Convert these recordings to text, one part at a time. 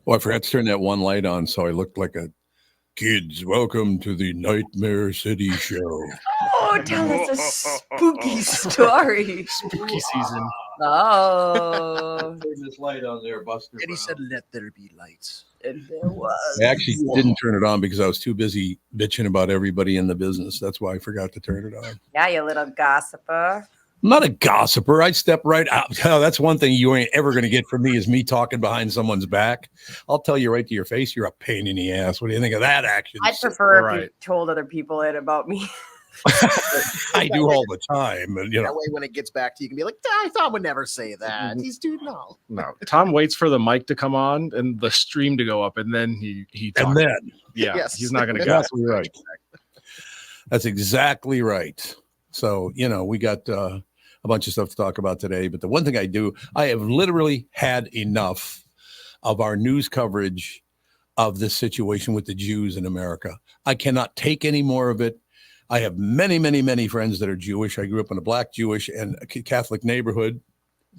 Oh, I forgot to turn that one light on, so I looked like a kids. Welcome to the Nightmare City show. Oh, tell us a spooky story. Spooky season. Oh, Turn this light on there, Buster. And he said, "Let there be lights." and there was. I actually didn't turn it on because I was too busy bitching about everybody in the business. That's why I forgot to turn it on. Yeah, you little gossiper. I'm not a gossiper. I step right out. Oh, that's one thing you ain't ever going to get from me is me talking behind someone's back. I'll tell you right to your face, you're a pain in the ass. What do you think of that action? I'd prefer if Right. you told other people it about me. I do all the time. And, That way, when it gets back to you, you can be like, "I Tom would never say that. He's too no." No, Tom waits for the mic to come on and the stream to go up, and then he talks. and then Yeah, Yes. he's not going to go. exactly right. That's exactly right. So, we got a bunch of stuff to talk about today. But the one thing I have literally had enough of our news coverage of this situation with the Jews in America. I cannot take any more of it. I have many, many, many friends that are Jewish. I grew up in a Black, Jewish, and Catholic neighborhood.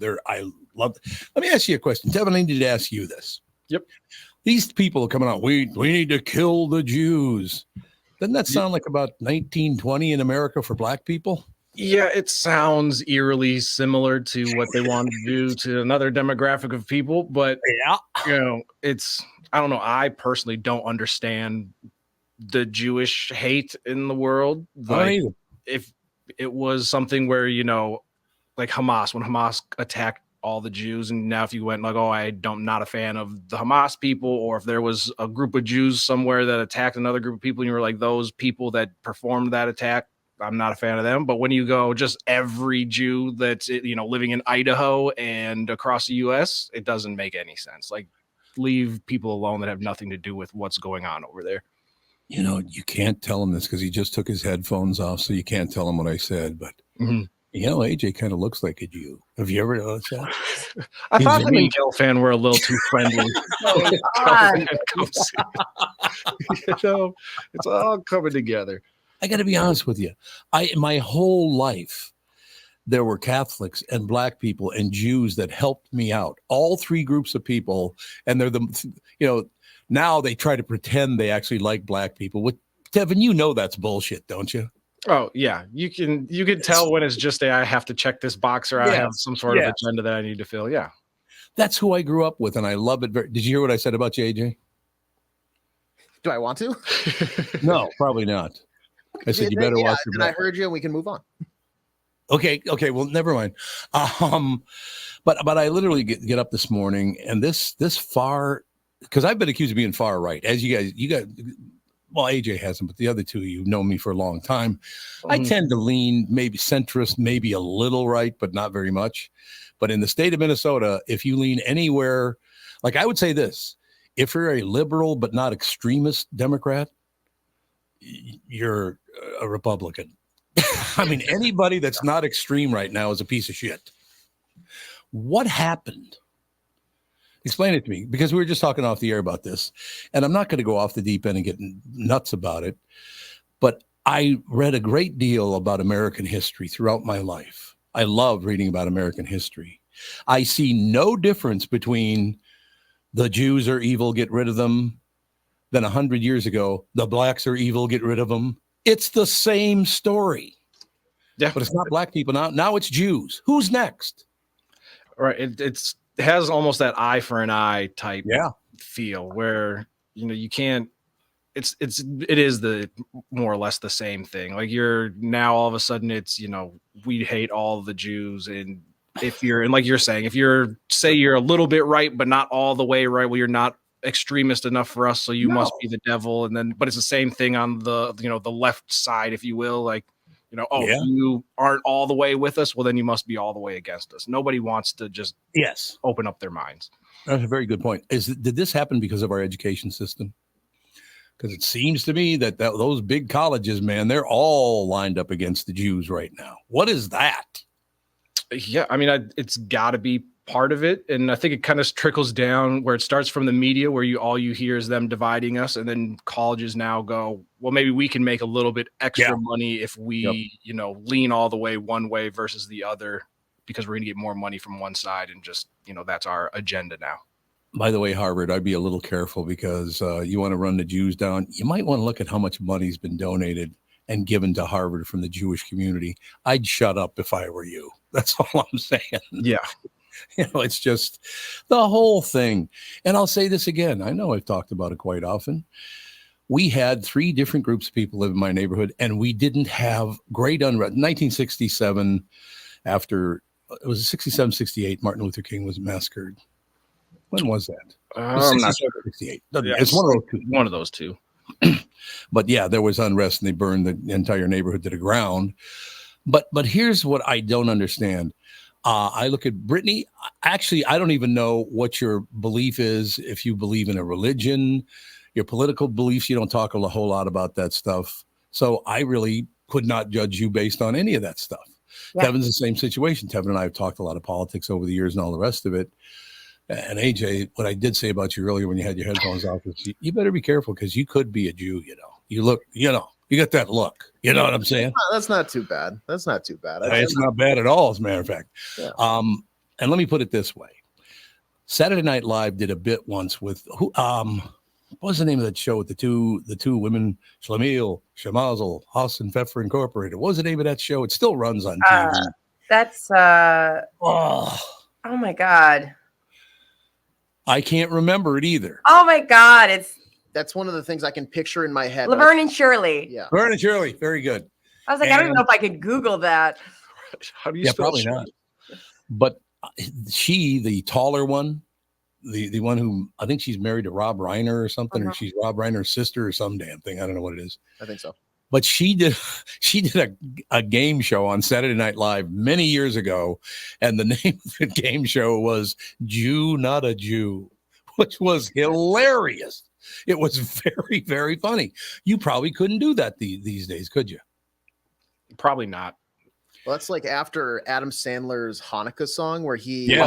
I love. Let me ask you a question, Tevin. I need to ask you this. Yep. These people are coming out. We need to kill the Jews. Doesn't that sound like about 1920 in America for Black people? Yeah, it sounds eerily similar to what they want to do to another demographic of people, but Yeah. I don't know. I personally don't understand the Jewish hate in the world. Like, if it was something where, like Hamas, when Hamas attacked all the Jews, and now if you went like, oh, I'm not a fan of the Hamas people, or if there was a group of Jews somewhere that attacked another group of people, and you were like, those people that performed that attack, I'm not a fan of them. But when you go just every Jew that's living in Idaho and across the U.S., it doesn't make any sense. Like, leave people alone that have nothing to do with what's going on over there. You can't tell him this because he just took his headphones off, so you can't tell him what I said. But AJ kind of looks like a Jew. Have you ever noticed that? I thought him and Gelfand were a little too friendly. It's all coming together. I got to be honest with you. My whole life, there were Catholics and Black people and Jews that helped me out. All three groups of people, and they're now they try to pretend they actually like Black people. Tevin, that's bullshit, don't you? Oh yeah, you can tell when it's just I have to check this box or I have some sort of agenda that I need to fill. Yeah, that's who I grew up with, and I love it. Did you hear what I said about JJ? Do I want to? No, probably not. I said you better watch your back. And I heard you, and we can move on. Okay. Well, never mind. But I literally get up this morning, and this far, because I've been accused of being far right, as you guys. Well, AJ hasn't, but the other two of you know me for a long time. I tend to lean maybe centrist, maybe a little right, but not very much. But in the state of Minnesota, if you lean anywhere, like I would say this, if you're a liberal but not extremist Democrat, you're a Republican. I mean, anybody that's not extreme right now is a piece of shit. What happened? Explain it to me, because we were just talking off the air about this, and I'm not going to go off the deep end and get nuts about it, but I read a great deal about American history throughout my life. I love reading about American history. I see no difference between the Jews are evil, get rid of them, than 100 years ago, the Blacks are evil, get rid of them. It's the same story. Yeah. But it's not Black people now. Now it's Jews. Who's next? Right. It has almost that eye for an eye type feel where, you can't, it is the more or less the same thing. Like you're now all of a sudden it's, we hate all the Jews. And if you're, and like you're saying, if you're a little bit right, but not all the way right, well, you're not extremist enough for us. So you must be the devil. And then, but it's the same thing on the, the left side, if you will, like, you aren't all the way with us. Well, then you must be all the way against us. Nobody wants to just open up their minds. That's a very good point. Did this happen because of our education system? Because it seems to me that those big colleges, man, they're all lined up against the Jews right now. What is that? Yeah, I mean, it's got to be part of it, and I think it kind of trickles down where it starts from the media, where all you hear is them dividing us, and then colleges now go, well, maybe we can make a little bit extra money if we, lean all the way one way versus the other, because we're going to get more money from one side, and just, that's our agenda now. By the way, Harvard, I'd be a little careful because you want to run the Jews down. You might want to look at how much money's been donated and given to Harvard from the Jewish community. I'd shut up if I were you. That's all I'm saying. Yeah. It's just the whole thing. And I'll say this again. I know I've talked about it quite often. We had 3 different groups of people live in my neighborhood, and we didn't have great unrest. 1967, after it was 67, 68, Martin Luther King was massacred. When was that? I'm not sure. 68. Yeah, It's one of those two. One of those two. But yeah, there was unrest, and they burned the entire neighborhood to the ground. But here's what I don't understand. I look at Brittany. Actually, I don't even know what your belief is. If you believe in a religion, your political beliefs, you don't talk a whole lot about that stuff. So I really could not judge you based on any of that stuff. Yeah. Tevin's the same situation. Tevin and I have talked a lot of politics over the years and all the rest of it. And AJ, what I did say about you earlier when you had your headphones off is you better be careful because you could be a Jew. You look, you got that look. You know what I'm saying? That's not too bad. It's not bad at all, as a matter of fact. Yeah. And let me put it this way. Saturday Night Live did a bit once with who? What was the name of that show with the two women, Schlemiel, Shemazel, Haas and Pfeffer Incorporated? What was the name of that show? It still runs on TV. That's oh my God. I can't remember it either. Oh my God. That's one of the things I can picture in my head. Laverne and Shirley. Yeah. Laverne and Shirley. Very good. I was like, I don't even know if I could Google that. How do you spell probably Shirley? Not. But she, the taller one, the one who I think she's married to Rob Reiner or something, or she's Rob Reiner's sister or some damn thing. I don't know what it is. I think so. But she did a game show on Saturday Night Live many years ago, and the name of the game show was Jew Not a Jew, which was hilarious. It was very, very funny. You probably couldn't do that these days, could you? Probably not. Well, that's like after Adam Sandler's Hanukkah song where he he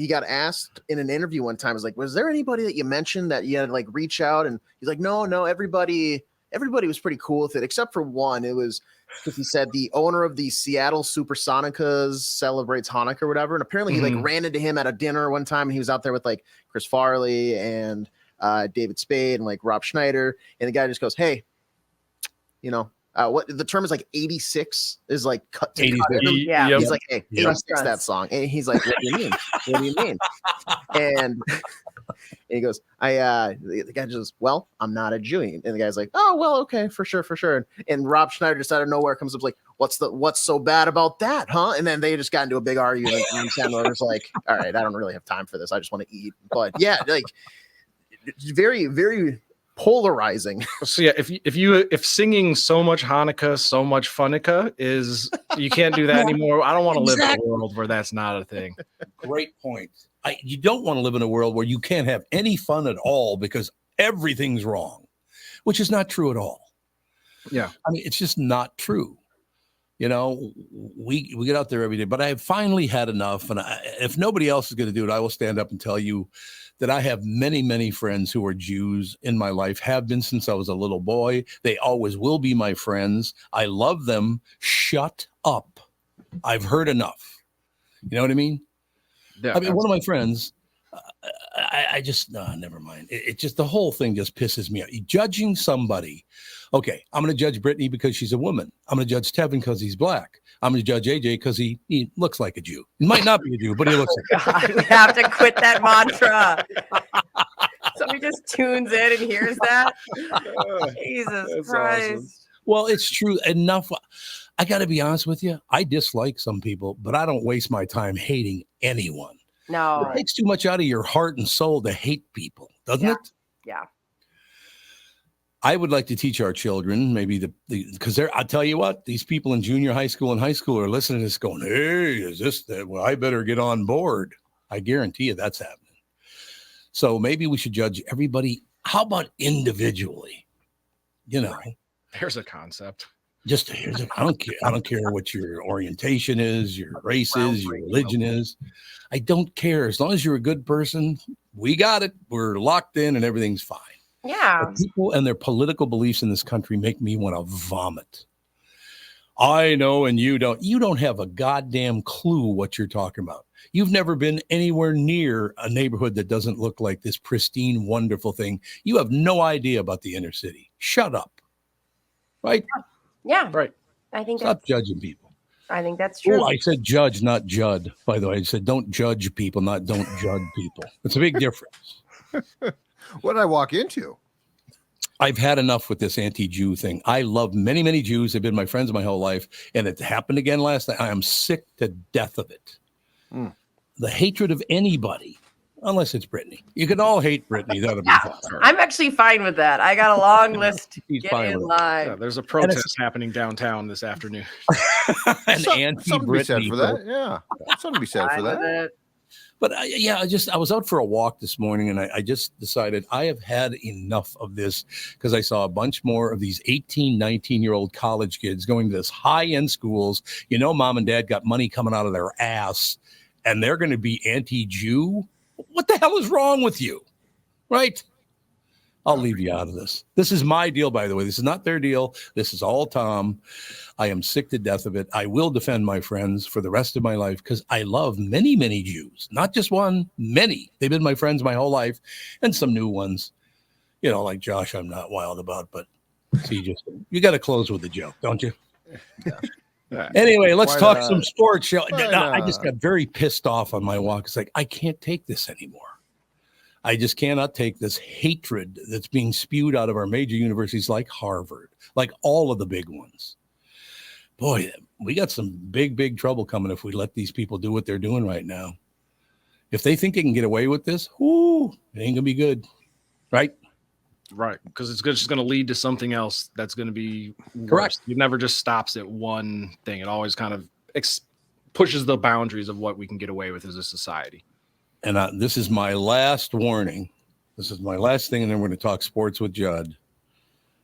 got asked in an interview one time, was like, was there anybody that you mentioned that you had to like reach out? And he's like, no, everybody was pretty cool with it except for one. It was because he said the owner of the Seattle Supersonicas celebrates Hanukkah or whatever, and apparently he like ran into him at a dinner one time, and he was out there with like Chris Farley and David Spade and like Rob Schneider, and the guy just goes, hey, what the term is like 86 is like cut to 86. cut. Yeah. He's like, hey, 86 that song. And he's like, what do you mean? What do you mean? And he goes, the guy just goes, well, I'm not a Jew. And the guy's like, oh, well, okay, for sure. And Rob Schneider just out of nowhere comes up like, what's so bad about that, huh? And then they just got into a big argument. And Sandler was like, all right, I don't really have time for this. I just want to eat. But yeah, like very, very polarizing. So yeah, if singing so much Hanukkah, so much Funica is, you can't do that anymore. I don't want to live in a world where that's not a thing. Great point. You don't want to live in a world where you can't have any fun at all because everything's wrong, which is not true at all. Yeah. I mean, it's just not true. We get out there every day, but I have finally had enough. And if nobody else is going to do it, I will stand up and tell you that I have many, many friends who are Jews in my life, have been since I was a little boy. They always will be my friends. I love them. Shut up. I've heard enough. You know what I mean? Yeah, I mean, one of my friends, I just, never mind. It just, the whole thing just pisses me off. Judging somebody. Okay, I'm going to judge Brittany because she's a woman. I'm going to judge Tevin because he's black. I'm going to judge AJ because he looks like a Jew. He might not be a Jew, but he looks like God, we have to quit that mantra. Somebody just tunes in and hears that. Jesus Christ. Awesome. Well, it's true. Enough. I got to be honest with you. I dislike some people, but I don't waste my time hating anyone. No. It takes too much out of your heart and soul to hate people, doesn't it? Yeah. I would like to teach our children, maybe because I'll tell you what, these people in junior high school and high school are listening to this going, hey, is this that? Well, I better get on board. I guarantee you that's happening. So maybe we should judge everybody. How about individually? There's a concept. I don't care what your orientation is, your race is, your religion is. I don't care. As long as you're a good person, we got it. We're locked in and everything's fine. Yeah. But people and their political beliefs in this country make me want to vomit. I know, and you don't. You don't have a goddamn clue what you're talking about. You've never been anywhere near a neighborhood that doesn't look like this pristine, wonderful thing. You have no idea about the inner city. Shut up. Right? Yeah. Right. I think Stop judging people. I think that's true. Oh, I said judge, not Judd. By the way, I said don't judge people, not don't judge people. It's a big difference. What did I walk into? I've had enough with this anti-Jew thing. I love many, many Jews. They've been my friends my whole life. And it happened again last night. I am sick to death of it. The hatred of anybody, unless it's Brittany. You can all hate Brittany. That'll be fine. I'm actually fine with that. I got a long list. He's Get fine in with it. line. Yeah, there's a protest happening downtown this afternoon. An Something to be said anti-Brittany. for that. Yeah. Something to be said for Fine with that. it. But I was out for a walk this morning, and I just decided I have had enough of this because I saw a bunch more of these 18, 19-year-old college kids going to this high-end schools. You know, mom and dad got money coming out of their ass, and they're going to be anti-Jew. What the hell is wrong with you? Right? I'll leave you out of this. This is my deal, by the way. This is not their deal. This is all Tom. I am sick to death of it. I will defend my friends for the rest of my life because I love many, many Jews. Not just one, many. They've been my friends my whole life, and some new ones. You know, like Josh, I'm not wild about, but see, you got to close with a joke, don't you? Yeah. Anyway, let's Why talk not? some sports. Why I just not? got very pissed off on my walk. It's like, I can't take this anymore. I just cannot take this hatred that's being spewed out of our major universities like Harvard, like all of the big ones. Boy, we got some big, big trouble coming if we let these people do what they're doing right now. If they think they can get away with this, it ain't going to be good. Right? Right. Because it's just going to lead to something else that's going to be worse. Correct. It never just stops at one thing. It always kind of pushes the boundaries of what we can get away with as a society. And this is my last warning. This is my last thing, and then we're going to talk sports with Judd.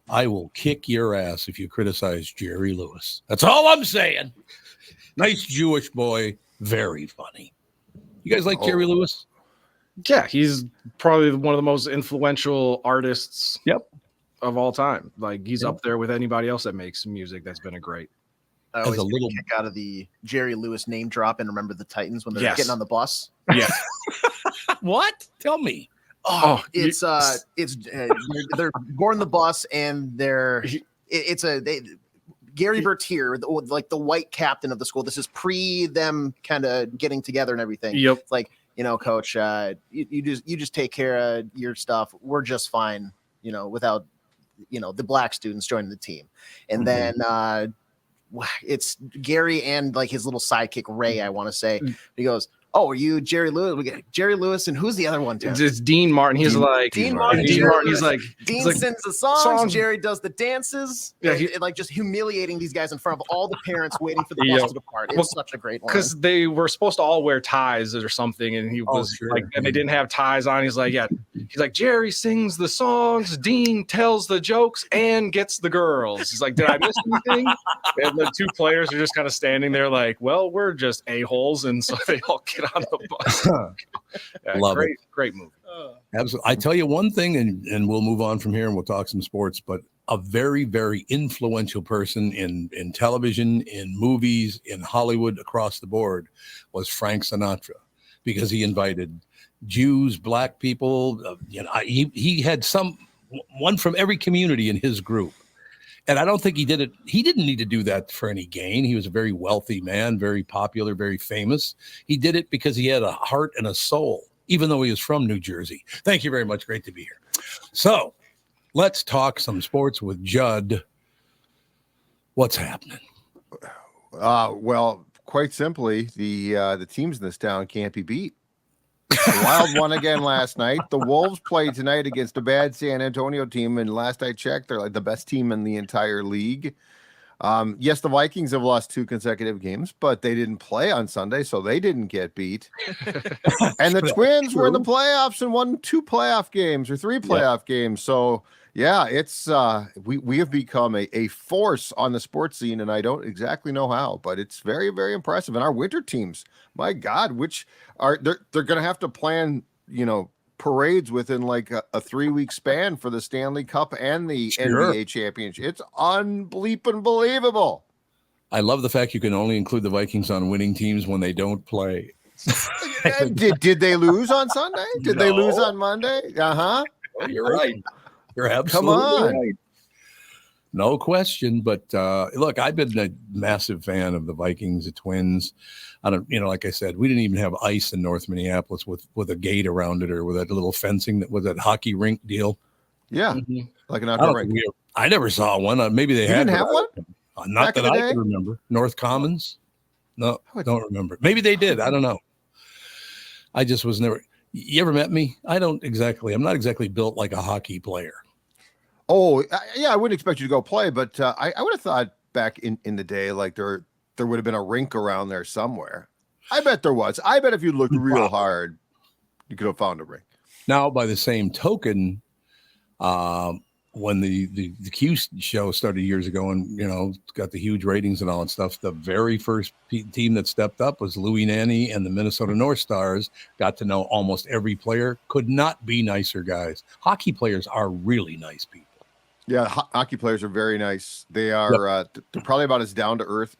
I will kick your ass if you criticize Jerry Lewis. That's all I'm saying. Nice Jewish boy. Very funny. You guys like Jerry Lewis? Yeah, he's probably one of the most influential artists of all time. Like, he's up there with anybody else that makes music that's been a great. I always get a kick out of the Jerry Lewis name drop and remember the Titans when they're getting on the bus. Yeah. What? Tell me. They're boarding the bus and Gary Burtt here, like the white captain of the school. This is pre them kind of getting together and everything. Yep. It's like, coach, you just take care of your stuff. We're just fine, without, the black students joining the team. And then it's Gary and like his little sidekick, Ray, I want to say. He goes, "Oh, are you Jerry Lewis?" We get Jerry Lewis, and who's the other one? It's Dean Martin. He's Dean Martin. He's like, Dean sings the songs. Jerry does the dances. Yeah, and like just humiliating these guys in front of all the parents waiting for the bus to depart. It's such a great one. Because they were supposed to all wear ties or something, and he was like, and they didn't have ties on. He's like, Jerry sings the songs, Dean tells the jokes, and gets the girls. He's like, did I miss anything? And the two players are just kind of standing there like, well, we're just a-holes, and so they all get on the bus. Love it. Great movie. Absolutely. I tell you one thing, and we'll move on from here and we'll talk some sports, but a very, very influential person in television, in movies, in Hollywood, across the board was Frank Sinatra, because he invited Jews, black people. He had one from every community in his group. And I don't think he did it. He didn't need to do that for any gain. He was a very wealthy man, very popular, very famous. He did it because he had a heart and a soul, even though he was from New Jersey. Thank you very much. Great to be here. So let's talk some sports with Judd. What's happening? Well, quite simply, the teams in this town can't be beat. The Wild won again last night. The Wolves played tonight against a bad San Antonio team, and last I checked, they're like the best team in the entire league. Yes, the Vikings have lost 2 consecutive games, but they didn't play on Sunday, so they didn't get beat. And the Twins were in the playoffs and won 2 playoff games or 3 playoff games. So yeah, it's we have become a force on the sports scene, and I don't exactly know how, but it's very, very impressive. And our winter teams, my God, they're going to have to plan, parades within like a 3-week span for the Stanley Cup and the NBA championship. It's unbelievable. I love the fact you can only include the Vikings on winning teams when they don't play. Did they lose on Sunday? Did they lose on Monday? Oh, you're right. You're Come absolutely on. right. No question. But look, I've been a massive fan of the Vikings, the Twins. I don't, like I said, we didn't even have ice in North Minneapolis with a gate around it or with that little fencing that was that hockey rink deal. Yeah, like an I, outdoor rink. I never saw one. Maybe they You had didn't have one? Not Back in that the I day? can remember. North Commons? No, I don't remember. Maybe they did. I don't know. I just was never. You ever met me? I'm not exactly built like a hockey player. Oh, yeah, I wouldn't expect you to go play, but I would have thought back in the day, like there would have been a rink around there somewhere. I bet there was. I bet if you looked real hard, you could have found a rink. Now, by the same token, when the Q show started years ago and, got the huge ratings and all that stuff, the very first team that stepped up was Louis Nanny and the Minnesota North Stars. Got to know almost every player. Could not be nicer guys. Hockey players are really nice people. Yeah, hockey players are very nice. They are they're probably about as down to earth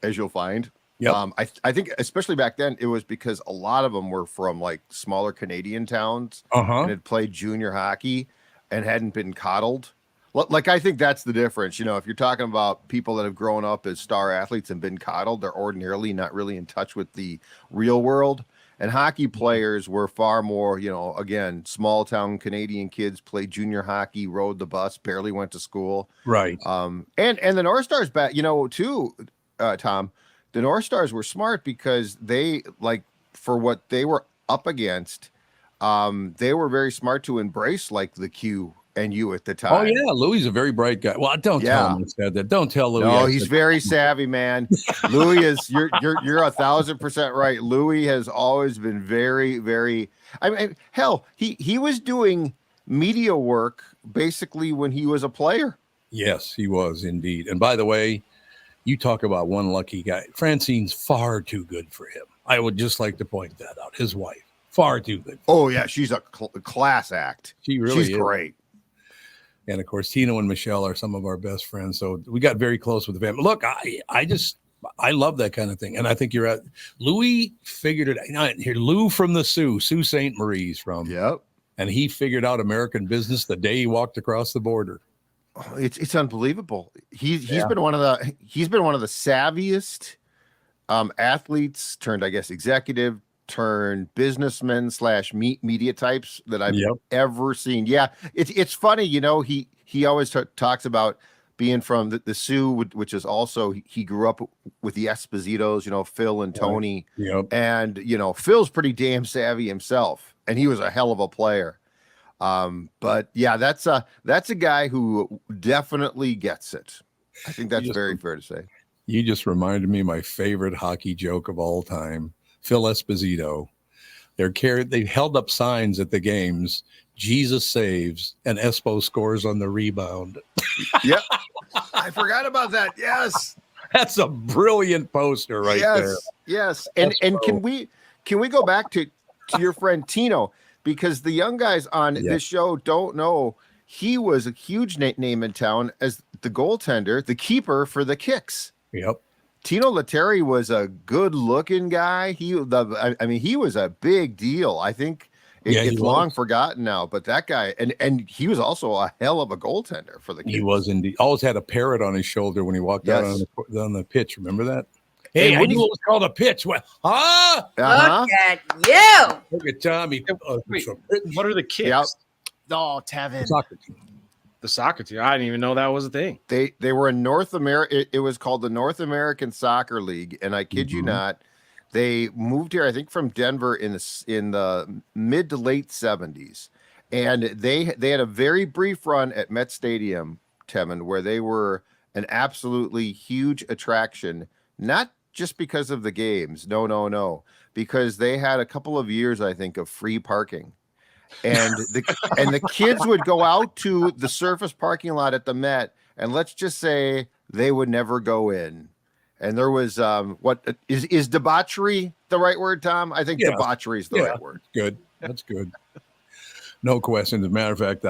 as you'll find. Yep. I think especially back then it was because a lot of them were from like smaller Canadian towns and had played junior hockey and hadn't been coddled. Like I think that's the difference. If you're talking about people that have grown up as star athletes and been coddled, they're ordinarily not really in touch with the real world. And hockey players were far more, again, small town Canadian kids played junior hockey, rode the bus, barely went to school. Right. And the North Stars back, too, Tom, the North Stars were smart because they, like, for what they were up against, they were very smart to embrace like the Q and U at the time. Oh yeah, Louis is a very bright guy. Well, don't tell him I said that. Don't tell Louis. No, he's very savvy, man. Louis is you're 1,000% right. Louis has always been very, very. I mean, hell, he was doing media work basically when he was a player. Yes, he was indeed. And by the way, you talk about one lucky guy. Francine's far too good for him. I would just like to point that out. His wife, far too good. Oh yeah, she's a class act. She's great. And of course, Tino and Michelle are some of our best friends. So we got very close with the family. Look, I love that kind of thing. And I think you're at Louis figured it out here. Lou from the Sault Ste. Marie's from. Yep. And he figured out American business the day he walked across the border. Oh, it's unbelievable. He's been one of the savviest athletes turned, I guess, executive turned businessman / media types that I've ever seen. Yeah, it's funny, he always talks about being from the Sioux, which is also he grew up with the Espositos, Phil and Tony, and Phil's pretty damn savvy himself, and he was a hell of a player. But yeah, that's a guy who definitely gets it. I think that's very fair to say. You just reminded me of my favorite hockey joke of all time. Phil Esposito. They held up signs at the games. Jesus saves and Espo scores on the rebound. Yep. I forgot about that. Yes. That's a brilliant poster right there. Yes. And can we go back to your friend Tino? Because the young guys on this show don't know he was a huge name in town as the goaltender, the keeper for the Kicks. Yep. Tino Lettieri was a good-looking guy. He was a big deal. I think it's long forgotten now, but that guy, and he was also a hell of a goaltender for the Kicks. He was indeed. Always had a parrot on his shoulder when he walked out on the pitch. Remember that? Hey, I knew it was called a pitch. Well, Look at you. Look at Tommy. Wait, what are the Kicks? Yep. Oh, Tevin. Soccer team. The soccer team. I didn't even know that was a thing. They were in North America. It was called the North American Soccer League, and I kid you not, they moved here, I think, from Denver in the mid to late 70s, and they had a very brief run at Met Stadium, Tevin, where they were an absolutely huge attraction, not just because of the games. No, because they had a couple of years, I think, of free parking. And the kids would go out to the surface parking lot at the Met, and let's just say they would never go in. And there was what is debauchery the right word, Tom? I think debauchery is the right word. Good. That's good. No question. As a matter of fact,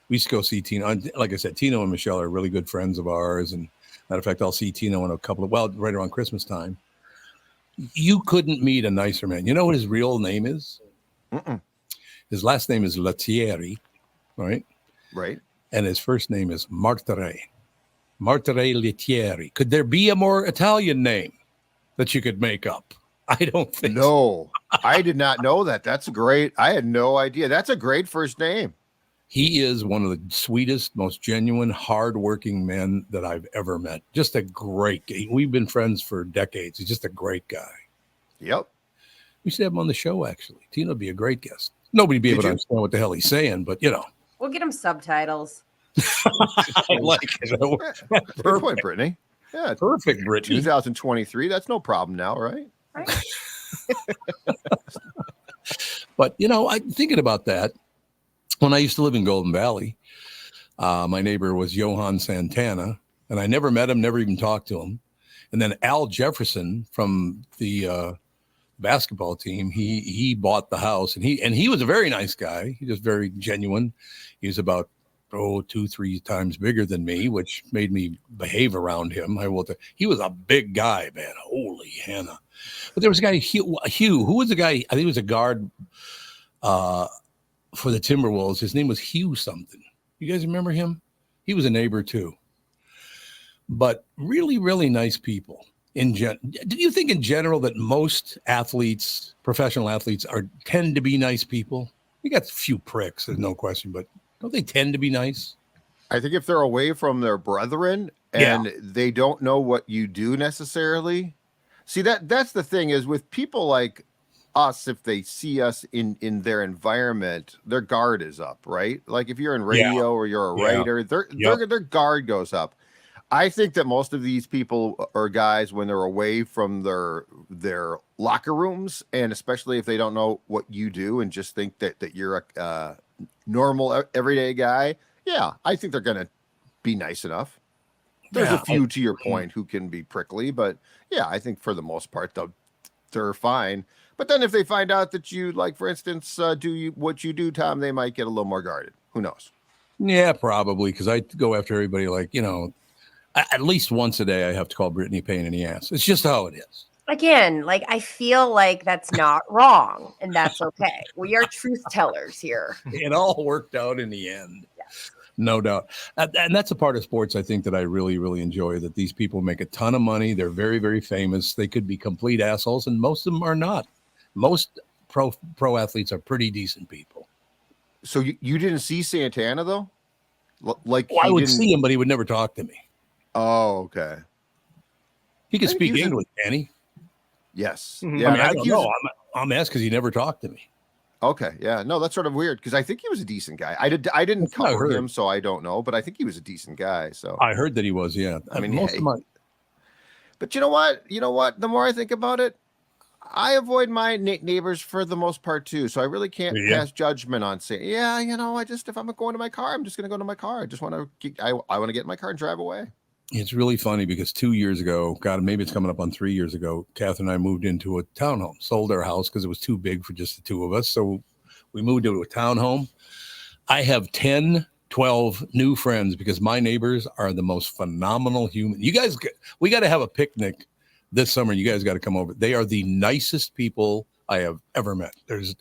we used to go see Tino. Like I said, Tino and Michelle are really good friends of ours, and Matter of fact, I'll see Tino in a couple of, right around Christmas time. You couldn't meet a nicer man. You know what his real name is? Mm-mm. His last name is Lettieri, right? Right. And his first name is Martere. Martere Lettieri. Could there be a more Italian name that you could make up? I don't think so. No, I did not know that. That's great. I had no idea. That's a great first name. He is one of the sweetest, most genuine, hardworking men that I've ever met. Just a great guy. We've been friends for decades. He's just a great guy. Yep. We should have him on the show, actually. Tino would be a great guest. Nobody'd be able to understand what the hell he's saying, but, We'll get him subtitles. I like it. Good point, Brittany. Yeah, Perfect, Brittany. 2023. That's no problem now, right? Right? But, I'm thinking about that. When I used to live in Golden Valley, my neighbor was Johan Santana, and I never met him, never even talked to him. And then Al Jefferson from the basketball team, he bought the house, and he was a very nice guy. He was very genuine. He was about 2-3 times bigger than me, which made me behave around him. He was a big guy, man. Holy Hannah. But there was a guy, Hugh. Who was the guy? I think he was a guard for the Timberwolves. His name was Hugh something. You guys remember him? He was a neighbor too. But really, really nice people. Do you think in general that most athletes, professional athletes, tend to be nice people? You got a few pricks, there's no question, but don't they tend to be nice? I think if they're away from their brethren and they don't know what you do necessarily. See, that's the thing is with people like us, if they see us in their environment, their guard is up, right? Like if you're in radio or you're a writer, their guard goes up. I think that most of these people are guys when they're away from their locker rooms, and especially if they don't know what you do and just think that you're a normal everyday guy. Yeah, I think they're going to be nice enough. There's a few, to your point, who can be prickly, but yeah, I think for the most part, they're fine. But then if they find out that you, like, for instance, do what you do, Tom, they might get a little more guarded. Who knows? Yeah, probably, because I go after everybody like, at least once a day I have to call Brittany a pain in the ass. It's just how it is. Again, like I feel like that's not wrong, and that's okay. We are truth tellers here. It all worked out in the end. Yes. No doubt. And that's a part of sports I think that I really, really enjoy, that these people make a ton of money. They're very, very famous. They could be complete assholes, and most of them are not. Most pro athletes are pretty decent people. So you didn't see Santana, though? I would see him, but he would never talk to me. Oh, okay. He could speak English, can he? Yes. Mm-hmm. Yeah, I don't know. I'm asked because he never talked to me. Okay. Yeah. No, that's sort of weird because I think he was a decent guy. I didn't cover him, so I don't know, but I think he was a decent guy. So I heard that he was. Yeah. I mean, most of my. But you know what? The more I think about it, I avoid my neighbors for the most part too. So I really can't pass judgment on saying, if I'm going to my car, I'm just going to go to my car. I just want to. I want to get in my car and drive away. It's really funny because 2 years ago, God, maybe it's coming up on 3 years ago, Kathryn and I moved into a townhome, sold our house because it was too big for just the two of us. So we moved into a townhome. I have 10, 12 new friends because my neighbors are the most phenomenal human. You guys, we got to have a picnic this summer. You guys got to come over. They are the nicest people I have ever met. There's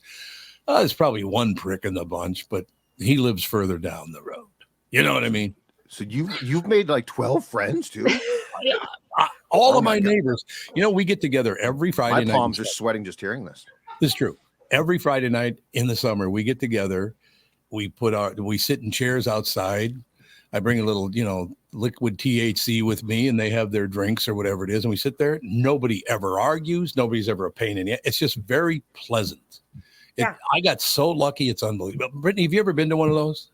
probably one prick in the bunch, but he lives further down the road. You know what I mean? So you've made like 12 friends too? All of my neighbors. We get together every Friday night. My palms are sweating just hearing this. This is true. Every Friday night in the summer, we get together. We sit in chairs outside. I bring a little, liquid THC with me, and they have their drinks or whatever it is, and we sit there. Nobody ever argues. Nobody's ever a pain in the ass. It's just very pleasant. I got so lucky. It's unbelievable. Brittany, have you ever been to one of those?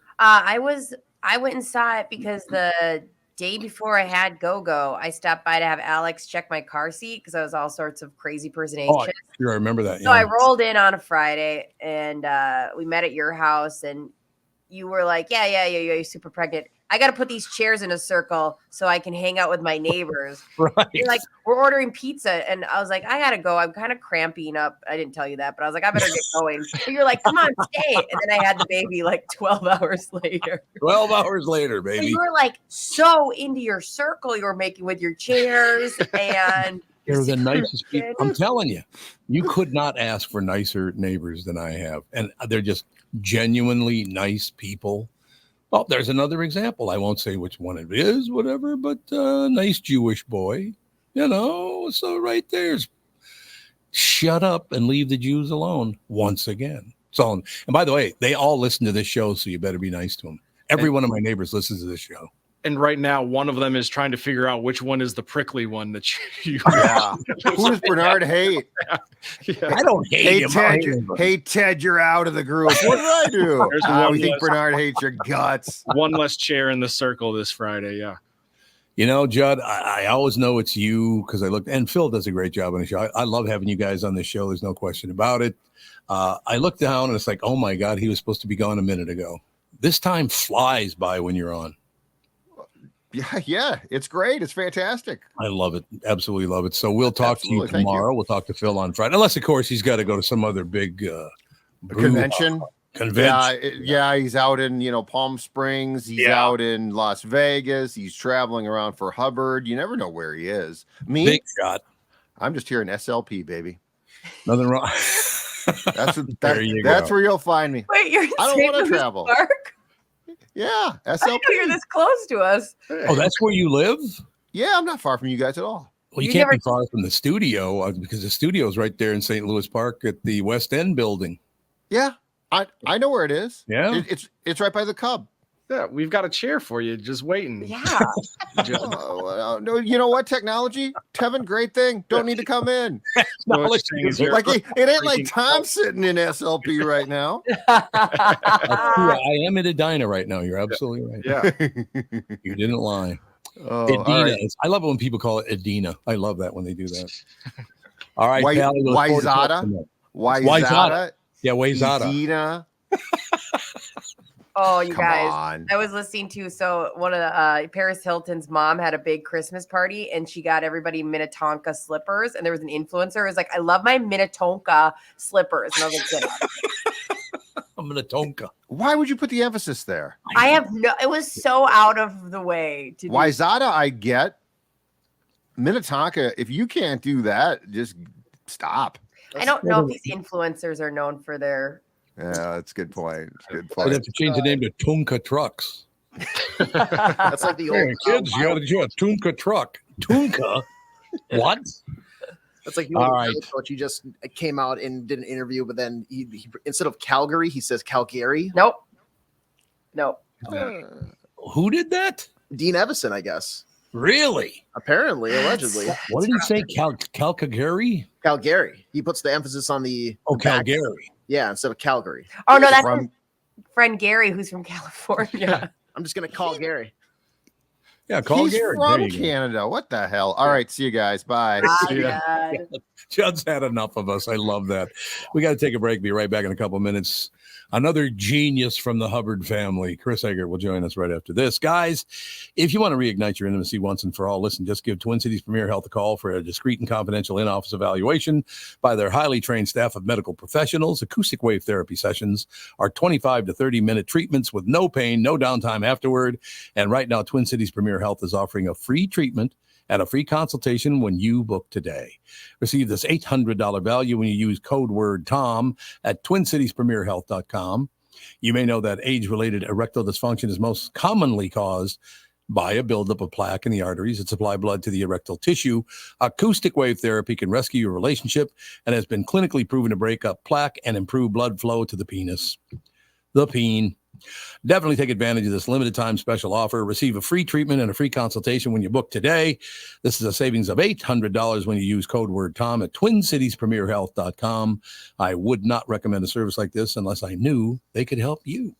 I went and saw it because the day before I had go-go, I stopped by to have Alex check my car seat because I was all sorts of crazy person anxious. Oh, sure, I remember that. So I rolled in on a Friday, and we met at your house, and you were like, yeah, you're super pregnant. I got to put these chairs in a circle so I can hang out with my neighbors. Right. You're like, we're ordering pizza. And I was like, I got to go. I'm kind of cramping up. I didn't tell you that, but I was like, I better get going. So you're like, come on, stay. And then I had the baby like 12 hours later. 12 hours later, baby. So you were like so into your circle you were making with your chairs. And they're the nicest people. I'm telling you, you could not ask for nicer neighbors than I have. And they're just genuinely nice people. Well, there's another example. I won't say which one it is, whatever, but nice Jewish boy, so right there's shut up and leave the Jews alone once again. So, and by the way, they all listen to this show, so you better be nice to them. Every one of my neighbors listens to this show. And right now, one of them is trying to figure out which one is the prickly one that you Who does Barnard hate? Yeah. I don't hate him. Hey, Ted, you're out of the group. What did I do? We think Barnard hates your guts. One less chair in the circle this Friday. Yeah. Judd, I always know it's you because I looked, and Phil does a great job on the show. I love having you guys on this show. There's no question about it. I look down and it's like, oh my God, he was supposed to be gone a minute ago. This time flies by when you're on. Yeah, it's great. It's fantastic. I love it. Absolutely love it. So we'll talk to you tomorrow. We'll talk to Phil on Friday, unless, of course, he's got to go to some other big convention. Yeah, he's out in Palm Springs. He's out in Las Vegas. He's traveling around for Hubbard. You never know where he is. Big shot. I'm just here in SLP, baby. Nothing wrong. That's where you'll find me. Wait, you're I don't want to travel. Park? Yeah, SLP. I didn't know you're this close to us. Oh, that's where you live? Yeah, I'm not far from you guys at all. Well, you can't be far from the studio because the studio is right there in St. Louis Park at the West End building. Yeah, I know where it is. Yeah, it's right by the Cub. Yeah, we've got a chair for you, just waiting. Yeah. No, you know what? Technology, Tevin, great thing. Don't need to come in. It ain't like Tom sitting in SLP right now. I am at Edina right now. You're absolutely right. Yeah, you didn't lie. Oh, Edina. Right. I love it when people call it Edina. I love that when they do that. All right, Wayzata. Yeah, Wayzata. Edina. Oh, you Come guys, on. I was listening to, so one of the Paris Hilton's mom had a big Christmas party and she got everybody Minnetonka slippers. And there was an influencer who was like, I love my Minnetonka slippers. And I was like, get I'm Minnetonka. Why would you put the emphasis there? it was so out of the way to do. Wayzata, I get. Minnetonka, if you can't do that, just stop. I don't know if these influencers are known for their. Yeah, that's a good point. I'd have to change the name to Tunka Trucks. That's like the old kids. You got to do a Tunka truck. Tunka? What? That's like the old coach. He just came out and did an interview, but then he instead of Calgary, he says Calgary. Nope. Who did that? Dean Evison, I guess. Really? Apparently, allegedly. What did he say? Calgary? Calgary. He puts the emphasis on the Calgary. Yeah, instead of Calgary. Oh no, that's his friend Gary, who's from California. I'm just gonna call Gary. Yeah, call He's Gary. from Canada. What the hell? All right, see you guys. Bye. Judd's had enough of us. I love that. We got to take a break. Be right back in a couple of minutes. Another genius from the Hubbard family, Chris Eggert, will join us right after this. Guys, if you want to reignite your intimacy once and for all, listen, just give Twin Cities Premier Health a call for a discreet and confidential in-office evaluation by their highly trained staff of medical professionals. Acoustic wave therapy sessions are 25 to 30-minute treatments with no pain, no downtime afterward. And right now, Twin Cities Premier Health is offering a free treatment and a free consultation when you book today. Receive this $800 value when you use code word TOM at TwinCitiesPremierHealth.com. You may know that age-related erectile dysfunction is most commonly caused by a buildup of plaque in the arteries that supply blood to the erectile tissue. Acoustic wave therapy can rescue your relationship and has been clinically proven to break up plaque and improve blood flow to the penis. The peen. Definitely take advantage of this limited time special offer. Receive a free treatment and a free consultation when you book today. This is a savings of $800 when you use code word TOM at TwinCitiesPremierHealth.com. I would not recommend a service like this unless I knew they could help you.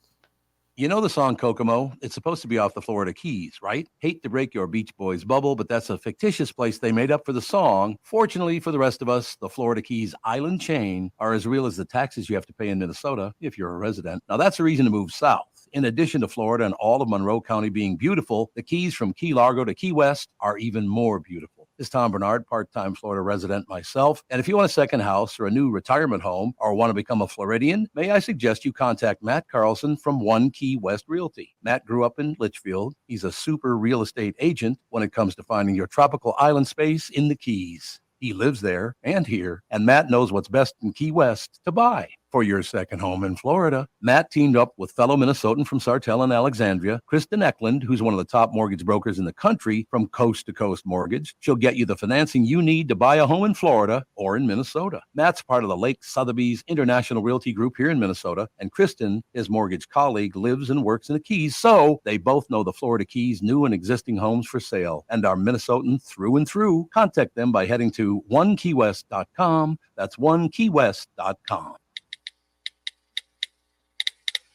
You know the song Kokomo? It's supposed to be off the Florida Keys, right? Hate to break your Beach Boys bubble, but that's a fictitious place they made up for the song. Fortunately for the rest of us, the Florida Keys island chain are as real as the taxes you have to pay in Minnesota if you're a resident. Now that's a reason to move south. In addition to Florida and all of Monroe County being beautiful, the Keys from Key Largo to Key West are even more beautiful. This is Tom Barnard, part-time Florida resident myself. And if you want a second house or a new retirement home or want to become a Floridian, may I suggest you contact Matt Carlson from One Key West Realty. Matt grew up in Litchfield. He's a super real estate agent when it comes to finding your tropical island space in the Keys. He lives there and here, and Matt knows what's best in Key West to buy for your second home in Florida. Matt teamed up with fellow Minnesotan from Sartell and Alexandria, Kristen Eklund, who's one of the top mortgage brokers in the country from Coast to Coast Mortgage. She'll get you the financing you need to buy a home in Florida or in Minnesota. Matt's part of the Lake Sotheby's International Realty Group here in Minnesota, and Kristen, his mortgage colleague, lives and works in the Keys, so they both know the Florida Keys' new and existing homes for sale and are Minnesotan through and through. Contact them by heading to onekeywest.com. That's onekeywest.com.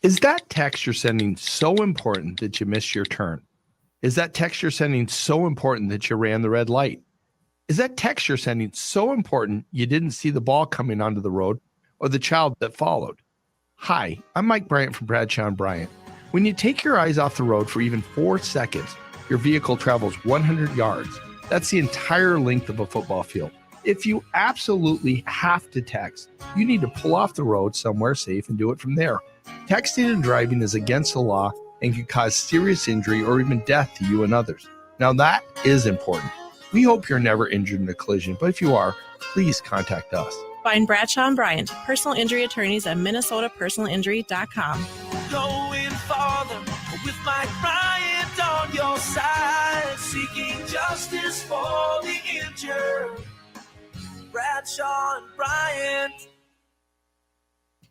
Is that text you're sending so important that you missed your turn? Is that text you're sending so important that you ran the red light? Is that text you're sending so important you didn't see the ball coming onto the road or the child that followed? Hi, I'm Mike Bryant from Bradshaw and Bryant. When you take your eyes off the road for even 4 seconds, your vehicle travels 100 yards. That's the entire length of a football field. If you absolutely have to text, you need to pull off the road somewhere safe and do it from there. Texting and driving is against the law and can cause serious injury or even death to you and others. Now that is important. We hope you're never injured in a collision, but if you are, please contact us. Find Bradshaw and Bryant, personal injury attorneys at minnesotapersonalinjury.com. Going farther with Mike Bryant on your side, seeking justice for the injured. Bradshaw and Bryant.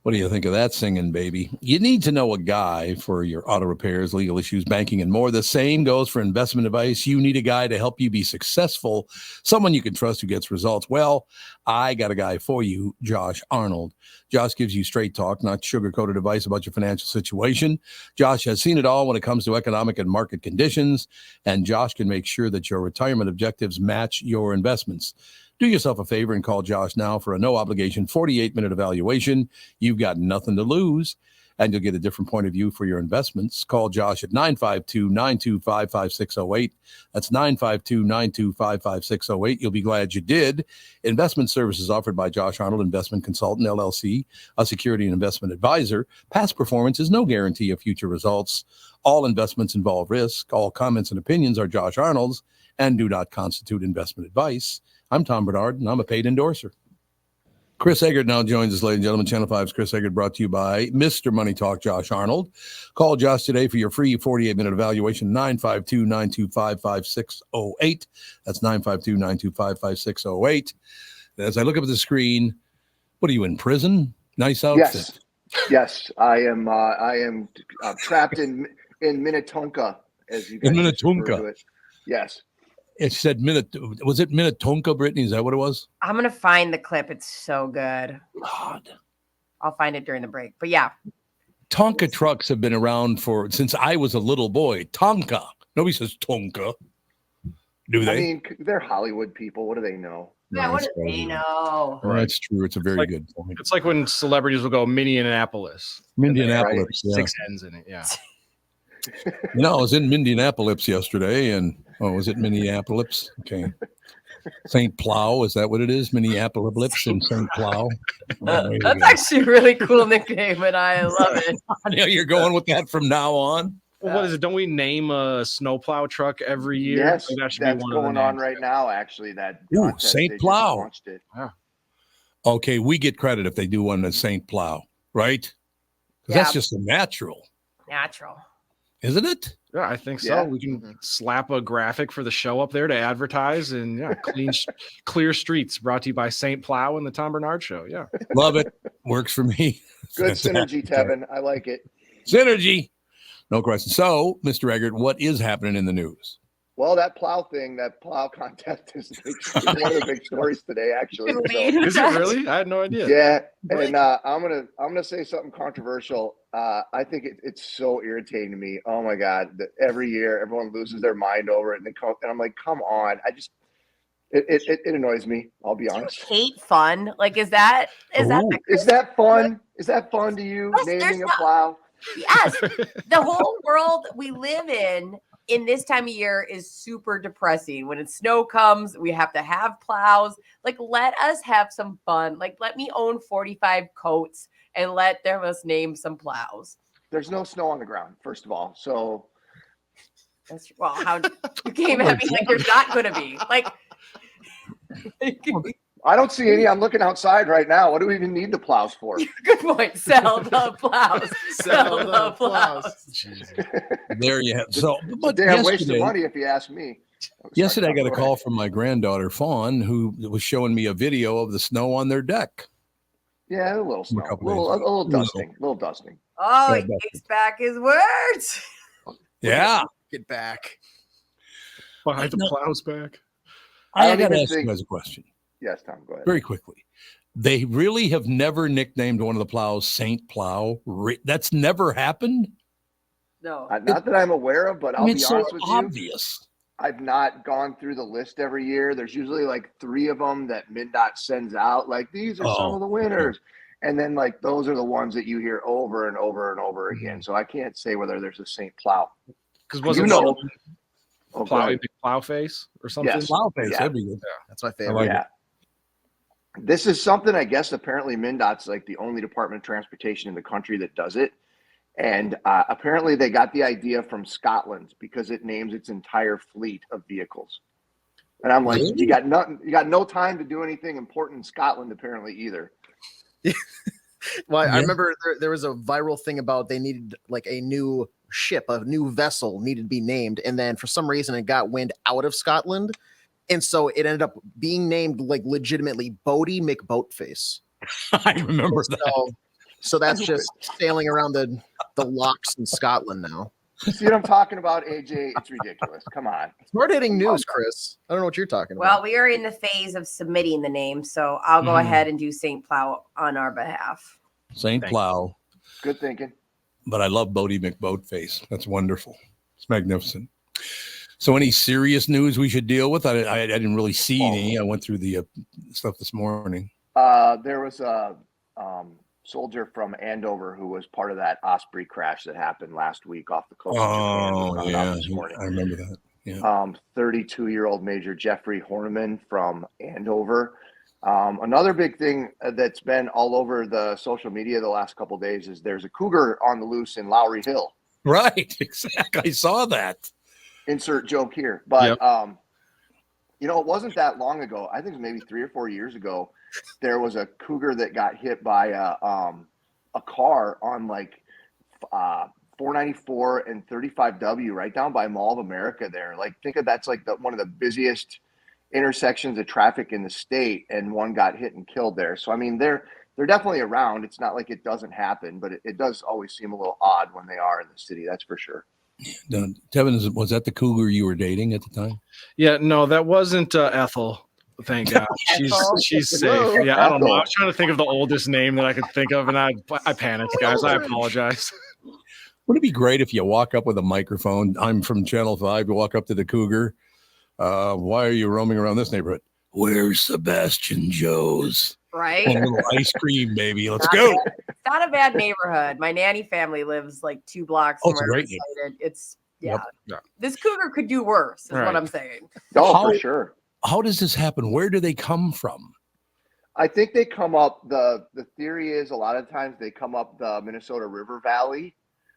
What do you think of that singing, baby? You need to know a guy for your auto repairs, legal issues, banking, and more. The same goes for investment advice. You need a guy to help you be successful, someone you can trust who gets results. Well, I got a guy for you, Josh Arnold. Josh gives you straight talk, not sugar-coated advice about your financial situation. Josh has seen it all when it comes to economic and market conditions, and Josh can make sure that your retirement objectives match your investments. Do yourself a favor and call Josh now for a no-obligation 48-minute evaluation. You've got nothing to lose, and you'll get a different point of view for your investments. Call Josh at 952-925-5608. That's 952-925-5608. You'll be glad you did. Investment services offered by Josh Arnold Investment Consultant, LLC, a security and investment advisor. Past performance is no guarantee of future results. All investments involve risk. All comments and opinions are Josh Arnold's and do not constitute investment advice. I'm Tom Barnard, and I'm a paid endorser. Chris Eggert now joins us, ladies and gentlemen. Channel 5's Chris Eggert, brought to you by Mr. Money Talk, Josh Arnold. Call Josh today for your free 48-minute evaluation, 952-925-5608. That's 952-925-5608. As I look up at the screen, what are you, in prison? Nice outfit. Yes, I am trapped in Minnetonka, as you guys in Minnetonka. refer to it. Yes. It said was it Minnetonka, Brittany? Is that what it was? I'm going to find the clip. It's so good. God. I'll find it during the break. But yeah. Tonka trucks have been around since I was a little boy. Tonka. Nobody says Tonka. Do they? I mean, they're Hollywood people. What do they know? Yeah, what do they know? Well, that's true. It's a very good point. It's like when celebrities will go Minneapolis. Minneapolis. Yeah. 6 N's in it. Yeah. I was in Minneapolis yesterday, and was it Minneapolis? Okay. St. Plow, is that what it is? Minneapolis and St. Plow. That's actually a really cool nickname, and I love it. I know you're going with that from now on. Well, what is it? Don't we name a snowplow truck every year? Yes, that's going on right now. Actually, that St. Plow. Yeah. Okay, we get credit if they do one as St. Plow, right? Yeah. That's just a natural. Natural. Isn't it? Yeah, I think so. Yeah. We can slap a graphic for the show up there to advertise, and clear streets, brought to you by St. Plow and the Tom Barnard Show. Yeah, love it. Works for me. Good synergy, Tevin. I like it. Synergy, no question. So, Mr. Eggert, what is happening in the news? Well, that plow contest is one of the big stories today, actually. So, is it really? I had no idea. Yeah, and I'm gonna say something controversial. I think it's so irritating to me. Oh my God, that every year everyone loses their mind over it, and I'm like, come on! It annoys me. I'll be honest. Hate fun. Like, is that fun? Is that fun to you? Yes, naming a plow? Yes, the whole world we live in this time of year is super depressing. When snow comes, we have to have plows. Like, let us have some fun. Like, let me own 45 coats and let us name some plows. There's no snow on the ground, first of all. So that's how you came at me like there's not going to be. Like, I don't see any. I'm looking outside right now. What do we even need the plows for? Good point. Sell the plows. Sell the plows. There you have. So, but damn waste of money if you ask me. Yesterday, I got a call from my granddaughter Fawn, who was showing me a video of the snow on their deck. Yeah, a little snow, a little dusting, a little dusting. Oh, he takes back his words. Yeah, get back. Behind the plows back. I got to ask you guys a question. Yes, Tom, go ahead. Very quickly. They really have never nicknamed one of the plows Saint Plow. That's never happened? No. Not that I'm aware of, but I'll be honest with you. Obvious. I've not gone through the list every year. There's usually like 3 of them that MnDOT sends out. Like, these are some of the winners. And then, like, those are the ones that you hear over and over and over again. So I can't say whether there's a Saint Plow. Because wasn't plow face or something? Yes. Plow face, yeah. that'd be good. Yeah, that's my favorite. Yeah. This is something, I guess, apparently MnDOT's like the only department of transportation in the country that does it. And apparently they got the idea from Scotland because it names its entire fleet of vehicles. And I'm like, you got no time to do anything important in Scotland, apparently, either. Well, I remember there was a viral thing about they needed like a new ship, a new vessel needed to be named. And then for some reason it got wind out of Scotland. And so it ended up being named like legitimately Bodie McBoatface. I remember that. So that's just sailing around the locks in Scotland now. See what I'm talking about, AJ? It's ridiculous. Come on. Hard hitting news, Chris. I don't know what you're talking about. Well, we are in the phase of submitting the name, so I'll go ahead and do St. Plow on our behalf. Saint Plow. Good thinking. But I love Bodie McBoatface. That's wonderful. It's magnificent. So any serious news we should deal with? I didn't really see any. I went through the stuff this morning. There was a soldier from Andover who was part of that Osprey crash that happened last week off the coast. Oh, yeah. I remember that. Yeah. 32-year-old Major Jeffrey Horniman from Andover. Another big thing that's been all over the social media the last couple of days is there's a cougar on the loose in Lowry Hill. Right, exactly. I saw that. Insert joke here. But, it wasn't that long ago. I think it was maybe 3 or 4 years ago. There was a cougar that got hit by a car on like 494 and 35W right down by Mall of America there. Like, think of that's like one of the busiest intersections of traffic in the state, and one got hit and killed there. So, I mean, they're definitely around. It's not like it doesn't happen, but it does always seem a little odd when they are in the city. That's for sure. Tevin, was that the cougar you were dating at the time? Yeah, no, that wasn't Ethel. Thank God. She's safe. Yeah, I don't know. I was trying to think of the oldest name that I could think of, and I panicked, guys. I apologize. Wouldn't it be great if you walk up with a microphone? I'm from Channel 5. You walk up to the cougar. Why are you roaming around this neighborhood? Where's Sebastian Joe's? Right. A little ice cream, baby. Let's go. It's not a bad neighborhood. My nanny family lives like 2 blocks from where great. it's This cougar could do worse, is what I'm saying. Oh, for sure. How does this happen? Where do they come from? I think they come up. The theory is a lot of times they come up the Minnesota River Valley.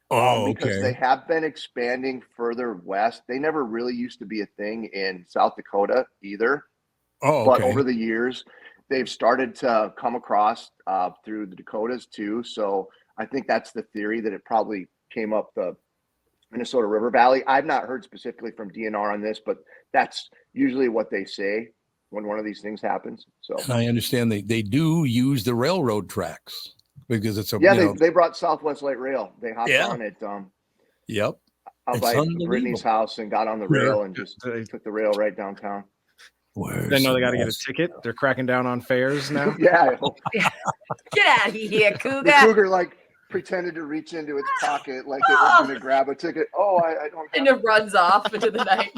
Because they have been expanding further west. They never really used to be a thing in South Dakota either. But over the years, they've started to come across through the Dakotas too. So I think that's the theory, that it probably came up the Minnesota River Valley. I've not heard specifically from DNR on this, but that's usually what they say when one of these things happens. So and I understand they do use the railroad tracks because it's they brought Southwest Light Rail. They hopped on it. Out by Brittany's house and got on the rail and just took the rail right downtown. They know they got to get a ticket. They're cracking down on fares now. Yeah. Get out of here, cougar. The cougar pretended to reach into its pocket like it was going to grab a ticket. Oh, I don't. And it runs off into the night.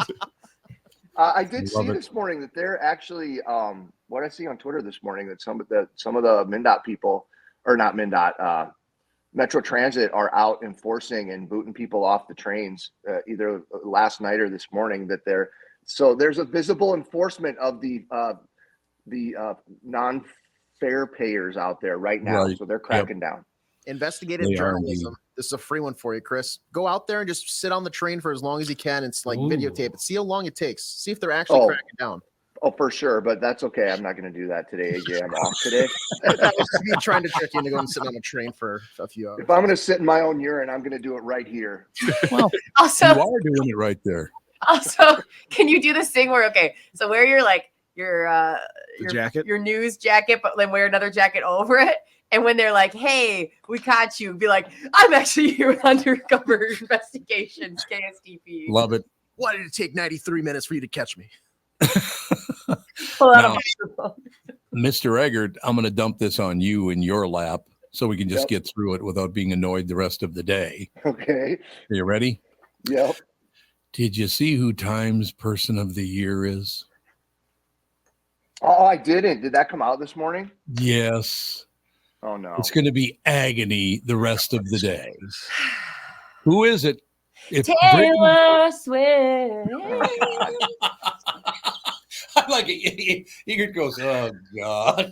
I did see this morning that they're actually what I see on Twitter this morning, that some of the MnDOT people, or not MnDOT, Metro Transit are out enforcing and booting people off the trains either last night or this morning. So there's a visible enforcement of the non-fare payers out there right now. Right. So they're cracking down. Investigative journalism. This is a free one for you, Chris. Go out there and just sit on the train for as long as you can. It's like videotape it. See how long it takes. See if they're actually cracking down. Oh, for sure. But that's okay. I'm not going to do that today, AJ. I'm off today. That was just me trying to trick you into going and sitting on a train for a few hours. If I'm going to sit in my own urine, I'm going to do it right here. Well, Also, you are doing it right there. Also, can you do this thing where, okay, so wear your jacket, your news jacket, but then wear another jacket over it. And when they're like, "Hey, we caught you," be like, "I'm actually here with undercover investigations, KSTP." Love it. Why did it take 93 minutes for you to catch me? Pull out Now, a microphone. Mr. Eggert, I'm going to dump this on you in your lap so we can just get through it without being annoyed the rest of the day. Okay. Are you ready? Yep. Did you see who Time's Person of the Year is? Oh, I didn't. Did that come out this morning? Yes. Oh, no. It's going to be agony the rest of the day. Who is it? If Taylor Swift. I'm like, Egert goes, oh, God.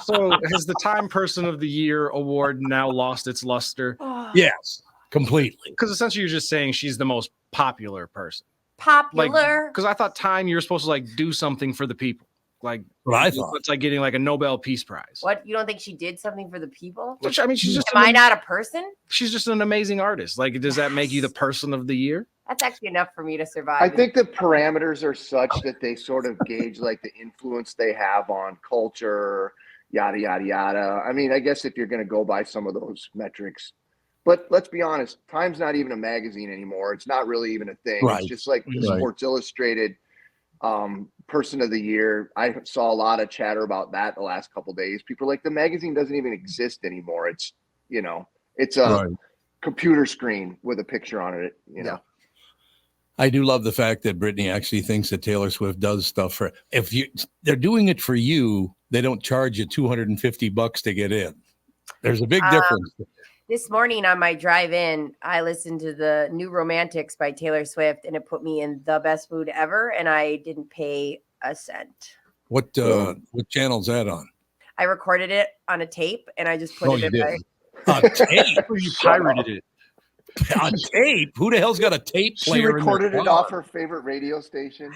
So has the Time Person of the Year award now lost its luster? Yes, completely. Because essentially you're just saying she's the most popular person. Popular. Because I thought Time, you're supposed to like do something for the people. Like what I thought. It's like getting like a Nobel Peace Prize. What? You don't think she did something for the people? Which, I mean, she's just. Am I not a person? She's just an amazing artist. Like, does that make you the person of the year? That's actually enough for me to survive. I think the parameters are such that they sort of gauge like the influence they have on culture, yada, yada, yada. I mean, I guess if you're going to go by some of those metrics, but let's be honest, Time's not even a magazine anymore. It's not really even a thing. Right. It's just like the Sports Illustrated Person of the Year. I saw a lot of chatter about that the last couple of days. People are like, the magazine doesn't even exist anymore. It's, it's a computer screen with a picture on it, you know. I do love the fact that Brittany actually thinks that Taylor Swift does stuff for, they're doing it for you, they don't charge you $250 to get in. There's a big difference. This morning on my drive in, I listened to the New Romantics by Taylor Swift, and it put me in the best mood ever, and I didn't pay a cent. What channel's that on? I recorded it on a tape, and I just put it in my... On tape? You pirated it. On tape? Who the hell's got a tape player? She recorded it off her favorite radio station.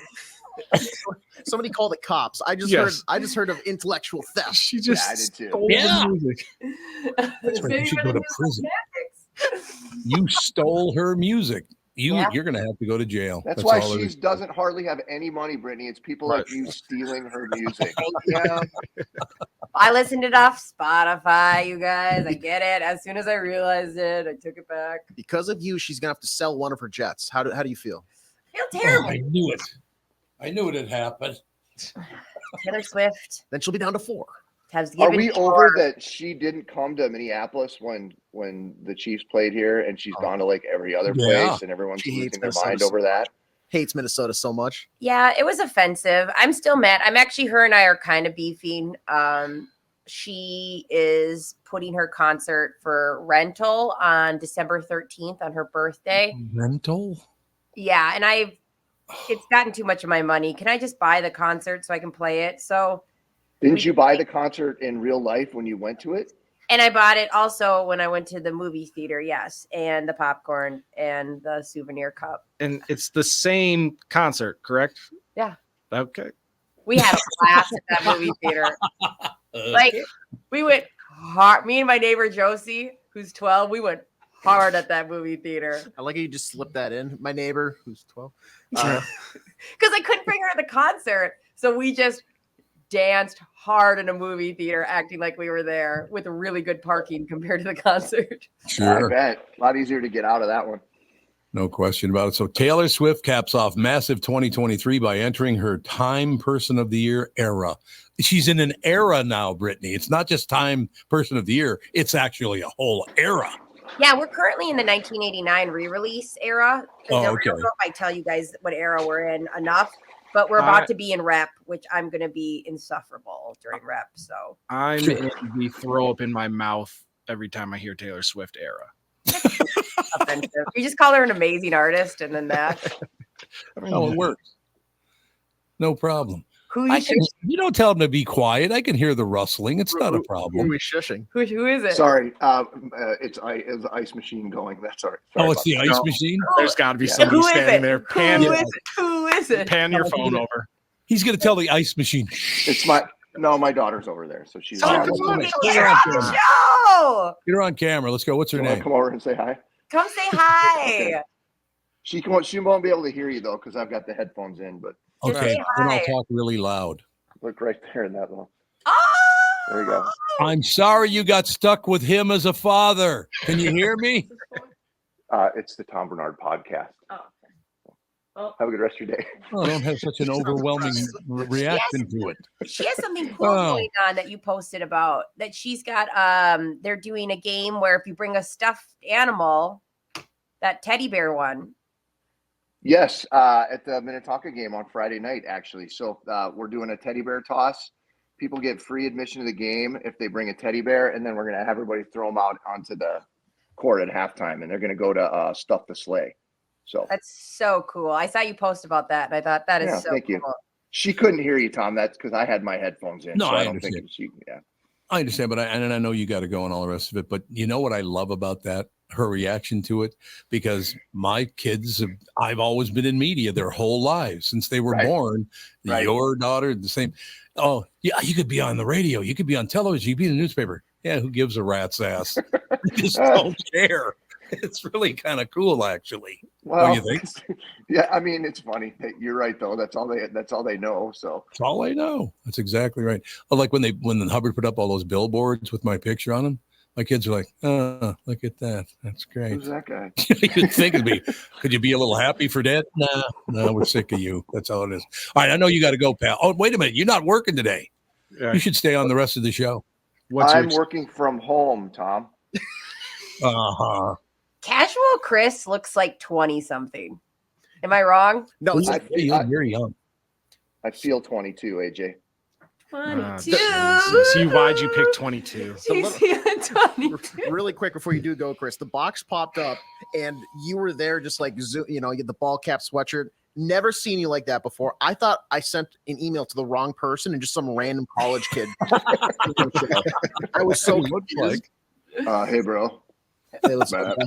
Somebody called it cops. I just heard of intellectual theft. She just stole the music. That's right. You should go to prison. You stole her music. You're going to have to go to jail. That's why she doesn't hardly have any money, Brittany. It's people like you stealing her music. I listened it off Spotify, you guys. I get it. As soon as I realized it, I took it back. Because of you, she's gonna have to sell one of her jets. How do you feel? I feel terrible. I knew it. I knew it had happened. Taylor Swift. Then she'll be down to 4. Are we over that she didn't come to Minneapolis when the Chiefs played here, and she's gone to like every other place, and everyone's losing their mind over that? Hates Minnesota so much. Yeah, it was offensive. I'm still mad. Her and I are kind of beefing. She is putting her concert for rental on December 13th on her birthday. Rental? Yeah, and it's gotten too much of my money. Can I just buy the concert so I can play it? So didn't you buy the concert in real life when you went to it? And I bought it also when I went to the movie theater, yes, and the popcorn and the souvenir cup. And it's the same concert, correct? Yeah. Okay. We had a blast at that movie theater. Like, we went hard. Me and my neighbor Josie, who's 12, we went hard at that movie theater. I like how you just slipped that in. My neighbor, who's 12. Because I couldn't bring her to the concert. So we just danced hard in a movie theater, acting like we were there with really good parking compared to the concert. Sure. I bet. A lot easier to get out of that one. No question about it. So Taylor Swift caps off massive 2023 by entering her Time Person of the Year era. She's in an era now, Brittany. It's not just Time Person of the Year. It's actually a whole era. Yeah, we're currently in the 1989 re-release era. Oh, I okay. don't know if I tell you guys what era we're in enough. But we're about to be in rep, which I'm going to be insufferable during rep. So I'm in the throw up in my mouth every time I hear Taylor Swift era. Offensive. You just call her an amazing artist, and then that. Oh, it works. No problem. Who you don't tell them to be quiet. I can hear the rustling. It's not a problem. Who are we shushing? Who is it? Sorry, it's the ice machine going. That's all right. Oh, it's the ice machine? There's got to be somebody standing there. Who is it? Pan your phone over. He's going to tell the ice machine. It's my daughter's over there, so she's. Get her on camera. Let's go. What's her name? Come over and say hi. Come say hi. She won't be able to hear you though because I've got the headphones in. But okay, then I'll talk really loud. Look right there in that little. Oh! There you go. I'm sorry you got stuck with him as a father. Can you hear me? It's the Tom Barnard podcast. Oh. Oh. Have a good rest of your day. Oh, don't have such an overwhelming reaction to it. She has something cool going on that you posted about that she's got. They're doing a game where if you bring a stuffed animal, that teddy bear one. Yes, at the Minnetonka game on Friday night, actually. So we're doing a teddy bear toss. People get free admission to the game if they bring a teddy bear, and then we're going to have everybody throw them out onto the court at halftime, and they're going to go to Stuff the Sleigh. So that's so cool. I saw you post about that, and I thought that is so thank cool. You. She couldn't hear you, Tom. That's because I had my headphones in. No, so I don't understand. think she. Yeah, I understand, but I know you got to go and all the rest of it. But you know what I love about that? Her reaction to it, because my kids, I've always been in media their whole lives since they were born. Right. Your daughter, the same. Oh, yeah, you could be on the radio. You could be on television. You could be in the newspaper. Yeah, who gives a rat's ass? I just don't care. It's really kind of cool, actually. Well, don't you think? Yeah, I mean, it's funny. You're right, though. That's all they know. So that's all they know. That's exactly right. Oh, like when the Hubbard put up all those billboards with my picture on them, my kids are like, "Oh, look at that. That's great." Who's that guy? You'd think it'd be. Could you be a little happy for Dad? No, we're sick of you. That's all it is. All right, I know you got to go, pal. Oh, wait a minute. You're not working today. Yeah. You should stay on the rest of the show. I'm working from home, Tom. Casual Chris looks like 20-something. Am I wrong? No, you're young. I feel 22, AJ. 22. See, why'd you pick 22? Really quick before you do go, Chris, the box popped up and you were there just like, you get the ball cap sweatshirt. Never seen you like that before. I thought I sent an email to the wrong person and just some random college kid. I was so confused. Hey, bro. It was bad.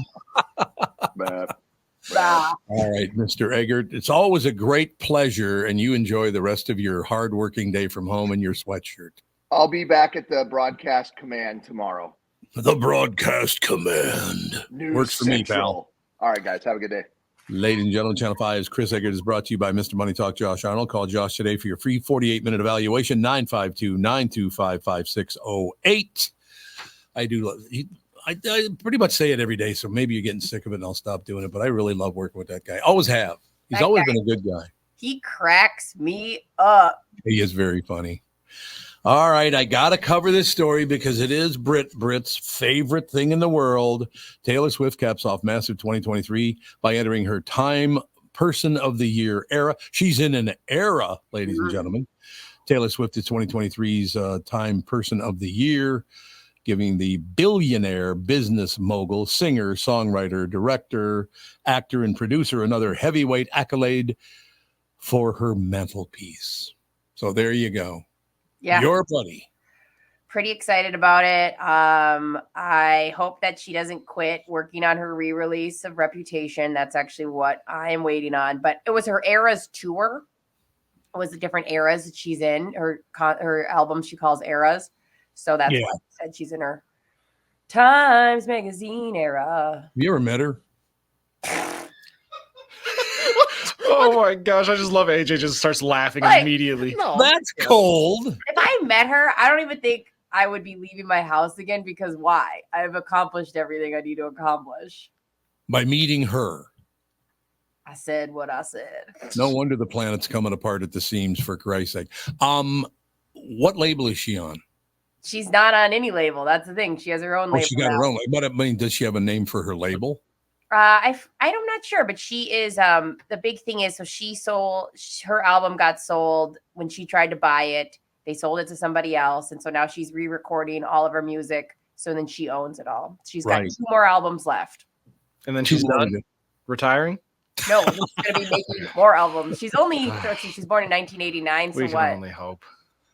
All right, Mr. Eggert, it's always a great pleasure, and you enjoy the rest of your hard-working day from home in your sweatshirt. I'll be back at the broadcast command tomorrow. The broadcast command. News works for Central. me, pal. All right, guys, have a good day. Ladies and gentlemen, Channel 5's Chris Eggert is brought to you by Mr. Money Talk Josh Arnold. Call Josh today for your free 48-minute evaluation, 952-925-5608. I do love I pretty much say it every day, so maybe you're getting sick of it and I'll stop doing it, but I really love working with that guy. Always have. He's always been a good guy. He cracks me up. He is very funny. All right, I got to cover this story because it is Brit's favorite thing in the world. Taylor Swift caps off massive 2023 by entering her Time Person of the Year era. She's in an era, ladies and gentlemen. Taylor Swift is 2023's Time Person of the Year, giving the billionaire business mogul, singer, songwriter, director, actor, and producer another heavyweight accolade for her mantelpiece. So there you go. Yeah. Your buddy. Pretty excited about it. I hope that she doesn't quit working on her re-release of Reputation. That's actually what I am waiting on. But it was her Eras tour. It was the different eras that she's in. Her album she calls Eras. So that's why I said she's in her Times Magazine era. Have you ever met her? Oh my gosh, I just love AJ just starts laughing immediately. No, that's cold. If I met her, I don't even think I would be leaving my house again because why? I've accomplished everything I need to accomplish. By meeting her. I said what I said. No wonder the planet's coming apart at the seams, for Christ's sake. What label is she on? She's not on any label. That's the thing. She has her own label. She got her own. But I mean, does she have a name for her label? I'm not sure, but she is. The big thing is, so she sold her album. Got sold when she tried to buy it. They sold it to somebody else, and so now she's re-recording all of her music So then she owns it all. She's got Right. 2 more albums left. And then she's done retiring. No, she's going to be making more albums. She's only, she's born in 1989. So We can what? only hope.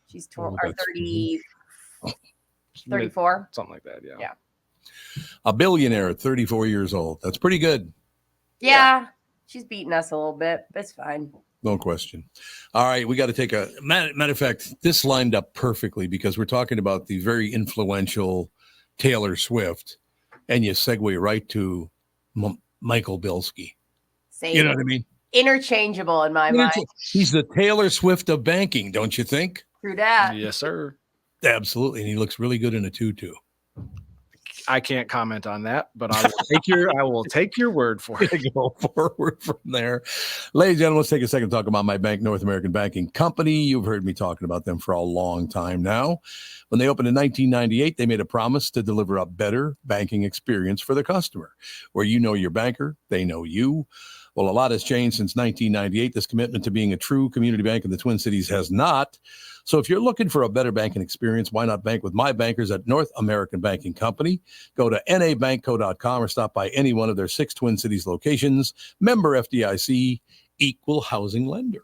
She's 30, 34. Something like that. Yeah. Yeah. A billionaire at 34 years old. That's pretty good. Yeah. She's beating us a little bit. But it's fine. No question. All right. We got to take a matter of fact, this lined up perfectly because we're talking about the very influential Taylor Swift, and you segue right to Michael Bilski. Same. You know what I mean? Interchangeable in my mind. He's the Taylor Swift of banking, don't you think? True that. Yes, sir. Absolutely. And he looks really good in a tutu. I can't comment on that, but I will take your word for it. Go forward from there. Ladies and gentlemen, let's take a second to talk about my bank, North American Banking Company. You've heard me talking about them for a long time now. When they opened in 1998, they made a promise to deliver a better banking experience for the customer, where you know your banker, they know you. Well, a lot has changed since 1998. This commitment to being a true community bank in the Twin Cities has not. So if you're looking for a better banking experience, why not bank with my bankers at North American Banking Company? Go to nabankco.com or stop by any one of their 6 Twin Cities locations. Member FDIC, equal housing lender.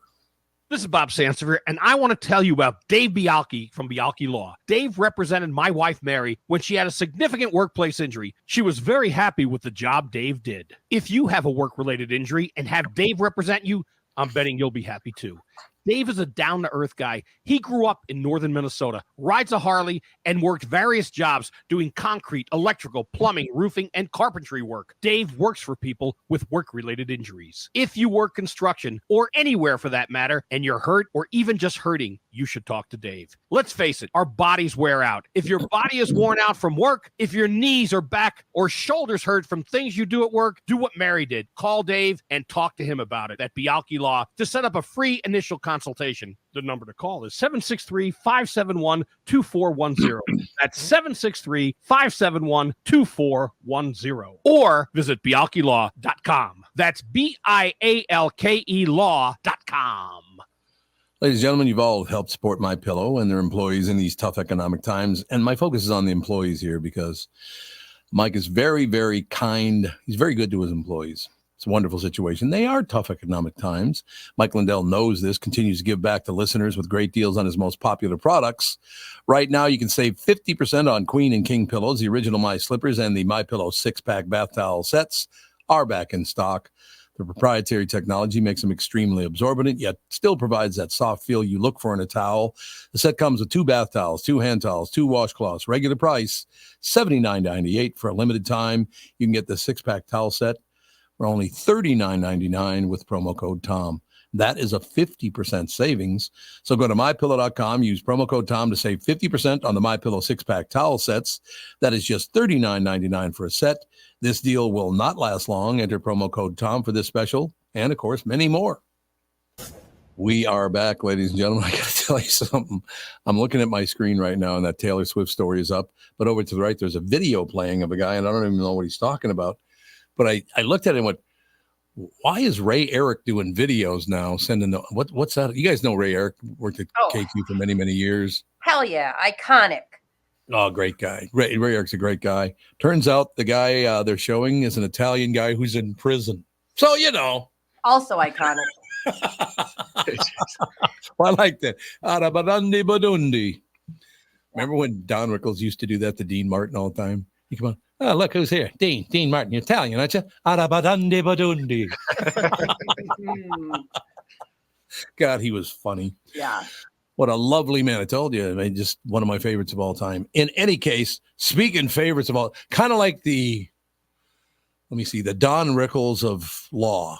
This is Bob Sansevier, and I want to tell you about Dave Bialke from Bialke Law. Dave represented my wife, Mary, when she had a significant workplace injury. She was very happy with the job Dave did. If you have a work-related injury and have Dave represent you, I'm betting you'll be happy too. Dave is a down-to-earth guy. He grew up in northern Minnesota, rides a Harley, and worked various jobs doing concrete, electrical, plumbing, roofing, and carpentry work. Dave works for people with work-related injuries. If you work construction, or anywhere for that matter, and you're hurt or even just hurting, you should talk to Dave. Let's face it, our bodies wear out. If your body is worn out from work, if your knees or back or shoulders hurt from things you do at work, do what Mary did. Call Dave and talk to him about it at Bialke Law to set up a free initial consultation. The number to call is 763-571-2410. That's 763-571-2410. Or visit bialkelaw.com. That's BIALKE law.com. Ladies and gentlemen, you've all helped support MyPillow and their employees in these tough economic times. And my focus is on the employees here because Mike is very, very kind. He's very good to his employees. It's a wonderful situation. They are tough economic times. Mike Lindell knows this, continues to give back to listeners with great deals on his most popular products. Right now, you can save 50% on Queen and King pillows. The original My Slippers and the MyPillow 6-pack bath towel sets are back in stock. The proprietary technology makes them extremely absorbent, yet still provides that soft feel you look for in a towel. The set comes with 2 bath towels, 2 hand towels, 2 washcloths. Regular price, $79.98 for a limited time. You can get the 6-pack towel set for only $39.99 with promo code TOM. That is a 50% savings. So go to MyPillow.com, use promo code TOM to save 50% on the MyPillow 6-pack towel sets. That is just $39.99 for a set. This deal will not last long. Enter promo code TOM for this special and, of course, many more. We are back, ladies and gentlemen. I got to tell you something. I'm looking at my screen right now, and that Taylor Swift story is up. But over to the right, there's a video playing of a guy, and I don't even know what he's talking about. But I looked at it and went, why is Ray Eric doing videos now? What's that? You guys know Ray Eric worked at KQ for many, many years. Hell yeah. Iconic. Oh, great guy. Ray Eric's a great guy. Turns out the guy they're showing is an Italian guy who's in prison. So, you know. Also iconic. Well, I like that. Arabadundi badundi. Remember when Don Rickles used to do that to Dean Martin all the time? He come on. Oh, look who's here. Dean Martin. You're Italian, aren't you? Arabadundi badundi. God, he was funny. Yeah. What a lovely man. I told you, I mean, just one of my favorites of all time. In any case, speaking favorites of all, kind of like the Don Rickles of law.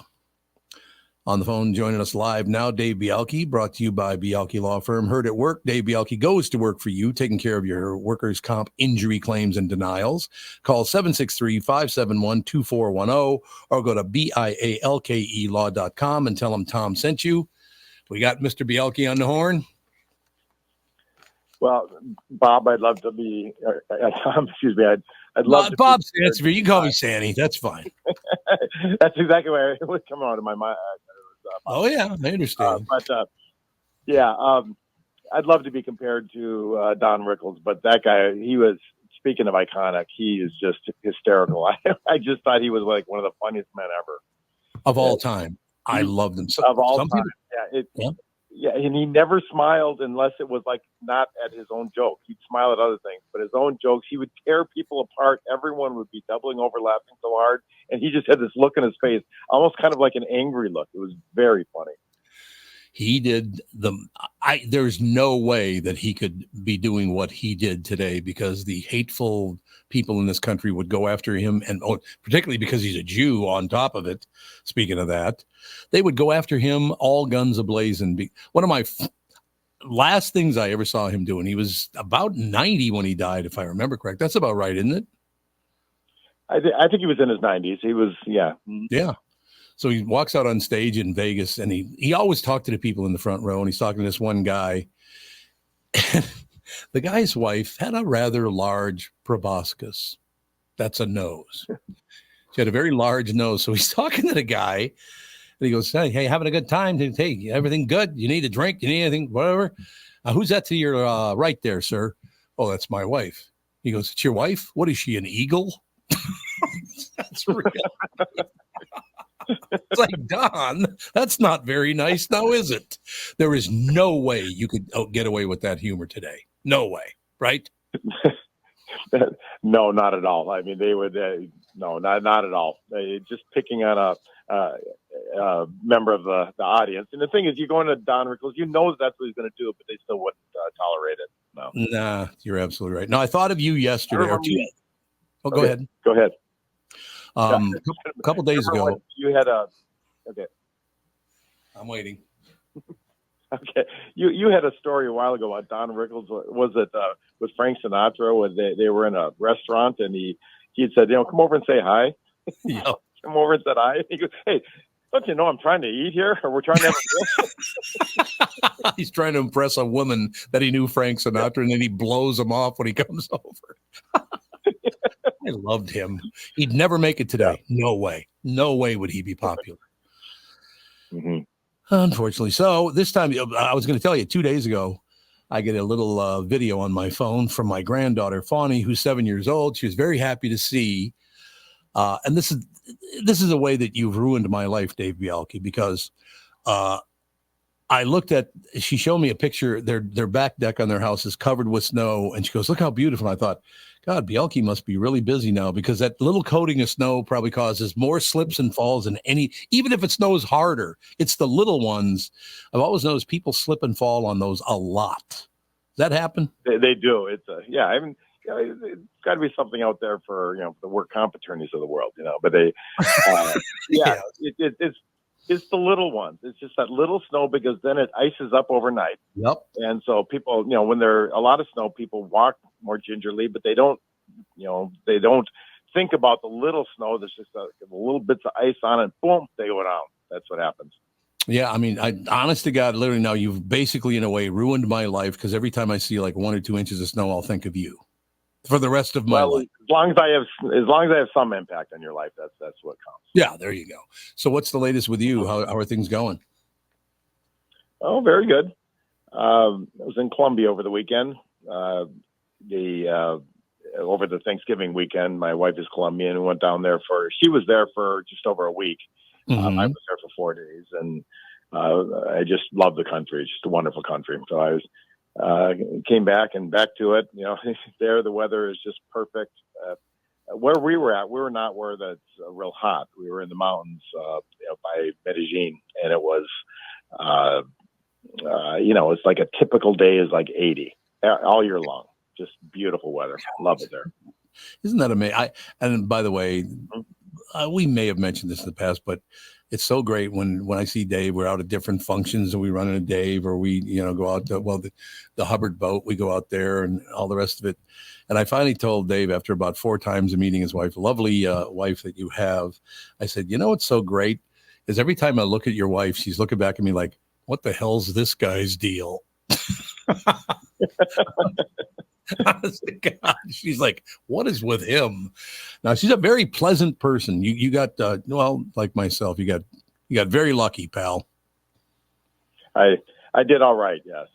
On the phone, joining us live now, Dave Bialke, brought to you by Bialke Law Firm. Heard at work, Dave Bialke goes to work for you, taking care of your workers' comp injury claims and denials. Call 763-571-2410 or go to BIALKElaw.com and tell them Tom sent you. We got Mr. Bialke on the horn. Well, Bob, I'd love to be. Excuse me. I'd love to. Bob Sansevier. You can call me Sandy. That's fine. That's exactly where it was coming out of my mind. Oh yeah, I understand. I'd love to be compared to Don Rickles, but that guy, he was speaking of iconic, he is just hysterical. I just thought he was like one of the funniest men ever of all time. I loved him. Of all time. Yeah, and he never smiled unless it was like not at his own joke. He'd smile at other things, but his own jokes, he would tear people apart. Everyone would be doubling over, laughing so hard, and he just had this look in his face, almost kind of like an angry look. It was very funny. He did there's no way that he could be doing what he did today, because the hateful people in this country would go after him, and particularly because he's a Jew on top of it. Speaking of that, they would go after him all guns a-blazing. One of my last things I ever saw him doing, he was about 90 when he died, if I remember correct. That's about right, isn't it? I think he was in his 90s. He was, yeah. Yeah. So he walks out on stage in Vegas, and he always talked to the people in the front row, and he's talking to this one guy. The guy's wife had a rather large proboscis. That's a nose. She had a very large nose. So he's talking to the guy, and he goes, hey, having a good time? Hey, everything good? You need a drink? You need anything? Whatever. Who's that to your right there, sir? Oh, that's my wife. He goes, it's your wife? What is she, an eagle? That's real. It's like, Don, that's not very nice now, is it? There is no way you could get away with that humor today. No way, right? No, not at all. I mean, they would, no, not at all. Just picking on a member of the audience. And the thing is, you go into Don Rickles, you know that's what he's going to do, but they still wouldn't tolerate it. No. Nah, you're absolutely right. No, I thought of you yesterday. Oh, go ahead. Go ahead. A couple days ago, you had okay. I'm waiting. Okay, you had a story a while ago about Don Rickles. Was it with Frank Sinatra when they were in a restaurant, and he had said, come over and say hi. Yeah. Come over and said hi. He goes, hey, don't you know I'm trying to eat here, or we're trying to have a He's trying to impress a woman that he knew Frank Sinatra, and then he blows him off when he comes over. I loved him. He'd never make it today. No way. No way would he be popular. Mm-hmm. Unfortunately. So this time, I was going to tell you, 2 days ago, I get a little video on my phone from my granddaughter, Fawny, who's 7 years old. She was very happy to see. And this is a way that you've ruined my life, Dave Bialke, because she showed me a picture. Their back deck on their house is covered with snow. And she goes, look how beautiful. And I thought, God, Bialke must be really busy now, because that little coating of snow probably causes more slips and falls than even if it snows harder. It's the little ones. I've always noticed people slip and fall on those a lot. Does that happen? They do. It's I mean, it's got to be something out there for, the work comp attorneys of the world, but they, it's the little ones. It's just that little snow, because then it ices up overnight. Yep. And so people, when there are a lot of snow, people walk more gingerly, but they don't think about the little snow. There's just a little bits of ice on it. Boom, they go down. That's what happens. Yeah. I mean, honest to God, literally now you've basically, in a way, ruined my life, because every time I see like 1 or 2 inches of snow, I'll think of you for the rest of my life. As long as I have some impact on your life, that's what counts. Yeah, there you go. So what's the latest with you? How are things going? Oh, very good. I was in Columbia over the weekend. Over the Thanksgiving weekend, my wife is Colombian. We went down there she was there for just over a week. Mm-hmm. I was there for 4 days, and I just love the country. It's just a wonderful country. So I came back to it. There the weather is just perfect. Where we were at, we were not where that's real hot. We were in the mountains by Medellin, and it was, it's like a typical day is like 80 all year long. Just beautiful weather. Love it there. Isn't that amazing? And by the way, we may have mentioned this in the past, but it's so great when I see Dave. We're out at different functions, and we run into Dave, or we go out to the Hubbard boat. We go out there and all the rest of it. And I finally told Dave, after about 4 times of meeting his wife, lovely wife that you have, I said, what's so great is every time I look at your wife, she's looking back at me like, what the hell's this guy's deal? Honestly, God, she's like, what is with him? Now, she's a very pleasant person. You got like myself, you got very lucky, pal. I did all right. Yes.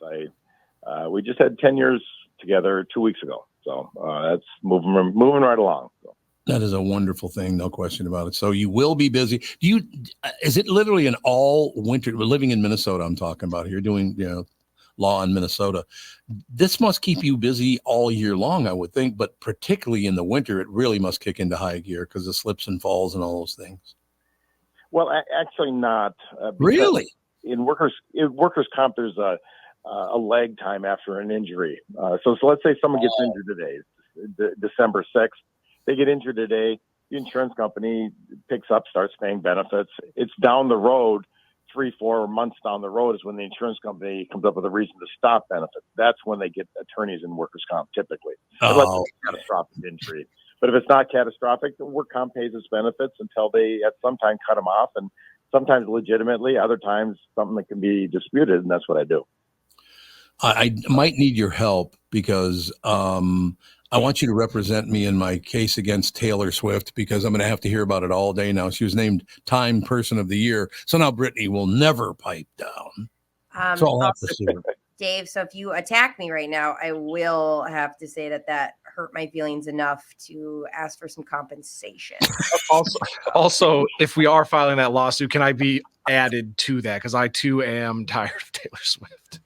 We just had 10 years together 2 weeks ago. So that's moving right along. So. That is a wonderful thing, no question about it. So you will be busy. Is it literally an all winter? We're living in Minnesota. I'm talking about here, doing law in Minnesota. This must keep you busy all year long, I would think, but particularly in the winter, it really must kick into high gear because of slips and falls and all those things. Well, actually not. Really? In workers comp, there's a lag time after an injury. So let's say someone gets injured today, December 6th. They get injured today. The insurance company picks up, starts paying benefits. It's down the road, 3-4 months down the road is when the insurance company comes up with a reason to stop benefits. That's when they get attorneys in workers comp typically, unless it's a catastrophic injury. But if it's not catastrophic, the work comp pays its benefits until they at some time cut them off, and sometimes legitimately, other times something that can be disputed, and that's what I do. I might need your help because I want you to represent me in my case against Taylor Swift because I'm going to have to hear about it all day now. She was named Time Person of the Year. So now Brittany will never pipe down. So I'll have to sue her. Dave, so if you attack me right now, I will have to say that hurt my feelings enough to ask for some compensation. Also, if we are filing that lawsuit, can I be added to that? Because I too am tired of Taylor Swift.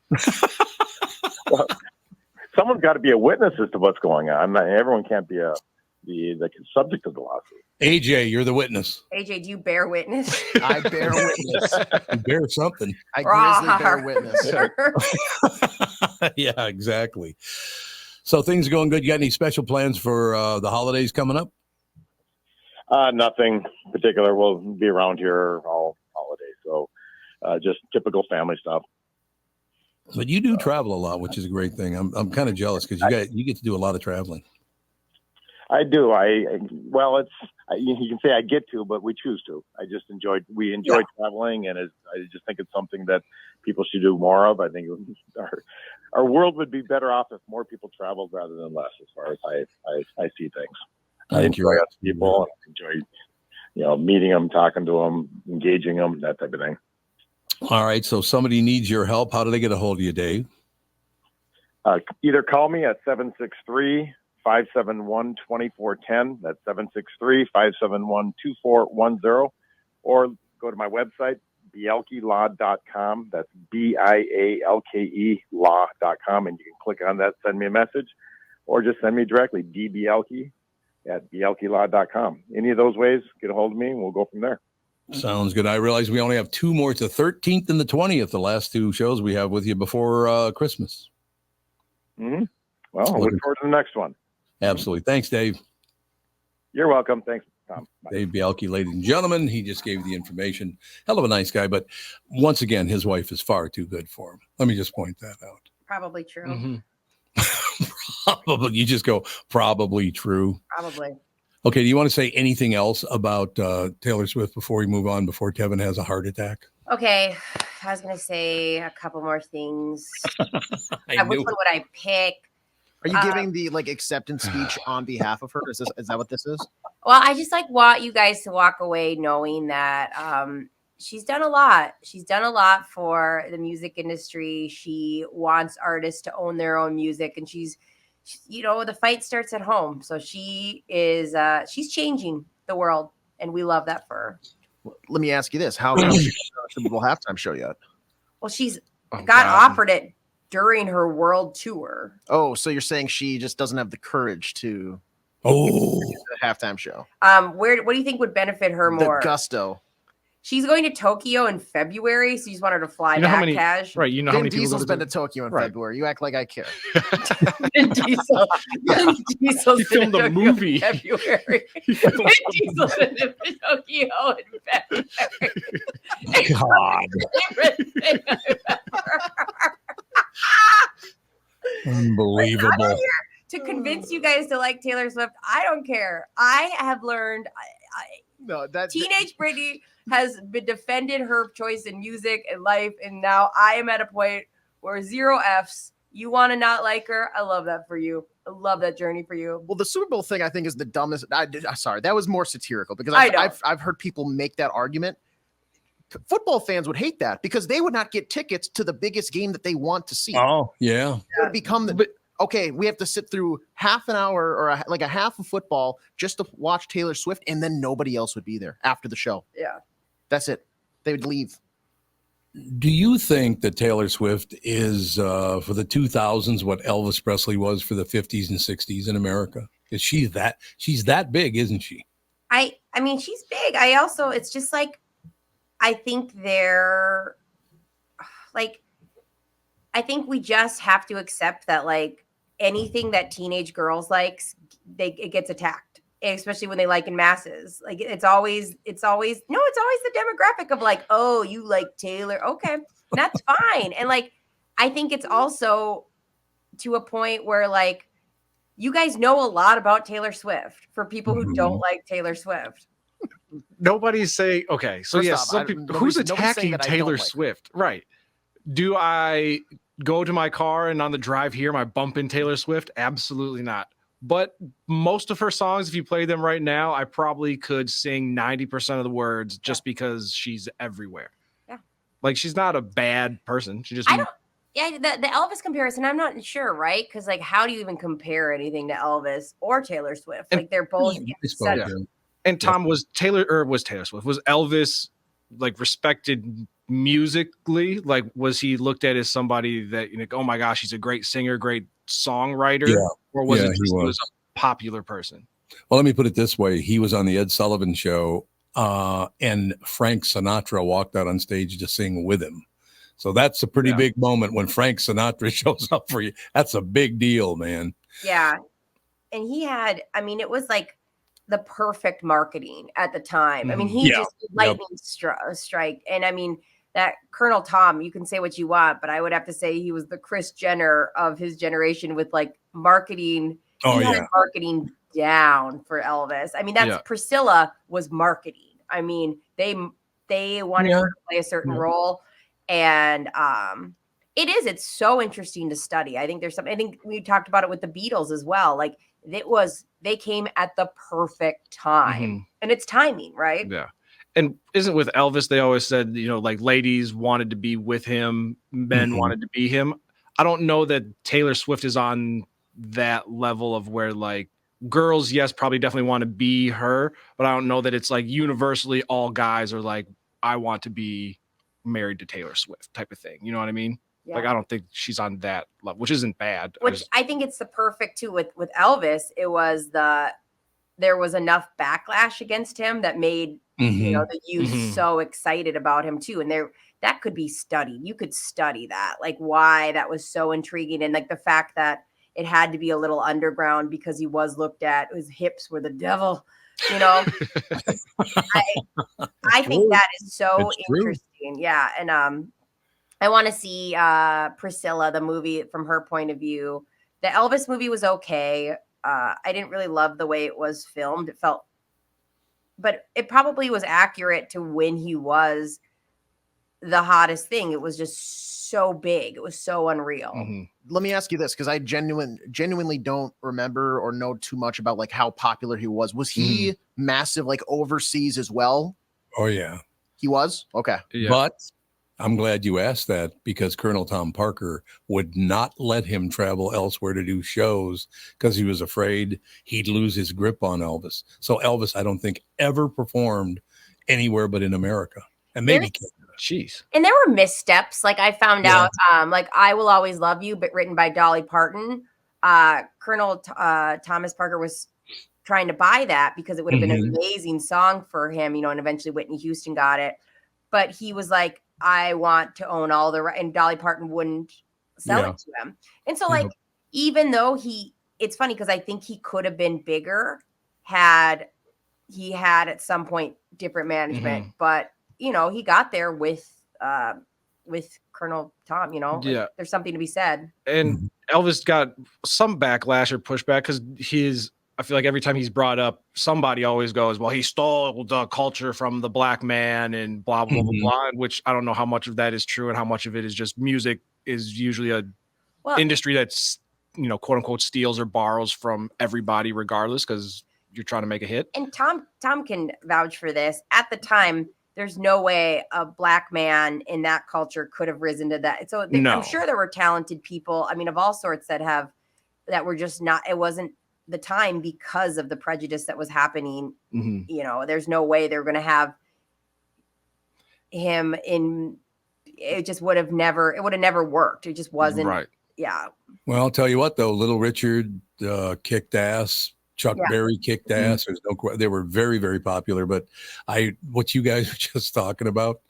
Well, someone's got to be a witness as to what's going on. Everyone can't be the subject of the lawsuit. AJ, you're the witness. AJ, do you bear witness? I bear witness. You bear something. I grizzly bear witness. Yeah, exactly. So things are going good. You got any special plans for the holidays coming up? Nothing particular. We'll be around here all holidays. So just typical family stuff. But you do travel a lot, which is a great thing. I'm kind of jealous because you get to do a lot of traveling. I do. You can say I get to, but we choose to. We enjoy traveling, and I just think it's something that people should do more of. I think our world would be better off if more people traveled rather than less, as far as I see things. I enjoy other people. I enjoy, meeting them, talking to them, engaging them, that type of thing. All right. So somebody needs your help. How do they get a hold of you, Dave? Either call me at 763-571-2410. That's 763-571-2410. Or go to my website, bialkelaw.com. That's BIALKE law.com. And you can click on that, send me a message, or just send me directly, dbialke@bialkelaw.com. Any of those ways, get a hold of me and we'll go from there. Sounds good. I realize we only have two more. It's the 13th and the 20th, the last two shows we have with you before Christmas. Mm-hmm. Well, I look forward to the next one. Absolutely. Thanks, Dave. You're welcome. Thanks, Tom. Bye. Dave Bialke, ladies and gentlemen. He just gave the information. Hell of a nice guy, but once again, his wife is far too good for him. Let me just point that out. Probably true. Mm-hmm. Probably. You just go, probably true. Probably. Okay, do you want to say anything else about Taylor Swift before we move on, before Tevin has a heart attack? Okay, I was going to say a couple more things. Which one would I pick? Are you giving the acceptance speech on behalf of her? Is that what this is? Well, I just want you guys to walk away knowing that she's done a lot. She's done a lot for the music industry. She wants artists to own their own music, and she's the fight starts at home. So she is she's changing the world, and we love that for her. Let me ask you this: how come she hasn't done a Super Bowl halftime show yet? Well, she's offered it during her world tour. Oh, so you're saying she just doesn't have the courage to the halftime show? What do you think would benefit her more? The gusto. She's going to Tokyo in February, so you just want her to fly back, Cash. Right, how Vin many people Diesel's been to Tokyo in February. You act like I care. Vin Diesel's he filmed a movie in February. Vin Diesel's been to Tokyo in February. God. Unbelievable. To convince you guys to like Taylor Swift, I don't care. I have learned. Teenage Britney has been defended her choice in music and life, and now I am at a point where 0 Fs. You want to not like her? I love that for you. I love that journey for you. Well, the Super Bowl thing I think is the dumbest. Sorry, that was more satirical because I've heard people make that argument. Football fans would hate that because they would not get tickets to the biggest game that they want to see. Oh, yeah. It would become okay, we have to sit through half an hour or like a half of football just to watch Taylor Swift, and then nobody else would be there after the show. Yeah. That's it. They would leave. Do you think that Taylor Swift is for the 2000s what Elvis Presley was for the 50s and 60s in America? Is she's that big, isn't she? I mean, she's big. It's just like, I think they're like, I think we just have to accept that like anything that teenage girls likes, it gets attacked, especially when they like in masses. Like it's always the demographic of like, oh, you like Taylor. Okay, that's fine. And like, I think it's also to a point where like, you guys know a lot about Taylor Swift for people who don't like Taylor Swift. Nobody's saying, okay, so First yes, off, some people, who's attacking Taylor Swift? Right. Do I go to my car and on the drive here, am I bumping Taylor Swift? Absolutely not. But most of her songs, if you play them right now, I probably could sing 90% of the words just because she's everywhere. Yeah. Like she's not a bad person. She just the Elvis comparison, I'm not sure, right? Because like, how do you even compare anything to Elvis or Taylor Swift? Like they're both And Tom, was Taylor Swift, was Elvis like respected musically? Like was he looked at as somebody that, you know, oh my gosh, he's a great singer, great songwriter? Or was it just he was a popular person? Well, let me put it this way. He was on the Ed Sullivan Show and Frank Sinatra walked out on stage to sing with him. So that's a pretty big moment when Frank Sinatra shows up for you. That's a big deal, man. Yeah. And he had, I mean, it was like the perfect marketing at the time. I mean, he just lightning strike. And I mean, that Colonel Tom, you can say what you want, but I would have to say he was the Kris Jenner of his generation with like marketing. He had marketing down for Elvis. I mean, that's Priscilla was marketing. I mean, they wanted her to play a certain role. And it's so interesting to study. I think I think we talked about it with the Beatles as well. Like they came at the perfect time and it's timing, right? Yeah. And isn't with Elvis, they always said, you know, like ladies wanted to be with him, men wanted to be him. I don't know that Taylor Swift is on that level of where like girls, yes, probably definitely want to be her, but I don't know that it's like universally all guys are like, I want to be married to Taylor Swift type of thing. You know what I mean? Yeah. Like, I don't think she's on that level, which isn't bad. I think it's the perfect too with Elvis. It was there was enough backlash against him that made you know the youth so excited about him too. And that could be studied. You could study that, like why that was so intriguing, and like the fact that it had to be a little underground because he was looked at, his hips were the devil. You know, I think that is so interesting. Yeah, and I want to see Priscilla, the movie from her point of view. The Elvis movie was okay. I didn't really love the way it was filmed. It felt, but it probably was accurate to when he was the hottest thing. It was just so big. It was so unreal. Let me ask you this, because I genuinely don't remember or know too much about like how popular he was. Was he massive like overseas as well? Oh yeah, he was. Okay, but I'm glad you asked that, because Colonel Tom Parker would not let him travel elsewhere to do shows because he was afraid he'd lose his grip on Elvis. So Elvis, I don't think, ever performed anywhere but in America, and maybe Canada. Jeez. And there were missteps. Like I found out, like I Will Always Love You, but written by Dolly Parton. Colonel Thomas Parker was trying to buy that because it would have been an amazing song for him, you know, and eventually Whitney Houston got it. But he was like, I want to own all the right, and Dolly Parton wouldn't sell it to him. And so like, even though it's funny because I think he could have been bigger had he had at some point different management, but you know, he got there with Colonel Tom, you know, like, there's something to be said. And Elvis got some backlash or pushback because I feel like every time he's brought up, somebody always goes, well, he stole the culture from the black man and blah, blah, blah, blah, which I don't know how much of that is true and how much of it is just music is usually a industry that's, you know, quote unquote, steals or borrows from everybody regardless because you're trying to make a hit. And Tom can vouch for this. At the time, there's no way a black man in that culture could have risen to that. So I'm sure there were talented people, I mean, of all sorts that have that were just not, it wasn't the time because of the prejudice that was happening. You know, there's no way they're going to have him in, it just would have never worked. It just wasn't. Right. Yeah. Well, I'll tell you what, though, Little Richard kicked ass. Chuck Berry kicked ass. There's no, they were very, very popular. But what you guys were just talking about,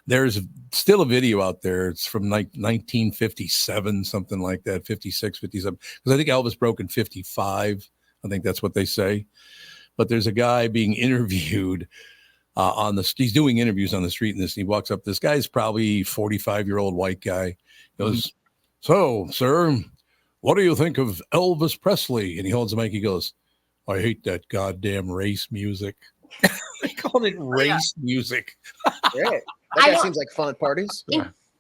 there's still a video out there. It's from like 1957, something like that, 56, 57. Because I think Elvis broke in 55. I think that's what they say. But there's a guy being interviewed he's doing interviews on the street, and he walks up. This guy's probably 45-year-old white guy. He goes, "So, sir, what do you think of Elvis Presley?" And he holds the mic. He goes, "I hate that goddamn race music." They called it race music. Great. That guy seems like fun at parties.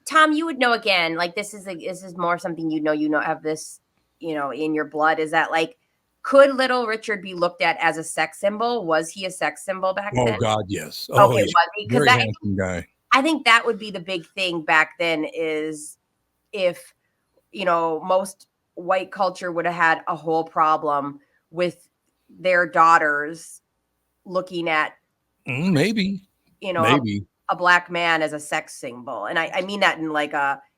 Tom, you would know, again, like this is more something you know, have this, you know, in your blood. Is that like, could Little Richard be looked at as a sex symbol? Was he a sex symbol back then? Oh God, yes. Okay, was he? Because handsome guy. I think that would be the big thing back then, is if, you know, most white culture would have had a whole problem with their daughters looking at maybe, you know, a black man as a sex symbol. And I mean that in like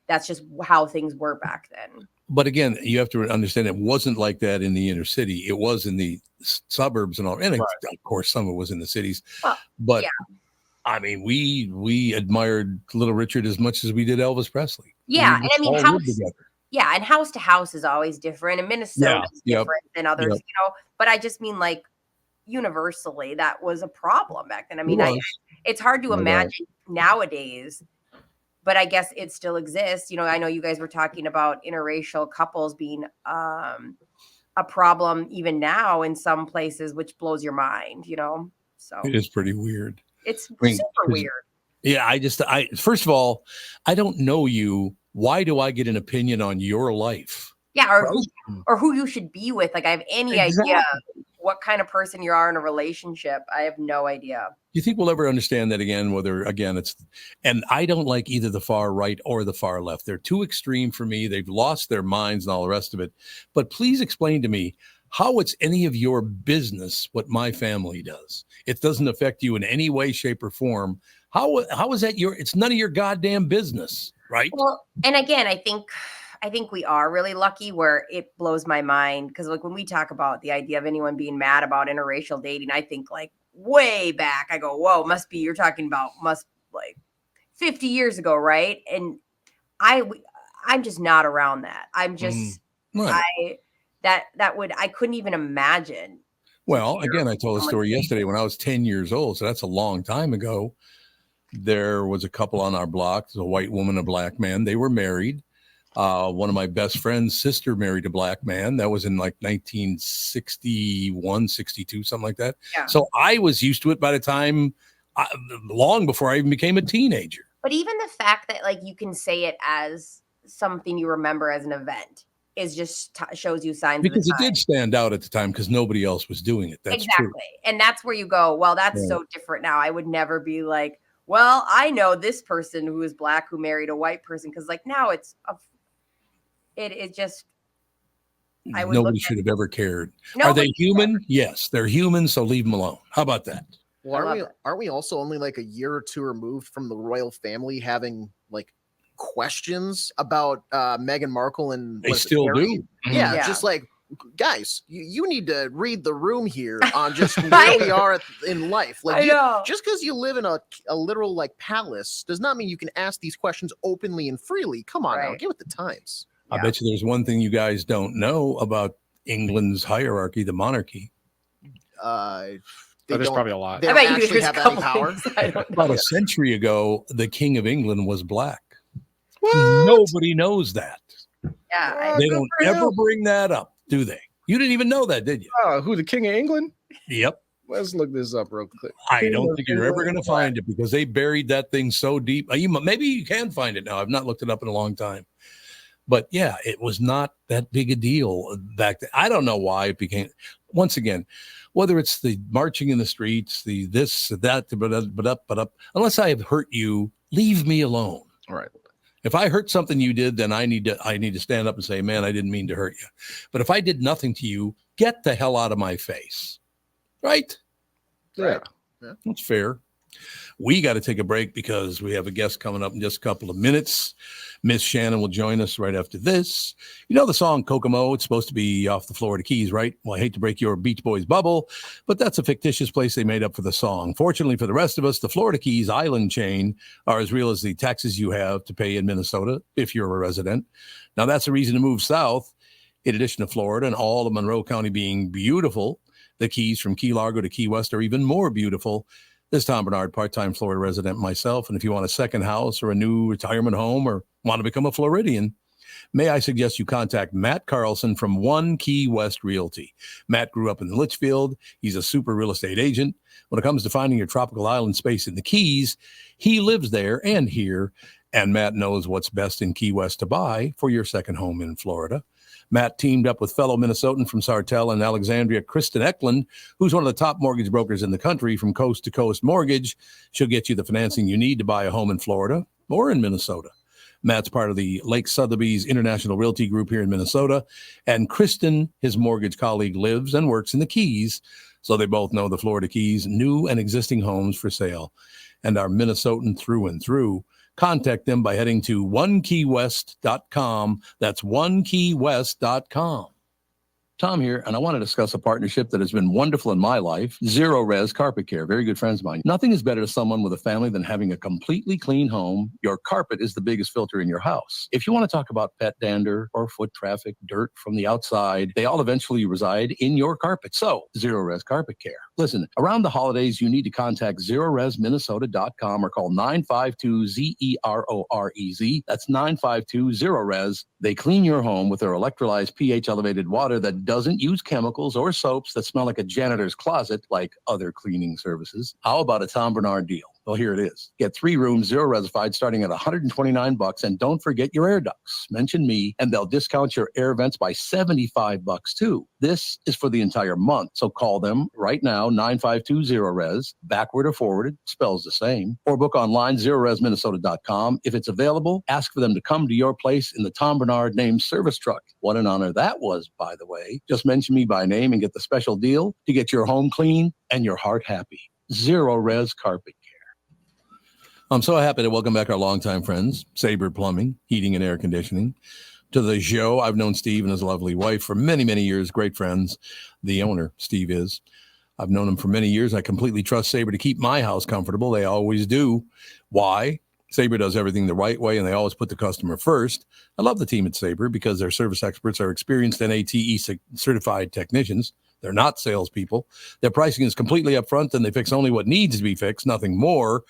that's just how things were back then. But again, you have to understand, it wasn't like that in the inner city. It was in the suburbs and all. And of course, some of it was in the cities. But I mean, we admired Little Richard as much as we did Elvis Presley. Yeah. And I mean, and house to house is always different. And Minnesota is different than others, you know. But I just mean, like, universally, that was a problem back then. I mean, it's hard to imagine nowadays, but I guess it still exists. You know, I know you guys were talking about interracial couples being a problem even now in some places, which blows your mind, you know? So it is pretty weird. It's super weird. Yeah. First of all, I don't know you. Why do I get an opinion on your life? Yeah. Or who you should be with. Like, I have any idea what kind of person you are in a relationship. I have no idea. Do you think we'll ever understand that again? And I don't like either the far right or the far left. They're too extreme for me. They've lost their minds and all the rest of it. But please explain to me how it's any of your business what my family does. It doesn't affect you in any way, shape, or form. How is that it's none of your goddamn business, right? Well, and again, I think we are really lucky where it blows my mind, because like when we talk about the idea of anyone being mad about interracial dating, I think like way back. I go, whoa, you're talking about like 50 years ago, right? And I'm just not around that. I'm just I couldn't even imagine. Well, again, I told a story yesterday when I was 10 years old, so that's a long time ago. There was a couple on our block, a white woman, a black man. They were married. One of my best friend's sister married a black man. That was in like 1961, 62, something like that. Yeah. So I was used to it by the time, long before I even became a teenager. But even the fact that like you can say it as something you remember as an event is just shows you signs because of the time. It did stand out at the time because nobody else was doing it. That's exactly. True. And that's where you go, well, that's so different now. I would never be like, well, I know this person who is black who married a white person, because like now it just nobody should have ever cared. Are they human? Yes, they're human, so leave them alone. How about that? Well, aren't we also only like a year or two removed from the royal family having like questions about Meghan Markle? And they still do. Yeah, just like, guys, you need to read the room here on just where we are in life. Like, just because you live in a literal like palace does not mean you can ask these questions openly and freely. Come on now, get with the times. I bet you there's one thing you guys don't know about England's hierarchy, the monarchy. There's probably a lot. They don't actually have any power. About a century ago, the King of England was black. What? Nobody knows that. Yeah, they don't ever bring that up, do they? You didn't even know that, did you? Who, the King of England? Yep. Let's look this up real quick. I don't think you're ever going to find it because they buried that thing so deep. Maybe you can find it now. I've not looked it up in a long time. But yeah, it was not that big a deal back then. I don't know why it became, once again, whether it's the marching in the streets, the this, that, but up, unless I have hurt you, leave me alone. All right. If I hurt something you did, then I need to stand up and say, man, I didn't mean to hurt you. But if I did nothing to you, get the hell out of my face. Right? Yeah. That's fair. We got to take a break because we have a guest coming up in just a couple of minutes. Miss Shannan will join us right after this. You know the song Kokomo? It's supposed to be off the Florida Keys, right? Well, I hate to break your Beach Boys bubble, but that's a fictitious place they made up for the song. Fortunately for the rest of us, the Florida Keys island chain are as real as the taxes you have to pay in Minnesota if you're a resident. Now, that's a reason to move south. In addition to Florida and all of Monroe County being beautiful, the Keys from Key Largo to Key West are even more beautiful. This is Tom Barnard, part-time Florida resident myself. And if you want a second house or a new retirement home or want to become a Floridian, may I suggest you contact Matt Carlson from One Key West Realty. Matt grew up in Litchfield. He's a super real estate agent. When it comes to finding your tropical island space in the Keys, he lives there and here. And Matt knows what's best in Key West to buy for your second home in Florida. Matt teamed up with fellow Minnesotan from Sartell and Alexandria, Kristyn Eklund, who's one of the top mortgage brokers in the country from Coast to Coast Mortgage. She'll get you the financing you need to buy a home in Florida or in Minnesota. Matt's part of the Lake Sotheby's International Realty Group here in Minnesota. And Kristyn, his mortgage colleague, lives and works in the Keys. So they both know the Florida Keys, new and existing homes for sale, and are Minnesotan through and through. Contact them by heading to onekeywest.com. That's onekeywest.com. Tom here, and I want to discuss a partnership that has been wonderful in my life, Zero Res Carpet Care. Very good friends of mine. Nothing is better to someone with a family than having a completely clean home. Your carpet is the biggest filter in your house. If you want to talk about pet dander or foot traffic, dirt from the outside, they all eventually reside in your carpet. So, Zero Res Carpet Care. Listen, around the holidays, you need to contact ZeroResMinnesota.com or call 952-ZEROREZ. That's 952-ZERO-RES. They clean your home with their electrolyzed pH-elevated water that doesn't use chemicals or soaps that smell like a janitor's closet like other cleaning services. How about a Tom Barnard deal? Well, here it is. Get 3 rooms, 0 resified, starting at $129, and don't forget your air ducts. Mention me, and they'll discount your air vents by $75 too. This is for the entire month, so call them right now, 952-0-RES, backward or forwarded, spells the same, or book online, ZeroResMinnesota.com. If it's available, ask for them to come to your place in the Tom Barnard named service truck. What an honor that was, by the way. Just mention me by name and get the special deal to get your home clean and your heart happy. Zero Res Carpet Care. I'm so happy to welcome back our longtime friends, Sabre Plumbing, Heating and Air Conditioning, to the show. I've known Steve and his lovely wife for many, many years. Great friends. The owner, Steve, is. I've known him for many years. I completely trust Sabre to keep my house comfortable. They always do. Why? Sabre does everything the right way, and they always put the customer first. I love the team at Sabre because their service experts are experienced NATE certified technicians. They're not salespeople. Their pricing is completely upfront, and they fix only what needs to be fixed, nothing more.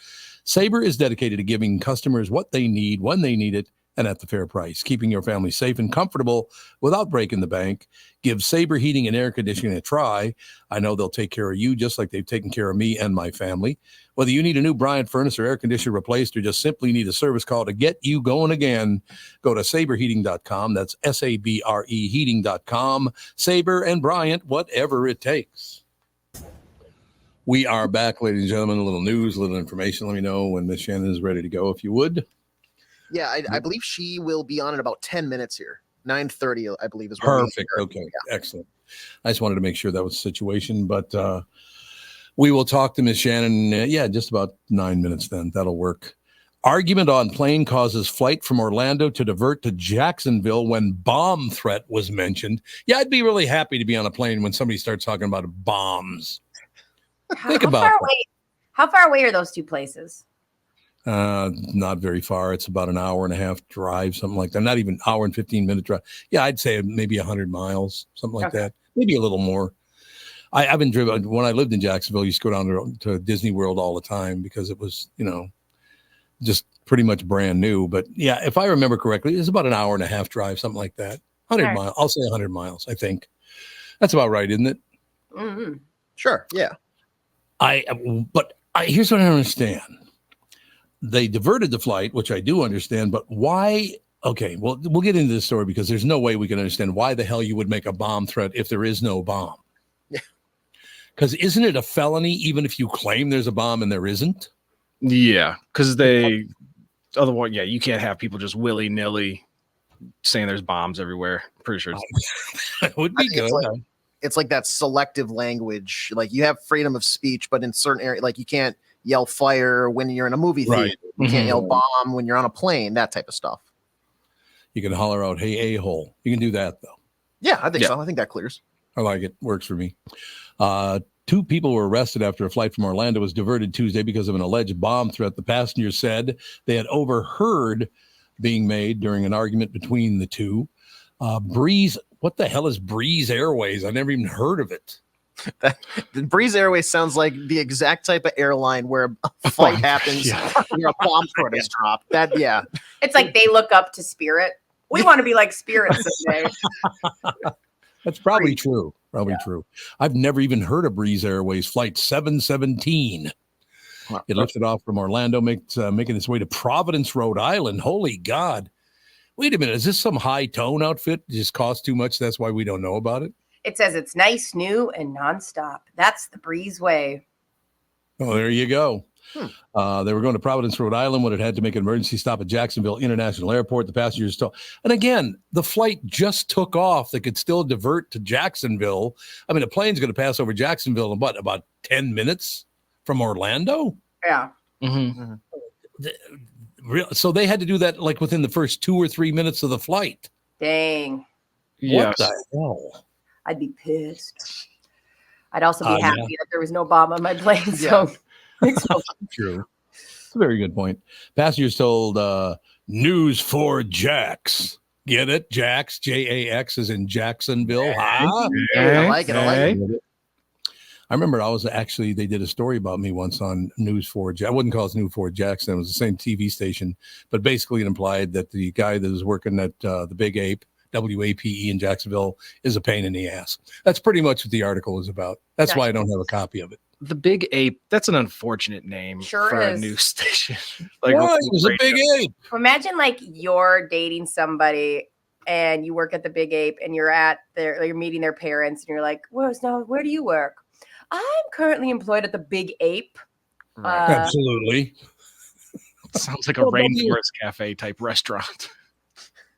Sabre is dedicated to giving customers what they need, when they need it, and at the fair price, keeping your family safe and comfortable without breaking the bank. Give Sabre Heating and Air Conditioning a try. I know they'll take care of you just like they've taken care of me and my family. Whether you need a new Bryant furnace or air conditioner replaced or just simply need a service call to get you going again, go to saberheating.com. That's SABRE heating.com. Sabre and Bryant, whatever it takes. We are back, ladies and gentlemen. A little news, a little information. Let me know when Miss Shannan is ready to go, if you would. Yeah, I believe she will be on in about 10 minutes here. 9:30, I believe, is perfect. Okay, yeah. Excellent. I just wanted to make sure that was the situation, but we will talk to Miss Shannan. Just about 9 minutes then. That'll work. Argument on plane causes flight from Orlando to divert to Jacksonville when bomb threat was mentioned. Yeah, I'd be really happy to be on a plane when somebody starts talking about bombs. Think about that. How far away are those two places? Not very far. It's about an hour and a half drive, something like that. Not even hour and 15-minute drive. Yeah, I'd say maybe 100 miles, something like that. Maybe a little more. I've been driven. When I lived in Jacksonville, I used to go down to Disney World all the time because it was, just pretty much brand new. But yeah, if I remember correctly, it's about an hour and a half drive, something like that. 100 miles. I'll say 100 miles, I think. That's about right, isn't it? Mm-hmm. Sure. Yeah. But here's what I don't understand. They diverted the flight, which I do understand, but why? Okay, well, we'll get into this story because there's no way we can understand why the hell you would make a bomb threat if there is no bomb. Yeah. Because isn't it a felony even if you claim there's a bomb and there isn't? Yeah, because Otherwise, yeah, you can't have people just willy nilly saying there's bombs everywhere. Pretty sure it would be good. It's like that selective language. Like you have freedom of speech, but in certain areas, like you can't yell fire when you're in a movie theater. Right. You can't yell bomb when you're on a plane. That type of stuff. You can holler out, "Hey, a-hole." You can do that though. Yeah, I think so. I think that clears. I like it. Works for me. 2 people were arrested after a flight from Orlando was diverted Tuesday because of an alleged bomb threat. The passengers said they had overheard being made during an argument between the two. Breeze, what the hell is Breeze Airways? I never even heard of it. The Breeze Airways sounds like the exact type of airline where a flight happens where a bomb threat is dropped. That, yeah. It's like they look up to Spirit. We want to be like Spirit someday. That's probably true. True. I've never even heard of Breeze Airways Flight 717. It lifted off from Orlando, making its way to Providence, Rhode Island. Holy God. Wait a minute. Is this some high tone outfit? It just costs too much. That's why we don't know about it. It says it's nice, new, and nonstop. That's the Breeze way. Oh, there you go. They were going to Providence, Rhode Island when it had to make an emergency stop at Jacksonville International Airport. The passengers told, and again, the flight just took off. They could still divert to Jacksonville. I mean, a plane's going to pass over Jacksonville in about 10 minutes from Orlando. Yeah. So they had to do that like within the first 2 or 3 minutes of the flight. Dang. What the hell? I'd be pissed. I'd also be happy that there was no bomb on my plane. So. True. It's a very good point. Passengers told News 4 Jax. Get it? Jax, Jax is in Jacksonville. I like it. I remember they did a story about me once on News 4. I wouldn't call it News 4 Jackson. It was the same TV station, but basically it implied that the guy that was working at the Big Ape, WAPE in Jacksonville, is a pain in the ass. That's pretty much what the article is about. That's why I don't have a copy of it. The Big Ape, that's an unfortunate name for a news station. Like, it was a Big Ape. Imagine like you're dating somebody and you work at the Big Ape and you're meeting their parents and you're like, where do you work? I'm currently employed at the Big Ape. Absolutely. Sounds like a Rainforest Cafe type restaurant.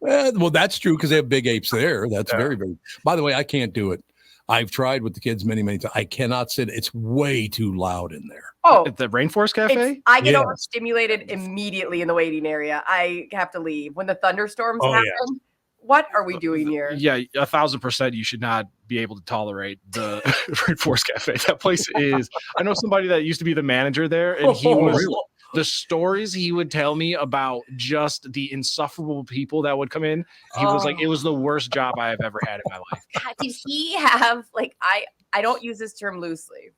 Well, that's true because they have big apes there. That's very, very. By the way, I can't do it. I've tried with the kids many, many times. I cannot sit. It's way too loud in there. Oh, at the Rainforest Cafe? I get overstimulated immediately in the waiting area. I have to leave. When the thunderstorms happen, what are we doing here? Yeah, 1,000% you should not be able to tolerate the Rainforest Cafe. That place is, I know somebody that used to be the manager there, and he was, the stories he would tell me about just the insufferable people that would come in, he was like, it was the worst job I have ever had in my life. God, did he have, like, I don't use this term loosely,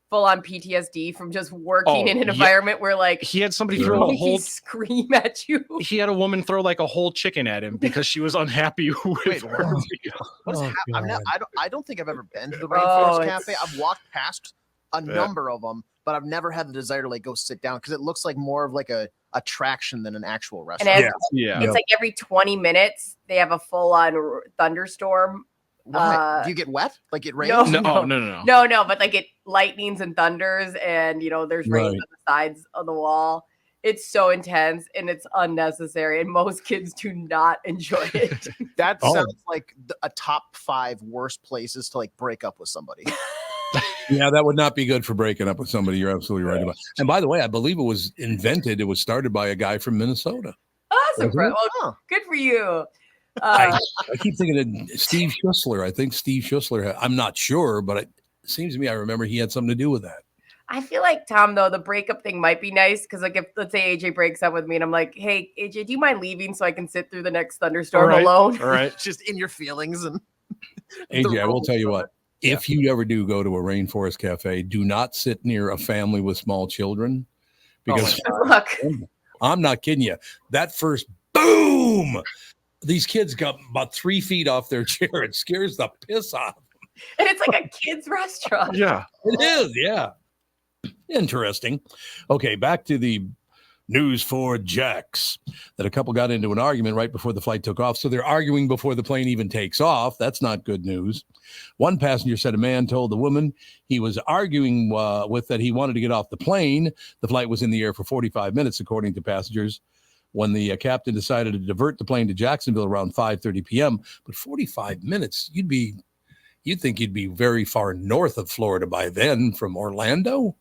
full on PTSD from just working in an environment where, like, he had somebody throw a whole scream at you. He had a woman throw like a whole chicken at him because she was unhappy with her. What is happening? I don't think I've ever been to the Rainforest Cafe. I've walked past a number of them, but I've never had the desire to like go sit down because it looks like more of like a attraction than an actual restaurant. And it's like every 20 minutes they have a full on thunderstorm. Do you get wet? Like it rains? No, but like it lightnings and thunders, and there's rain on the sides of the wall. It's so intense and it's unnecessary, and most kids do not enjoy it. That sounds like a top 5 worst places to like break up with somebody. Yeah, that would not be good for breaking up with somebody. You're absolutely right about. And by the way, I believe it was started by a guy from Minnesota. Awesome, bro. Well, good for you. I keep thinking of Steve Schussler. I think Steve Schussler. I'm not sure, but it seems to me I remember he had something to do with that. I feel like, Tom, though, the breakup thing might be nice because, like, if let's say AJ breaks up with me and I'm like, hey, AJ, do you mind leaving so I can sit through the next thunderstorm alone? All right. Just in your feelings. And AJ, I will tell you what. If you ever do go to a Rainforest Cafe, do not sit near a family with small children because I'm not kidding you. That first boom, these kids got about 3 feet off their chair. It scares the piss out of them. And it's like a kid's restaurant. Yeah, it is. Yeah. Interesting. Okay, back to the News 4 Jax, that a couple got into an argument right before the flight took off. So they're arguing before the plane even takes off. That's not good news. One passenger said a man told the woman he was arguing with that he wanted to get off the plane. The flight was in the air for 45 minutes, according to passengers. when the captain decided to divert the plane to Jacksonville around 5:30 p.m. But 45 minutes, you'd think you'd be very far north of Florida by then from Orlando.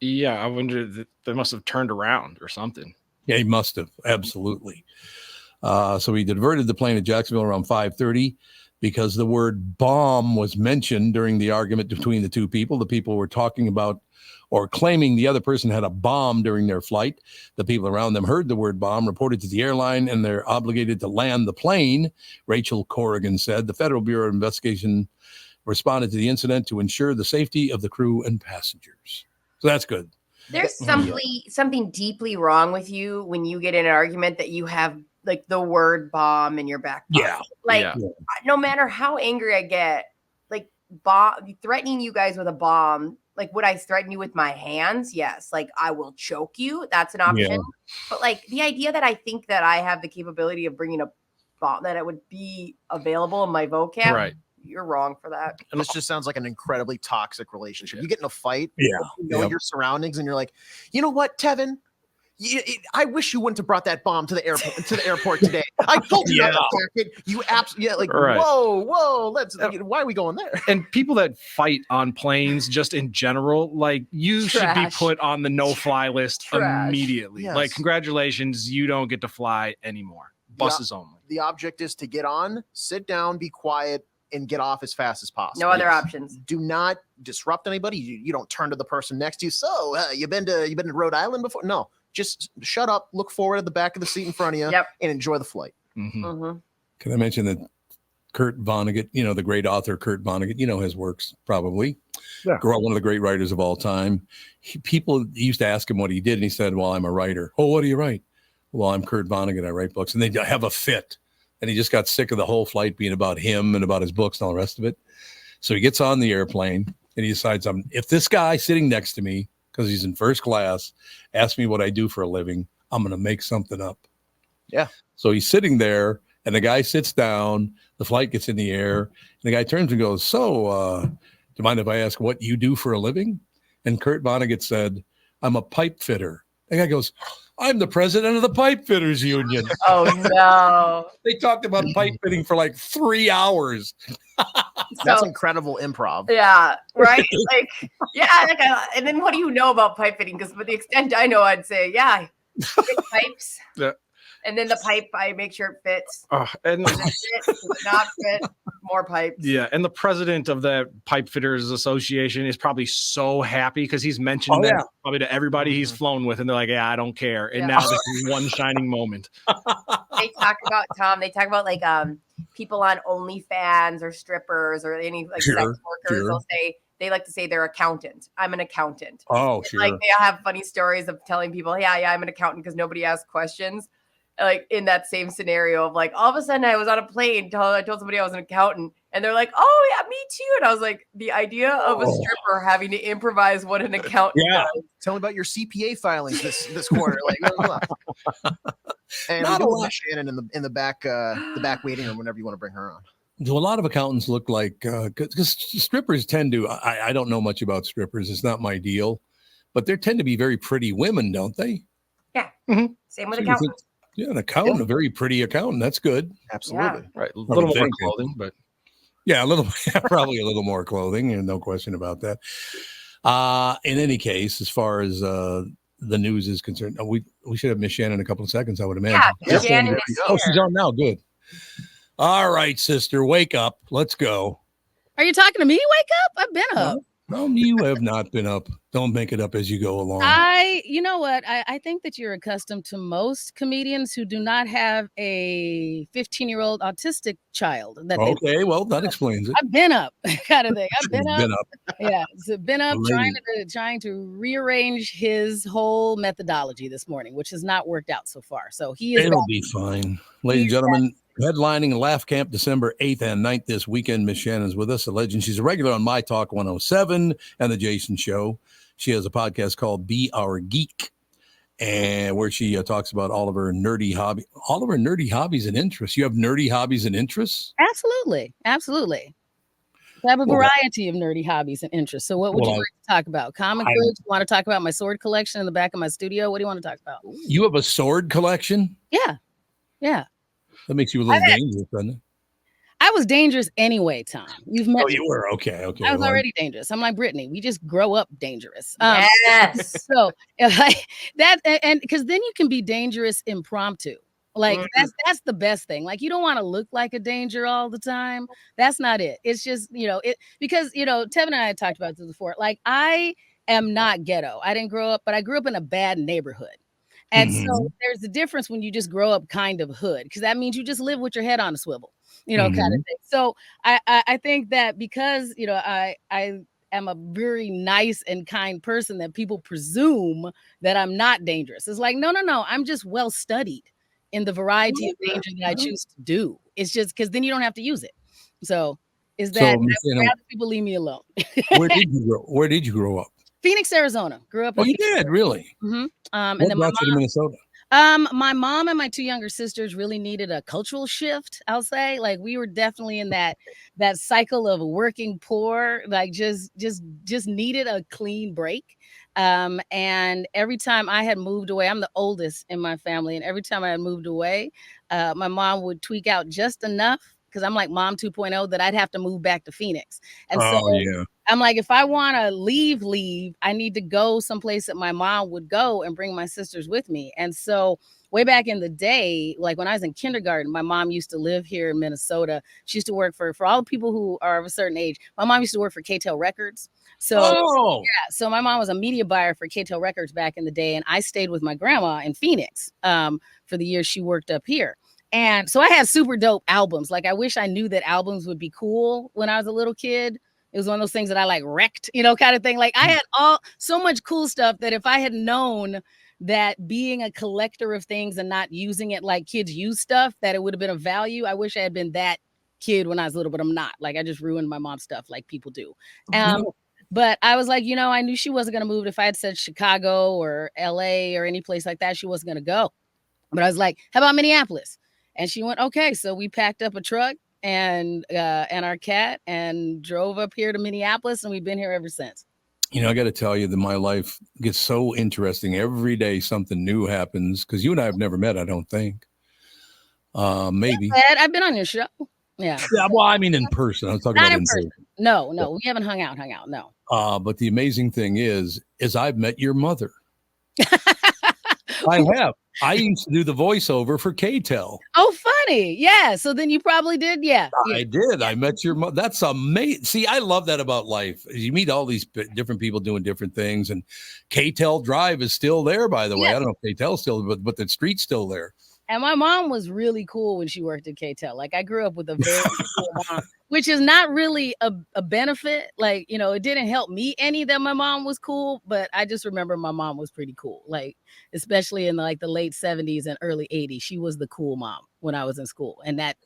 Yeah, I wonder that they must have turned around or something. Yeah, he must have. Absolutely. So he diverted the plane to Jacksonville around 5:30 because the word bomb was mentioned during the argument between the two people. The people were talking about or claiming the other person had a bomb during their flight. The people around them heard the word bomb, reported to the airline, and they're obligated to land the plane, Rachel Corrigan said. The Federal Bureau of Investigation responded to the incident to ensure the safety of the crew and passengers. So that's good. There's something deeply wrong with you when you get in an argument that you have like the word bomb in your back pocket. Yeah. Like no matter how angry I get, like threatening you guys with a bomb, like would I threaten you with my hands? Yes. Like I will choke you. That's an option. Yeah. But like the idea that I think that I have the capability of bringing a bomb, that it would be available in my vocab. Right. You're wrong for that. And this just sounds like an incredibly toxic relationship. You get in a fight, you know your surroundings, and you're like, you know what, Tevin? I wish you wouldn't have brought that bomb to the airport today. I told you not to pack it. You absolutely whoa. Why are we going there? And people that fight on planes, just in general, like you should be put on the no-fly list immediately. Yes. Like, congratulations, you don't get to fly anymore. Buses only. The object is to get on, sit down, be quiet, and get off as fast as possible. No other options. Do not disrupt anybody. You don't turn to the person next to you. So you been to Rhode Island before? No, just shut up, look forward at the back of the seat in front of you, and enjoy the flight. Mm-hmm. Mm-hmm. Can I mention that Kurt Vonnegut, the great author Kurt Vonnegut, his works probably. Yeah. One of the great writers of all time. People used to ask him what he did, and he said, "Well, I'm a writer." "Oh, what do you write?" "Well, I'm Kurt Vonnegut. I write books." And they have a fit. And he just got sick of the whole flight being about him and about his books and all the rest of it. So he gets on the airplane and he decides, if this guy sitting next to me, because he's in first class, asks me what I do for a living, I'm going to make something up. Yeah. So he's sitting there and the guy sits down, the flight gets in the air, and the guy turns and goes, "So, do you mind if I ask what you do for a living?" And Kurt Vonnegut said, "I'm a pipe fitter." The guy goes, "I'm the president of the Pipe Fitters Union." Oh, no. They talked about pipe fitting for like 3 hours. That's incredible improv. Yeah, right? And then what do you know about pipe fitting? Because to the extent I know, I'd say, fit pipes. Yeah. And then the pipe, I make sure it fits. And does it fit? Does it not fit? More pipes. Yeah, and the president of the Pipe Fitters Association is probably so happy because he's mentioned that probably to everybody he's flown with, and they're like, "Yeah, I don't care." And now this is one shining moment. They talk about like people on OnlyFans or strippers or any like sex workers. They'll say they like to say they're accountant. "I'm an accountant." Oh, sure. Like they have funny stories of telling people, "Yeah, I'm an accountant," because nobody asks questions. Like in that same scenario of like, all of a sudden I was on a plane, I told somebody I was an accountant, and they're like, "Oh yeah, me too." And I was like, the idea of a stripper having to improvise what an accountant does. Tell me about your CPA filings this quarter. Like, and we go with Shannan in the back waiting room whenever you want to bring her on. Do a lot of accountants look like, because strippers tend to, I don't know much about strippers. It's not my deal, but they tend to be very pretty women, don't they? Yeah. Mm-hmm. Same with accountants. Yeah, an accountant, a very pretty accountant. That's good. Absolutely. Yeah. Right. A little more clothing, but probably a little more clothing, and no question about that. In any case, as far as the news is concerned, we should have Miss Shannan in a couple of seconds, I would imagine. Yeah, Shannan is here. Oh, she's on now. Good. All right, sister, wake up. Let's go. Are you talking to me? Wake up. I've been up. No, you have not been up. Don't make it up as you go along. You know what? I think that you're accustomed to most comedians who do not have a 15-year-old autistic child. Okay, well, that explains it. I've been up, kind of thing. I've been up. Yeah, so been up trying to rearrange his whole methodology this morning, which has not worked out so far. So it'll be fine. Ladies and gentlemen, headlining Laugh Camp December 8th and 9th this weekend, Miss Shannon's with us, a legend. She's a regular on My Talk 107 and The Jason Show. She has a podcast called Be Our Geek, and where she talks about all of her nerdy hobbies and interests. You have nerdy hobbies and interests? Absolutely. I have a variety of nerdy hobbies and interests. So what would you like to talk about? Comic books? You want to talk about my sword collection in the back of my studio? What do you want to talk about? You have a sword collection? Yeah. Yeah. That makes you a little dangerous, doesn't it? I was dangerous anyway, Tom. You've met me. You were? Okay. I was already dangerous. I'm like Brittany. We just grow up dangerous. Yes. So that and because then you can be dangerous impromptu. Like that's the best thing. Like you don't want to look like a danger all the time. That's not it. It's just, because Tevin and I had talked about this before. Like I am not ghetto. I didn't grow up, but I grew up in a bad neighborhood. And so there's a difference when you just grow up kind of hood, because that means you just live with your head on a swivel, kind of thing. So I think that because, I am a very nice and kind person that people presume that I'm not dangerous. It's like, no, I'm just well studied in the variety of danger that I choose to do. It's just because then you don't have to use it. So I'd rather people leave me alone. Where did you grow up? Phoenix, Arizona. Grew up. Oh, you did? Really? Mm-hmm. And then brought you to Minnesota? My mom and my two younger sisters really needed a cultural shift, I'll say. Like we were definitely in that cycle of working poor, like just needed a clean break. And every time I had moved away, I'm the oldest in my family, and every time I had moved away, my mom would tweak out just enough, because I'm like mom 2.0, that I'd have to move back to Phoenix. And I'm like, if I want to leave, I need to go someplace that my mom would go and bring my sisters with me. And so way back in the day, like when I was in kindergarten, my mom used to live here in Minnesota. She used to work for all the people who are of a certain age. My mom used to work for TayTay Records. So so my mom was a media buyer for TayTay Records back in the day. And I stayed with my grandma in Phoenix for the years she worked up here. And so I had super dope albums. Like I wish I knew that albums would be cool when I was a little kid. It was one of those things that I like wrecked, kind of thing. Like I had so much cool stuff that if I had known that being a collector of things and not using it like kids use stuff, that it would have been of value. I wish I had been that kid when I was little, but I'm not. Like I just ruined my mom's stuff like people do. But I was like, I knew she wasn't going to move. If I had said Chicago or LA or any place like that, she wasn't going to go. But I was like, how about Minneapolis? And she went, okay. So we packed up a truck and our cat and drove up here to Minneapolis, and we've been here ever since. I got to tell you that my life gets so interesting. Every day something new happens, because you and I have never met, I don't think. Maybe. I've been on your show. Yeah. Well, I mean in person. I was talking about in person. No, we haven't hung out. No. But the amazing thing is I've met your mother. I have. I used to do the voiceover for KTEL. Oh, funny. Yeah. So then you probably did. Yeah. I did. I met your mother. That's amazing. See, I love that about life. You meet all these different people doing different things. And KTEL Drive is still there, by the way. I don't know if KTEL's still, but the street's still there. And my mom was really cool when she worked at KTEL. Like I grew up with a very cool mom, which is not really a benefit. Like, it didn't help me any that my mom was cool, but I just remember my mom was pretty cool. Like, especially in the late 70s and early 80s, she was the cool mom when I was in school. And that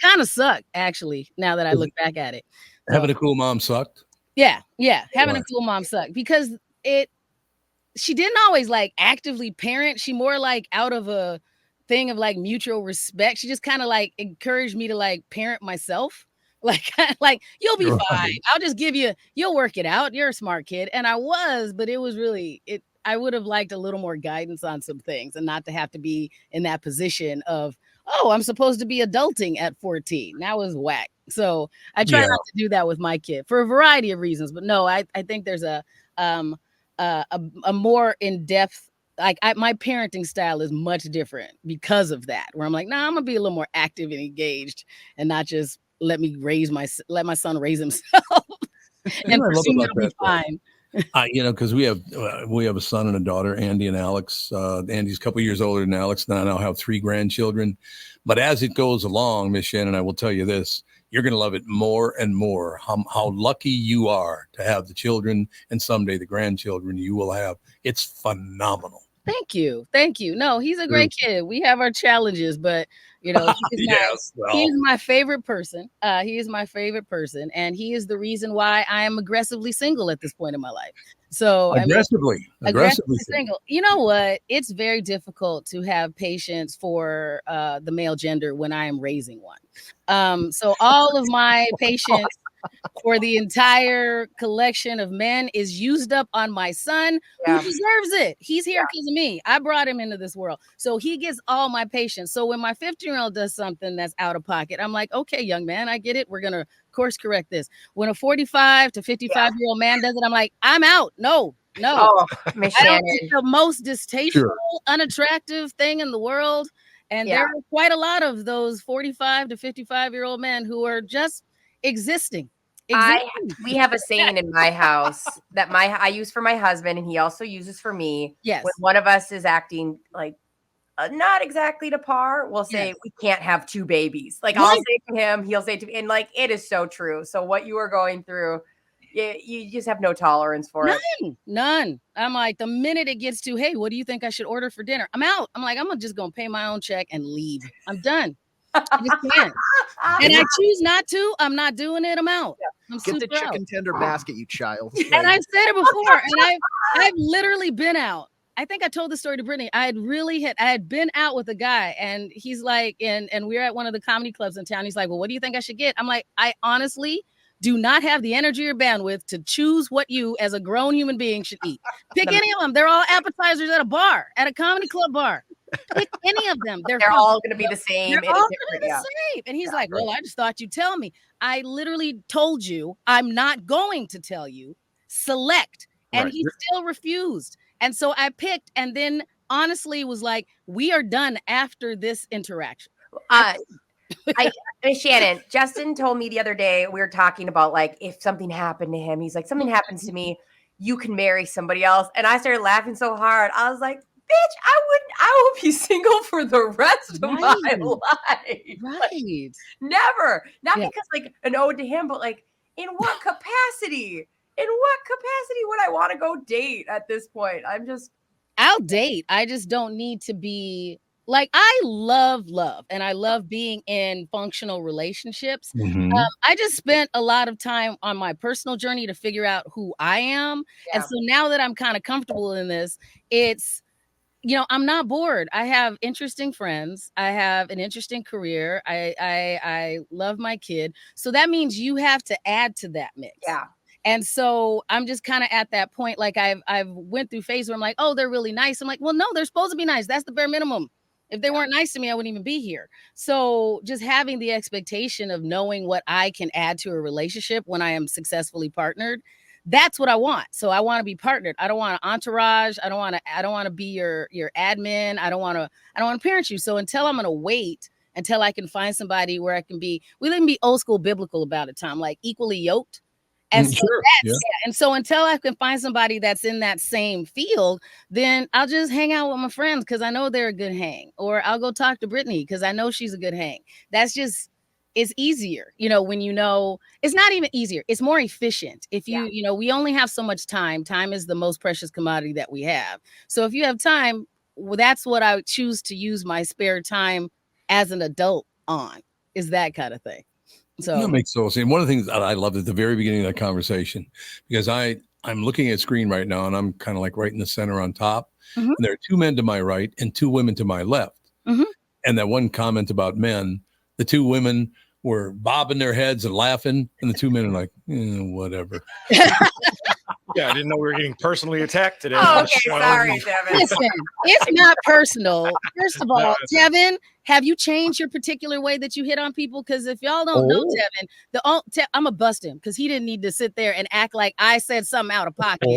kind of sucked, actually, now that I look back at it. Having a cool mom sucked? Yeah. Having a cool mom sucked because she didn't always like actively parent. She more like out of a thing of like mutual respect. She just kind of like encouraged me to like parent myself. Like you'll be fine. I'll just you'll work it out. You're a smart kid. And I was, but it was really, I would have liked a little more guidance on some things and not to have to be in that position of, oh, I'm supposed to be adulting at 14. That was whack. So I try not to do that with my kid for a variety of reasons, but no, I think there's a more in-depth, my parenting style is much different because of that, where I'm like, nah, I'm gonna be a little more active and engaged and not just let my son raise himself and presume it'll be fine. Because we have a son and a daughter, Andy and Alex. Andy's a couple years older than Alex, and I now have 3 grandchildren. But as it goes along, Miss Shannan, I will tell you this: you're going to love it more and more. How lucky you are to have the children, and someday the grandchildren you will have. It's phenomenal. Thank you. No, he's a great kid. We have our challenges, but he's my favorite person. He is my favorite person, and he is the reason why I am aggressively single at this point in my life. So aggressively single. You know what? It's very difficult to have patience for the male gender when I am raising one. So all of my patience for the entire collection of men is used up on my son who deserves it. He's here because of me. I brought him into this world. So he gets all my patience. So when my 15-year-old does something that's out of pocket, I'm like, okay, young man, I get it. We're going to course correct this. When a 45 to 55-year-old man does it, I'm like, I'm out. No. Oh, Miss Shannan. It's the most distasteful, unattractive thing in the world. And there are quite a lot of those 45 to 55-year-old men who are just existing. We have a saying in my house that I use for my husband, and he also uses for me. Yes. When one of us is acting like not exactly to par, we'll say we can't have two babies. Like I'll say to him, he'll say to me, and like it is so true. So what you are going through, you just have no tolerance for it. None. I'm like, the minute it gets to, hey, what do you think I should order for dinner? I'm out. I'm like, I'm just gonna pay my own check and leave. I'm done. I just can't. And I choose not to. I'm not doing it. I'm out. I'm Get the chicken tender basket, you child. And I've said it before, and I've literally been out. I think I told the story to Brittany. I had been out with a guy, and he's like, and we were at one of the comedy clubs in town. He's like, well, what do you think I should get? I'm like, I honestly do not have the energy or bandwidth to choose what you, as a grown human being, should eat. Pick any of them. They're all appetizers at a bar, at a comedy club bar. Pick any of them. They're all going to be the same. They're all going to be the same. And he's like, well, I just thought you'd tell me. I literally told you I'm not going to tell you. Select. And he still refused. And so I picked, and then honestly was like, we are done after this interaction. Miss Shannan, Justin told me the other day, we were talking about like if something happened to him, he's like, something happens to me, you can marry somebody else. And I started laughing so hard. I was like, bitch, I will be single for the rest of my life. Right. Never. Not because like an ode to him, but like in what capacity? In what capacity would I want to go date at this point? I'll date. I just don't need to be like, I love and I love being in functional relationships. Mm-hmm. I just spent a lot of time on my personal journey to figure out who I am. And so now that I'm kind of comfortable in this, it's, I'm not bored. I have interesting friends. I have an interesting career. I love my kid. So that means you have to add to that mix. Yeah. And so I'm just kind of at that point, like I've went through phase where I'm like, oh, they're really nice. I'm like, well, no, they're supposed to be nice. That's the bare minimum. If they weren't nice to me, I wouldn't even be here. So just having the expectation of knowing what I can add to a relationship when I am successfully partnered, that's what I want. So I want to be partnered. I don't want an entourage. I don't want to be your admin. I don't want to parent you. So until I'm going to wait until I can find somebody where I can be, we didn't be old school biblical about it, Tom, like equally yoked. And so and so until I can find somebody that's in that same field, then I'll just hang out with my friends because I know they're a good hang, or I'll go talk to Brittany because I know she's a good hang. That's just, it's easier, when it's not even easier. It's more efficient. If we only have so much time. Time is the most precious commodity that we have. So if you have time, well, that's what I would choose to use my spare time as an adult on, is that kind of thing. So that makes total sense. One of the things that I loved at the very beginning of that conversation, because I'm looking at screen right now and I'm kind of like right in the center on top. Mm-hmm. And there are two men to my right and two women to my left. Mm-hmm. And that one comment about men, the two women were bobbing their heads and laughing, and the two men are like, whatever. Yeah, I didn't know we were getting personally attacked today. Oh, okay, sorry, Tevin. Listen, it's not personal. First of all, Tevin, have you changed your particular way that you hit on people? Because if y'all don't know Tevin, I'm going to bust him because he didn't need to sit there and act like I said something out of pocket.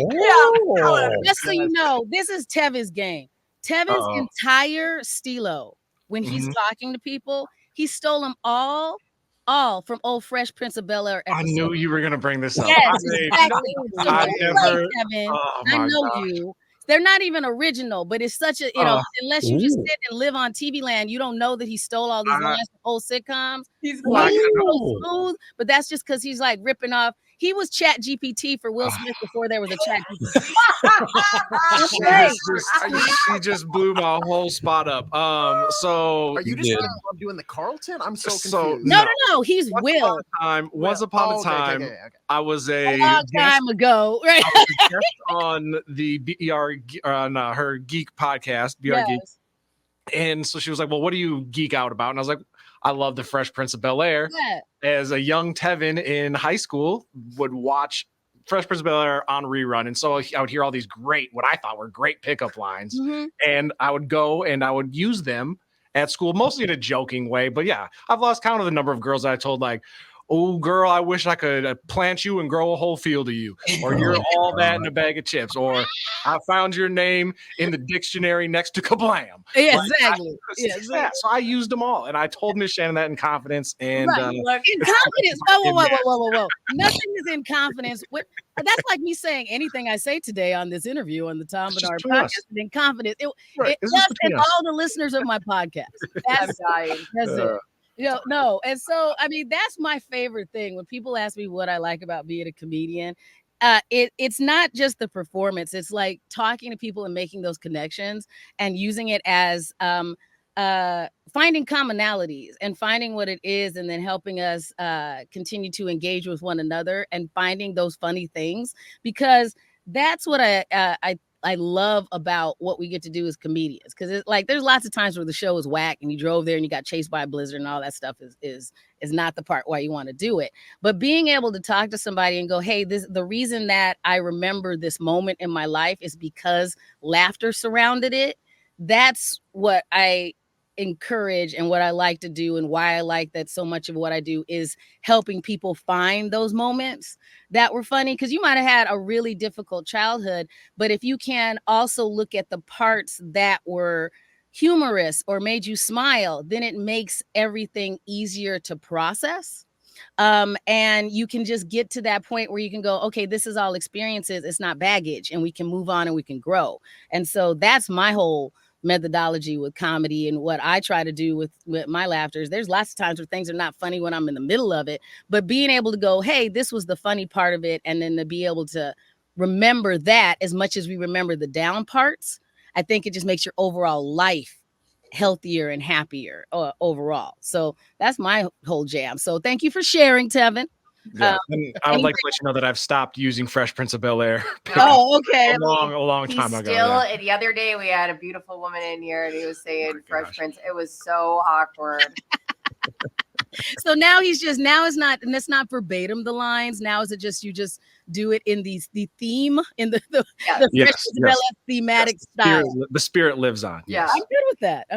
Just so you know, this is Tevin's game. Tevin's entire stilo, when he's talking to people, he stole them all from old Fresh Prince of Bel-Air episode. I knew you were going to bring this up. Yes, exactly. Tevin, I know you. They're not even original, but it's such a, unless you just sit and live on TV land, you don't know that he stole all these lines from old sitcoms. He's smooth, but that's just because he's like ripping off. He was Chat GPT for Will Smith before there was a Chat GPT. She just blew my whole spot up. So are you just doing the Carlton? I'm so confused. No. He's Will. Once upon a time, okay. I was a long time ago, right? I was a guest on the BR on her Geek podcast, BR Geek. And so she was like, well, what do you geek out about? And I was like, I love the Fresh Prince of Bel-Air. Yeah. As a young Tevin in high school, would watch Fresh Prince of Bel-Air on rerun. And so I would hear all these what I thought were great pickup lines. Mhm. And I would go and I would use them at school, mostly in a joking way. But yeah, I've lost count of the number of girls that I told, like, oh, girl, I wish I could plant you and grow a whole field of you. Or you're all that in a bag of chips. Or I found your name in the dictionary next to kablam. Yeah, Like, exactly. Yeah, so I used them all. And I told Miss Shannan that in confidence. And right. In confidence. Whoa. Nothing is in confidence. That's like me saying anything I say today on this interview on the Tom Barnard podcast is in confidence. Yes, and all the listeners of my podcast. That's it. No. And so, I mean, that's my favorite thing. When people ask me what I like about being a comedian, it's not just the performance. It's like talking to people and making those connections and using it as finding commonalities and finding what it is, and then helping us continue to engage with one another and finding those funny things, because that's what I love about what we get to do as comedians. Because it's like, there's lots of times where the show is whack and you drove there and you got chased by a blizzard and all that stuff is not the part why you want to do it. But being able to talk to somebody and go, hey, the reason that I remember this moment in my life is because laughter surrounded it. That's what I encourage and what I like to do, and why I like that so much of what I do is helping people find those moments that were funny. Because you might have had a really difficult childhood, but if you can also look at the parts that were humorous or made you smile, then it makes everything easier to process. And you can just get to that point where you can go, okay, this is all experiences, it's not baggage, and we can move on and we can grow. And so that's my whole methodology with comedy, and what I try to do with my laughters. There's lots of times where things are not funny when I'm in the middle of it, but being able to go, hey, this was the funny part of it, and then to be able to remember that as much as we remember the down parts, I think it just makes your overall life healthier and happier overall. So that's my whole jam. So thank you for sharing, Tevin. Yeah. And I would like to let you know that I've stopped using Fresh Prince of Bel-Air. Oh, okay. A long time ago. Still, the other day we had a beautiful woman in here and he was saying Fresh Prince. It was so awkward. So now it's not, and it's not verbatim the lines. Now is it just, you just do it in the theme, in the Fresh Prince of Bel-Air thematic style. The spirit lives on. Yeah. I'm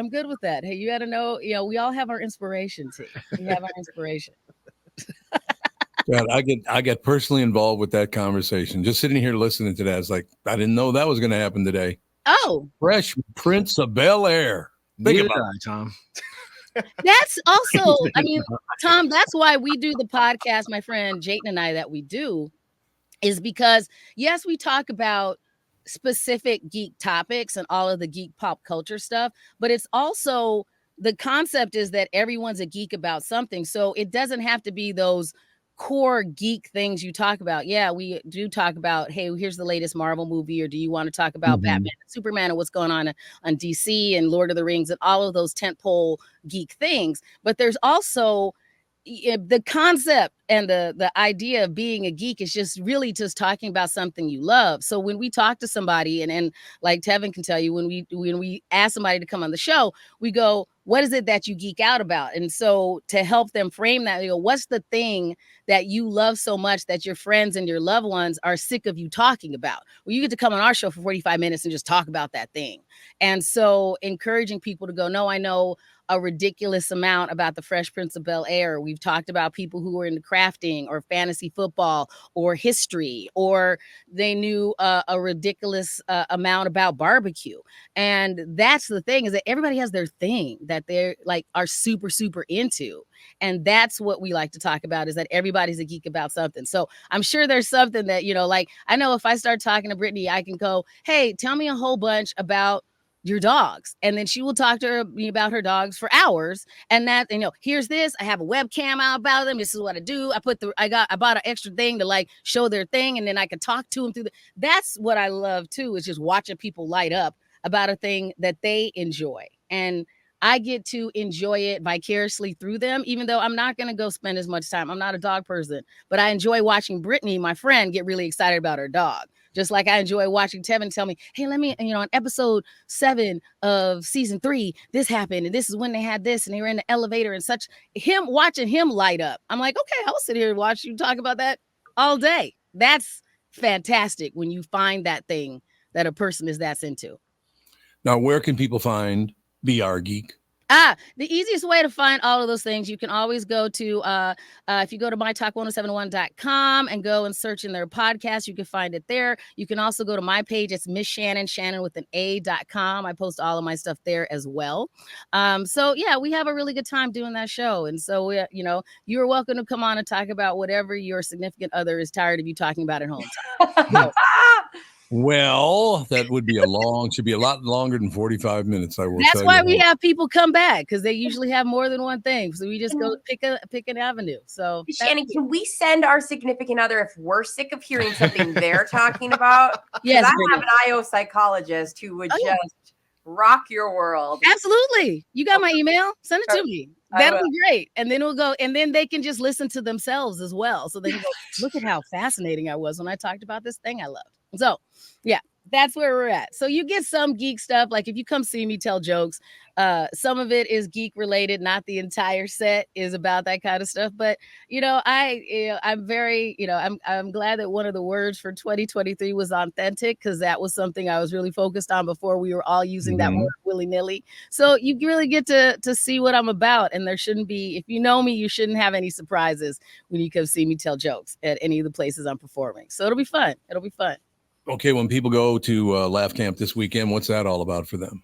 good with that. Hey, you got to know, we all have our inspiration too. We have our inspiration. God, I get personally involved with that conversation. Just sitting here listening to that, it's like, I didn't know that was going to happen today. Oh, Fresh Prince of Bel-Air. Think about it, Tom. That's also, I mean, Tom, that's why we do the podcast, my friend Jayden and I, that we do, is because, yes, we talk about specific geek topics and all of the geek pop culture stuff, but it's also, the concept is that everyone's a geek about something. So it doesn't have to be those core geek things you talk about. Yeah, we do talk about, hey, here's the latest Marvel movie, or do you want to talk about Batman and Superman and what's going on DC and Lord of the Rings and all of those tentpole geek things. But there's also the concept and the idea of being a geek is just really just talking about something you love. So when we talk to somebody, and like Tevin can tell you, when we ask somebody to come on the show, we go, what is it that you geek out about? And so to help them frame that, we go, what's the thing that you love so much that your friends and your loved ones are sick of you talking about? Well, you get to come on our show for 45 minutes and just talk about that thing. And so encouraging people to go, no, I know a ridiculous amount about the Fresh Prince of Bel-Air. We've talked about people who were into crafting or fantasy football or history, or they knew a ridiculous amount about barbecue. And that's the thing, is that everybody has their thing that they're like are super, super into. And that's what we like to talk about, is that everybody's a geek about something. So I'm sure there's something that, like, I know if I start talking to Brittany, I can go, hey, tell me a whole bunch about your dogs. And then she will talk to me about her dogs for hours. And that, here's this, I have a webcam out about them. This is what I do. I bought an extra thing to like show their thing. And then I could talk to them through that's what I love too, is just watching people light up about a thing that they enjoy. And I get to enjoy it vicariously through them, even though I'm not going to go spend as much time. I'm not a dog person, but I enjoy watching Brittany, my friend, get really excited about her dog. Just like I enjoy watching Tevin tell me, hey, let me, on episode 7 of season 3, this happened. And this is when they had this and they were in the elevator and such. Watching him light up. I'm like, okay, I'll sit here and watch you talk about that all day. That's fantastic when you find that thing that a person is that's into. Now, where can people find BR Geek? The easiest way to find all of those things, you can always go to, if you go to mytalk1071.com and go and search in their podcast, you can find it there. You can also go to my page. It's Miss Shannan, Shannan with an A.com. I post all of my stuff there as well. So yeah, we have a really good time doing that show. And so, you're welcome to come on and talk about whatever your significant other is tired of you talking about at home. Well, that would be should be a lot longer than 45 minutes. I will. That's why we have people come back, because they usually have more than one thing. So we just go pick an avenue. So Shannon, can we send our significant other if we're sick of hearing something they're talking about? Yes, I have an IO psychologist who would just rock your world. Absolutely. You got my email? Send it to me. That'll be great. And then we'll go, and then they can just listen to themselves as well. So they can go, look at how fascinating I was when I talked about this thing I loved. So yeah, that's where we're at. So you get some geek stuff. Like if you come see me tell jokes, some of it is geek related. Not the entire set is about that kind of stuff. But I'm very, I'm glad that one of the words for 2023 was authentic, because that was something I was really focused on before we were all using that word willy-nilly. So you really get to see what I'm about. And there shouldn't be, if you know me, you shouldn't have any surprises when you come see me tell jokes at any of the places I'm performing. So it'll be fun. It'll be fun. Okay, when people go to Laugh Camp this weekend, what's that all about for them?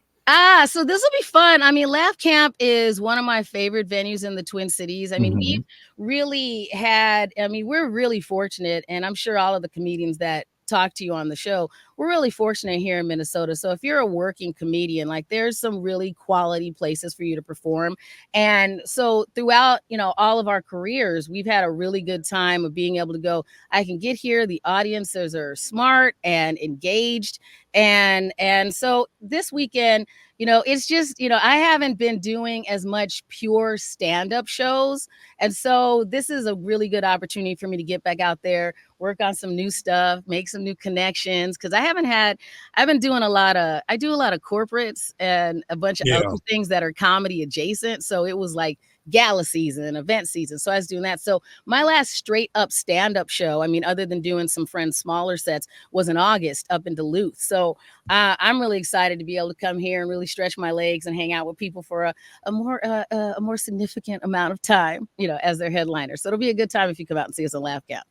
So this will be fun. I mean, Laugh Camp is one of my favorite venues in the Twin Cities. I mean, we've really we're really fortunate, and I'm sure all of the comedians that talk to you on the show, we're really fortunate here in Minnesota. So if you're a working comedian, like there's some really quality places for you to perform. And so throughout, all of our careers, we've had a really good time of being able to go, I can get here. The audiences are smart and engaged. And so this weekend, it's just, I haven't been doing as much pure stand-up shows. And so this is a really good opportunity for me to get back out there, work on some new stuff, make some new connections. Cause I've been doing I do a lot of corporates and a bunch of other things that are comedy adjacent. So it was like gala season, event season. So I was doing that. So my last straight up stand-up show, I mean, other than doing some friends' smaller sets, was in August up in Duluth. So I'm really excited to be able to come here and really stretch my legs and hang out with people for a more significant amount of time, as their headliner. So it'll be a good time if you come out and see us on Laugh Camp.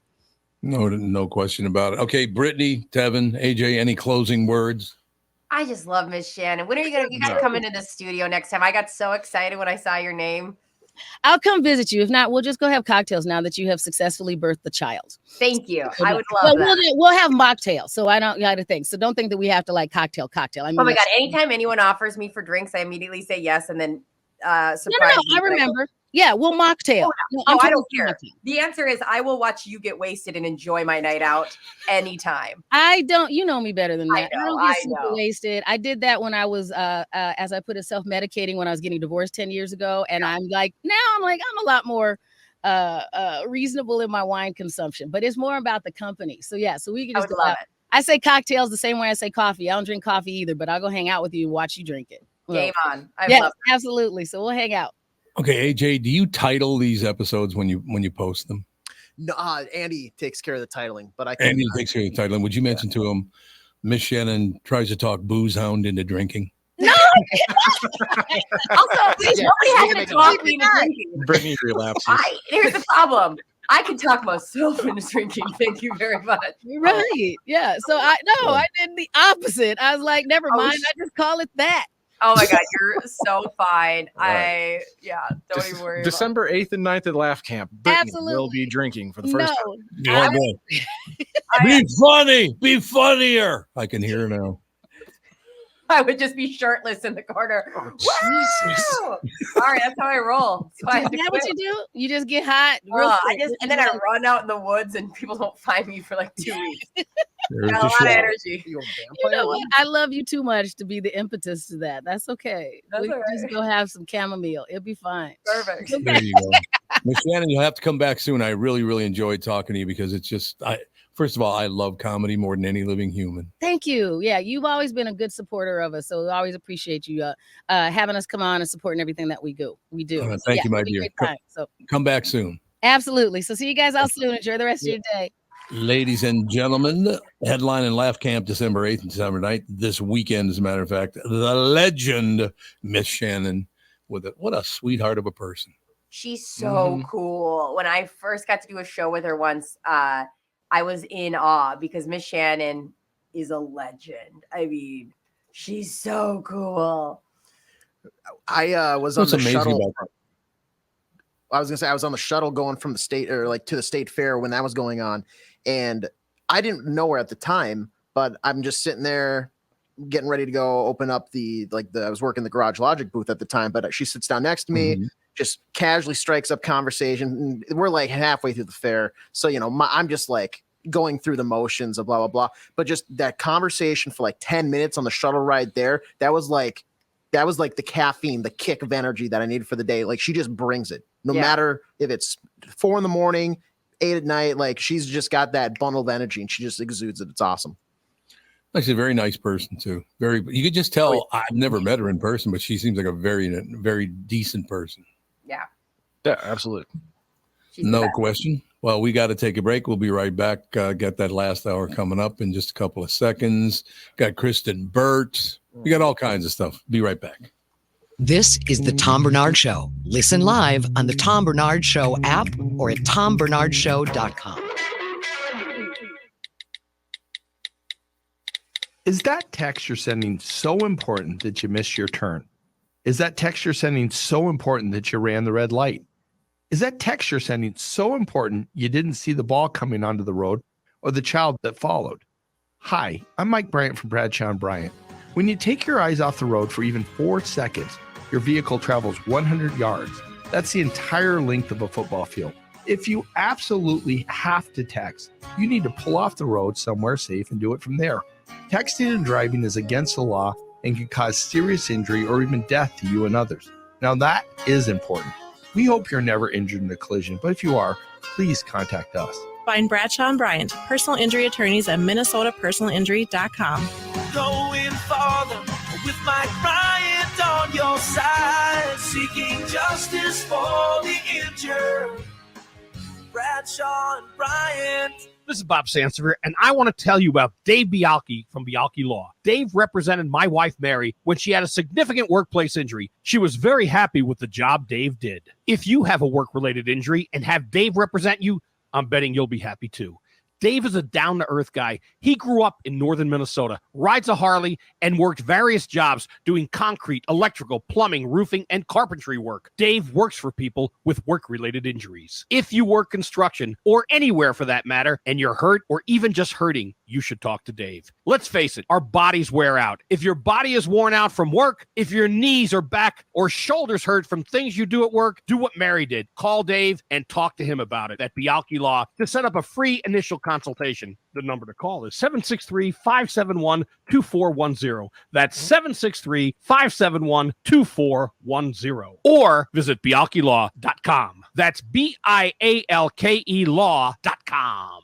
No question about it. Okay, Brittany, Tevin, AJ, any closing words? I just love Miss Shannan. When are you guys come into the studio next time? I got so excited when I saw your name. I'll come visit you. If not, we'll just go have cocktails now that you have successfully birthed the child. Thank you. I would love that. We'll have mocktails. So I don't got to think. So don't think that we have to like cocktail. I mean, oh my God. Anytime anyone offers me for drinks, I immediately say yes. And then surprise. No, I remember. Yeah, we'll mocktail. I don't care. The answer is I will watch you get wasted and enjoy my night out anytime. You know me better than that. I don't get super wasted. I did that when I was, as I put it, self-medicating when I was getting divorced 10 years ago. And I'm a lot more reasonable in my wine consumption, but it's more about the company. So yeah, so we can just go out. I say cocktails the same way I say coffee. I don't drink coffee either, but I'll go hang out with you and watch you drink it. Game on. I love it. Absolutely. So we'll hang out. Okay, AJ, do you title these episodes when you post them? No, Andy takes care of the titling, but Andy takes care of the titling. Would you mention to him, Miss Shannan tries to talk booze hound into drinking? No. Also, nobody has to talk me into drinking. Brittany relapses. Here's the problem. I can talk myself into drinking. Thank you very much. Right. Yeah. So I did the opposite. I was like, never mind. I just call it that. Oh my God, you're so fine. Don't even worry. December 8th and 9th at Laugh Camp. Brittany will be drinking for the first time. Be funny. Be funnier. I can hear now. I would just be shirtless in the corner. Wow! Sorry, that's how I roll. So is that what you do? You just get hot? And then I run out in the woods and people don't find me for like 2 weeks. Got a lot of energy. You know what? I love you too much to be the impetus to that. That's okay. We can just go have some chamomile. It'll be fine. Perfect. There you go. Miss Shannan, you'll have to come back soon. I really, really enjoyed talking to you because it's just First of all, I love comedy more than any living human. Thank you. Yeah, you've always been a good supporter of us, so we always appreciate you having us come on and supporting everything that we do. Thank you, my dear. Come back soon. Absolutely. So see you guys all soon. Enjoy the rest of your day. Ladies and gentlemen, headline and Laugh Camp December 8th and December 9th. This weekend, as a matter of fact, the legend, Miss Shannan, what a sweetheart of a person. She's so cool. When I first got to do a show with her once, I was in awe because Miss Shannan is a legend. I mean, she's so cool. I was on the shuttle. I was gonna say I was on the shuttle going from the state to the state fair when that was going on, and I didn't know her at the time, but I'm just sitting there getting ready to go open up I was working the Garage Logic booth at the time, but she sits down next to me, just casually strikes up conversation. And we're like halfway through the fair, so I'm just like going through the motions of blah blah blah. But just that conversation for like 10 minutes on the shuttle ride there, that was like the caffeine, the kick of energy that I needed for the day. Like she just brings it, no matter if it's 4 a.m, 8 p.m. Like she's just got that bundle of energy, and she just exudes it. It's awesome. Actually, a very nice person too. You could just tell. I've never met her in person, but she seems like a very, very decent person. Yeah. Yeah, absolutely. No question. Well, we got to take a break. We'll be right back. Get that last hour coming up in just a couple of seconds. Got Kristyn Burtt. We got all kinds of stuff. Be right back. This is the Tom Barnard Show. Listen live on the Tom Barnard Show app or at tombarnardshow.com. Is that text you're sending so important that you missed your turn? Is that text you're sending so important that you ran the red light? Is that text you're sending so important you didn't see the ball coming onto the road or the child that followed? Hi, I'm Mike Bryant from Bradshaw and Bryant. When you take your eyes off the road for even 4 seconds, your vehicle travels 100 yards. That's the entire length of a football field. If you absolutely have to text, you need to pull off the road somewhere safe and do it from there. Texting and driving is against the law and can cause serious injury or even death to you and others. Now that is important. We hope you're never injured in a collision, but if you are, please contact us. Find Bradshaw and Bryant, personal injury attorneys at minnesotapersonalinjury.com. Going farther with Mike Bryant on your side, seeking justice for the injured. Bradshaw and Bryant. This is Bob Sansevier, and I want to tell you about Dave Bialke from Bialke Law. Dave represented my wife, Mary, when she had a significant workplace injury. She was very happy with the job Dave did. If you have a work-related injury and have Dave represent you, I'm betting you'll be happy too. Dave is a down-to-earth guy. He grew up in northern Minnesota, rides a Harley, and worked various jobs doing concrete, electrical, plumbing, roofing, and carpentry work. Dave works for people with work-related injuries. If you work construction, or anywhere for that matter, and you're hurt or even just hurting, you should talk to Dave. Let's face it, our bodies wear out. If your body is worn out from work, if your knees or back or shoulders hurt from things you do at work, do what Mary did. Call Dave and talk to him about it at Bialke Law to set up a free initial consultation. The number to call is 763-571-2410. That's 763-571-2410. Or visit bialkelaw.com. That's BIALKE law.com.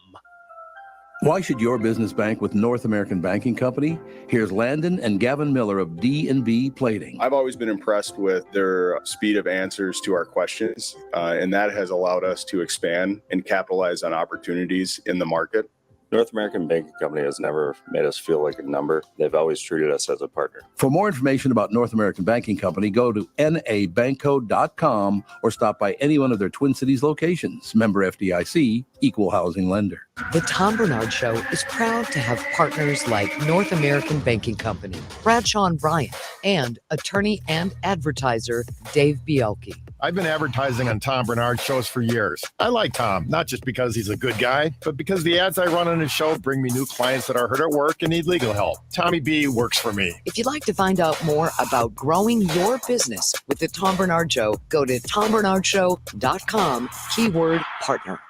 Why should your business bank with North American Banking Company? Here's Landon and Gavin Miller of D&B Plating. I've always been impressed with their speed of answers to our questions, and that has allowed us to expand and capitalize on opportunities in the market. North American Banking Company has never made us feel like a number. They've always treated us as a partner. For more information about North American Banking Company, go to nabankco.com or stop by any one of their Twin Cities locations. Member FDIC, equal housing lender. The Tom Barnard Show is proud to have partners like North American Banking Company, Bradshaw and Bryant, and attorney and advertiser Dave Bialke. I've been advertising on Tom Barnard shows for years. I like Tom, not just because he's a good guy, but because the ads I run on his show bring me new clients that are hurt at work and need legal help. Tommy B works for me. If you'd like to find out more about growing your business with the Tom Barnard Show, go to tombarnardshow.com, keyword partner.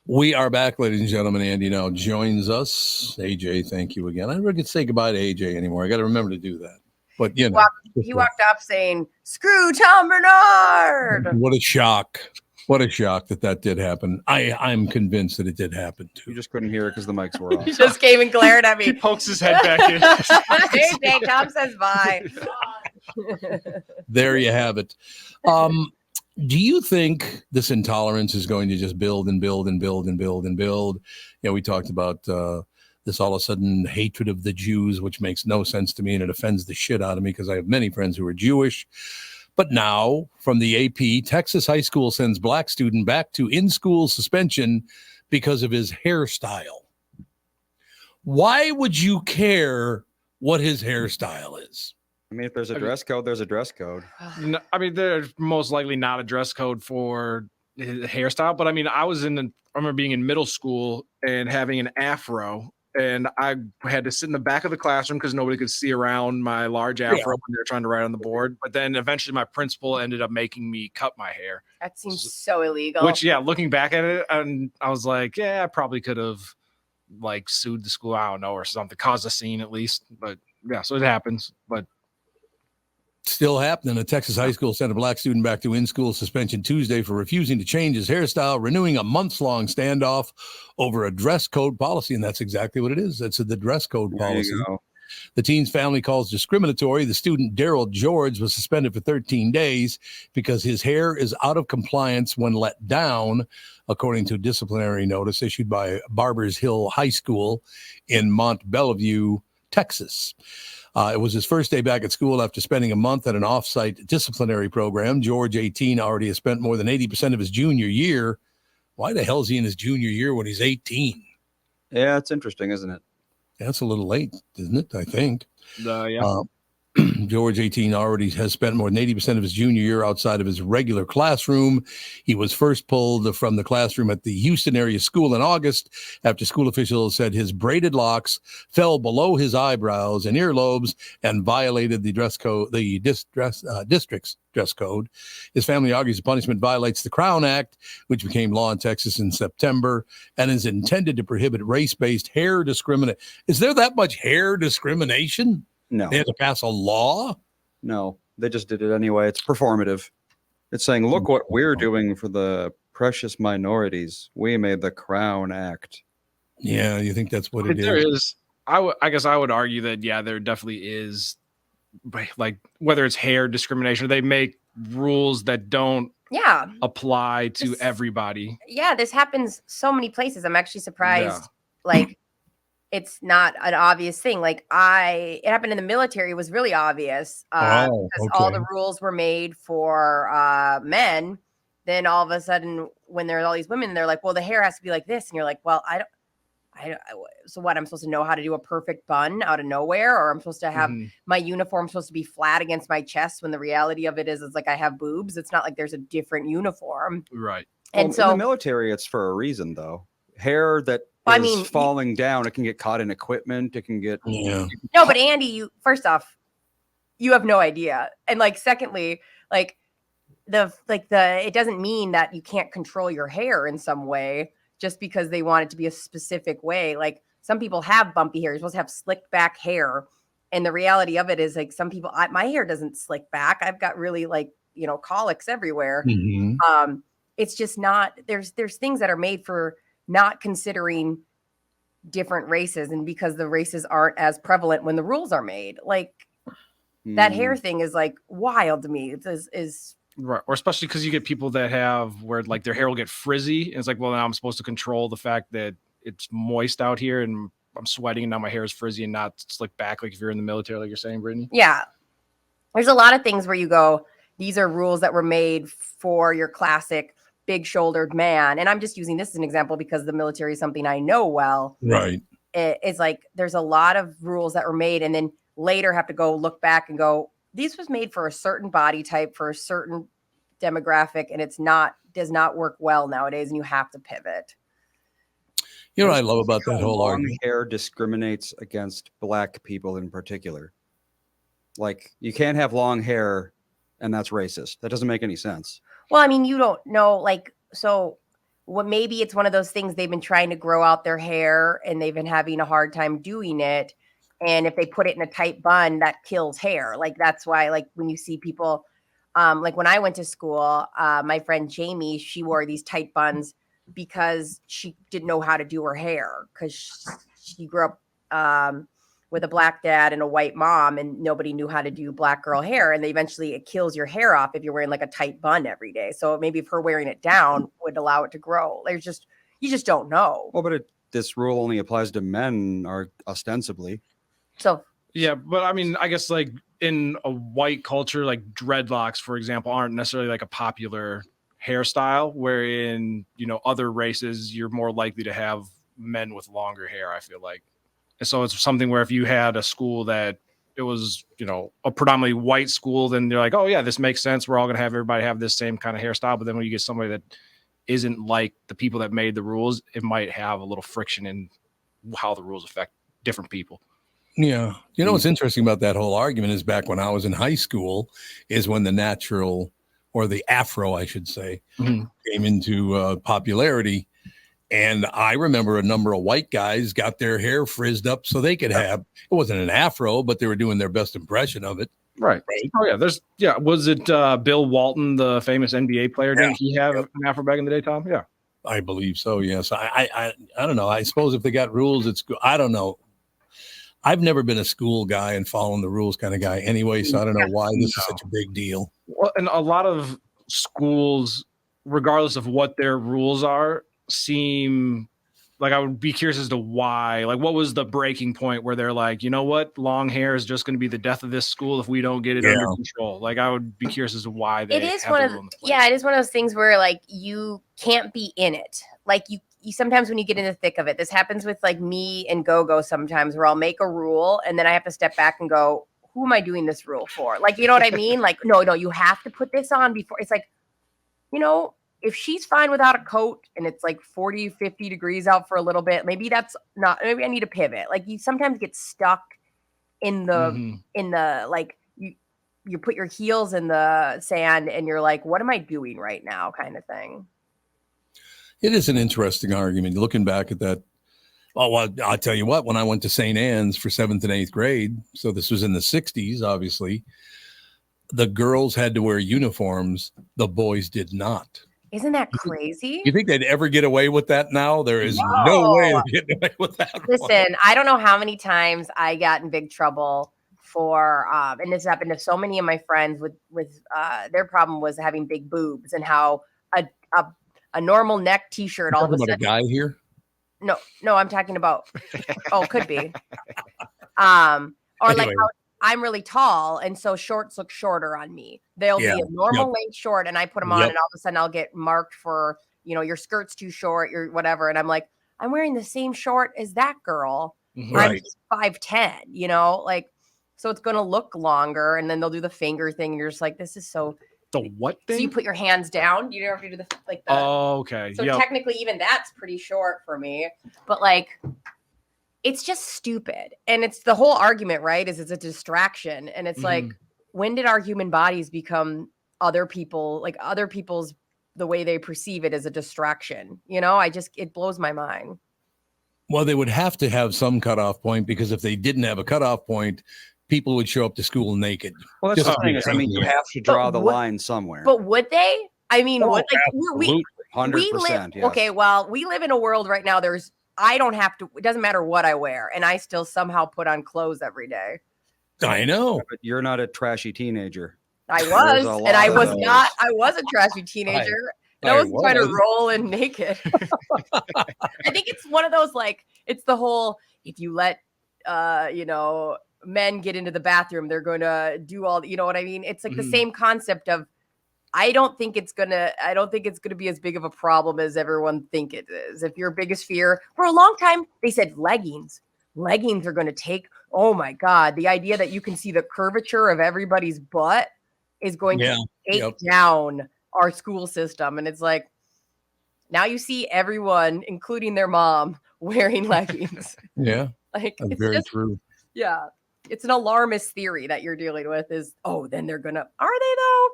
We are back, ladies and gentlemen. Andy now joins us. AJ, thank you again. I never get to say goodbye to AJ anymore. I got to remember to do that. But, he walked up saying, "Screw Tom Barnard." What a shock. What a shock that did happen. I'm convinced that it did happen too. You just couldn't hear it because the mics were off. He just came and glared at me. He pokes his head back in. Hey, Jay, Tom says bye. There you have it. Do you think this intolerance is going to just build and build and build and build and build? You know, we talked about this all of a sudden hatred of the Jews, which makes no sense to me, and it offends the shit out of me because I have many friends who are Jewish. But now, from the AP, Texas high school sends black student back to in-school suspension because of his hairstyle. Why would you care what his hairstyle is? I mean, if there's a dress code, there's a dress code. No, I mean, there's most likely not a dress code for his hairstyle, but I mean, I remember being in middle school and having an afro, and I had to sit in the back of the classroom because nobody could see around my large afro when they were trying to write on the board. But then eventually my principal ended up making me cut my hair. That seems so illegal. Which, yeah, looking back at it, and I was like, yeah, I probably could have like sued the school, I don't know, or something, caused a scene at least. But yeah, so it happens. But still happening. A Texas high school sent a black student back to in-school suspension Tuesday for refusing to change his hairstyle, renewing a months-long standoff over a dress code policy. And that's exactly what it is. That's the dress code policy. The teen's family calls discriminatory. The student, Daryl George, was suspended for 13 days because his hair is out of compliance when let down, according to a disciplinary notice issued by Barbers Hill High School in Mont Bellevue, Texas. It was his first day back at school after spending a month at an off-site disciplinary program. George, 18, already has spent more than 80% of his junior year. Why the hell is he in his junior year when he's 18? Yeah, it's interesting, isn't it? That's a little late, isn't it? I think. Yeah. George, 18, already has spent more than 80% of his junior year outside of his regular classroom. He was first pulled from the classroom at the Houston area school in August after school officials said his braided locks fell below his eyebrows and earlobes and violated the dress code, the district's dress code. His family argues the punishment violates the Crown Act, which became law in Texas in September and is intended to prohibit race-based hair discrimination. Is there that much hair discrimination? No. They had to pass a law? No, they just did it anyway. It's performative. It's saying, look what we're doing for the precious minorities. We made the Crown Act. Yeah, you think that's what it is? There is. I guess I would argue that, yeah, there definitely is, like, whether it's hair discrimination, or they make rules that don't apply to everybody. Yeah, this happens so many places. I'm actually surprised. Like, it's not an obvious thing. Like it happened in the military. It was really obvious because all the rules were made for men. Then all of a sudden, when there's all these women, they're like, well, the hair has to be like this. And you're like, well, I don't, so what? I'm supposed to know how to do a perfect bun out of nowhere? Or I'm supposed to have my uniform supposed to be flat against my chest when the reality of it is, it's like I have boobs. It's not like there's a different uniform. Right. And so in the military, it's for a reason, though. Hair that falling down, it can get caught in equipment. It can get no, but Andy, you first off, you have no idea, and like secondly, like it doesn't mean that you can't control your hair in some way just because they want it to be a specific way. Like some people have bumpy hair. You're supposed to have slicked back hair, and the reality of it is like some people, my hair doesn't slick back. I've got really colics everywhere. It's just not. There's things that are made for not considering different races, and because the races aren't as prevalent when the rules are made. Like that hair thing is like wild to me. It is right, or especially because you get people that have where like their hair will get frizzy, and it's like, well, now I'm supposed to control the fact that it's moist out here and I'm sweating, and now my hair is frizzy and not slicked back, like if you're in the military, like you're saying, Brittany. Yeah, there's a lot of things where you go, these are rules that were made for your classic big-shouldered man, and I'm just using this as an example because the military is something I know well. Right. It's like there's a lot of rules that were made, and then later have to go look back and go, this was made for a certain body type, for a certain demographic, and does not work well nowadays, and you have to pivot. You know what I love about that whole argument? Hair discriminates against black people in particular. Like you can't have long hair, and that's racist. That doesn't make any sense. Well, I mean, you don't know, maybe it's one of those things they've been trying to grow out their hair and they've been having a hard time doing it. And if they put it in a tight bun, that kills hair. Like, that's why, like, when you see people like when I went to school, my friend Jamie, she wore these tight buns because she didn't know how to do her hair because she grew up with a black dad and a white mom, and nobody knew how to do black girl hair. And eventually it kills your hair off if you're wearing like a tight bun every day. So maybe if her wearing it down would allow it to grow. You just don't know. Well, but this rule only applies to men, or ostensibly. So yeah, but I mean, I guess like in a white culture, like dreadlocks, for example, aren't necessarily like a popular hairstyle, where in, you know, other races, you're more likely to have men with longer hair, I feel like. And so it's something where if you had a school that it was, you know, a predominantly white school, then they're like, oh yeah, this makes sense. We're all going to have everybody have this same kind of hairstyle. But then when you get somebody that isn't like the people that made the rules, it might have a little friction in how the rules affect different people. Yeah. You know, what's interesting about that whole argument is back when I was in high school is when the natural, or the afro, I should say, came into popularity. And I remember a number of white guys got their hair frizzed up so they could have, it wasn't an afro, but they were doing their best impression of it. Right. Oh yeah. Was it Bill Walton, the famous NBA player? Didn't he have an afro back in the day, Tom? Yeah. I believe so. Yes. I don't know. I suppose if they got rules at school, I don't know. I've never been a school guy and following the rules kind of guy anyway. So I don't know why this is such a big deal. Well, and a lot of schools, regardless of what their rules are, seem like, I would be curious as to why, like what was the breaking point where they're like, you know what, long hair is just going to be the death of this school if we don't get it under control. Like I would be curious as to why they it is one of it is one of those things where like you can't be in it. Like you sometimes when you get in the thick of it, this happens with like me and Go sometimes, where I'll make a rule and then I have to step back and go, who am I doing this rule for? Like, you know what I mean? Like, no, you have to put this on before. It's like, you know, if she's fine without a coat and it's like 40, 50 degrees out for a little bit, maybe I need to pivot. Like you sometimes get stuck in the like you put your heels in the sand and you're like, what am I doing right now? Kind of thing. It is an interesting argument. Looking back at that. Oh, well, I'll tell you what, when I went to St. Anne's for 7th and 8th grade, so this was in the 60s, obviously, the girls had to wear uniforms. The boys did not. Isn't that crazy? You think they'd ever get away with that now? There is no way they're getting away with that. Listen, I don't know how many times I got in big trouble for, and this happened to so many of my friends with their problem was having big boobs and how a normal neck t-shirt all of a sudden. A guy here? No, I'm talking about, could be. Or anyway. Like how I'm really tall, and so shorts look shorter on me. They'll be a normal length short, and I put them on, and all of a sudden I'll get marked for, you know, your skirt's too short, your whatever. And I'm like, I'm wearing the same short as that girl. Right. I'm 5'10", you know, like, so it's going to look longer. And then they'll do the finger thing. And you're just like, this is so. The what thing? So you put your hands down. You don't have to do the like. Oh, okay. So technically, even that's pretty short for me. But like, it's just stupid. And it's the whole argument, right? Is it's a distraction. And it's like, when did our human bodies become other people, like other people's, the way they perceive it as a distraction? You know, it blows my mind. Well, they would have to have some cutoff point, because if they didn't have a cutoff point, people would show up to school naked. Well, that's the thing. I mean, you have to draw the line somewhere. But would they? I mean, like, 100%. Yes. Okay, well, we live in a world right now. I don't have to. It doesn't matter what I wear, and I still somehow put on clothes every day. I know, but you're not a trashy teenager. I was, and I was not. I was a trashy teenager. I wasn't trying to roll in naked. I think it's one of those, like, it's the whole, if you let, men get into the bathroom, they're going to do all, you know what I mean? It's like the same concept of, I don't think it's going to be as big of a problem as everyone think it is. If your biggest fear for a long time, they said leggings are going to take, oh my God, the idea that you can see the curvature of everybody's butt is going to take down our school system. And it's like, now you see everyone, including their mom, wearing leggings. Yeah. Like, that's it's very just true. Yeah. It's an alarmist theory that you're dealing with is, then they're going to, are they though?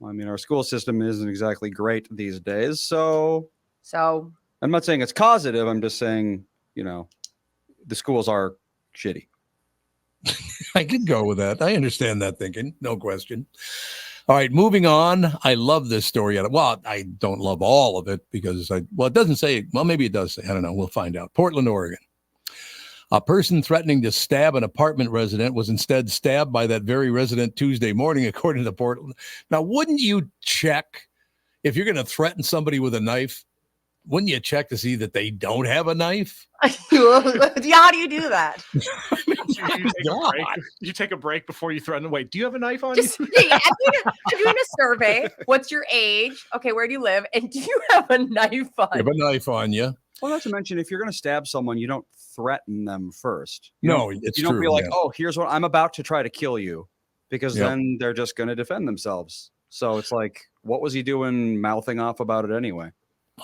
Well, I mean, our school system isn't exactly great these days. So I'm not saying it's causative. I'm just saying, the schools are shitty. I could go with that. I understand that thinking. No question. All right, moving on. I love this story. Well, I don't love all of it because it doesn't say, well, maybe it does say, I don't know. We'll find out. Portland, Oregon. A person threatening to stab an apartment resident was instead stabbed by that very resident Tuesday morning, according to Portland. Now, wouldn't you check if you're going to threaten somebody with a knife? Wouldn't you check to see that they don't have a knife? How do you do that? You take a break before you threaten. Wait, do you have a knife on Just, you? yeah, I'm doing a survey. What's your age? Okay, where do you live? And do you have a knife on You have a knife on you. Well, not to mention, if you're going to stab someone, you don't threaten them first. You It's don't true. be like, oh, here's what I'm about to try to kill you, because Yep. then they're just going to defend themselves. So it's like, what was he doing mouthing off about it anyway?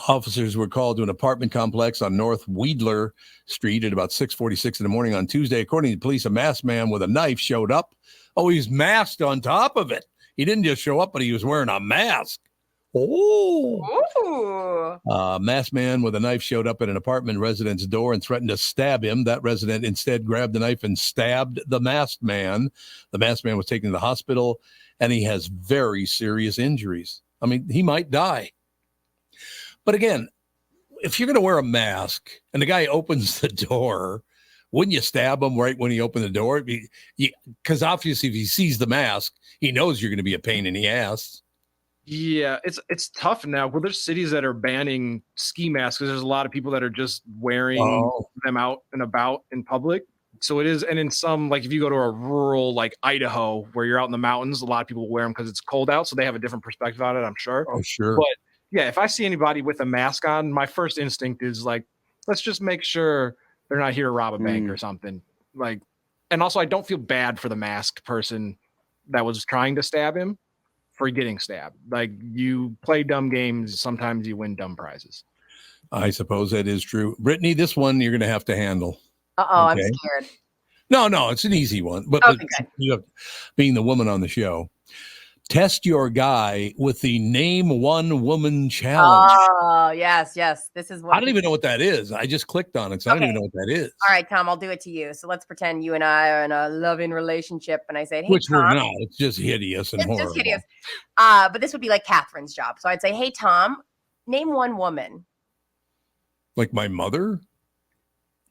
Officers were called to an apartment complex on North Weidler Street at about 6:46 in the morning on Tuesday. According to police, a masked man with a knife showed up. Oh, he's masked on top of it. He didn't just show up, but he was wearing a mask. Ooh. Masked man with a knife showed up at an apartment resident's door and threatened to stab him. That resident instead grabbed the knife and stabbed the masked man. The masked man was taken to the hospital, and he has very serious injuries. I mean, he might die. But again, if you're going to wear a mask and the guy opens the door, wouldn't you stab him right when he opened the door? Because obviously, if he sees the mask, he knows you're going to be a pain in the ass. Yeah, it's tough now. Well, there's cities that are banning ski masks because there's a lot of people that are just wearing them out and about in public. So it is, and in some, like if you go to a rural like Idaho where you're out in the mountains, a lot of people wear them because it's cold out, so they have a different perspective on it, I'm sure. Oh, sure. But yeah, if I see anybody with a mask on, my first instinct is like, let's just make sure they're not here to rob a bank or something. Like, and also I don't feel bad for the masked person that was trying to stab him for getting stabbed. Like, you play dumb games, sometimes you win dumb prizes. I suppose that is true. Brittany, this one you're going to have to handle. I'm scared. No, it's an easy one. But you have, being the woman on the show, test your guy with the Name One Woman Challenge. Oh, yes. This is what I don't even know what that is. I just clicked on it, so I don't even know what that is. All right, Tom, I'll do it to you. So let's pretend you and I are in a loving relationship, and I said, hey, Which Tom, we're not. It's just hideous and horrible. just hideous. But this would be like Kathryn's job. So I'd say, hey, Tom, name one woman. Like my mother?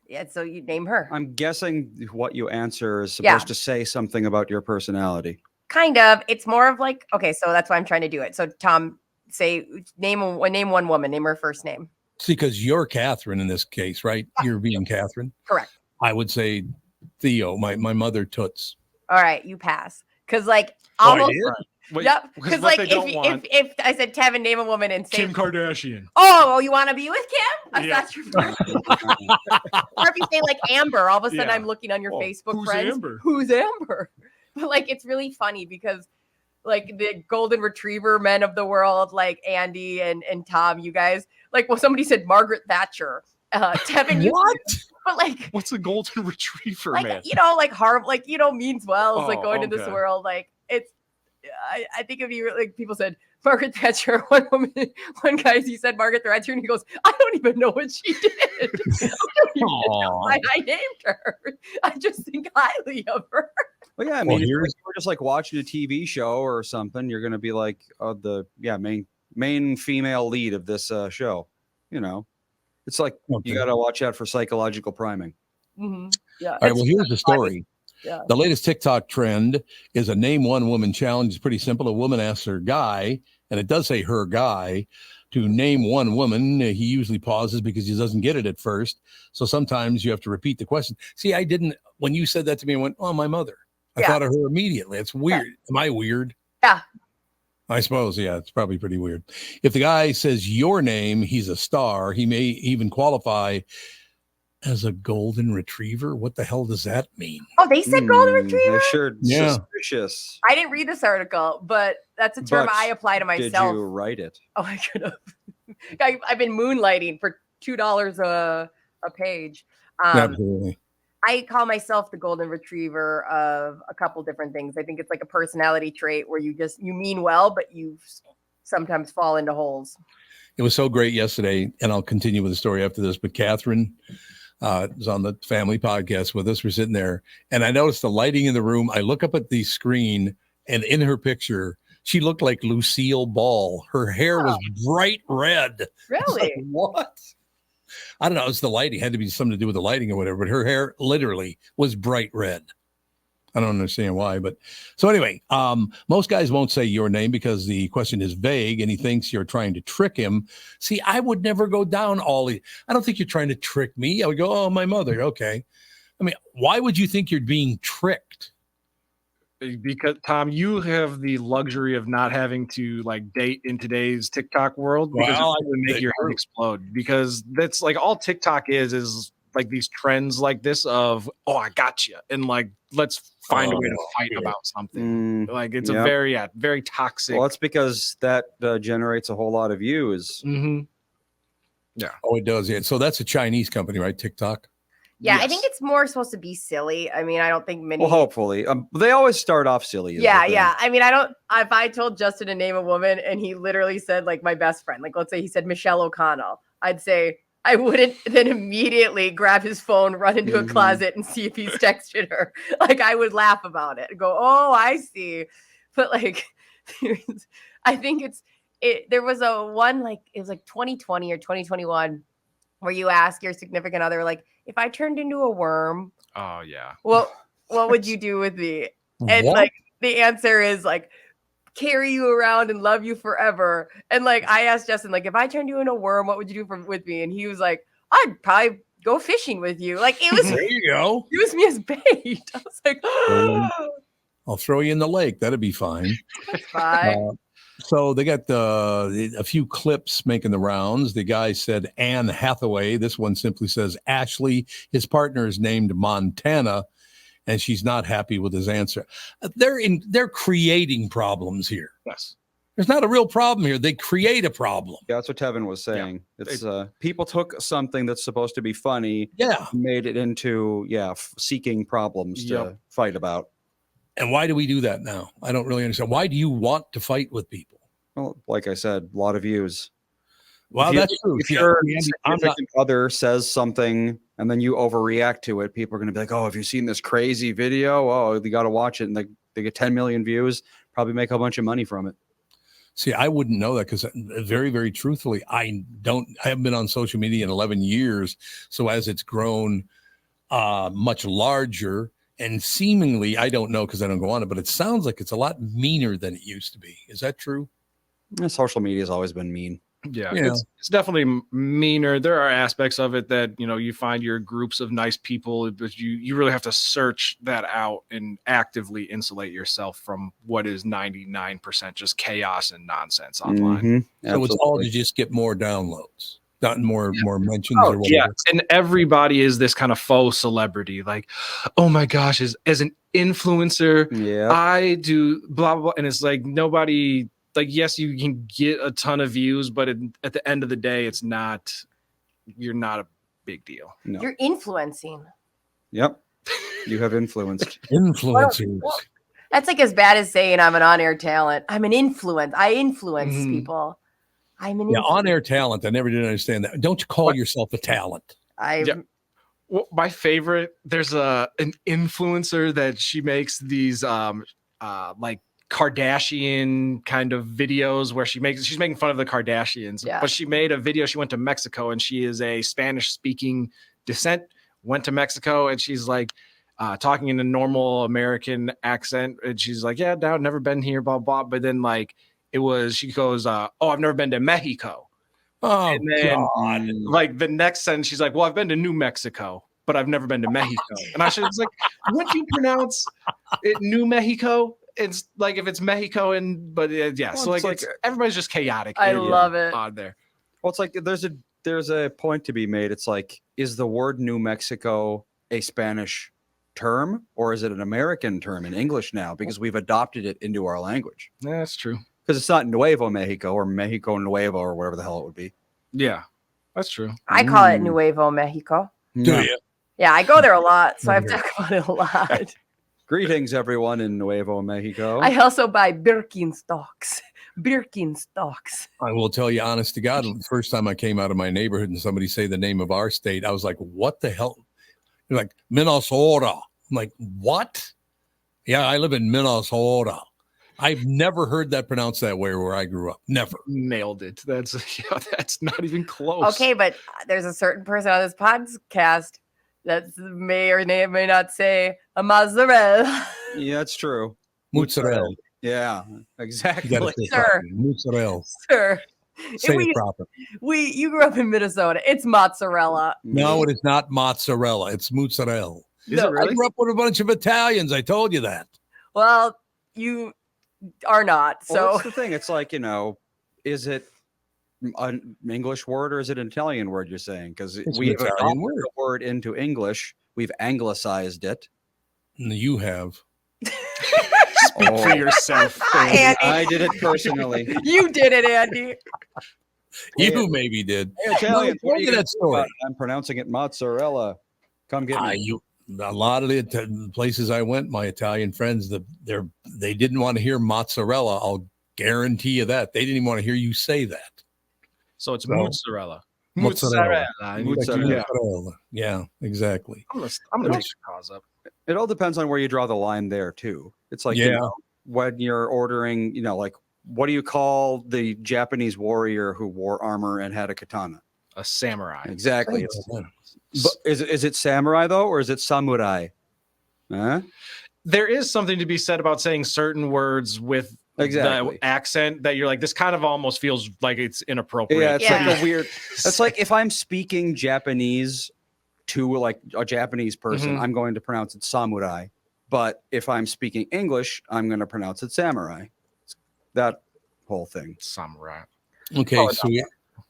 Yeah, so you name her. I'm guessing what you answer is supposed to say something about your personality. Kind of. It's more of like, okay, so that's why I'm trying to do it. So Tom, say name one woman, name her first name. See, because you're Kathryn in this case, right? You're being Kathryn. Correct. I would say Theo, my mother Toots. All right, you pass. Because like almost. Wait, yep. Because like if I said Tevin, name a woman and say Kim Kardashian. Oh, you want to be with Kim? Yeah. That's your or if you say like Amber, all of a sudden I'm looking on your Facebook who's friends. Amber? Who's Amber? But like it's really funny because like the golden retriever men of the world, like Andy and Tom, you guys, like somebody said Margaret Thatcher. Tevin, you what? But like what's a golden retriever, like, man? like harm, like means well. It's like going to this okay. world. Like it's I think if you like people said Margaret Thatcher, one guy he said Margaret Thatcher and he goes, I don't even know what she did. I don't even know why I named her. I just think highly of her. Well, yeah, I mean, if you were just like watching a TV show or something, you're gonna be like, the main female lead of this show. You know, it's like you got to watch out for psychological priming. Mm-hmm. Yeah. All right. Well, here's the story. Yeah. The latest TikTok trend is a Name One Woman challenge. It's pretty simple. A woman asks her guy, and it does say her guy, to name one woman. He usually pauses because he doesn't get it at first. So sometimes you have to repeat the question. See, I didn't, when you said that to me, I went, oh, my mother. I thought of her immediately. It's weird. Yeah. Am I weird? Yeah. I suppose, yeah, it's probably pretty weird. If the guy says your name, he's a star. He may even qualify as a golden retriever. What the hell does that mean? Oh, they said golden retriever? They're sure Yeah. suspicious. I didn't read this article, but that's a term But I apply to myself. Did you write it? Oh, I could have. I've been moonlighting for $2 a page. Absolutely. I call myself the golden retriever of a couple different things. I think it's like a personality trait where you mean well, but you sometimes fall into holes. It was so great yesterday, and I'll continue with the story after this, but Kathryn was on the family podcast with us. We're sitting there, and I noticed the lighting in the room. I look up at the screen, and in her picture, She looked like Lucille Ball. Her hair was bright red. Really? Like, what? I don't know. It's the lighting. It had to be something to do with the lighting or whatever. But her hair literally was bright red. I don't understand why, but so anyway, most guys won't say your name because the question is vague and he thinks you're trying to trick him. See, I would never go down I don't think you're trying to trick me. I would go, oh, my mother. Okay. I mean, why would you think you're being tricked? Because Tom, you have the luxury of not having to like date in today's TikTok world because Well, it would make your head explode. Because that's like all TikTok is like these trends like this of, oh, I got you, and like let's find a way to fight about something. Like it's a very toxic. Well, that's because that generates a whole lot of views. Mm-hmm. Yeah. Oh, it does. Yeah. So that's a Chinese company, right? TikTok. Yeah, yes. I think it's more supposed to be silly. I mean, I don't think many. Well, hopefully, they always start off silly. Yeah. I mean, I don't. If I told Justin to name a woman and he literally said like my best friend, like let's say he said Michelle O'Connell, I'd say I wouldn't then immediately grab his phone, run into a closet, and see if he's texted her. Like I would laugh about it and go, "Oh, I see." But like, I think there was a one like it was like 2020 or 2021 where you ask your significant other like, if I turned into a worm, oh yeah, what would you do with me? And what? like the answer is like carry you around and love you forever. And like I asked Justin, like if I turned you into a worm, what would you do with me? And he was like, I'd probably go fishing with you. Like it was there you go. Use me as bait. I was like, I'll throw you in the lake. That'd be fine. That's fine. So they got a few clips making the rounds. The guy said Anne Hathaway. This one simply says Ashley. His partner is named Montana, and she's not happy with his answer. They're creating problems here. Yes. There's not a real problem here. They create a problem. Yeah, that's what Tevin was saying. Yeah. It's people took something that's supposed to be funny, made it into seeking problems to fight about. And why do we do that now? I don't really understand. Why do you want to fight with people? Well, like I said, a lot of views. Well, that's true. If your significant other says something and then you overreact to it, people are going to be like, oh, have you seen this crazy video? Oh, you got to watch it. And they get 10 million views, probably make a bunch of money from it. See, I wouldn't know that because very, very truthfully, I haven't been on social media in 11 years. So as it's grown much larger, and seemingly, I don't know because I don't go on it, but it sounds like it's a lot meaner than it used to be. Is that true? Yeah, social media has always been mean. Yeah, it's definitely meaner. There are aspects of it that, you find your groups of nice people, but you really have to search that out and actively insulate yourself from what is 99% just chaos and nonsense online. So it's all to just get more downloads. Not more mentions or whatever. Yeah, and everybody is this kind of faux celebrity. Like, oh my gosh, as an influencer, I do blah, blah, blah. And it's like nobody, like, yes, you can get a ton of views, but at the end of the day, you're not a big deal. No. You're influencing. Yep. You have influenced. Influencers. That's like as bad as saying I'm an on-air talent. I'm an influence. I influence people. I'm an on-air talent. I never did understand that. Don't you call yourself a talent? Well, my favorite, there's an influencer that she makes these like Kardashian kind of videos where she's making fun of the Kardashians. Yeah. But she made a video. She went to Mexico and she is a Spanish speaking descent, went to Mexico and she's like talking in a normal American accent. And she's like, yeah, no, never been here, blah, blah. But then like, she goes, oh, I've never been to Mexico. Oh, and then, God. like the next sentence, she's like, well, I've been to New Mexico, but I've never been to Mexico. And I was like, wouldn't you pronounce it New Mexico? It's like if it's Mexico but yeah. Well, so like everybody's just chaotic. I love it. On there. Well, it's like there's a point to be made. It's like, is the word New Mexico a Spanish term or is it an American term in English now? Because we've adopted it into our language. Yeah, that's true. Because it's not Nuevo Mexico or Mexico Nuevo or whatever the hell it would be. Yeah, that's true. I call it Nuevo Mexico. Do you? Yeah, I go there a lot, so I've talked about it a lot. Greetings, everyone in Nuevo Mexico. I also buy Birkenstocks. I will tell you, honest to God, the first time I came out of my neighborhood and somebody say the name of our state, I was like, what the hell? They're like, Minnesota. I'm like, what? Yeah, I live in Minnesota. I've never heard that pronounced that way where I grew up. Never. Nailed it. That's not even close. Okay, but there's a certain person on this podcast that may or may not say a mozzarella. Yeah, that's true. Mozzarella. Yeah, exactly. Sir. Mozzarella. Sure. Say it proper. You grew up in Minnesota. It's mozzarella. No, it is not mozzarella. It's mozzarella. Is it really? I grew up with a bunch of Italians. I told you that. Well, you are not. So Well, that's the thing. It's like, is it an English word or is it an Italian word you're saying? Because we've adopted the word into English. We've anglicized it. You have. Speak for yourself. Andy. I did it personally. You did it, Andy. You maybe did. Hey, Italian, No, look at that story. I'm pronouncing it mozzarella. Come get me. A lot of the places I went, my Italian friends, they didn't want to hear mozzarella. I'll guarantee you that. They didn't even want to hear you say that. So it's mozzarella. Mozzarella. Mozzarella. Yeah, exactly. I'm gonna make the cause up. It all depends on where you draw the line there too. It's like when you're ordering, like what do you call the Japanese warrior who wore armor and had a katana? A samurai. Exactly. But is it samurai though, or is it samurai? Huh? There is something to be said about saying certain words with the accent that you're like, this kind of almost feels like it's inappropriate. Yeah, it's like a weird. It's like if I'm speaking Japanese to like a Japanese person, I'm going to pronounce it samurai. But if I'm speaking English, I'm going to pronounce it samurai. That whole thing. Samurai. Okay, so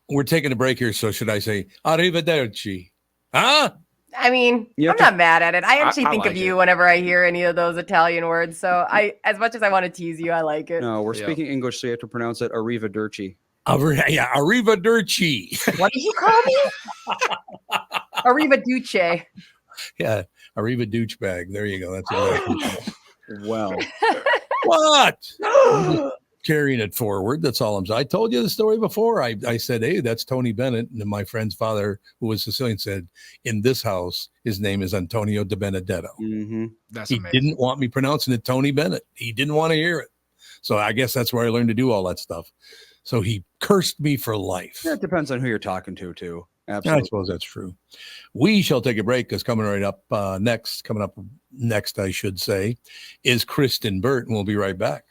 we're taking a break here. So should I say arrivederci? Huh? I mean, I'm not mad at it. I actually think like of you whenever I hear any of those Italian words. So as much as I want to tease you, I like it. No, we're speaking English, so you have to pronounce it arrivederci. Arrivederci. What did you call me? Arrivaduce. Yeah, Arriva douchebag. There you go. That's exactly. Well, what? Carrying it forward. That's all I'm saying. I told you the story before. I said, hey, that's Tony Bennett. And then my friend's father, who was Sicilian, said, in this house, his name is Antonio De Benedetto. Mm-hmm. That's he amazing. didn't want me pronouncing it Tony Bennett. He didn't want to hear it. So I guess that's where I learned to do all that stuff. So he cursed me for life. Yeah, it depends on who you're talking to, too. Absolutely. I suppose that's true. We shall take a break because coming up next, I should say, is Kristyn Burtt, and we'll be right back.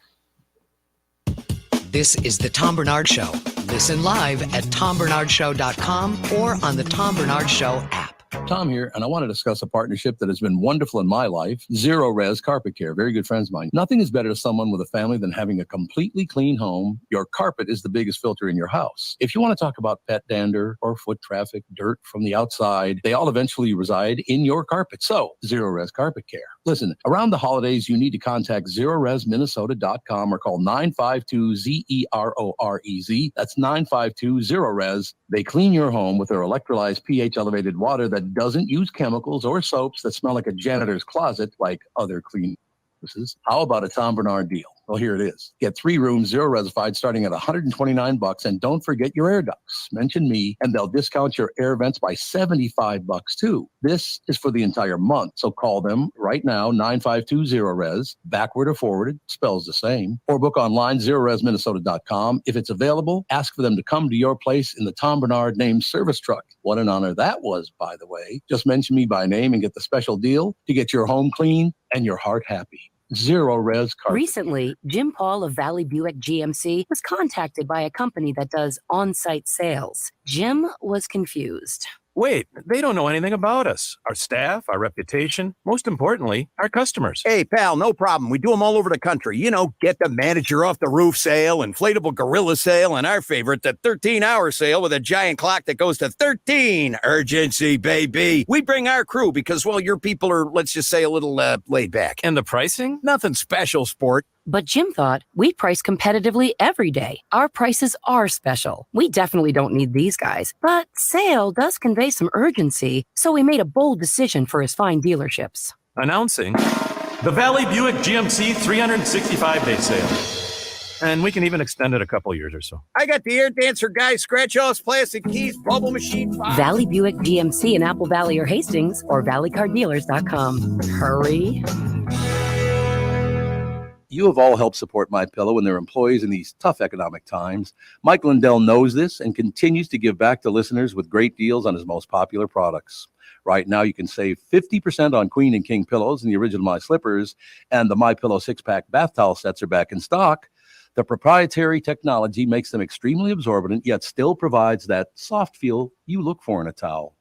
This is the Tom Barnard Show. Listen live at TomBarnardShow.com or on the Tom Barnard Show app. Tom here, and I want to discuss a partnership that has been wonderful in my life, Zero Res Carpet Care. Very good friends of mine. Nothing is better to someone with a family than having a completely clean home. Your carpet is the biggest filter in your house. If you want to talk about pet dander or foot traffic, dirt from the outside, they all eventually reside in your carpet. So, Zero Res Carpet Care. Listen, around the holidays, you need to contact ZeroResMinnesota.com or call 952-ZEROREZ. That's 952-ZERO-RES. They clean your home with their electrolyzed pH-elevated water that doesn't use chemicals or soaps that smell like a janitor's closet like other clean services. How about a Tom Barnard deal? Well, here it is. Get 3 rooms, zero resified, starting at $129, and don't forget your air ducts. Mention me, and they'll discount your air vents by $75 too. This is for the entire month, so call them right now, 952-0-RES, backward or forwarded, spells the same, or book online, ZeroResMinnesota.com. If it's available, ask for them to come to your place in the Tom Barnard named service truck. What an honor that was, by the way. Just mention me by name and get the special deal to get your home clean and your heart happy. Zero Res Carpet. Recently, Jim Paul of Valley Buick GMC was contacted by a company that does on-site sales. Jim was confused. Wait, they don't know anything about us, our staff, our reputation, most importantly, our customers. Hey, pal, no problem. We do them all over the country. You know, get the manager off the roof sale, inflatable gorilla sale, and our favorite, the 13-hour sale with a giant clock that goes to 13. Urgency, baby. We bring our crew because, well, your people are, let's just say, a little laid back. And the pricing? Nothing special, sport. But Jim thought we price competitively every day. Our prices are special. We definitely don't need these guys. But sale does convey some urgency, so we made a bold decision for his fine dealerships. Announcing the Valley Buick GMC 365-day sale. And we can even extend it a couple years or so. I got the air dancer guy, scratch-offs, plastic keys, bubble machine. Valley Buick GMC in Apple Valley or Hastings or valleycardealers.com. Hurry. You have all helped support MyPillow and their employees in these tough economic times. Mike Lindell knows this and continues to give back to listeners with great deals on his most popular products. Right now, you can save 50% on Queen and King pillows and the original My Slippers, and the MyPillow 6-pack bath towel sets are back in stock. The proprietary technology makes them extremely absorbent, yet still provides that soft feel you look for in a towel.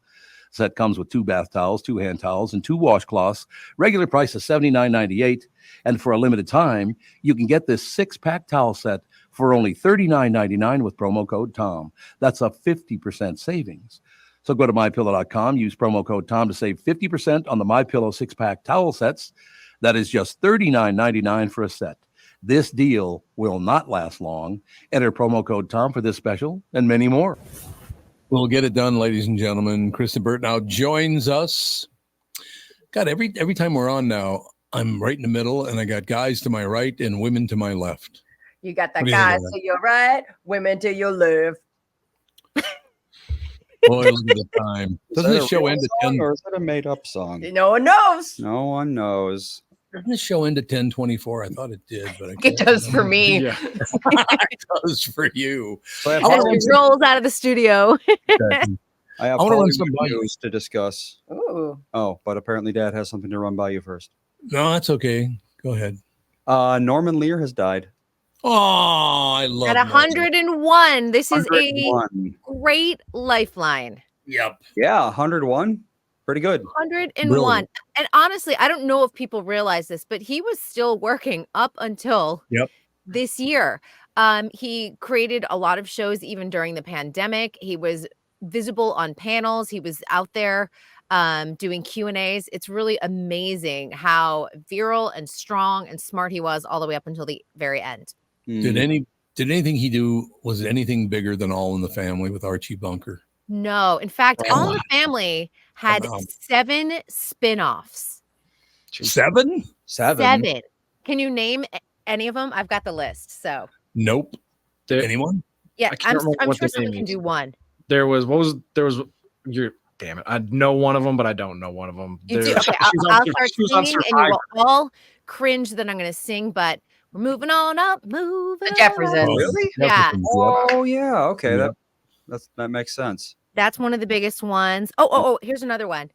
Set comes with 2 bath towels, 2 hand towels, and 2 washcloths. Regular price is $79.98. And for a limited time, you can get this 6-pack towel set for only $39.99 with promo code TOM. That's a 50% savings. So go to MyPillow.com, use promo code TOM to save 50% on the MyPillow 6-pack towel sets. That is just $39.99 for a set. This deal will not last long. Enter promo code TOM for this special and many more. We'll get it done, ladies and gentlemen. Kristyn Burtt now joins us. God, every time we're on now, I'm right in the middle, and I got guys to my right and women to my left. You got the What do you think guys of to your right, women to your left. Boy, look at the time. Doesn't this show end at 10? Or is that a made-up song? No one knows. No one knows. Doesn't this show end at 10:24? I thought it did, but It does for me. Yeah. It does for you. So I wanna run He rolls out of the studio. I have I wanna run Hollywood some by you. news to discuss. Ooh. Oh, but apparently Dad has something to run by you first. No, that's okay. Go ahead. Norman Lear has died. Oh, I love At 101. This is a 101. great lifeline. Yep. Yeah, 101. Pretty good. 101. Brilliant. And honestly, I don't know if people realize this, but he was still working up until this year. He created a lot of shows even during the pandemic. He was visible on panels. He was out there doing Q&As. It's really amazing how virile and strong and smart he was all the way up until the very end. Did anything he do, was it anything bigger than All in the Family with Archie Bunker? No. In fact, All in the Family had 7 spin-offs. 7? 7. Can you name any of them? I've got the list. So Nope. Anyone? yeah, I can't I'm remember what sure the someone name can is. do one. Damn it. I know one of them, but I don't know one of them. You do? Okay, I'll start singing and you will all cringe that I'm going to sing, but we're moving on up, moving Jeffersons. on up. Really? Yeah. Oh yeah. Okay. Yep. That makes sense. That's one of the biggest ones. Oh, here's another one.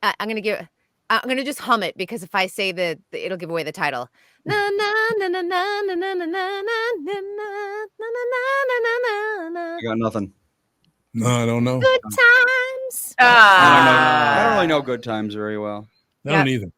I'm going to just hum it because if I say it'll give away the title. Na na na na na na na na na na na na na. I got nothing. No, I don't know. Good times. I don't really know Good Times very well. I don't either.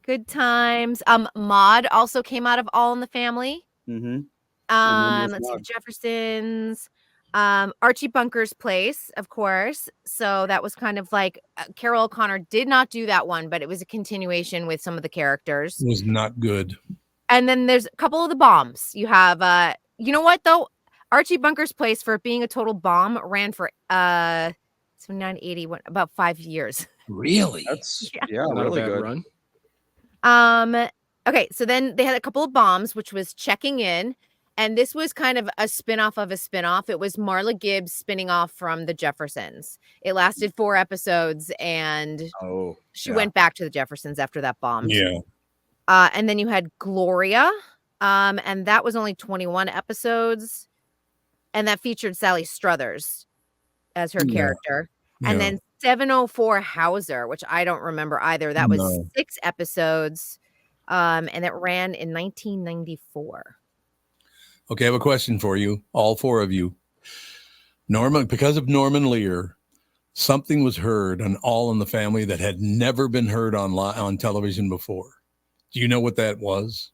Good times. Maude also came out of All in the Family. Mm-hmm. Let's see, Jeffersons. Archie Bunker's Place, of course. So that was kind of like Carol O'Connor did not do that one, but it was a continuation with some of the characters. It was not good. And then there's a couple of the bombs. You have you know what though? Archie Bunker's Place, for it being a total bomb, ran for 981, about 5 years. Really? That's Not a really bad good. run. Okay, so then they had a couple of bombs, which was Checking In. And this was kind of a spinoff of a spinoff. It was Marla Gibbs spinning off from the Jeffersons. It lasted 4 episodes, and she went back to the Jeffersons after that bomb. Yeah. And then you had Gloria, and that was only 21 episodes. And that featured Sally Struthers as her character. And then 704 Hauser, which I don't remember either. That was 6 episodes, and it ran in 1994. Okay, I have a question for you, all 4 of you. Because of Norman Lear, something was heard on All in the Family that had never been heard on television before. Do you know what that was?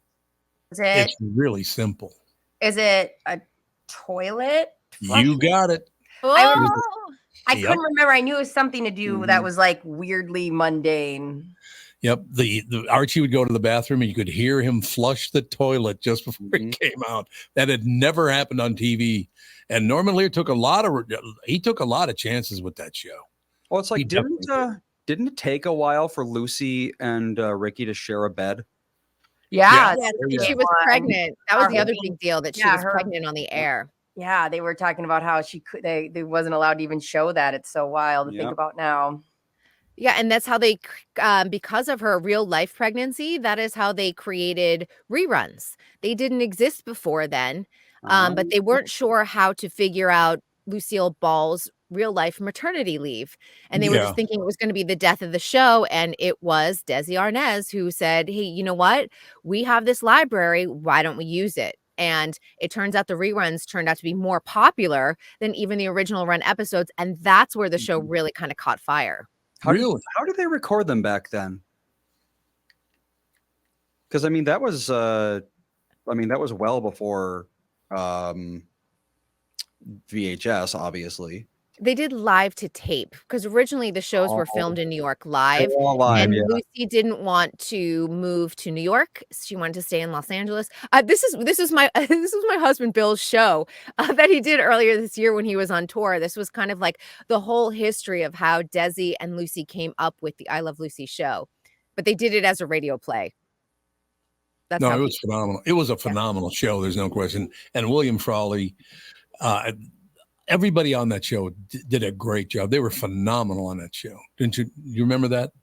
It's really simple. Is it a toilet? You got it. I couldn't remember. I knew it was something to do that was like weirdly mundane. Yep. The Archie would go to the bathroom and you could hear him flush the toilet just before he came out. That had never happened on TV. And Norman Lear took a lot of chances with that show. Well, it's like didn't it take a while for Lucy and Ricky to share a bed? Yeah, she was pregnant. That was the other big deal, that she was her pregnant on the air. Yeah, they were talking about how she could. They wasn't allowed to even show that. It's so wild to think about now. Yeah, and that's how they, because of her real life pregnancy, that is how they created reruns. They didn't exist before then, but they weren't sure how to figure out Lucille Ball's real life maternity leave. And they were just thinking it was going to be the death of the show. And it was Desi Arnaz who said, hey, you know what? We have this library. Why don't we use it? And it turns out the reruns turned out to be more popular than even the original run episodes. And that's where the show really kind of caught fire. How did they record them back then? Because I mean that was well before VHS, obviously. They did live to tape because originally the shows were filmed in New York live. Live, and yeah. Lucy didn't want to move to New York. She wanted to stay in Los Angeles. This is my husband Bill's show that he did earlier this year when he was on tour. This was kind of like the whole history of how Desi and Lucy came up with the I Love Lucy show, but they did it as a radio play. It was phenomenal. It was a phenomenal show. There's no question. And William Frawley, everybody on that show did a great job. They were phenomenal on that show. Didn't you? You remember that?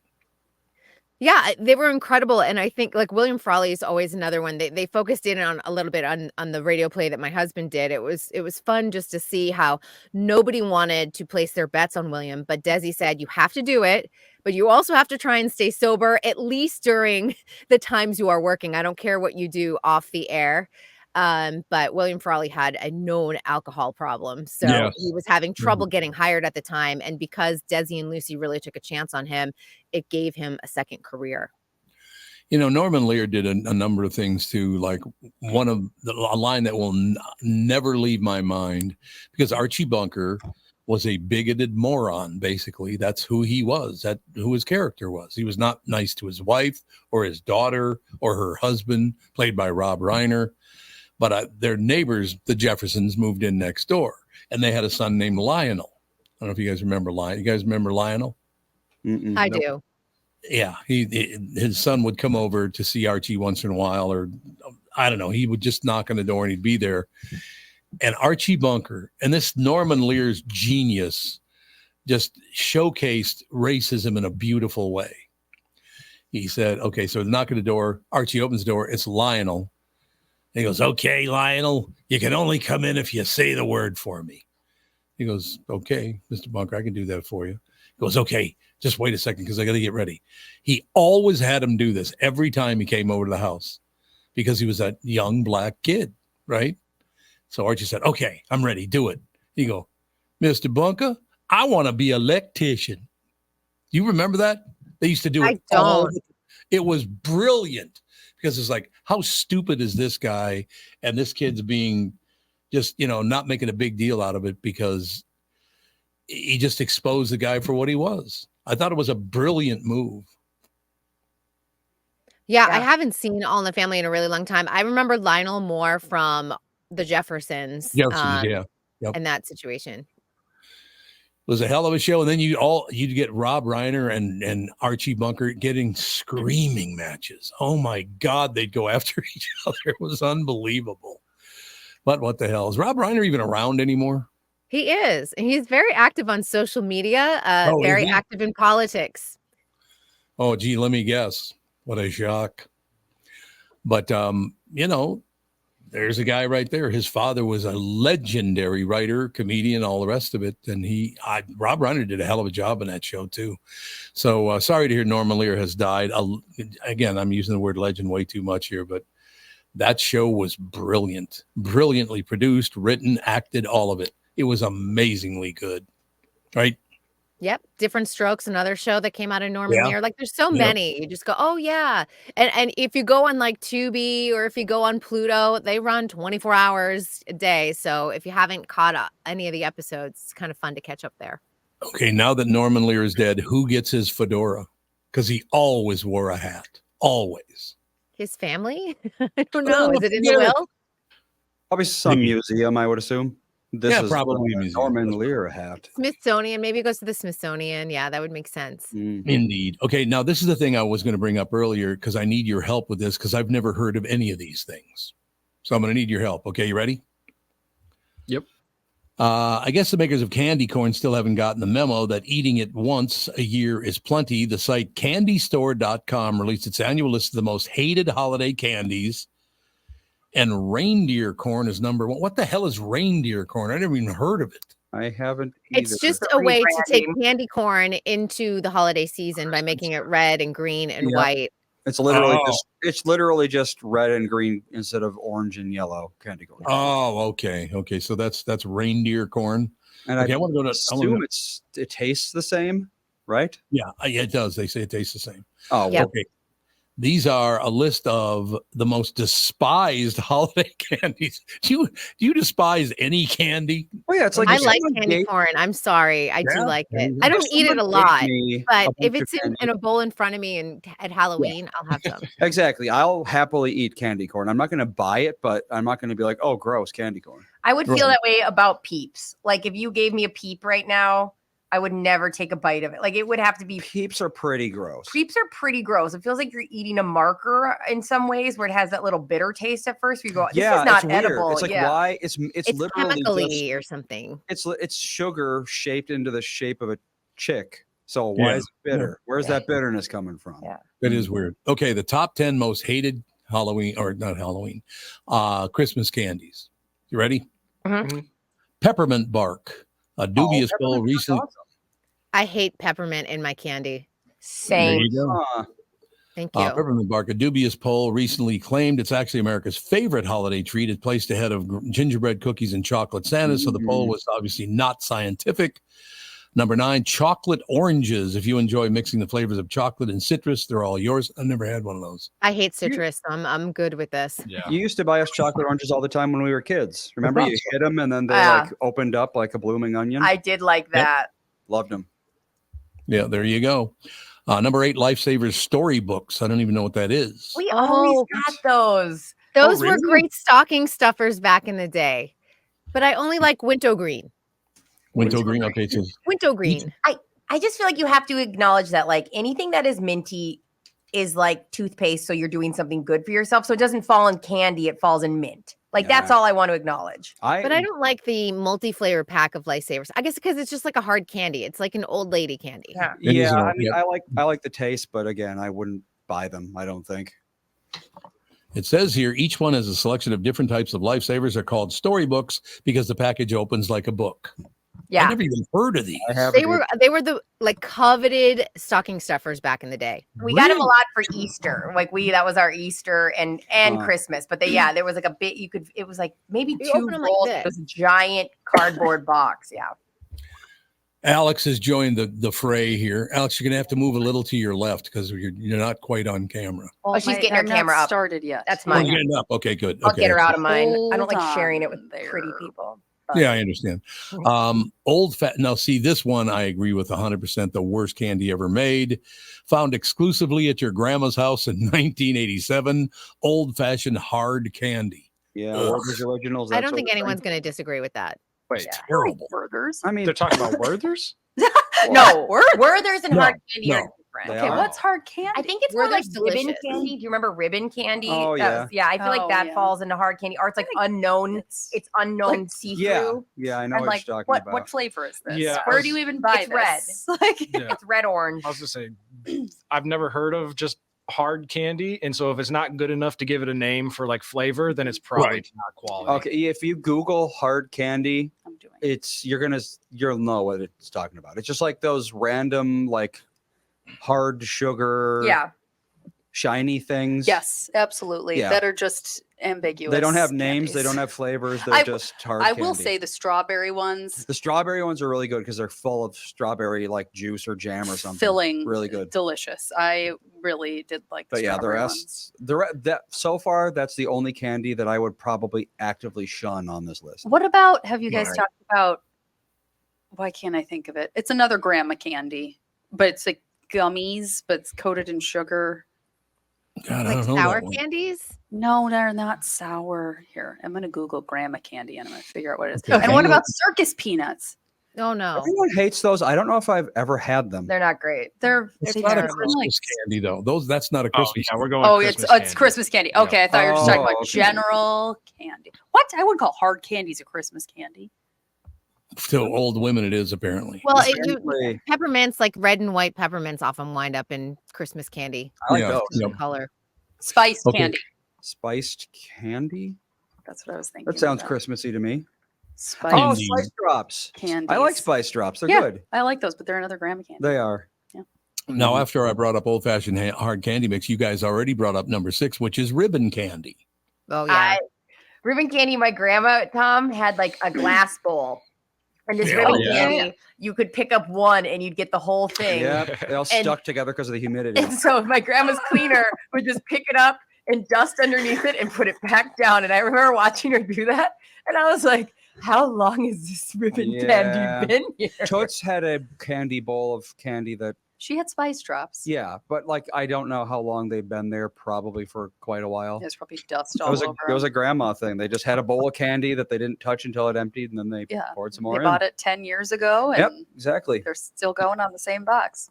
Yeah, they were incredible. And I think like William Frawley is always another one. They focused in on a little bit on the radio play that my husband did. It was fun just to see how nobody wanted to place their bets on William, but Desi said, you have to do it, but you also have to try and stay sober, at least during the times you are working. I don't care what you do off the air. But William Frawley had a known alcohol problem. So he was having trouble getting hired at the time. And because Desi and Lucy really took a chance on him, it gave him a second career. You know, Norman Lear did a number of things too, like a line that will never leave my mind, because Archie Bunker was a bigoted moron. Basically, that's who he was, who his character was. He was not nice to his wife or his daughter or her husband, played by Rob Reiner. But their neighbors, the Jeffersons, moved in next door, and they had a son named Lionel. I don't know if you guys remember Lionel. You guys remember Lionel? I do. Yeah, his son would come over to see Archie once in a while, or I don't know. He would just knock on the door and he'd be there. And Archie Bunker, and this Norman Lear's genius, just showcased racism in a beautiful way. He said, "Okay, so knock on the door. Archie opens the door. It's Lionel." He goes, "Okay, Lionel, you can only come in if you say the word for me." He goes, "Okay, Mr. Bunker, I can do that for you." He goes, "Okay, just wait a second because I got to get ready." He always had him do this every time he came over to the house because he was that young black kid, right? So Archie said, "Okay, I'm ready. Do it." He go, "Mr. Bunker, I want to be a electrician." You remember that? They used to do it. I don't. It was brilliant. Because it's like, how stupid is this guy? And this kid's being just, not making a big deal out of it because he just exposed the guy for what he was. I thought it was a brilliant move. Yeah, I haven't seen All in the Family in a really long time. I remember Lionel more from the Jeffersons. Yeah. Yep. In that situation. It was a hell of a show. And then you'd get Rob Reiner and Archie Bunker getting screaming matches. Oh my God, they'd go after each other. It was unbelievable. But what the hell? Is Rob Reiner even around anymore? He is. And he's very active on social media, very active in politics. Oh, gee, let me guess. What a shock. But, there's a guy right there. His father was a legendary writer, comedian, all the rest of it. And Rob Reiner did a hell of a job in that show too. So sorry to hear Norman Lear has died. Again, I'm using the word legend way too much here, but that show was brilliant, brilliantly produced, written, acted, all of it. It was amazingly good. Right? Yep. Different Strokes, another show that came out of Norman Lear. Like there's so many. You just go, oh yeah. And if you go on like Tubi or if you go on Pluto, they run 24 hours a day. So if you haven't caught up any of the episodes, it's kind of fun to catch up there. Okay, now that Norman Lear is dead, who gets his fedora? Because he always wore a hat. Always. His family? I don't know. Is it in the will? Probably some museum, I would assume. This is probably a Norman Lear hat. Smithsonian. Maybe it goes to the Smithsonian. Yeah, that would make sense. Indeed. Okay, now this is the thing I was going to bring up earlier because I need your help with this because I've never heard of any of these things. So I'm going to need your help. Okay, you ready? Yep. I guess the makers of candy corn still haven't gotten the memo that eating it once a year is plenty. The site candystore.com released its annual list of the most hated holiday candies, and reindeer corn is number one. What the hell is reindeer corn? I never even heard of it. I haven't It's just a way to take candy corn into the holiday season by making it red and green and white. It's literally just red and green instead of orange and yellow candy corn. Oh, okay. So that's reindeer corn. And okay, I want to go to assume it tastes the same, right? Yeah, it does. They say it tastes the same. Oh, yeah. Okay. These are a list of the most despised holiday candies. Do you despise any candy? Oh yeah, it's like I like candy corn. I'm sorry, I do like it. I don't eat it a lot, but if it's in a bowl in front of me and at Halloween, I'll have some. Exactly. I'll happily eat candy corn. I'm not going to buy it, but I'm not going to be like, oh, gross, candy corn. I would feel that way about Peeps. Like if you gave me a Peep right now, I would never take a bite of it. Like it would have to be. Peeps are pretty gross. Peeps are pretty gross. It feels like you're eating a marker in some ways, where it has that little bitter taste at first. You go, this is not edible. It's like why it's literally chemically or something. It's sugar shaped into the shape of a chick. So why is it bitter? Where's that bitterness coming from? Yeah, that is weird. Okay, the top 10 most hated Christmas candies. You ready? Mm-hmm. Peppermint bark. A dubious poll recently. Awesome. I hate peppermint in my candy. Same. There you go. Thank you. Peppermint bark. A dubious poll recently claimed it's actually America's favorite holiday treat. It placed ahead of gingerbread cookies and chocolate Santa. So the poll was obviously not scientific. Number 9, chocolate oranges. If you enjoy mixing the flavors of chocolate and citrus, they're all yours. I've never had one of those. I hate citrus. So I'm good with this. Yeah. You used to buy us chocolate oranges all the time when we were kids. Remember, you hit them and then they like opened up like a blooming onion. I did like that. Loved them. Yeah, there you go. Number 8, Lifesavers storybooks. I don't even know what that is. We always got those. Those really? were great stocking stuffers back in the day, but I only like wintergreen. Wintergreen. Okay, so Wintergreen. I just feel like you have to acknowledge that like anything that is minty is like toothpaste. So you're doing something good for yourself. So it doesn't fall in candy. It falls in mint. Like that's all I want to acknowledge. But I don't like the multi-flavor pack of Lifesavers. I guess because it's just like a hard candy. It's like an old lady candy. Yeah, I mean, I like the taste, but again, I wouldn't buy them. I don't think. It says here each one has a selection of different types of Lifesavers. They're called storybooks because the package opens like a book. Yeah, I never even heard of these. They were the like coveted stocking stuffers back in the day. We got them a lot for Easter. Like that was our Easter and Christmas. But there was like a bit it was like maybe 2 rolls. It was a giant cardboard box. Yeah. Alex has joined the fray here. Alex, you're gonna have to move a little to your left because you're not quite on camera. Oh, she's getting her camera up. Started yet? That's Oh, mine. you're getting up. Okay, good. I'll Okay, get her out of excellent. mine. I don't like sharing it with pretty people. Yeah, I understand. Old fat. Now, see, this one I agree with 100%. The worst candy ever made. Found exclusively at your grandma's house in 1987. Old-fashioned hard candy. Yeah, Werther's Originals. I don't think anyone's going to disagree with that. Wait, terrible. Werther's? I mean, they're talking about Werther's? No, Werther's and hard candy are different. Okay, what's hard candy? I think it's more like Werther's ribbon delicious. candy. Do you remember ribbon candy? Oh, yeah. I feel like that falls into hard candy. Or it's like unknown. It's unknown see-through. Yeah, I know And what you're talking about. What flavor is this? Yeah, Where do you even buy it's this? red. It's red orange. I was gonna say, I've never heard of just hard candy, and so if it's not good enough to give it a name for like flavor, then it's probably not quality. Okay, if you Google hard candy, you'll know what it's talking about. It's just like those random like hard sugar, shiny things. Yes, absolutely. Yeah. That are just ambiguous. They don't have names. candies. They don't have flavors. They're just hard I candy. will say the strawberry ones. The strawberry ones are really good because they're full of strawberry like juice or jam or something. Filling, really good, delicious. I really did like the But yeah, the strawberry rest, so far, that's the only candy that I would probably actively shun on this list. What about, have you guys Right. talked about, why can't I think of it? It's another grandma candy, but it's like gummies, but it's coated in sugar. God, Like sour candies? No, they're not sour. Here, I'm going to Google grandma candy and I'm going to figure out what it is. Okay. And what about circus peanuts? Oh, no. Everyone hates those. I don't know if I've ever had them. They're not great. It's not a Christmas candy though. That's not a Christmas. Yeah, we're going. Oh, it's Christmas candy. Okay, I thought you were just talking about okay. general candy. What? I would call hard candies a Christmas candy. To old women, it is apparently. Well, Apparently- peppermints, like red and white peppermints, often wind up in Christmas candy. I like Yeah, those. The yep. color. Spiced Okay. candy. Spiced candy. That's what I was thinking. That sounds about. Christmassy to me. Spiced Oh, spice drops. candies. I like spice drops. They're yeah, good. I like those, but they're another grandma candy. They are. Now, after I brought up old-fashioned hard candy mix, you guys already brought up number 6, which is ribbon candy. Oh yeah. Ribbon candy, my grandma, Tom, had like a glass bowl. And this Yeah. ribbon Oh, yeah. candy, you could pick up one and you'd get the whole thing. Yeah, they all And- stuck together because of the humidity. And so my grandma's cleaner would just pick it up and dust underneath it and put it back down. And I remember watching her do that. And I was like, how long has this ribbon candy been here? Toots had a candy bowl of candy that, She had spice drops. yeah, but like I don't know how long they've been there. Probably for quite a while. There's probably dust It all was over. it was them. a grandma thing. They just had a bowl of candy that they didn't touch until it emptied, and then they poured some more They in. bought it 10 years ago, and Yep, exactly. they're still going on the same box.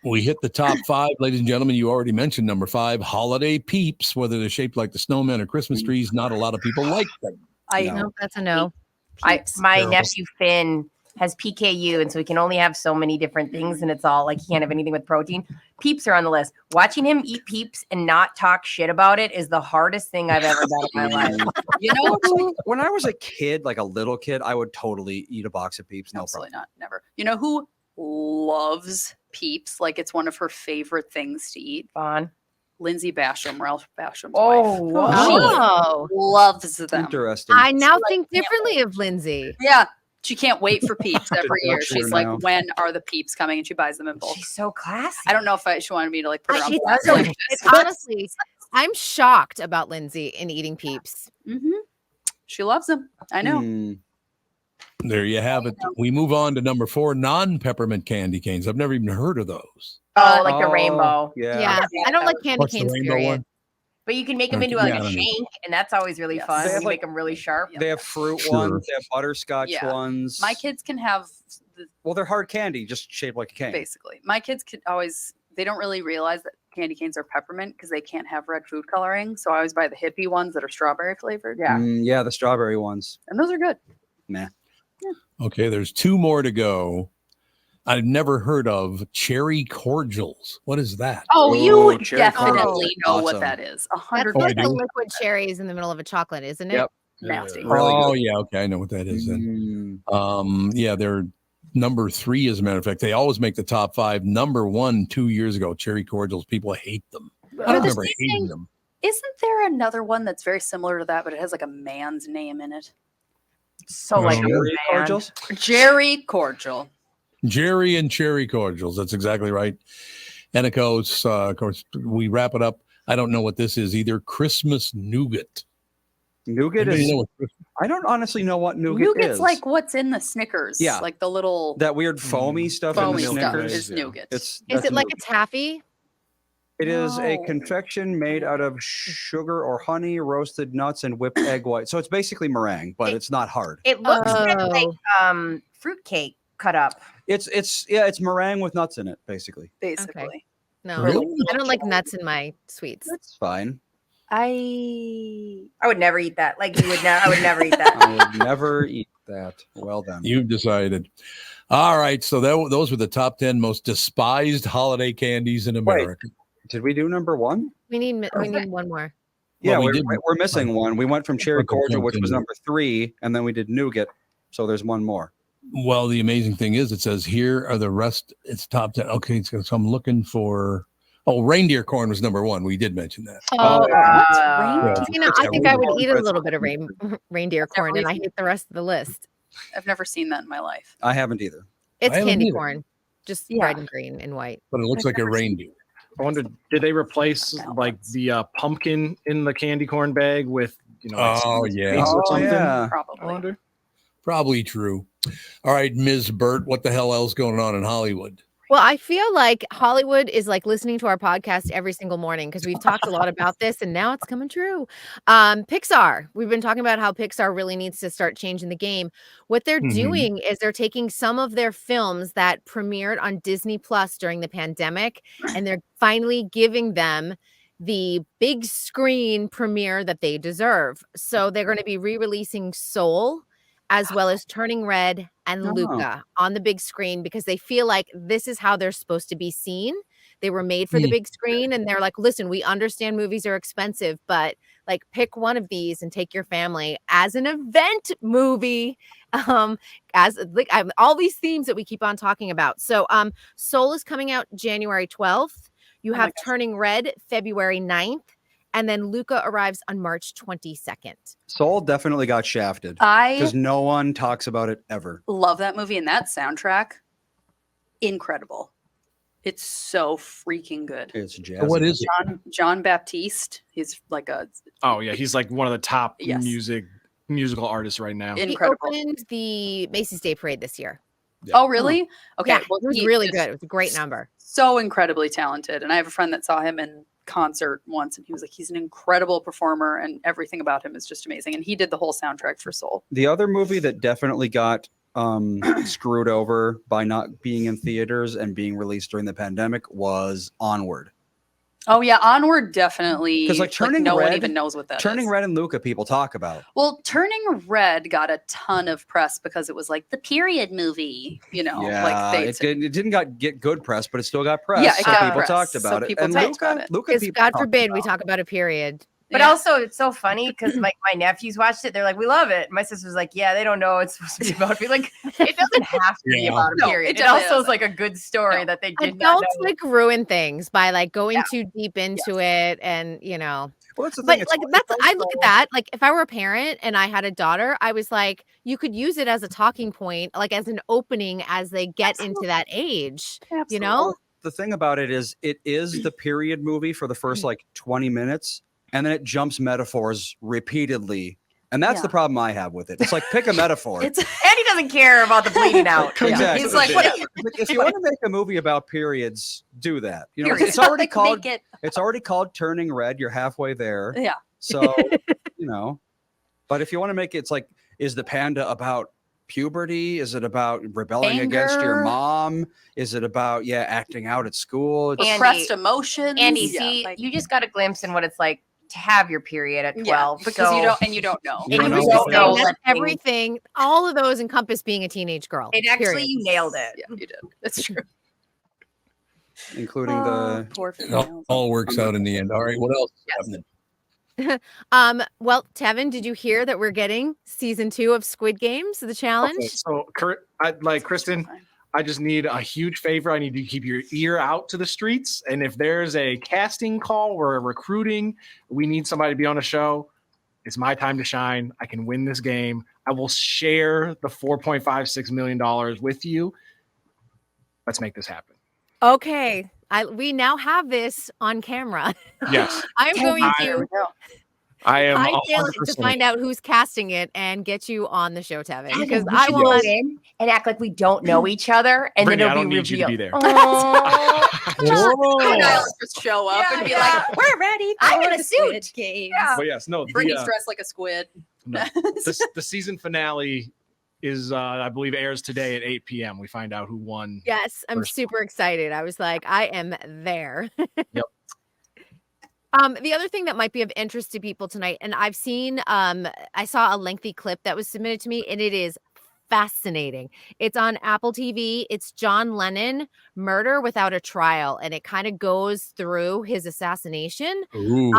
We hit the top 5, ladies and gentlemen. You already mentioned number 5, holiday peeps. Whether they're shaped like the snowman or Christmas trees, not a lot of people like them. No, that's a no. My Terrible. nephew Finn has PKU, and so he can only have so many different things, and it's all like he can't have anything with protein. Peeps are on the list. Watching him eat Peeps and not talk shit about it is the hardest thing I've ever done in my life. You know, it's like, when I was a kid, like a little kid, I would totally eat a box of Peeps. No Absolutely problem. not. Never. You know who loves Peeps? Like it's one of her favorite things to eat. Vaughn. Lindsay Basham, Ralph Basham's Oh, wife. wow. She loves them. Interesting. I now think differently of Lindsay. Yeah. She can't wait for Peeps every Good year. for She's you like, now. when are the Peeps coming? And she buys them in bulk. She's so classy. I don't know if she wanted me to like put her on She blast doesn't. like this. Honestly, I'm shocked about Lindsay in eating Peeps. Mhm. She loves them. I know. Hmm. There you have it. We move on to number 4, non-peppermint candy canes. I've never even heard of those. Oh, like the rainbow. Yeah, I don't like candy What's the canes. rainbow Period. one? But you can make them Okay, into like yeah, I a don't know. shank, and that's always really fun. They have, when you like- make them really sharp. They have fruit Sure. ones. They have butterscotch Yeah. ones. My kids can have Well, they're hard candy, just shaped like a cane. basically. My kids could always. They don't really realize that candy canes are peppermint because they can't have red food coloring. So I always buy the hippie ones that are strawberry flavored. Yeah. Yeah, the strawberry ones. And those are good. Nah. Okay, there's 2 more to go. I've never heard of cherry cordials. What is that? Oh, Oh, you cherry definitely cordial. know what Awesome. that is. That's 100%. like the do? liquid cherries in the middle of a chocolate, isn't it? Yep. Nasty. Really Oh, good. yeah. Okay, I know what that is then. Mm. Yeah, they're number 3, as a matter of fact. They always make the top 5. Number 1, 2 years ago, cherry cordials. People hate them. I They're don't the remember same hating thing. them. Isn't there another one that's very similar to that, but it has like a man's name in it? So like Cherry Cherry man. cordials? Jerry Cordial. Jerry and cherry cordials. That's exactly right. And of course, we wrap it up. I don't know what this is either. Christmas nougat. Nougat Anybody is. know what Christmas- I don't honestly know what nougat Nougat's is. like what's in the Snickers. Yeah. Like the little that weird foamy stuff foamy in the stuff Snickers. is nougat. It's Is that's it like nougat. a taffy? It is a No. confection made out of sugar or honey, roasted nuts, and whipped egg white. So it's basically meringue, but it's not hard. It looks like Oh. fruitcake cut up. It's meringue with nuts in it, basically. basically. No, Really? I don't like nuts in my sweets. That's fine. I would never eat that. Like you would never. I would never eat that. I would never eat that. Well done. You've decided. All right. So those were the top 10 most despised holiday candies in America. Did we do number 1? We need one more. Yeah, Well, we we're did- missing one. We went from cherry Okay, cordial, which was continue. number 3, and then we did nougat. So there's one more. Well, the amazing thing is it says here are the rest. It's top 10. Okay. So I'm looking for. Oh, reindeer corn was number 1. We did mention that. Oh, Yeah. You know, I think I would eat a little bit of reindeer corn, and I hate the rest of the list. I've never seen that in my life. I haven't either. It's I haven't candy either. corn, just Yeah. red and green and white. But it looks like a reindeer. I wonder, did they replace like the pumpkin in the candy corn bag with, like, Oh, some yeah. face or Oh, something? yeah. I Probably. wonder. Probably true. All right, Ms. Burtt, what the hell else going on in Hollywood? Well, I feel like Hollywood is like listening to our podcast every single morning because we've talked a lot about this and now it's coming true. Pixar, we've been talking about how Pixar really needs to start changing the game. What they're doing is they're taking some of their films that premiered on Disney Plus during the pandemic and they're finally giving them the big screen premiere that they deserve. So they're going to be re-releasing Soul as well as Turning Red and Luca on the big screen because they feel like this is how they're supposed to be seen. They were made for the big screen, and they're like, listen, we understand movies are expensive, but like pick one of these and take your family as an event movie. As like all these themes that we keep on talking about. So Soul is coming out January 12th. You have Turning Red February 9th. And then Luca arrives on March 22nd. Soul definitely got shafted I because no one talks about it ever. love that movie, and that soundtrack, incredible. It's so freaking good. It's jazzy. So what is it? John Baptiste. He's like a Oh yeah, he's like one of the top musical artists right now. incredible. He opened the Macy's Day Parade this year. Oh, really? Okay. Yeah, well, it was he really is good. It was a great number. So incredibly talented. And I have a friend that saw him in concert once, and he was like, he's an incredible performer, and everything about him is just amazing. And he did the whole soundtrack for Soul. The other movie that definitely got screwed over by not being in theaters and being released during the pandemic was Onward. Oh yeah, Onward definitely. Because like Turning no Red, one even knows what that Turning is. Red and Luca people talk about. Well, Turning Red got a ton of press because it was like the period movie, you know. Yeah, like it didn't get good press, but it still got press. Yeah, it so got people press. talked So about it. people And talked about it. Luca Because people God talked forbid we about. talk about a period. But also, it's so funny because like my nephews watched it. They're like, "We love it." My sister's like, "Yeah, they don't know it's supposed to be about." Like, it doesn't have to be about a No, period. it It definitely also is like a good story that they did not Adults know. like ruin things by like going too deep into it, and you know. Well, that's the But thing. like I look at that like if I were a parent and I had a daughter, I was like, you could use it as a talking point, like as an opening as they get into that age. You know. Well, the thing about it is the period movie for the first like 20 minutes, and then it jumps metaphors repeatedly. And that's the problem I have with it. It's like pick a metaphor. And he doesn't care about the bleeding out. Exactly. He's like, whatever. If you want to make a movie about periods, do that. You know, Period. it's already Like, called make it- it's already called Turning Red. You're halfway there. Yeah. So, you know, but if you want to make it, it's like, is the panda about puberty? Is it about rebelling against your Anger. mom? Is it about acting out at school? It's, Repressed emotions. Andy, Yeah, see, like- you just got a glimpse in what it's like to have your period at 12. Yeah, because you don't know. You don't I know was just what saying it is. that everything, all of those encompass being a teenage girl. It actually, period. you nailed it. Yeah, you did. That's true. including the Poor It all works out in the end. All right, what else is happening? Well, Tevin, did you hear that we're getting season 2 of Squid Games, the challenge? Okay, so, Kristyn, I just need a huge favor. I need you to keep your ear out to the streets. And if there's a casting call or a recruiting, we need somebody to be on a show. It's my time to shine. I can win this game. I will share the $4.56 million with you. Let's make this happen. Okay. We now have this on camera. Yes. I'm going to I am hightail it 100%. to find out who's casting it and get you on the show, Tevin. Because We I should go want in and act like we don't know each other, and Brittany, then I it'll don't be need you to revealed. be there. Oh. Just show up and be like, "We're ready. I'm in for a the suit. Squid Games." But yes, no, Brittany's dressed like a squid. the season finale is, I believe, airs today at 8 p.m. We find out who won. Yes, I'm first. super excited. I was like, I am there. Yep. The other thing that might be of interest to people tonight, and I've seen, I saw a lengthy clip that was submitted to me, and it is fascinating. It's on Apple TV. It's John Lennon, Murder Without a Trial, and it kind of goes through his assassination. Ooh.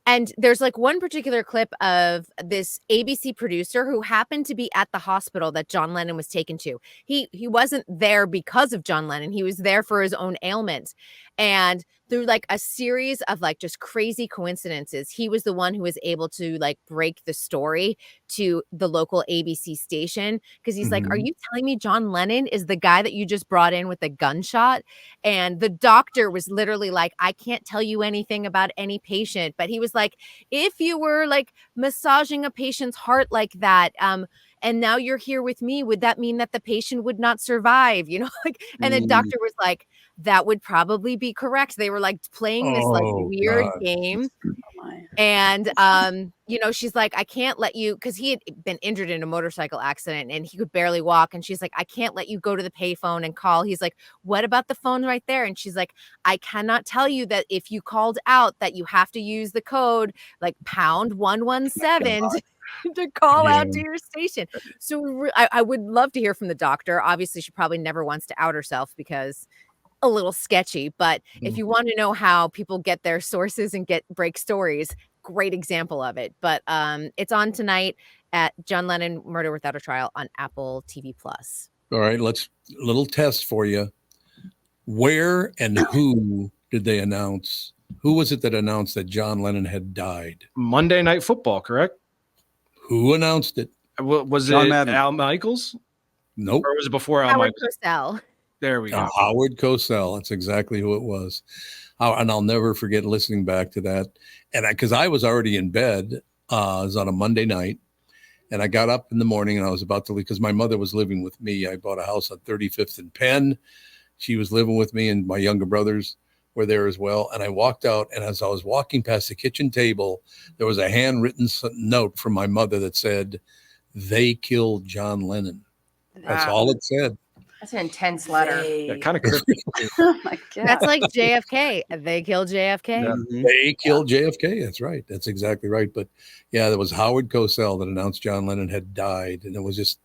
And there's like one particular clip of this ABC producer who happened to be at the hospital that John Lennon was taken to. He wasn't there because of John Lennon. He was there for his own ailments. And through like a series of like just crazy coincidences, he was the one who was able to like break the story to the local ABC station. Because he's like, are you telling me John Lennon is the guy that you just brought in with the gunshot? And the doctor was literally like, I can't tell you anything about any patient. But he was like, if you were like massaging a patient's heart like that, and now you're here with me, would that mean that the patient would not survive? You know, like, and the doctor was like, that would probably be correct. They were like playing this like weird game. And you know, she's like, I can't let you, because he had been injured in a motorcycle accident and he could barely walk. And she's like, I can't let you go to the payphone and call. He's like, what about the phone right there? And she's like, I cannot tell you that if you called out that you have to use the code like #117 to call out to your station. So I would love to hear from the doctor. Obviously, she probably never wants to out herself because a little sketchy. But if you want to know how people get their sources and break stories, great example of it. But it's on tonight at John Lennon Murder Without a Trial on Apple TV+. All right, little test for you. Where and who did they announce? Who was it that announced that John Lennon had died? Monday Night Football, correct? Who announced it? Was John it Madden. Al Michaels? Nope. Or was it before Al Howard Michaels? Cosell. There we go. Howard Cosell. That's exactly who it was. And I'll never forget listening back to that. And because I was already in bed, it was on a Monday night. And I got up in the morning and I was about to leave because my mother was living with me. I bought a house on 35th and Penn. She was living with me and my younger brothers were there as well. And I walked out, and as I was walking past the kitchen table, there was a handwritten note from my mother that said, "They killed John Lennon." That's all it said. That's an intense letter. Yeah, kind of cryptic. Oh my God. That's like JFK. They killed JFK. Yeah, they killed JFK. That's right. That's exactly right. But yeah, there was Howard Cosell that announced John Lennon had died. And it was just,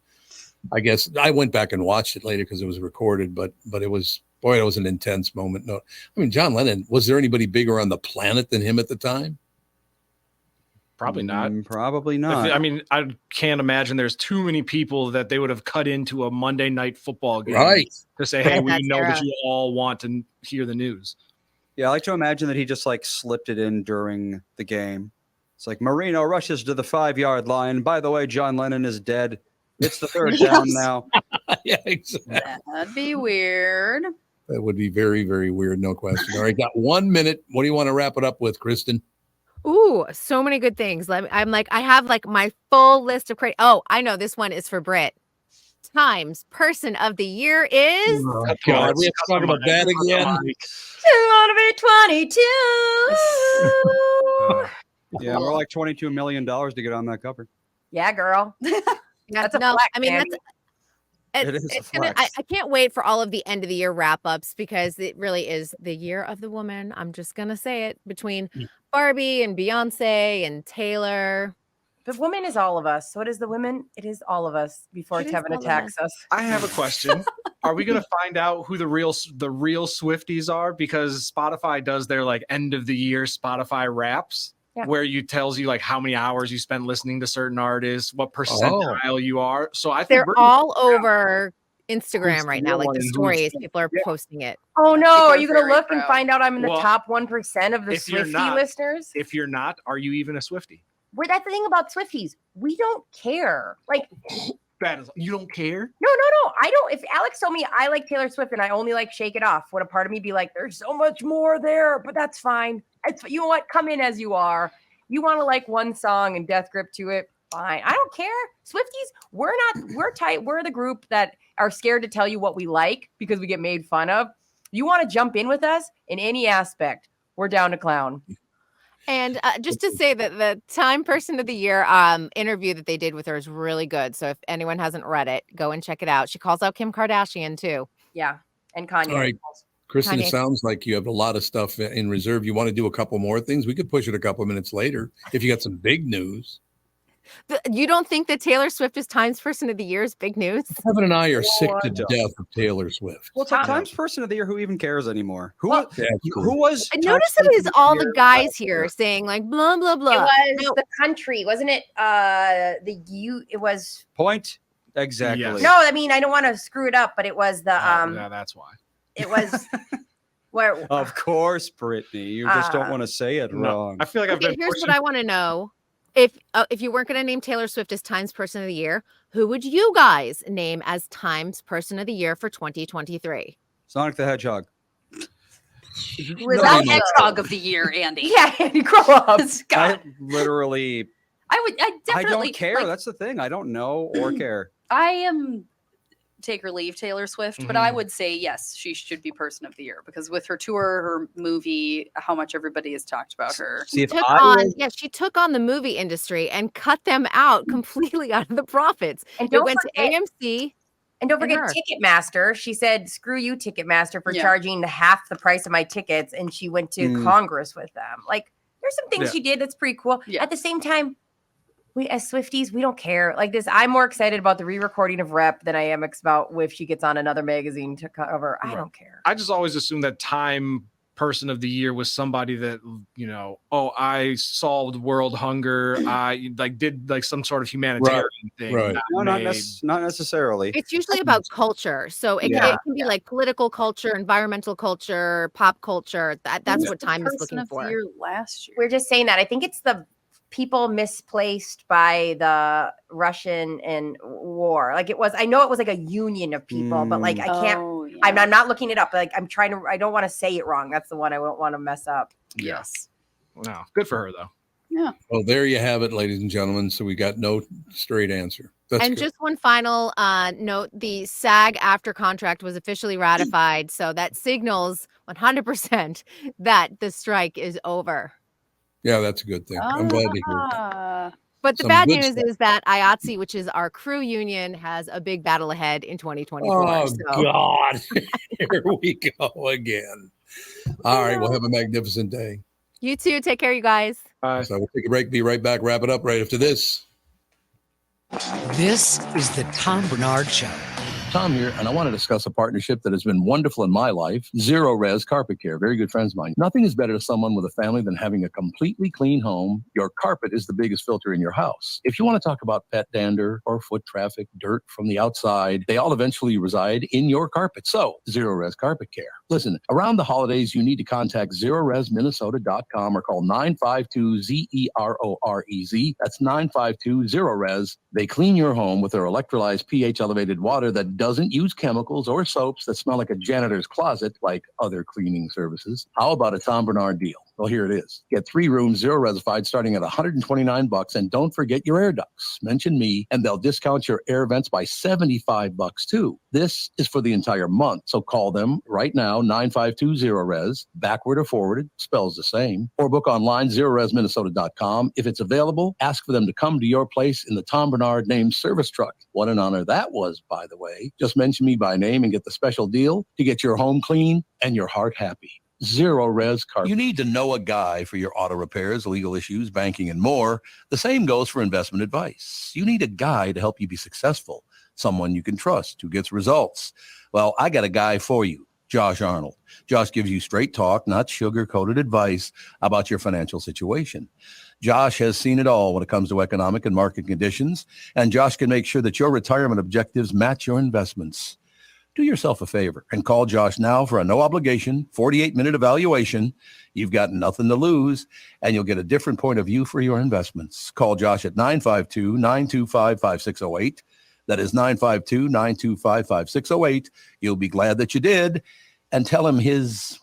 I guess I went back and watched it later because it was recorded, but it was, boy, it was an intense moment. No, I mean, John Lennon, was there anybody bigger on the planet than him at the time? Probably not. Probably not. I mean, I can't imagine there's too many people that they would have cut into a Monday Night Football game to say, hey, we know that you all want to hear the news. Yeah, I like to imagine that he just like slipped it in during the game. It's like Marino rushes to the 5-yard line. By the way, John Lennon is dead. It's the third down now. Yeah, exactly. That'd be weird. That would be very, very weird. No question. All right, got 1 minute. What do you want to wrap it up with, Kristyn? Ooh, so many good things. I have like my full list of crazy. Oh, I know this one is for Britt. Times Person of the Year is. Oh, God, we have to talk about that again. 22. Yeah, we're like $22 million to get on that cover. Yeah, girl. That's a flex, I mean, Andy. it's gonna. I can't wait for all of the end of the year wrap ups because it really is the year of the woman. I'm just gonna say it between Barbie and Beyonce and Taylor. The woman is all of us. So it is the women. It is all of us. Before Tevin attacks us. I have a question. Are we going to find out who the real Swifties are? Because Spotify does their like end of the year Spotify wraps. Yeah. Where you tells you like how many hours you spend listening to certain artists, what percentile you are. So I think They're all over Instagram right now, like the stories. People are posting it. Oh no! People Are are you going to very look and proud. find out I'm in the Well, top 1% of the if you're Swiftie not- listeners? If you're not, are you even a Swiftie? That's the thing about Swifties. We don't care. Like, That is, you don't care? no. I don't. If Alex told me I like Taylor Swift and I only like Shake It Off, would a part of me be like, there's so much more there, but that's fine. You know what? Come in as you are. You want to like one song and Death Grip to it? Fine. I don't care. Swifties, we're tight. We're the group that are scared to tell you what we like because we get made fun of. You want to jump in with us in any aspect, we're down to clown. And just to say that the Time Person of the Year interview that they did with her is really good. So if anyone hasn't read it, go and check it out. She calls out Kim Kardashian too. Yeah, and Kanye. All right, Kristyn, Kanye. it sounds like you have a lot of stuff in reserve. You want to do a couple more things? We could push it a couple of minutes later if you got some big news. You don't think that Taylor Swift is Times Person of the Year is big news? Kevin and I are sick to death of Taylor Swift. Well, it's like Times Person of the Year. Who even cares anymore? Who Well, who was? I Times noticed it Person is of all Year the guys last here year? saying like blah blah blah. It was the country, wasn't it? It was Point exactly. Yes. no. I mean, I don't want to screw it up, but it was the Yeah, that's why. It was where Of course, Brittany. You just don't want to say it wrong. I feel like I've Okay, been here's pushing. what I want to know. If you weren't going to name Taylor Swift as Times Person of the Year, who would you guys name as Times Person of the Year for 2023? Sonic the Hedgehog. Who is the hedgehog of the year, Andy? Yeah, Andy, grow up. God, I literally. I I definitely. don't care. like, That's the thing. I don't know or care. I am take or leave Taylor Swift, but Mm-hmm. I would say yes, she should be Person of the Year because with her tour, her movie, how much everybody has talked about her. See, if Took I on, was- yeah, she took on the movie industry and cut them out completely out of the profits. And It don't went forget- to AMC. And don't And forget her. Ticketmaster. She said, screw you, Ticketmaster, for Yeah. charging half the price of my tickets. And she went to Congress with them. Like, there's some things Yeah. she did that's pretty cool. Yeah. At the same time, We as Swifties, we don't care. Like this, I'm more excited about the re-recording of Rep than I am about if she gets on another magazine to cover. I don't care. I just always assumed that Time Person of the Year was somebody that, you know, I solved world hunger. I did some sort of humanitarian thing. Right. No, not necessarily. It's usually about culture. So it can be like political culture, environmental culture, pop culture. That's what Time is looking for. Year last year. We're just saying that. I think it's the people misplaced by the Russian and war. Like it was, I know it was like a union of people, but like I can't, I'm not looking it up. Like I don't want to say it wrong. That's the one I don't want to mess up. Yes. No, good for her though. Yeah. Well, there you have it, ladies and gentlemen. So we got no straight answer. That's and good. just one final note, the SAG after contract was officially ratified. So that signals 100% that the strike is over. Yeah, that's a good thing. I'm glad to hear that. But the Some bad good news stuff. is that IATSE, which is our crew union, has a big battle ahead in 2024. Oh, so. God. Here we go again. All right. We'll have a magnificent day. You too. Take care, you guys. So we'll take a break. Be right back. Wrap it up right after this. This is the Tom Barnard Show. Tom here, and I want to discuss a partnership that has been wonderful in my life, Zero Res Carpet Care. Very good friends of mine. Nothing is better to someone with a family than having a completely clean home. Your carpet is the biggest filter in your house. If you want to talk about pet dander or foot traffic, dirt from the outside, they all eventually reside in your carpet. So, Zero Res Carpet Care. Listen, around the holidays, you need to contact ZeroResMinnesota.com or call 952-ZEROREZ. That's 952-ZERO-RES. They clean your home with their electrolyzed pH-elevated water that doesn't use chemicals or soaps that smell like a janitor's closet like other cleaning services. How about a Tom Barnard deal? Well, here it is. Get 3 rooms, zero resified, starting at $129, and don't forget your air ducts. Mention me, and they'll discount your air vents by $75 too. This is for the entire month, so call them right now, 952-0-RES, backward or forwarded, spells the same, or book online, ZeroResMinnesota.com. If it's available, ask for them to come to your place in the Tom Barnard named service truck. What an honor that was, by the way. Just mention me by name and get the special deal to get your home clean and your heart happy. Zero Res Carpet. You need to know a guy for your auto repairs, legal issues, banking, and more. The same goes for investment advice. You need a guy to help you be successful, someone you can trust who gets results. Well, I got a guy for you, Josh Arnold. Josh gives you straight talk, not sugar-coated advice about your financial situation. Josh has seen it all when it comes to economic and market conditions, and Josh can make sure that your retirement objectives match your investments. Do yourself a favor and call Josh now for a no-obligation 48-minute evaluation. You've got nothing to lose, and you'll get a different point of view for your investments. Call Josh at 952-925-5608. That is 952-925-5608. You'll be glad that you did. And tell him his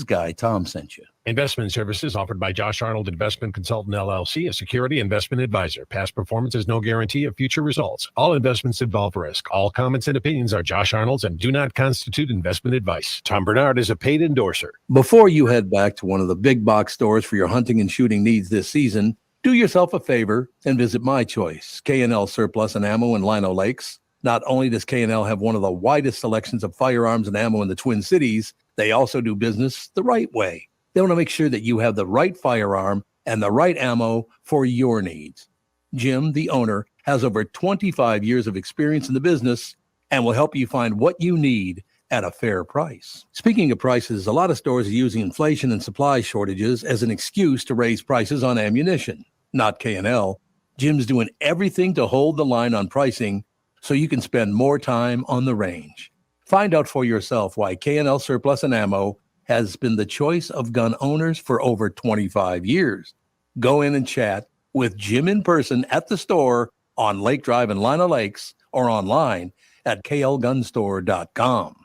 guy, Tom, sent you. Investment services offered by Josh Arnold Investment Consultant, LLC, a security investment advisor. Past performance is no guarantee of future results. All investments involve risk. All comments and opinions are Josh Arnold's and do not constitute investment advice. Tom Barnard is a paid endorser. Before you head back to one of the big box stores for your hunting and shooting needs this season, do yourself a favor and visit my choice, K&L Surplus and Ammo in Lino Lakes. Not only does K&L have one of the widest selections of firearms and ammo in the Twin Cities, they also do business the right way. They want to make sure that you have the right firearm and the right ammo for your needs. Jim, the owner, has over 25 years of experience in the business and will help you find what you need at a fair price. Speaking of prices, a lot of stores are using inflation and supply shortages as an excuse to raise prices on ammunition. Not K&L. Jim's doing everything to hold the line on pricing so you can spend more time on the range. Find out for yourself why K&L Surplus and Ammo has been the choice of gun owners for over 25 years. Go in and chat with Jim in person at the store on Lake Drive in Lino Lakes or online at klgunstore.com.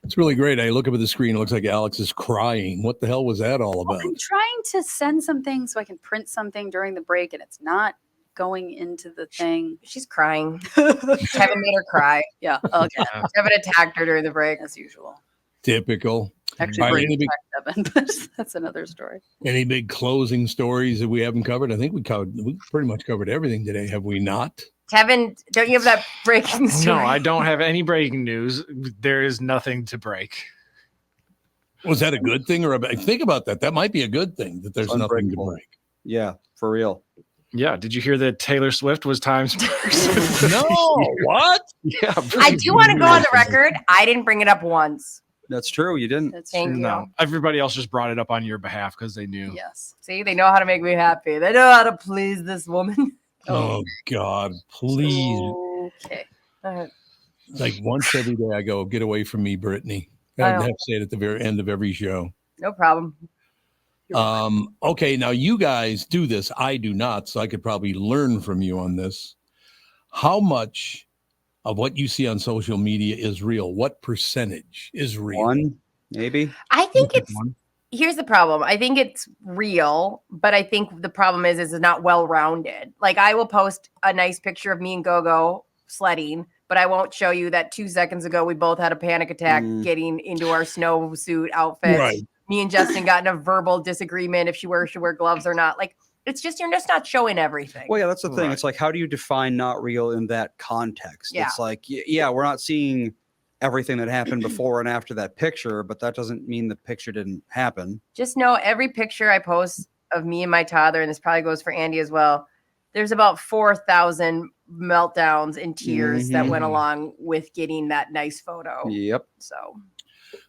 It's really great. I look up at the screen. It looks like Alex is crying. What the hell was that all about? I'm trying to send something so I can print something during the break, and it's not going into the thing. She's crying. Tevin made her cry. Yeah. Okay. Tevin attacked her during the break as usual. Typical. Actually, All right, Brady attacked Tevin, but that's another story. any big closing stories that we haven't covered? I think we pretty much covered everything today, have we not? Tevin, don't you have that breaking story? No, I don't have any breaking news. There is nothing to break. Was that a good thing or a bad? Think about that. That might be a good thing that there's nothing to break. Yeah, for real. Yeah. Did you hear that Taylor Swift was Times person? No, what? Yeah. I do want to go on the record. I didn't bring it up once. That's true. You didn't. Thank you. No. Everybody else just brought it up on your behalf because they knew. Yes. See, they know how to make me happy. They know how to please this woman. Oh God, please. Okay. Like once every day I go, get away from me, Brittany. I have to say it at the very end of every show. No problem. Okay, now you guys do this. I do not, so I could probably learn from you on this. How much of what you see on social media is real? What percentage is real? 1, maybe. I think here's the problem. I think it's real, but I think the problem is it's not well-rounded. Like I will post a nice picture of me and Gogo sledding, but I won't show you that 2 seconds ago we both had a panic attack getting into our snowsuit outfits. Right. Me and Justin got in a verbal disagreement if she should wear gloves or not. Like it's just you're just not showing everything. Well, yeah, that's the thing. It's like, how do you define not real in that context? Yeah. It's like, yeah, we're not seeing everything that happened before and after that picture, but that doesn't mean the picture didn't happen. Just know every picture I post of me and my toddler, and this probably goes for Andy as well, there's about 4,000 meltdowns and tears that went along with getting that nice photo. Yep. So.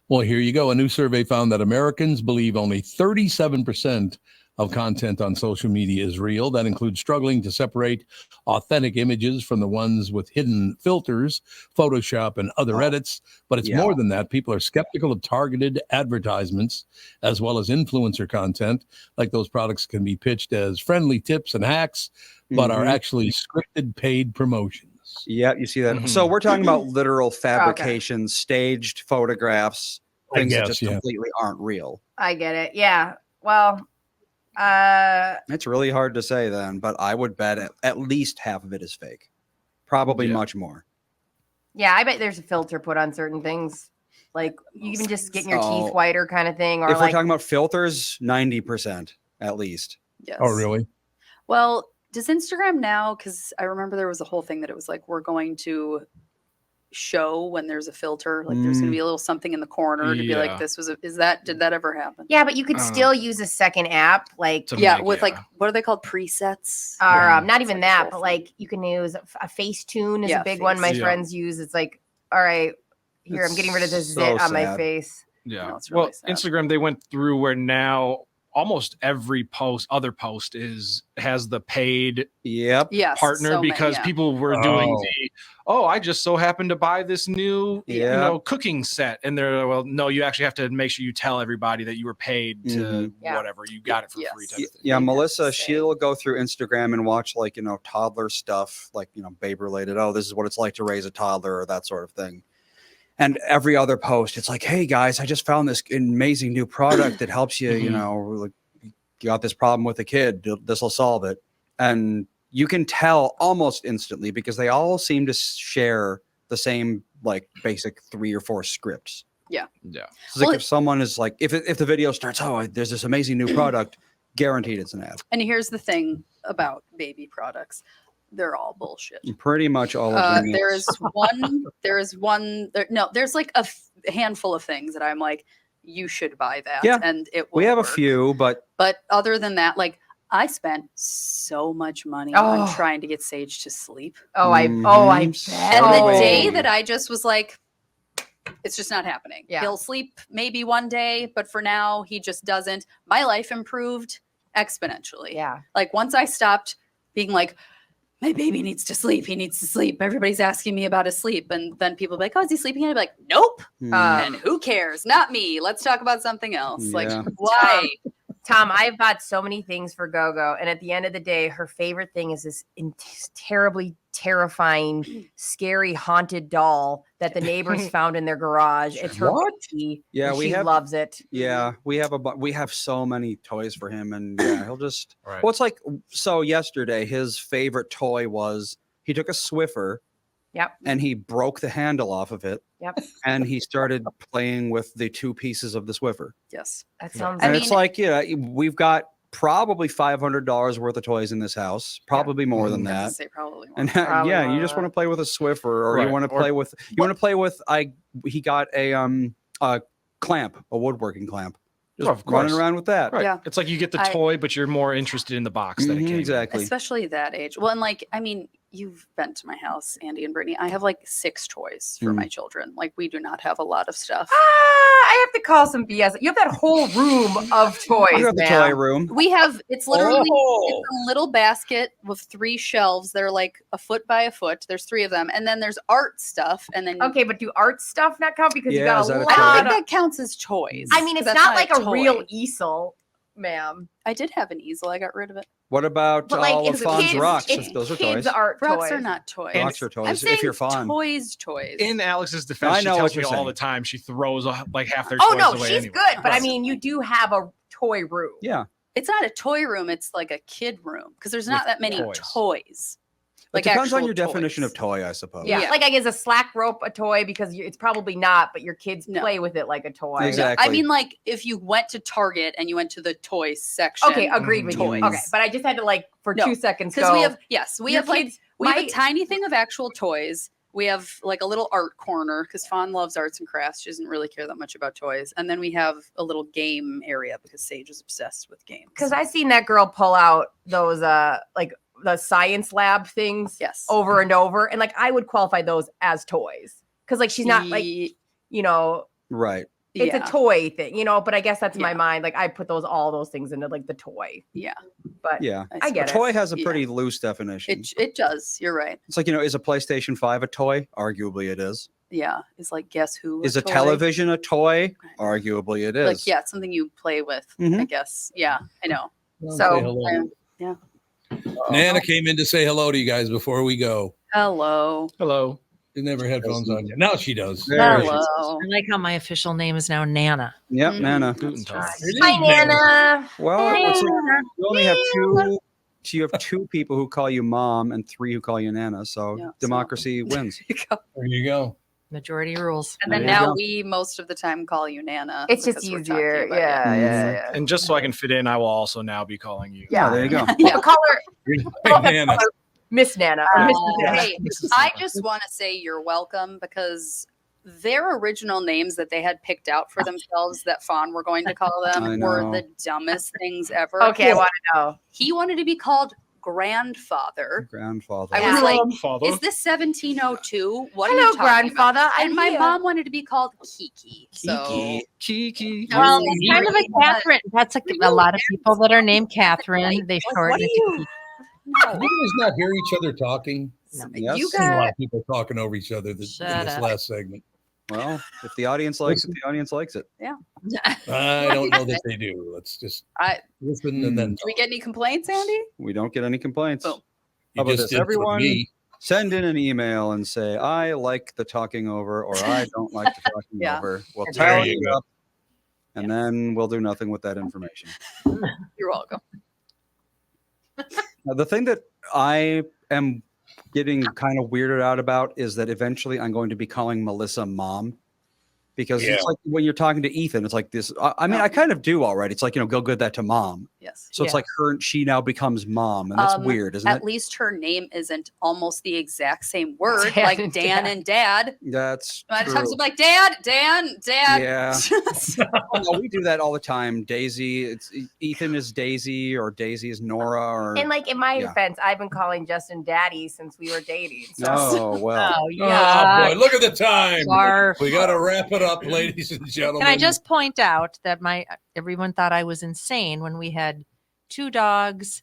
Well, here you go. A new survey found that Americans believe only 37% of content on social media is real. That includes struggling to separate authentic images from the ones with hidden filters, Photoshop, and other edits. But it's more than that. People are skeptical of targeted advertisements as well as influencer content. Like those products can be pitched as friendly tips and hacks, but are actually scripted paid promotions. Yeah, you see that. So we're talking about literal fabrications, staged photographs, things that just completely aren't real. I get it. Yeah. Well, it's really hard to say then, but I would bet at least half of it is fake. Probably much more. Yeah, I bet there's a filter put on certain things. Like even just getting your teeth whiter kind of thing. Or if we're talking about filters, 90% at least. Yes. Oh, really? Well, does Instagram now, because I remember there was a whole thing that it was like, we're going to show when there's a filter, like there's going to be a little something in the corner to be like, this was did that ever happen? Yeah, but you could still use a second app, like with like, what are they called? Presets? Or not even that, but like you can use a Facetune is a big one my friends use. It's like, all right, here, I'm getting rid of this zit on my face. Yeah. No, it's really sad. Instagram, they went through where now almost every other post has the paid partner, because people were doing I just so happened to buy this new cooking set, and they're no, you actually have to make sure you tell everybody that you were paid to whatever, you got it for free type of thing. Yeah, Melissa, she'll go through Instagram and watch like toddler stuff, like babe related. Oh, this is what it's like to raise a toddler or that sort of thing. And every other post, it's like, hey guys, I just found this amazing new product that helps you, like you got this problem with a kid, this will solve it. And you can tell almost instantly because they all seem to share the same like basic 3 or 4 scripts. Yeah. Yeah. It's like if someone is like, if the video starts, there's this amazing new product, guaranteed it's an ad. And here's the thing about baby products. They're all bullshit. Pretty much all of them. There's like a handful of things that I'm like, you should buy that. Yeah. And we have a few, but other than that, like I spent so much money on trying to get Sage to sleep. I bet. And the day that I just was like, it's just not happening. Yeah. He'll sleep maybe one day, but for now he just doesn't. My life improved exponentially. Yeah. Like once I stopped being like, my baby needs to sleep. He needs to sleep. Everybody's asking me about his sleep. And then people be like, is he sleeping? And I'd be like, nope. And who cares? Not me. Let's talk about something else. Like, why? Tom, I've bought so many things for Gogo. And at the end of the day, her favorite thing is this terribly terrifying, scary, haunted doll that the neighbors found in their garage. It's her baby. Yeah, she loves it. Yeah, we have so many toys for him, and he'll just. Well, it's like yesterday, his favorite toy was he took a Swiffer. Yep. And he broke the handle off of it. Yep. And he started playing with the 2 pieces of the Swiffer. Yes. That sounds. And it's like, we've got probably $500 worth of toys in this house, probably more than that. Say probably more. And you just want to play with a Swiffer, or you want to play with. He got a clamp, a woodworking clamp. Just Of course. running around with that. Right. Yeah. It's like you get the I- toy, but you're more interested in the box that it came in. Exactly. Especially that age. Well, and like, I mean, you've been to my house, Andy and Brittany. I have like 6 toys for my children. Like, we do not have a lot of stuff. I have to call some BS. You have that whole room of toys. You have the ma'am. toy room. We have, it's literally it's Oh. a little basket with 3 shelves. They're like a foot by a foot. There's 3 of them. And then there's art stuff. And then Okay, but do art stuff not count because you Yeah, got is a that a lot? I don't think of- that counts as toys. I mean, 'cause it's that's not like a toy. real easel, ma'am. I did have an easel. I got rid of it. What about But like, all of it's Fawn's kids, rocks? it's Those are kids toys. art Rocks toys. are not toys. Rocks are I'm toys. saying If you're Fawn. toys. In Alex's defense, I she know tells what me you're all saying. the time she throws like half their Oh toys no, away she's anyway. good, but I Right. mean, you do have a toy room. Yeah. It's not a toy room. It's like a kid room because there's not With that many toys. toys. It depends on actual your definition toys. of toy, I suppose. Yeah. Yeah. Like I guess a slack rope a toy because it's probably not, but your kids No. play with it like a toy. Exactly. I mean, like if you went to Target and you went to the toy section. Okay, agreed with toys. you. Okay, but I just had to like for No, 2 seconds Because go. we have we Your have like kids we have a might- tiny thing of actual toys. We have like a little art corner because Fawn loves arts and crafts. She doesn't really care that much about toys. And then we have a little game area because Sage is obsessed with games. Because I seen that girl pull out those like the science lab things Yes. over and over, and like I would qualify those as toys because like she's not like Ye- you know Right. it's yeah. a toy thing, you know. But I guess that's my Yeah. mind. Like I put all those things into like the toy. Yeah. But Yeah. I get a it. toy has a Yeah. pretty loose definition. It does. You're right. It's like, is a PlayStation 5 a toy? Arguably it is. Yeah. It's like guess who? Is a toy? television a toy? Arguably it is. Like yeah, it's something you play with. Mhm. I guess. Yeah, I know. Say So hello. Yeah. Nana came in to say hello to you guys before we go. Hello. Hello. She never had headphones on yet. Now she does. There she is. Hello. I like how my official name is now Nana. Yep, Mhm. Nana. Guten Tag. hi Nana. Well, Hey, it's like Nana. you only have two. So you have 2 people who call you mom and 3 who call you Nana. So Yeah, so- democracy wins. There you go. Majority rules. And then There you now go. we most of the time call you Nana. It's just because we're talking easier. about Yeah, you. yeah. And just so I can fit in, I will also now be calling you. Yeah, there you go. We'll call her Hey, Nana. Miss Nana. or Mrs. Nana. Hey, I just want to say you're welcome because their original names that they had picked out for themselves that Fawn were going to call I them were know. the dumbest things ever. Okay, I want to know. He wanted to be called grandfather. Grandfather. I was like, Grandfather. is this 1702? What Hello, are you talking grandfather. about? I'm And my here. mom wanted to be called Kiki. So Kiki. Well, Yes, it's kind of a Catherine. That's a lot of people that are named Catherine. They shorten it to Kiki. Did you guys not hear each other talking? Yes. You Seen a lot got of people talking over each other in this Shut up. last segment. Well, if the audience likes it, the audience likes it. I don't know that they do. Let's just I listen and then do we get any complaints, Andy? We don't get any complaints. Boom. you How about just this? did for Everyone me. send in an email and say, I like the talking over or I don't like the talking Yeah. over. We'll There tally you it go. up and then we'll do nothing with that information. You're welcome. Now, the thing that I am getting kind of weirded out about is that eventually I'm going to be calling Melissa mom. Because Yeah. it's like when you're talking to Ethan, it's like this. I mean, I kind of do already. It's like, go good that to mom. Yes. So it's Yeah. like she now becomes mom. And that's weird, isn't At it? least her name isn't almost the exact same word, Dan like and Dan Dad. and Dad. That's A lot of true. times I'm like, Dad. Yeah. Oh, no, we do that all the time. Daisy, it's Ethan is Daisy or Daisy is Nora or And like in my Yeah. defense, I've been calling Justin Daddy since we were dating. So. oh well. Oh, Oh yeah. boy, look at the time. Barf. We got to wrap it up, ladies and gentlemen. Can I just point out that everyone thought I was insane when we had 2 dogs,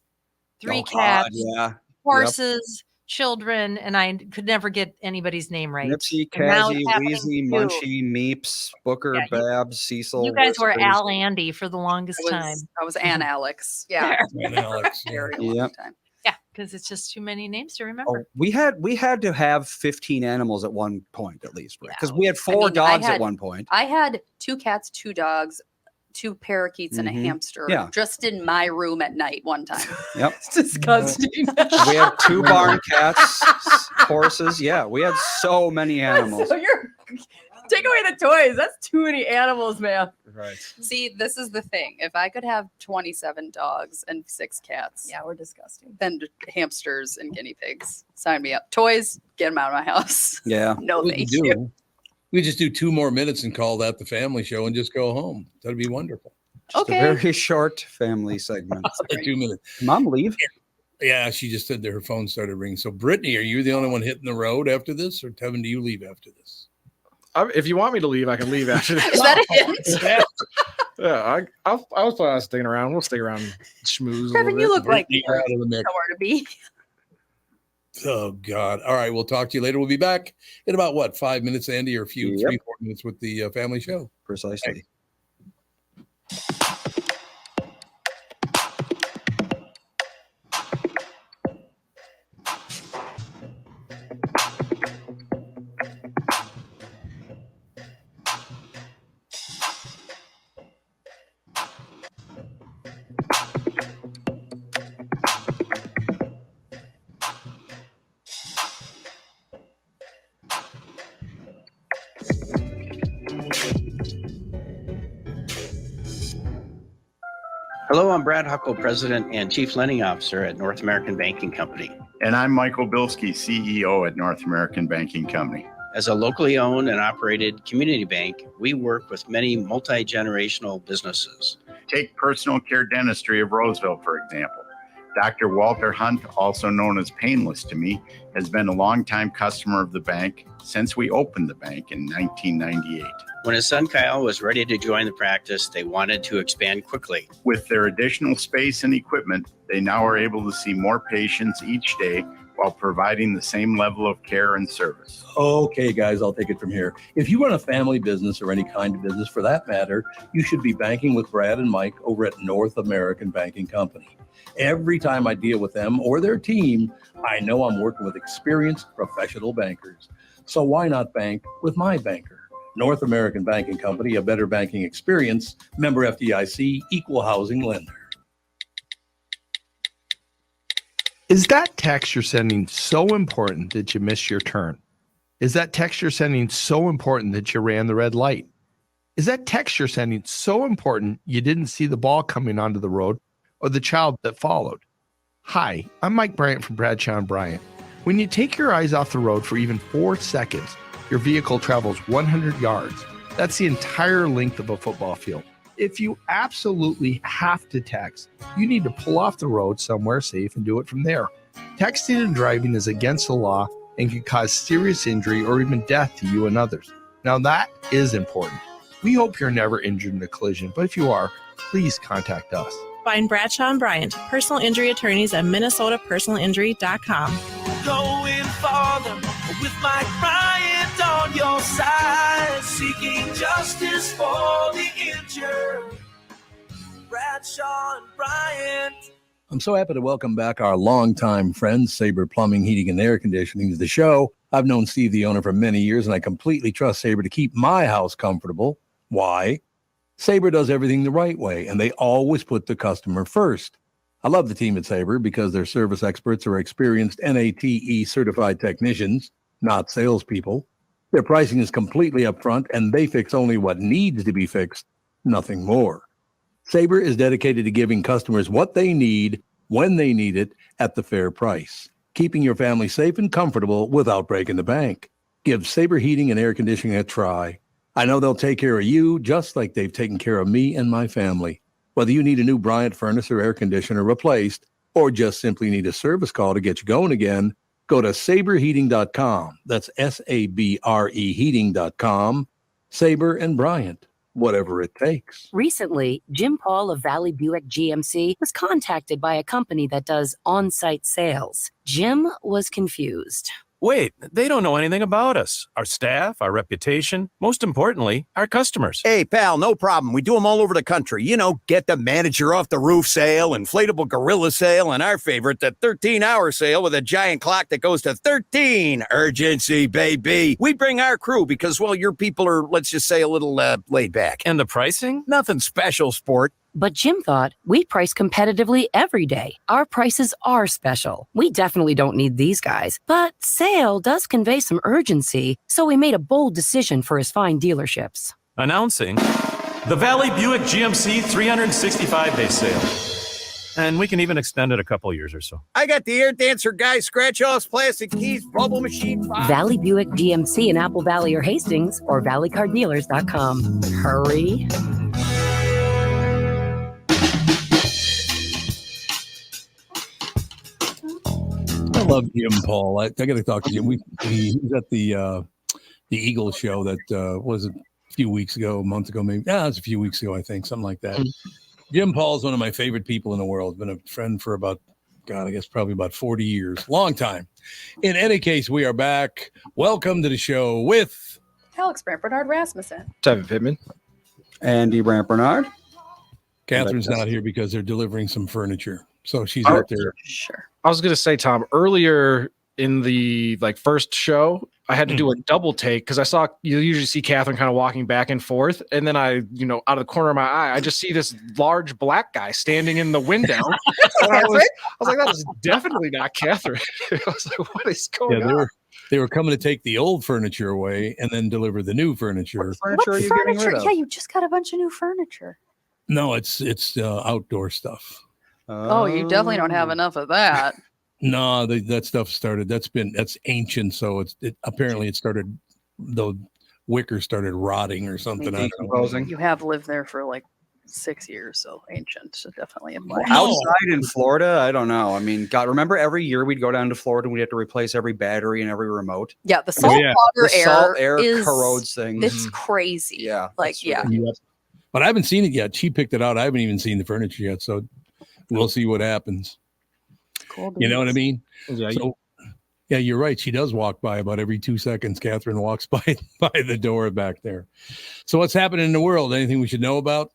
3 Oh, God, cats, yeah. horses, children, and I could never get anybody's name right. Nipsey, And now Kazzy, it's happening Wheezy, to you. Munchie, Meeps, Booker, Yeah, Babs, Cecil. You guys were Whispers. Al Andy for the longest time. I was Ann Alex. Yeah. And Alex, yeah. Very long Yep. time. Yeah, because it's just too many names to remember. Oh, we had to have 15 animals at one point at least, because Yeah. we had 4 I dogs had- at one point. I had 2 cats, 2 dogs, 2 parakeets, and a Mhm. hamster Yeah. just in my room at night one time. Yep. It's disgusting. We had 2 barn cats, horses. Yeah, we had so many animals. So you're take away the toys. That's too many animals, man. Right. See, this is the thing. If I could have 27 dogs and 6 cats, Yeah, we're disgusting. then hamsters and guinea pigs, sign me up. Toys, get them out of my house. Yeah. No, We thank could do. We just do 2 more minutes and call that the family show and just go home. That'd be wonderful. Just a very short family segment. 2 minutes. Mom, leave. Yeah, she just said that her phone started ringing. So, Brittany, are you the only one hitting the road after this, or Tevin, do you leave after this? If you want me to leave, I can leave after this. Is that a hint? Yeah, I was planning on sticking around. We'll stick around and schmooze. Kevin, you look like you're out of the mix. somewhere to be. Oh, God. All right, we'll talk to you later. We'll be back in about, 5 minutes, Andy, or 3-4 minutes with the family show. Precisely. Hello, I'm Brad Huckle, President and Chief Lending Officer at North American Banking Company. And I'm Michael Bilski, CEO at North American Banking Company. As a locally owned and operated community bank, we work with many multi-generational businesses. Take personal care dentistry of Roseville, for example. Dr. Walter Hunt, also known as Painless to me, has been a longtime customer of the bank since we opened the bank in 1998. When his son Kyle was ready to join the practice, they wanted to expand quickly. With their additional space and equipment, they now are able to see more patients each day while providing the same level of care and service. Okay, guys, I'll take it from here. If you run a family business or any kind of business for that matter, you should be banking with Brad and Mike over at North American Banking Company. Every time I deal with them or their team, I know I'm working with experienced professional bankers. So why not bank with my banker? North American Banking Company, a better banking experience, member FDIC, equal housing lender. Is that text you're sending so important that you missed your turn? Is that text you're sending so important that you ran the red light? Is that text you're sending so important you didn't see the ball coming onto the road or the child that followed? Hi, I'm Mike Bryant from Bradshaw and Bryant. When you take your eyes off the road for even 4 seconds, your vehicle travels 100 yards. That's the entire length of a football field. If you absolutely have to text, you need to pull off the road somewhere safe and do it from there. Texting and driving is against the law and can cause serious injury or even death to you and others. Now that is important. We hope you're never injured in a collision, but if you are, please contact us. Find Bradshaw and Bryant, personal injury attorneys at minnesotapersonalinjury.com. Going farther with Mike Bryant on your side, seeking justice for the injured. Bradshaw and Bryant. I'm so happy to welcome back our longtime friend, Sabre Plumbing, Heating, and Air Conditioning, to the show. I've known Steve, the owner, for many years, and I completely trust Sabre to keep my house comfortable. Why? Sabre does everything the right way, and they always put the customer first. I love the team at Sabre because their service experts are experienced NATE certified technicians, not salespeople. Their pricing is completely upfront, and they fix only what needs to be fixed, nothing more. Sabre is dedicated to giving customers what they need, when they need it, at the fair price, keeping your family safe and comfortable without breaking the bank. Give Sabre Heating and Air Conditioning a try. I know they'll take care of you just like they've taken care of me and my family. Whether you need a new Bryant furnace or air conditioner replaced, or just simply need a service call to get you going again, go to saberheating.com. That's SABRE heating.com. Sabre and Bryant, whatever it takes. Recently, Jim Paul of Valley Buick GMC was contacted by a company that does on-site sales. Jim was confused. Wait, they don't know anything about us, our staff, our reputation, most importantly, our customers. Hey, pal, no problem. We do them all over the country. You know, get the manager off the roof sale, inflatable gorilla sale, and our favorite, the 13-hour sale with a giant clock that goes to 13. Urgency, baby. We bring our crew because, well, your people are, let's just say, a little laid back. And the pricing? Nothing special, sport. But Jim thought, we price competitively every day. Our prices are special. We definitely don't need these guys. But sale does convey some urgency, so we made a bold decision for his fine dealerships. Announcing the Valley Buick GMC 365-day sale. And we can even extend it a couple years or so. I got the air dancer guy, scratch-offs, plastic keys, bubble machine. Valley Buick GMC in Apple Valley or Hastings, or valleycardealers.com. Hurry. love Jim Paul. I got to talk to Jim. He was at the Eagles show that was a few weeks ago, a month ago, maybe. Yeah, it was a few weeks ago, I think, something like that. Jim Paul is one of my favorite people in the world. Been a friend for about, God, I guess probably about 40 years. Long time. In any case, we are back. Welcome to the show with Alex Bernard Rasmussen. Tevin Pittman. Andy Bernard. Kathryn's not here because they're delivering some furniture. So she's out there. Sure. I was going to say, Tom, earlier in the first show, I had to do a double take because you usually see Kathryn kind of walking back and forth. And then out of the corner of my eye, I just see this large black guy standing in the window. And I was like, that is definitely not Kathryn. I was like, what is going on? They were coming to take the old furniture away and then deliver the new furniture. What furniture? Yeah, you just got a bunch of new furniture. No, it's outdoor stuff. Oh, you definitely don't have enough of that. No, that stuff started. That's ancient. So apparently it started. The wicker started rotting or something. Decomposing. You have lived there for like 6 years, so ancient. So definitely applies. Outside in Florida, I don't know. I mean, God, remember every year we'd go down to Florida and we'd have to replace every battery and every remote. Yeah, the salt air corrodes things. It's crazy. Yeah, but I haven't seen it yet. She picked it out. I haven't even seen the furniture yet, so we'll see what happens. Cool. You know what I mean? Yeah. So, yeah, you're right. She does walk by about every 2 seconds. Kathryn walks by the door back there. So what's happening in the world? Anything we should know about?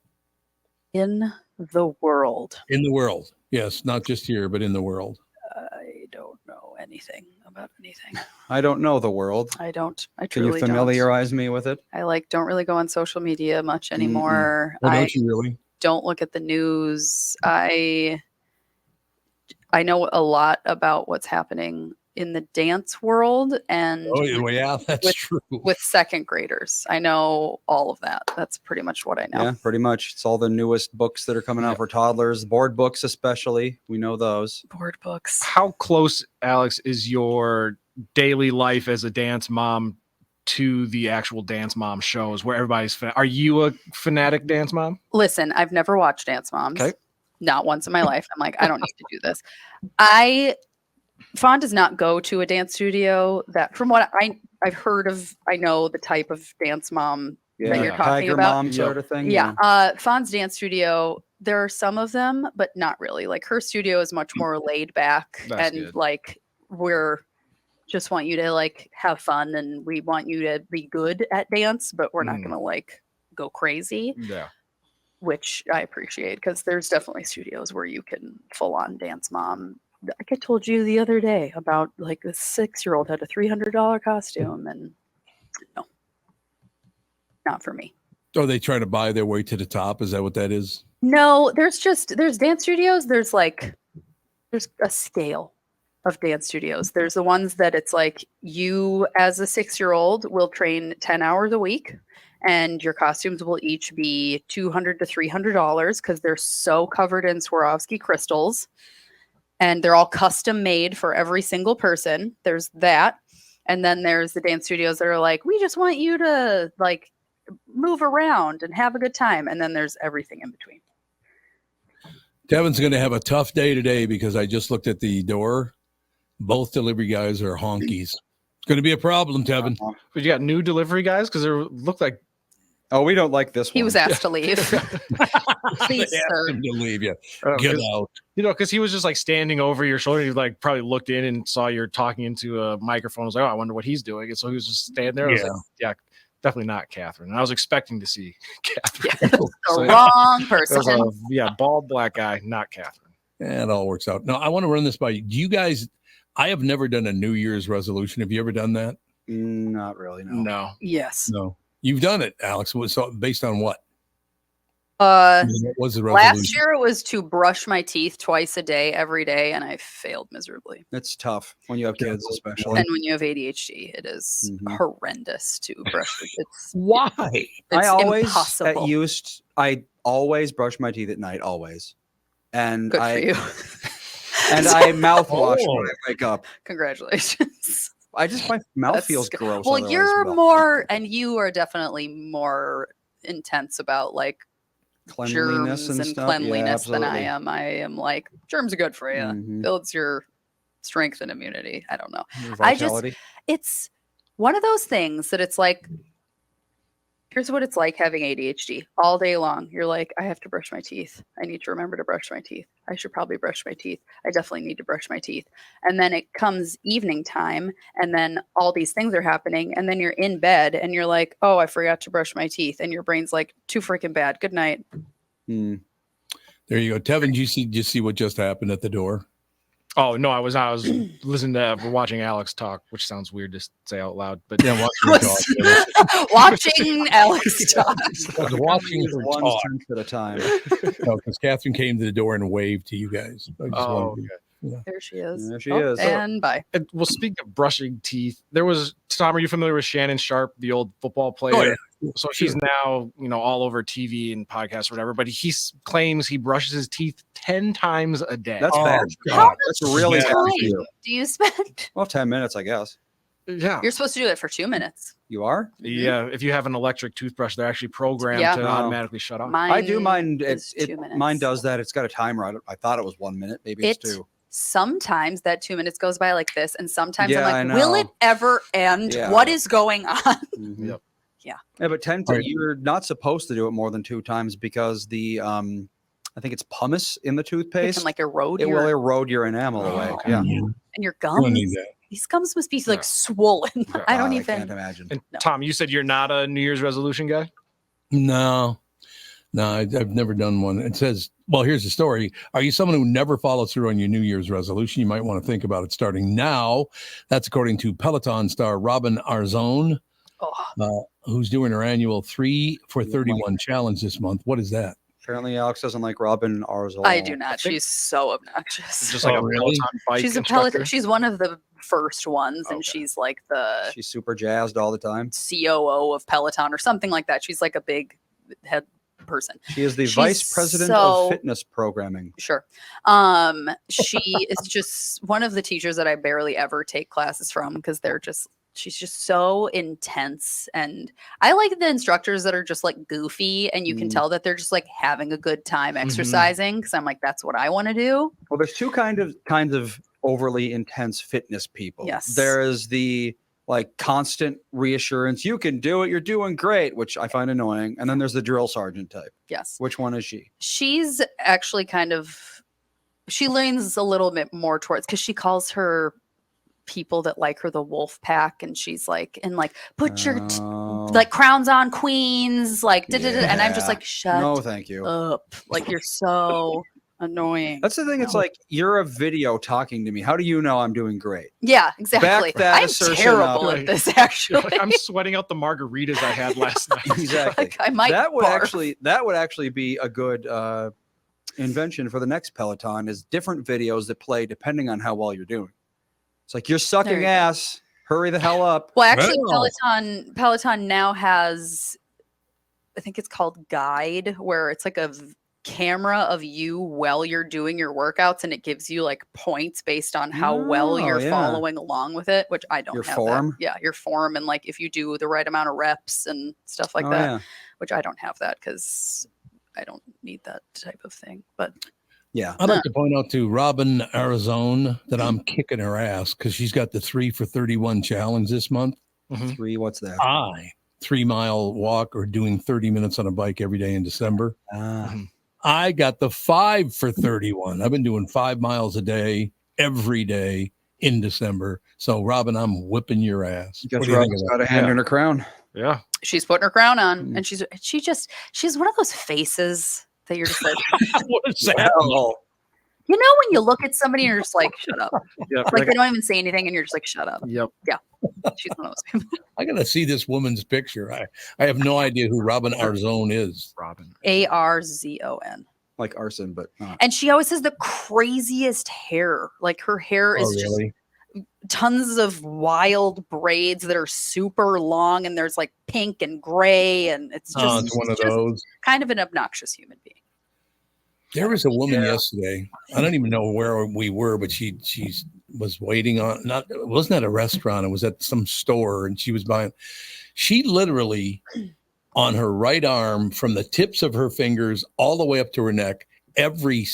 In the world. In the world. Yes, not just here, but in the world. I don't know anything about anything. I don't know the world. I don't. I Can you truly familiarize me with it? I don't really go on social media much anymore. Oh, don't you really? Don't look at the news. I know a lot about what's happening in the dance world and that's true. With second graders. I know all of that. That's pretty much what I know. Yeah, pretty much. It's all the newest books that are coming out for toddlers, board books especially. We know those. Board books. How close, Alex, is your daily life as a dance mom to the actual dance mom shows where everybody's are you a fanatic dance mom? Listen, I've never watched Dance Moms. Okay. Not once in my life. I'm like, I don't need to do this. Fawn does not go to a dance studio that from what I've heard of, I know the type of dance mom that you're talking Tiger about. mom sort of thing. Yeah. Fawn's dance studio, there are some of them, but not really. Like her studio is much more laid back. That's and good. like we're just want you to like have fun and we want you to be good at dance, but we're not gonna like go crazy. Yeah. Which I appreciate because there's definitely studios where you can full on dance mom. Like I told you the other day about like a 6-year-old had a $300 costume and no, not for me. Oh, they try to buy their way to the top. Is that what that is? No, there's dance studios. There's a scale of dance studios. There's the ones that it's like you as a 6-year-old will train 10 hours a week. And your costumes will each be $200 to $300 because they're so covered in Swarovski crystals. And they're all custom made for every single person. There's that. And then there's the dance studios that are like, we just want you to like move around and have a good time. And then there's everything in between. Tevin's going to have a tough day today because I just looked at the door. Both delivery guys are honkies. It's going to be a problem, Tevin. But you got new delivery guys because they look like. Oh, we don't like this one. He was asked to leave. Please, sir. Him to leave you. Get out. You know, because he was just like standing over your shoulder. He like probably looked in and saw you're talking into a microphone. I was like, oh, I wonder what he's doing. And so he was just standing there. I was like, yeah, definitely not Kathryn. And I was expecting to see Kathryn. The wrong person. Bald black guy, not Kathryn. Yeah, it all works out. Now, I want to run this by you. Do you guys, I have never done a New Year's resolution. Have you ever done that? Not really, no. No. Yes. No. You've done it, Alex. So based on what? What was the resolution? Last year it was to brush my teeth twice a day, every day, and I failed miserably. It's tough when you have kids, especially. And when you have ADHD, it is horrendous to brush your teeth. Why? It's impossible. I always brush my teeth at night, always. And Good for you. And I mouthwash when I wake up. Congratulations. My mouth feels gross. Well, you're more, and you are definitely more intense about like cleanliness germs and stuff. cleanliness than I absolutely. am. I am like, germs are good for you. Builds your strengthen immunity. I don't know. Vitality. It's one of those things that it's like, here's what it's like having ADHD all day long. You're like, I have to brush my teeth. I need to remember to brush my teeth. I should probably brush my teeth. I definitely need to brush my teeth. And then it comes evening time, and then all these things are happening. And then you're in bed and you're like, oh, I forgot to brush my teeth. And your brain's like, too freaking bad. Good night. There you go. Tevin, did you see what just happened at the door? Oh no, I was listening to watching Alex talk, which sounds weird to say out loud, but yeah, watching Alex talk. I was watching her talk at a time. No, because Kathryn came to the door and waved to you guys. There she is. There she is. And bye. Well, speaking of brushing teeth, there was Tom. Are you familiar with Shannan Sharp, the old football player? Oh, yeah. So she's now, all over TV and podcasts or whatever. But he claims he brushes his teeth 10 times a day. That's bad. How That's really bad. much time do you spend? Well, 10 minutes, I guess. Yeah. You're supposed to do it for 2 minutes. You are? Yeah. If you have an electric toothbrush, they're actually programmed to automatically shut off. I do mine. is 2 minutes. Mine does that. It's got a timer. I thought it was 1 minute. Maybe it's 2. Sometimes that 2 minutes goes by like this, and sometimes Yeah, I'm like, will it ever end? Yeah. What is going on? Yep. Yeah. Yeah, but you're not supposed to do it more than 2 times because the I think it's pumice in the toothpaste. It can like erode It your, will erode your enamel away. Yeah. and your gums. These gums must be like swollen. I don't even. can't imagine. And Tom, you said you're not a New Year's resolution guy? No, I've never done one. It says, well, here's the story. Are you someone who never follows through on your New Year's resolution? You might want to think about it starting now. That's according to Peloton star Robin Arzón, who's doing her annual 3 for 31 challenge this month. What is that? Apparently, Alex doesn't like Robin Arzón. I do not. She's so obnoxious. Just like a Peloton bike She's a instructor? Peloton. She's one of the first ones, and she's like the She's super jazzed all the time. COO of Peloton or something like that. She's like a big head person. She is the She's vice president so- of fitness programming. Sure. She is just one of the teachers that I barely ever take classes from because she's just so intense. And I like the instructors that are just like goofy and you can tell that they're just like having a good time exercising because I'm like, that's what I want to do. Well, there's two kinds of overly intense fitness people. Yes. There is the like constant reassurance, you can do it, you're doing great, which I find annoying. And then there's the drill sergeant type. Yes. Which one is she? She's actually she leans a little bit more towards because she calls her people that like her the wolf pack, and she's like, put your like crowns on queens, like and I'm just like, shut No, thank you. up, like you're so annoying. That's the thing. It's like you're a video talking to me. How do you know I'm doing great? Yeah, exactly. Back that I'm assertion terrible up. at this actually. I'm sweating out the margaritas I had last night. Exactly. Like, I might that would barf. actually be a good invention for the next Peloton, is different videos that play depending on how well you're doing. It's like, you're There sucking you go. ass. Hurry the hell up. Well, actually, Peloton now has, I think it's called Guide, where it's like a camera of you while you're doing your workouts, and it gives you like points based on how well you're following along with it, which I don't Your have. form? That. Yeah, your form, and like if you do the right amount of reps and stuff like Oh, that, yeah. which I don't have that because I don't need that type of thing. But yeah, I'd like to point out to Robin Arzón that I'm kicking her ass because she's got the 3 for 31 challenge this month. 3, what's that? 3-mile walk or doing 30 minutes on a bike every day in December. Ah. I got the 5 for 31. I've been doing 5 miles a day every day in December. So, Robin, I'm whipping your ass. Guess What do you think Robin's of got that? a hand in her crown. Yeah. she's putting her crown on, and she's one of those faces that you're just like, what is that? you know, when you look at somebody and you're just like, shut up. Yep. Like they don't even say anything and you're just like, shut up. Yep. Yeah. She's one of those people. I got to see this woman's picture. I have no idea who Robin Arzón is. Robin. Arzon. Like arson, but not. And she always has the craziest hair. Like her hair is just tons of wild braids that are super long, and there's like pink and gray, and it's just, it's one of those. Kind of an obnoxious human being. There was a woman yesterday. I don't even know where we were, but she was waiting on. It wasn't at a restaurant. It was at some store, and she was buying. She literally, on her right arm, from the tips of her fingers all the way up to her neck, every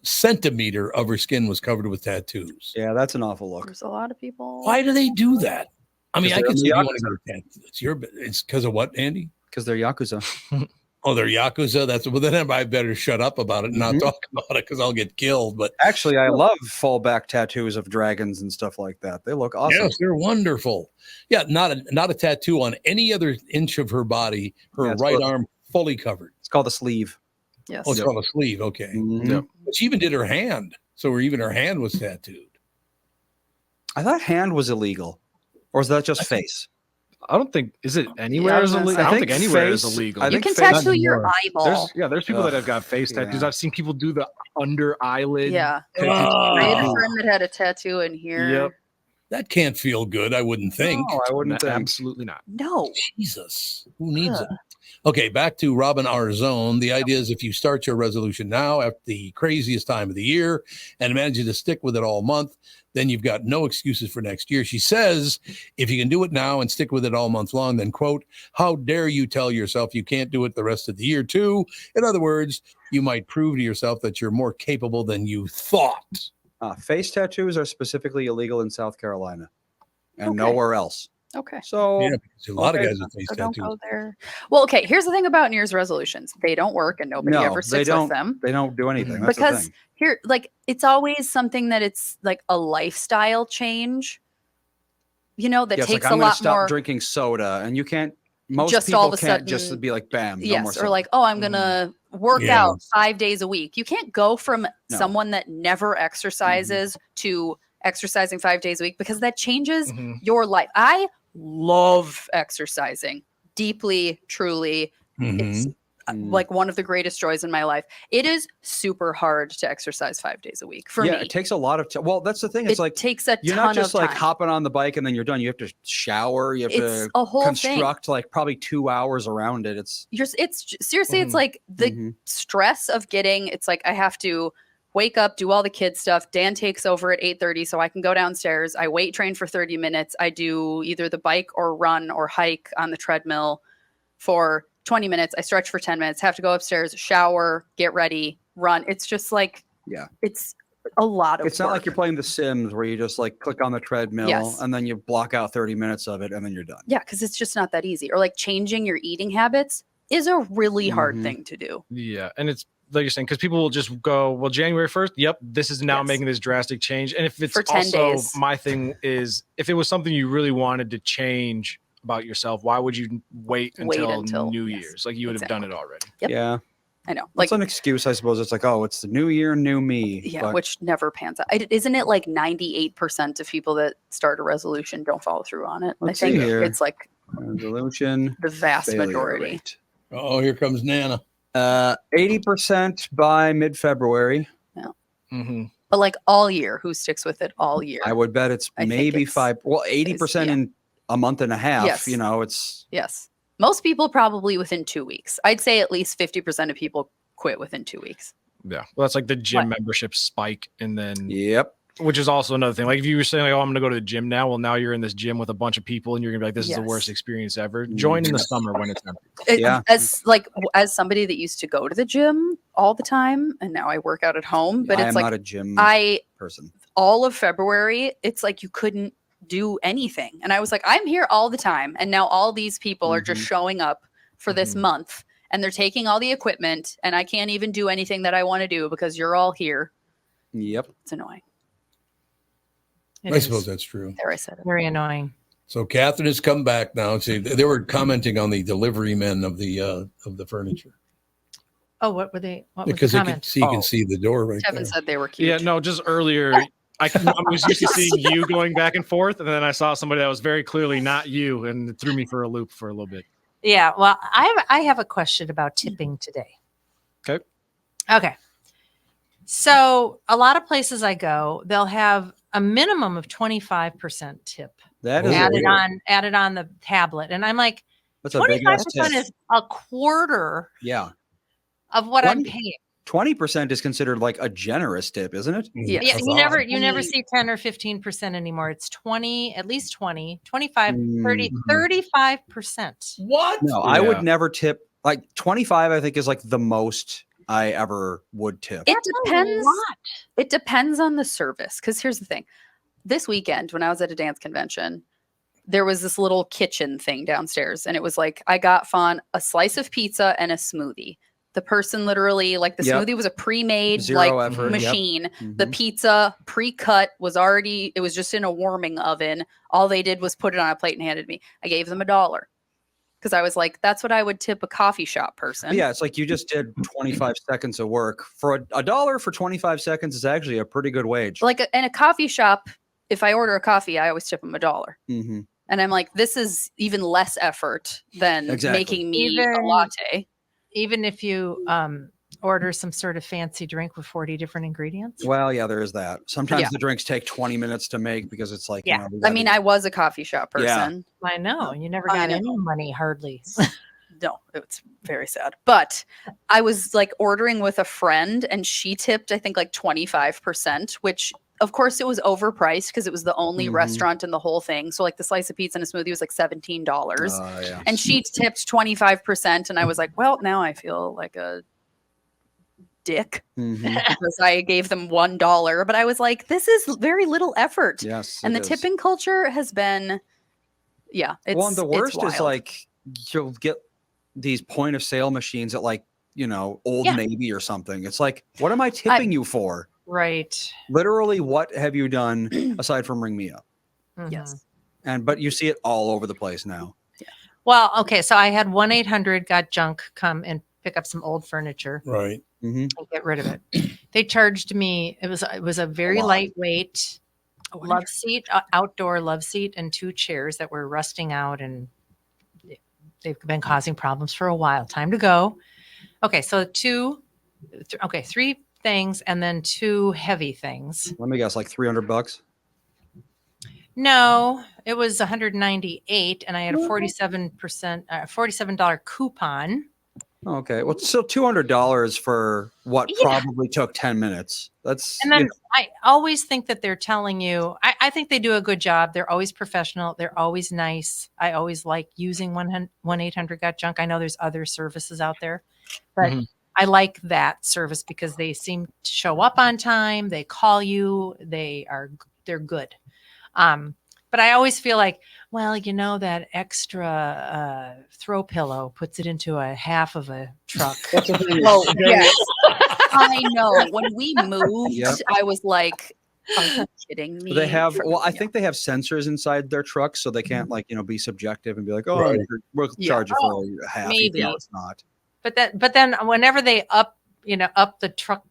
centimeter of her skin was covered with tattoos. Yeah, that's an awful look. There's a lot of people. Why do they do that? I mean, I can see you Yakuza. want to get a tattoo. It's because of what, Andy? Because they're Yakuza. Oh, they're Yakuza. Well, then I better shut up about it and not talk about it because I'll get killed. But actually, I love fallback tattoos of dragons and stuff like that. They look awesome. Yes, they're wonderful. Yeah, not a tattoo on any other inch of her body. Her right arm fully covered. It's called a sleeve. Yes. Oh, it's called a sleeve. Okay. Yep. But she even did her hand. So even her hand was tattooed. I thought hand was illegal. Or is that just face? I don't think is it anywhere is illegal. I don't think anywhere is illegal. You can tattoo your eyeball. There's people that have got face tattoos. I've seen people do the under eyelid. Yeah. Oh. I had a friend that had a tattoo in here. Yep. That can't feel good, I wouldn't think. No, I wouldn't think. Absolutely not. No. Jesus. Who needs it? Okay, back to Robin R. Zone. The idea is if you start your resolution now at the craziest time of the year and manage to stick with it all month, then you've got no excuses for next year. She says, if you can do it now and stick with it all month long, then, quote, how dare you tell yourself you can't do it the rest of the year, too? In other words, you might prove to yourself that you're more capable than you thought. Face tattoos are specifically illegal in South Carolina and nowhere else. Okay. So yeah, because a lot of guys have face don't tattoos. go there. Well, okay. Here's the thing about New Year's resolutions: they don't work, and nobody ever sticks with them. They don't do anything. That's the Because thing. here, like, it's always something that it's like a lifestyle change. You know, that Yeah, it's takes like, a I'm gonna lot stop more. drinking soda, and you can't. Most Just people all of a can't sudden- just be like, bam. no more Yes, or soda. like, oh, I'm gonna work Yeah. out 5 days a week. You can't go from No. someone that never exercises to exercising 5 days a week because that changes your life. I love exercising deeply, truly. It's like one of the greatest joys in my life. It is super hard to exercise 5 days a week for me. It takes a lot of time. Well, that's the thing. It's It like takes a you're ton not just of like time. hopping on the bike and then you're done. You have to shower. You have It's to a whole thing. construct like probably 2 hours around it. It's Seriously, it's like the stress of getting, it's like I have to wake up, do all the kid stuff. Dan takes over at 8:30 so I can go downstairs. I weight train for 30 minutes. I do either the bike or run or hike on the treadmill for 20 minutes. I stretch for 10 minutes, have to go upstairs, shower, get ready, run. It's just like, it's a lot of It's not work. like you're playing The Sims where you just like click on the treadmill Yes. and then you block out 30 minutes of it and then you're done. Yeah, because it's just not that easy. Or like changing your eating habits is a really hard thing to do. Yeah, and it's like you're saying, because people will just go, well, January 1st, yep, this is now making this drastic change. And if it's For 10 also days. my thing is, if it was something you really wanted to change about yourself, why would you wait until New Year's? Like you would have done it already. Yep. Yeah. I know. Like, it's an excuse, I suppose. It's like, oh, it's the new year, new me. Yeah, But which never pans out. Isn't it like 98% of people that start a resolution don't follow through on it? Let's I think see here. it's like resolution the vast failure majority. rate. Oh, here comes Nana. 80% by mid-February. Yeah. But like all year, who sticks with it all year? I would bet it's I think maybe it's- 80% yeah. in a month and a half. Yes. You know, it's Yes. Most people probably within 2 weeks. I'd say at least 50% of people quit within 2 weeks. Yeah. Well, that's like the gym What? membership spike. And then, yep. Which is also another thing. Like if you were saying, like, oh, I'm going to go to the gym now. Well, now you're in this gym with a bunch of people and you're going to be like, this is the Yes. worst experience ever. Join in the summer when it's empty. As somebody that used to go to the gym all the time and now I work out at home, but I it's am like not a gym person. all of February, it's like you couldn't do anything. And I was like, I'm here all the time. And now all these people are just showing up for this month and they're taking all the equipment and I can't even do anything that I want to do because you're all here. Yep. It's annoying. I suppose that's true. There, I said it. Very annoying. So Kathryn has come back now. See, they were commenting on the delivery men of the furniture Oh, what were they? What was because the you comment? can see the door right Tevin there. said they were cute. Yeah, no, just earlier, I was used to seeing you going back and forth. And then I saw somebody that was very clearly not you and it threw me for a loop for a little bit. Yeah. Well, I have a question about tipping today. Okay. Okay. So a lot of places I go, they'll have a minimum of 25% tip That is added on the tablet. And I'm like, That's a big ass 25% tip. is a quarter Yeah. of what I'm 20 paying. 20% is considered like a generous tip, isn't it? Yeah, you never see 10 or 15% anymore. It's 20, at least 20, 25, 30, 35%. What? No, I would never tip like 25, I think is like the most I ever would tip. It depends. It depends on the service. Because here's the thing. This weekend, when I was at a dance convention, there was this little kitchen thing downstairs. And it was like, I got Fawn a slice of pizza and a smoothie. The person literally, like the smoothie was a pre-made machine. The pizza pre-cut was already, it was just in a warming oven. All they did was put it on a plate and handed me. I gave them $1. Because I was like, that's what I would tip a coffee shop person. But yeah, it's like you just did 25 seconds of work. For $1 for 25 seconds is actually a pretty good wage. Like in a coffee shop, if I order a coffee, I always tip them $1. Mm-hmm. And I'm like, this is even less effort than making me a latte. Even if you order some sort of fancy drink with 40 different ingredients. Well, yeah, there is that. Sometimes the drinks take 20 minutes to make because it's like, yeah. I mean, I was a coffee shop person. I know. You never got any money, hardly. No, it's very sad. But I was like ordering with a friend and she tipped, I think, like 25%, which of course it was overpriced because it was the only restaurant in the whole thing. So like the slice of pizza and a smoothie was like $17. And she tipped 25%. And I was like, well, now I feel like a dick because I gave them $1. But I was like, this is very little effort. Yes. And the tipping culture has been, it's well, and the worst is wild. like you'll get these point of sale machines at like, Old Navy or something. It's like, what am I tipping you for? Right. Literally, what have you done aside from ring me up? Yes. But you see it all over the place now. Well, okay. So I had 1-800-GOT-JUNK come and pick up some old furniture. Right. And get rid of it. They charged me. It was a very lightweight love seat, outdoor love seat, and 2 chairs that were rusting out, and they've been causing problems for a while. Time to go. Okay, so 3 things and then 2 heavy things. Let me guess, like $300. No, it was $198, and I had a $47 coupon. Okay, well, it's still $200 for what probably took 10 minutes. That's And then I always think that they're telling you, I think they do a good job. They're always professional. They're always nice. I always like using 1-800-GOT-JUNK. I know there's other services out there, but I like that service because they seem to show up on time. They call you. They're good. But I always feel like, well, that extra throw pillow puts it into a half of a truck. Oh, yes. I know. When we moved, I was like, are you kidding me? They have, I think they have sensors inside their trucks so they can't be subjective and be like, oh, we'll charge you for half. Maybe. No, it's not. But then whenever they up the truck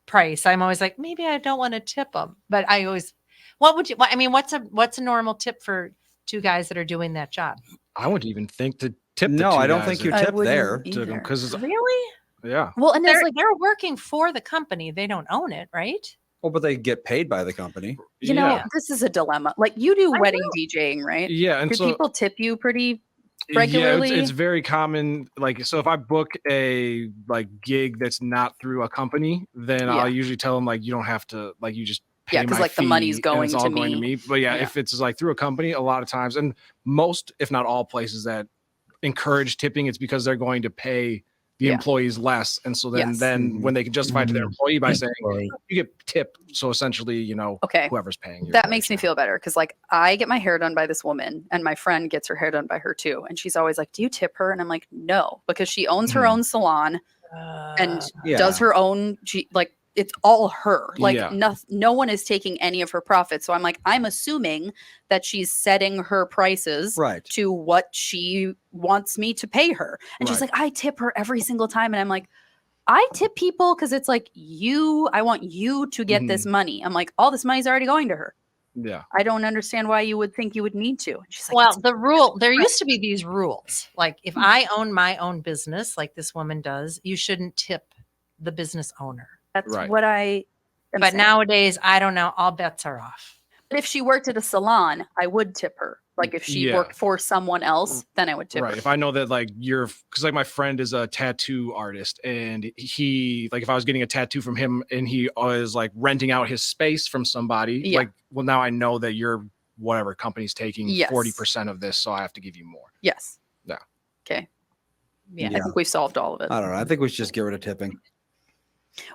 price, I'm always like, maybe I don't want to tip them. But I always, what's a normal tip for 2 guys that are doing that job? I wouldn't even think to tip. No, I don't think you tip there. Because really? Yeah. Well, and they're working for the company. They don't own it, right? Oh, but they get paid by the company. You know, this is a dilemma. Like you do wedding DJing, right? Yeah. And do people tip you pretty regularly? Yeah, it's very common. Like, so if I book a gig that's not through a company, then I'll usually tell them you don't have to, you just pay because my the money's going all to going to me. But if it's through a company, a lot of times, and most, if not all places that encourage tipping, it's because they're going to pay the employees less, and so then when they can justify it to their employee by saying you get tipped, so essentially whoever's paying you. That makes me feel better because I get my hair done by this woman and my friend gets her hair done by her too, and she's always like, do you tip her? And I'm like, no, because she owns her own salon and does her own it's all her. No one is taking any of her profits. So I'm like, I'm assuming that she's setting her prices to what she wants me to pay her. And she's like, I tip her every single time. And I'm like, I tip people because it's like I want you to get this money. I'm like, all this money's already going to her. Yeah. I don't understand why you would think you would need to. And she's like, well, there used to be these rules. Like if I own my own business, like this woman does, you shouldn't tip the business owner. That's what I am But saying. nowadays, I don't know. All bets are off. But if she worked at a salon, I would tip her. Like if she worked for someone else, then I would tip her. If I know that because my friend is a tattoo artist, and he if I was getting a tattoo from him and he was renting out his space from somebody, now I know that your whatever company's taking 40% of this, so I have to give you more. Yes. Yeah. Okay. I think we've solved all of it. I don't know. I think we should just get rid of tipping.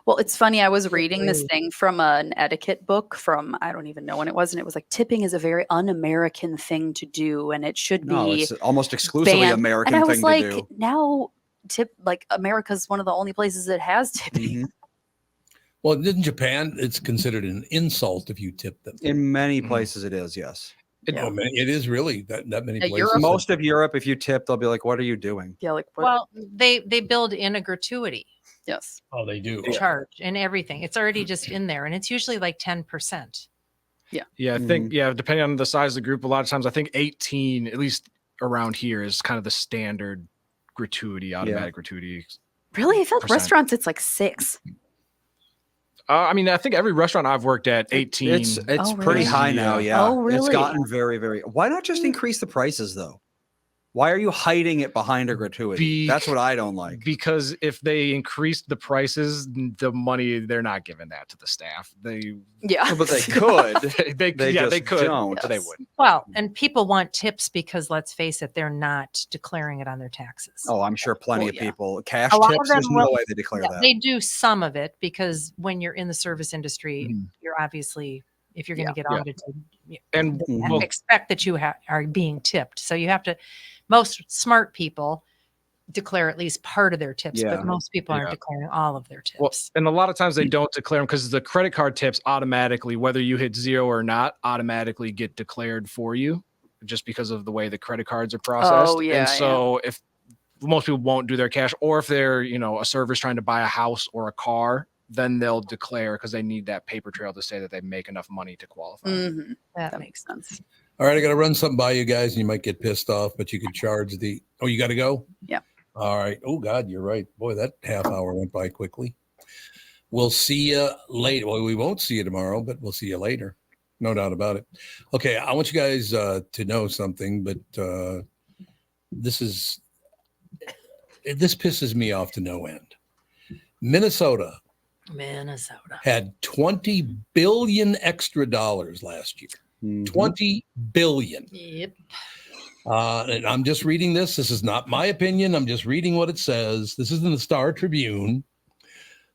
Well, it's funny. I was reading this thing from an etiquette book from, I don't even know when it was. And it was like, tipping is a very un-American thing to do. And it should be. No, it's almost exclusively banned. American and I was thing like, to do. now America's one of the only places that has tipping. Well, in Japan, it's considered an insult if you tip them. In many places it is, yes. It is really that many places. Europe- Most of Europe, if you tip, they'll be like, what are you doing? Yeah, like what? Well, they build in a gratuity Yes. Oh, they do. charge and everything. It's already just in there, and it's usually like 10%. Yeah, I think depending on the size of the group, a lot of times I think 18, at least around here, is kind of the standard gratuity, automatic gratuity. Really? I feel like percent. restaurants, it's like 6. I mean, I think every restaurant I've worked at, 18. It's Oh, pretty really? high now, yeah. Oh, It's really? gotten very, very. Why not just increase the prices though? Why are you hiding it behind a gratuity? That's what I don't like. Because if they increased the prices, the money, they're not giving that to the staff. They Yeah. But they could. they just could, don't. but they wouldn't. Well, and people want tips because let's face it, they're not declaring it on their taxes. Oh, I'm sure plenty Well, of yeah. people cash A lot of tips. them There's no will- way they declare that. They do some of it because when you're in the service industry, you're obviously, if you're going to get Yeah. audited, you And have to expect that you are being tipped. So you have to, most smart people declare at least part of their tips, Yeah. but most people aren't Yeah. declaring all of their tips. Well, and a lot of times they don't declare them because the credit card tips automatically, whether you hit 0 or not, automatically get declared for you just because of the way the credit cards are processed. Oh, yeah, And so if most people won't do their cash, or if they're, a server's trying to buy a house or a car, then they'll declare because they need that paper trail to say that they make enough money to qualify. Mhm. That makes sense. All right, I got to run something by you guys, and you might get pissed off, but you could charge the. Oh, you got to go? Yeah. All right. Oh, God, you're right. Boy, that half hour went by quickly. We'll see you later. Well, we won't see you tomorrow, but we'll see you later. No doubt about it. Okay, I want you guys to know something, but this pisses me off to no end. Minnesota had $20 billion extra dollars last year. $20 billion. Yep. And I'm just reading this. This is not my opinion. I'm just reading what it says. This is in the Star Tribune.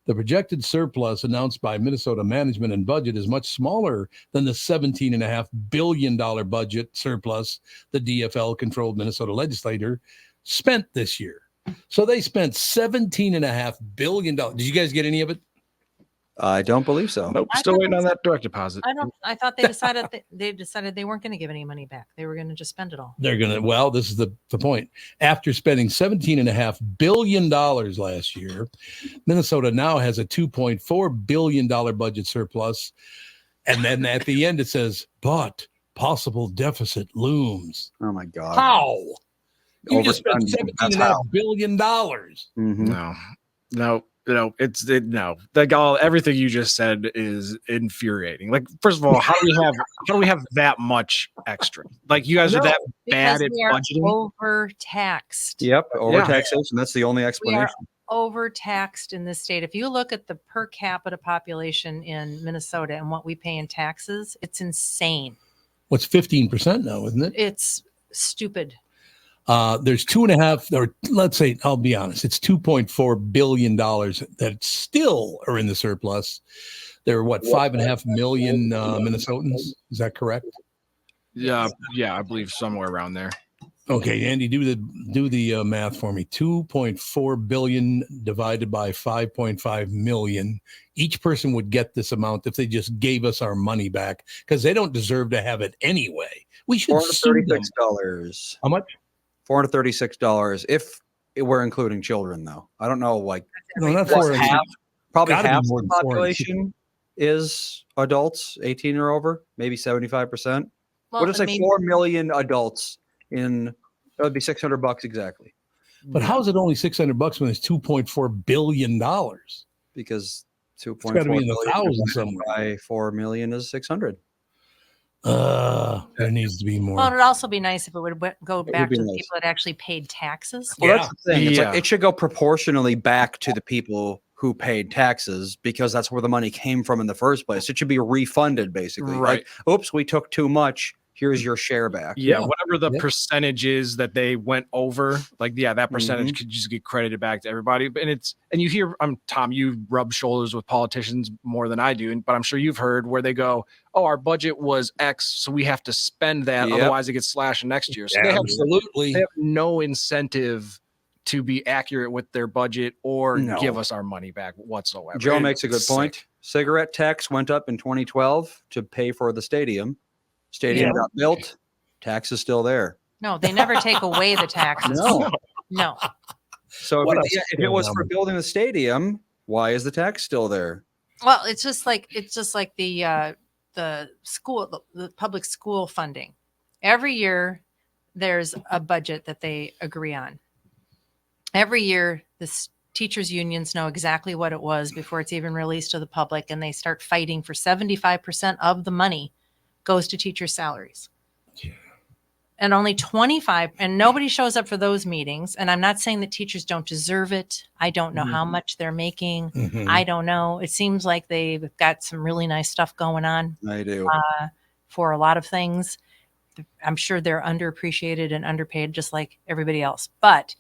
The projected surplus announced by Minnesota Management and Budget is much smaller than the $17.5 billion budget surplus the DFL-controlled Minnesota legislature spent this year. So they spent $17.5 billion. Did you guys get any of it? I don't believe so. Nope, still waiting on that direct deposit. I thought they decided they weren't going to give any money back. They were going to just spend it all. They're going to, well, this is the point. After spending $17.5 billion last year, Minnesota now has a $2.4 billion budget surplus. And then at the end, it says, but possible deficit looms. Oh, my God. How? You just spent That's how. $17.5 billion. No, like everything you just said is infuriating. Like, first of all, how do we have that much extra? Like, you guys are that bad at we are budgeting. overtaxed. Yep, overtaxation. That's the only We are explanation. overtaxed in this state. If you look at the per capita population in Minnesota and what we pay in taxes, it's insane. What's 15% now, isn't it? It's stupid. There's 2.5, or let's say, I'll be honest, it's $2.4 billion that still are in the surplus. There are 5.5 million Minnesotans. Is that correct? Yeah, I believe somewhere around there. Okay, Andy, do the math for me. 2.4 billion divided by 5.5 million. Each person would get this amount if they just gave us our money back, because they don't deserve to have it anyway. We should sue them. $436. How much? $436 if we're including children, though. I don't know, like No, not probably 400. Gotta be half more the than 400. population is adults, 18 or over, maybe 75%. Well, What if I say mean- 4 million adults that would be $600 exactly. But how is it only $600 when it's $2.4 billion? Because It's 2.4 got to be in the million thousands divided somewhere. by 4 million is 600. There needs to be more. Well, it'd also be nice if it would go would back be to the nice. people that actually paid taxes. Well, that's the thing. It's Yeah. like, it should go proportionally back to the people who paid taxes, because that's where the money came from in the first place. It should be refunded, basically. Right. Like, oops, we took too much. here's your share back. Yeah, whatever the percentage is that they went over, like that percentage could just get credited back to everybody. And you hear, Tom, you rub shoulders with politicians more than I do, but I'm sure you've heard where they go, "Oh, our budget was X, so we have to spend that, otherwise it gets slashed next year." So they have no incentive to be accurate with their budget or give us our money back whatsoever. Joe makes a good point. Cigarette tax went up in 2012 to pay for the stadium. Stadium got built. Tax is still there. No, they never take away the taxes. No. So if it was for building the stadium, why is the tax still there? Well, it's just like the public school funding. Every year there's a budget that they agree on. Every year the teachers unions know exactly what it was before it's even released to the public, and they start fighting for 75% of the money goes to teachers' salaries. Yeah. And only 25, and nobody shows up for those meetings. And I'm not saying that teachers don't deserve it. I don't know how much they're making. I don't know. It seems like they've got some really nice stuff going on. I do. For a lot of things. I'm sure they're underappreciated and underpaid just like everybody else. But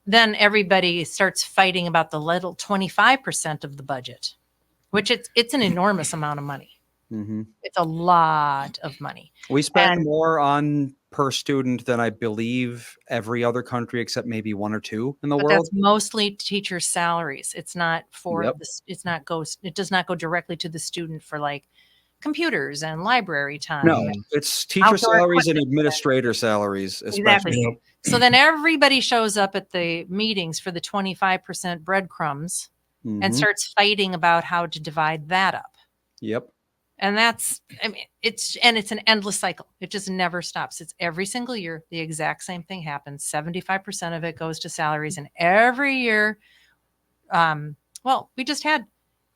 then everybody starts fighting about the little 25% of the budget, which it's an enormous amount of money. It's a lot of money. We spend more on per student than I believe every other country except maybe one or two in the world. That's mostly teacher salaries. It's not for it does not go directly to the student for like computers and library time. No, it's teacher salaries and administrator salaries, especially. Exactly. So then everybody shows up at the meetings for the 25% breadcrumbs and starts fighting about how to divide that up. Yep. And it's an endless cycle. It just never stops. It's every single year. The exact same thing happens. 75% of it goes to salaries. And every year, we just had,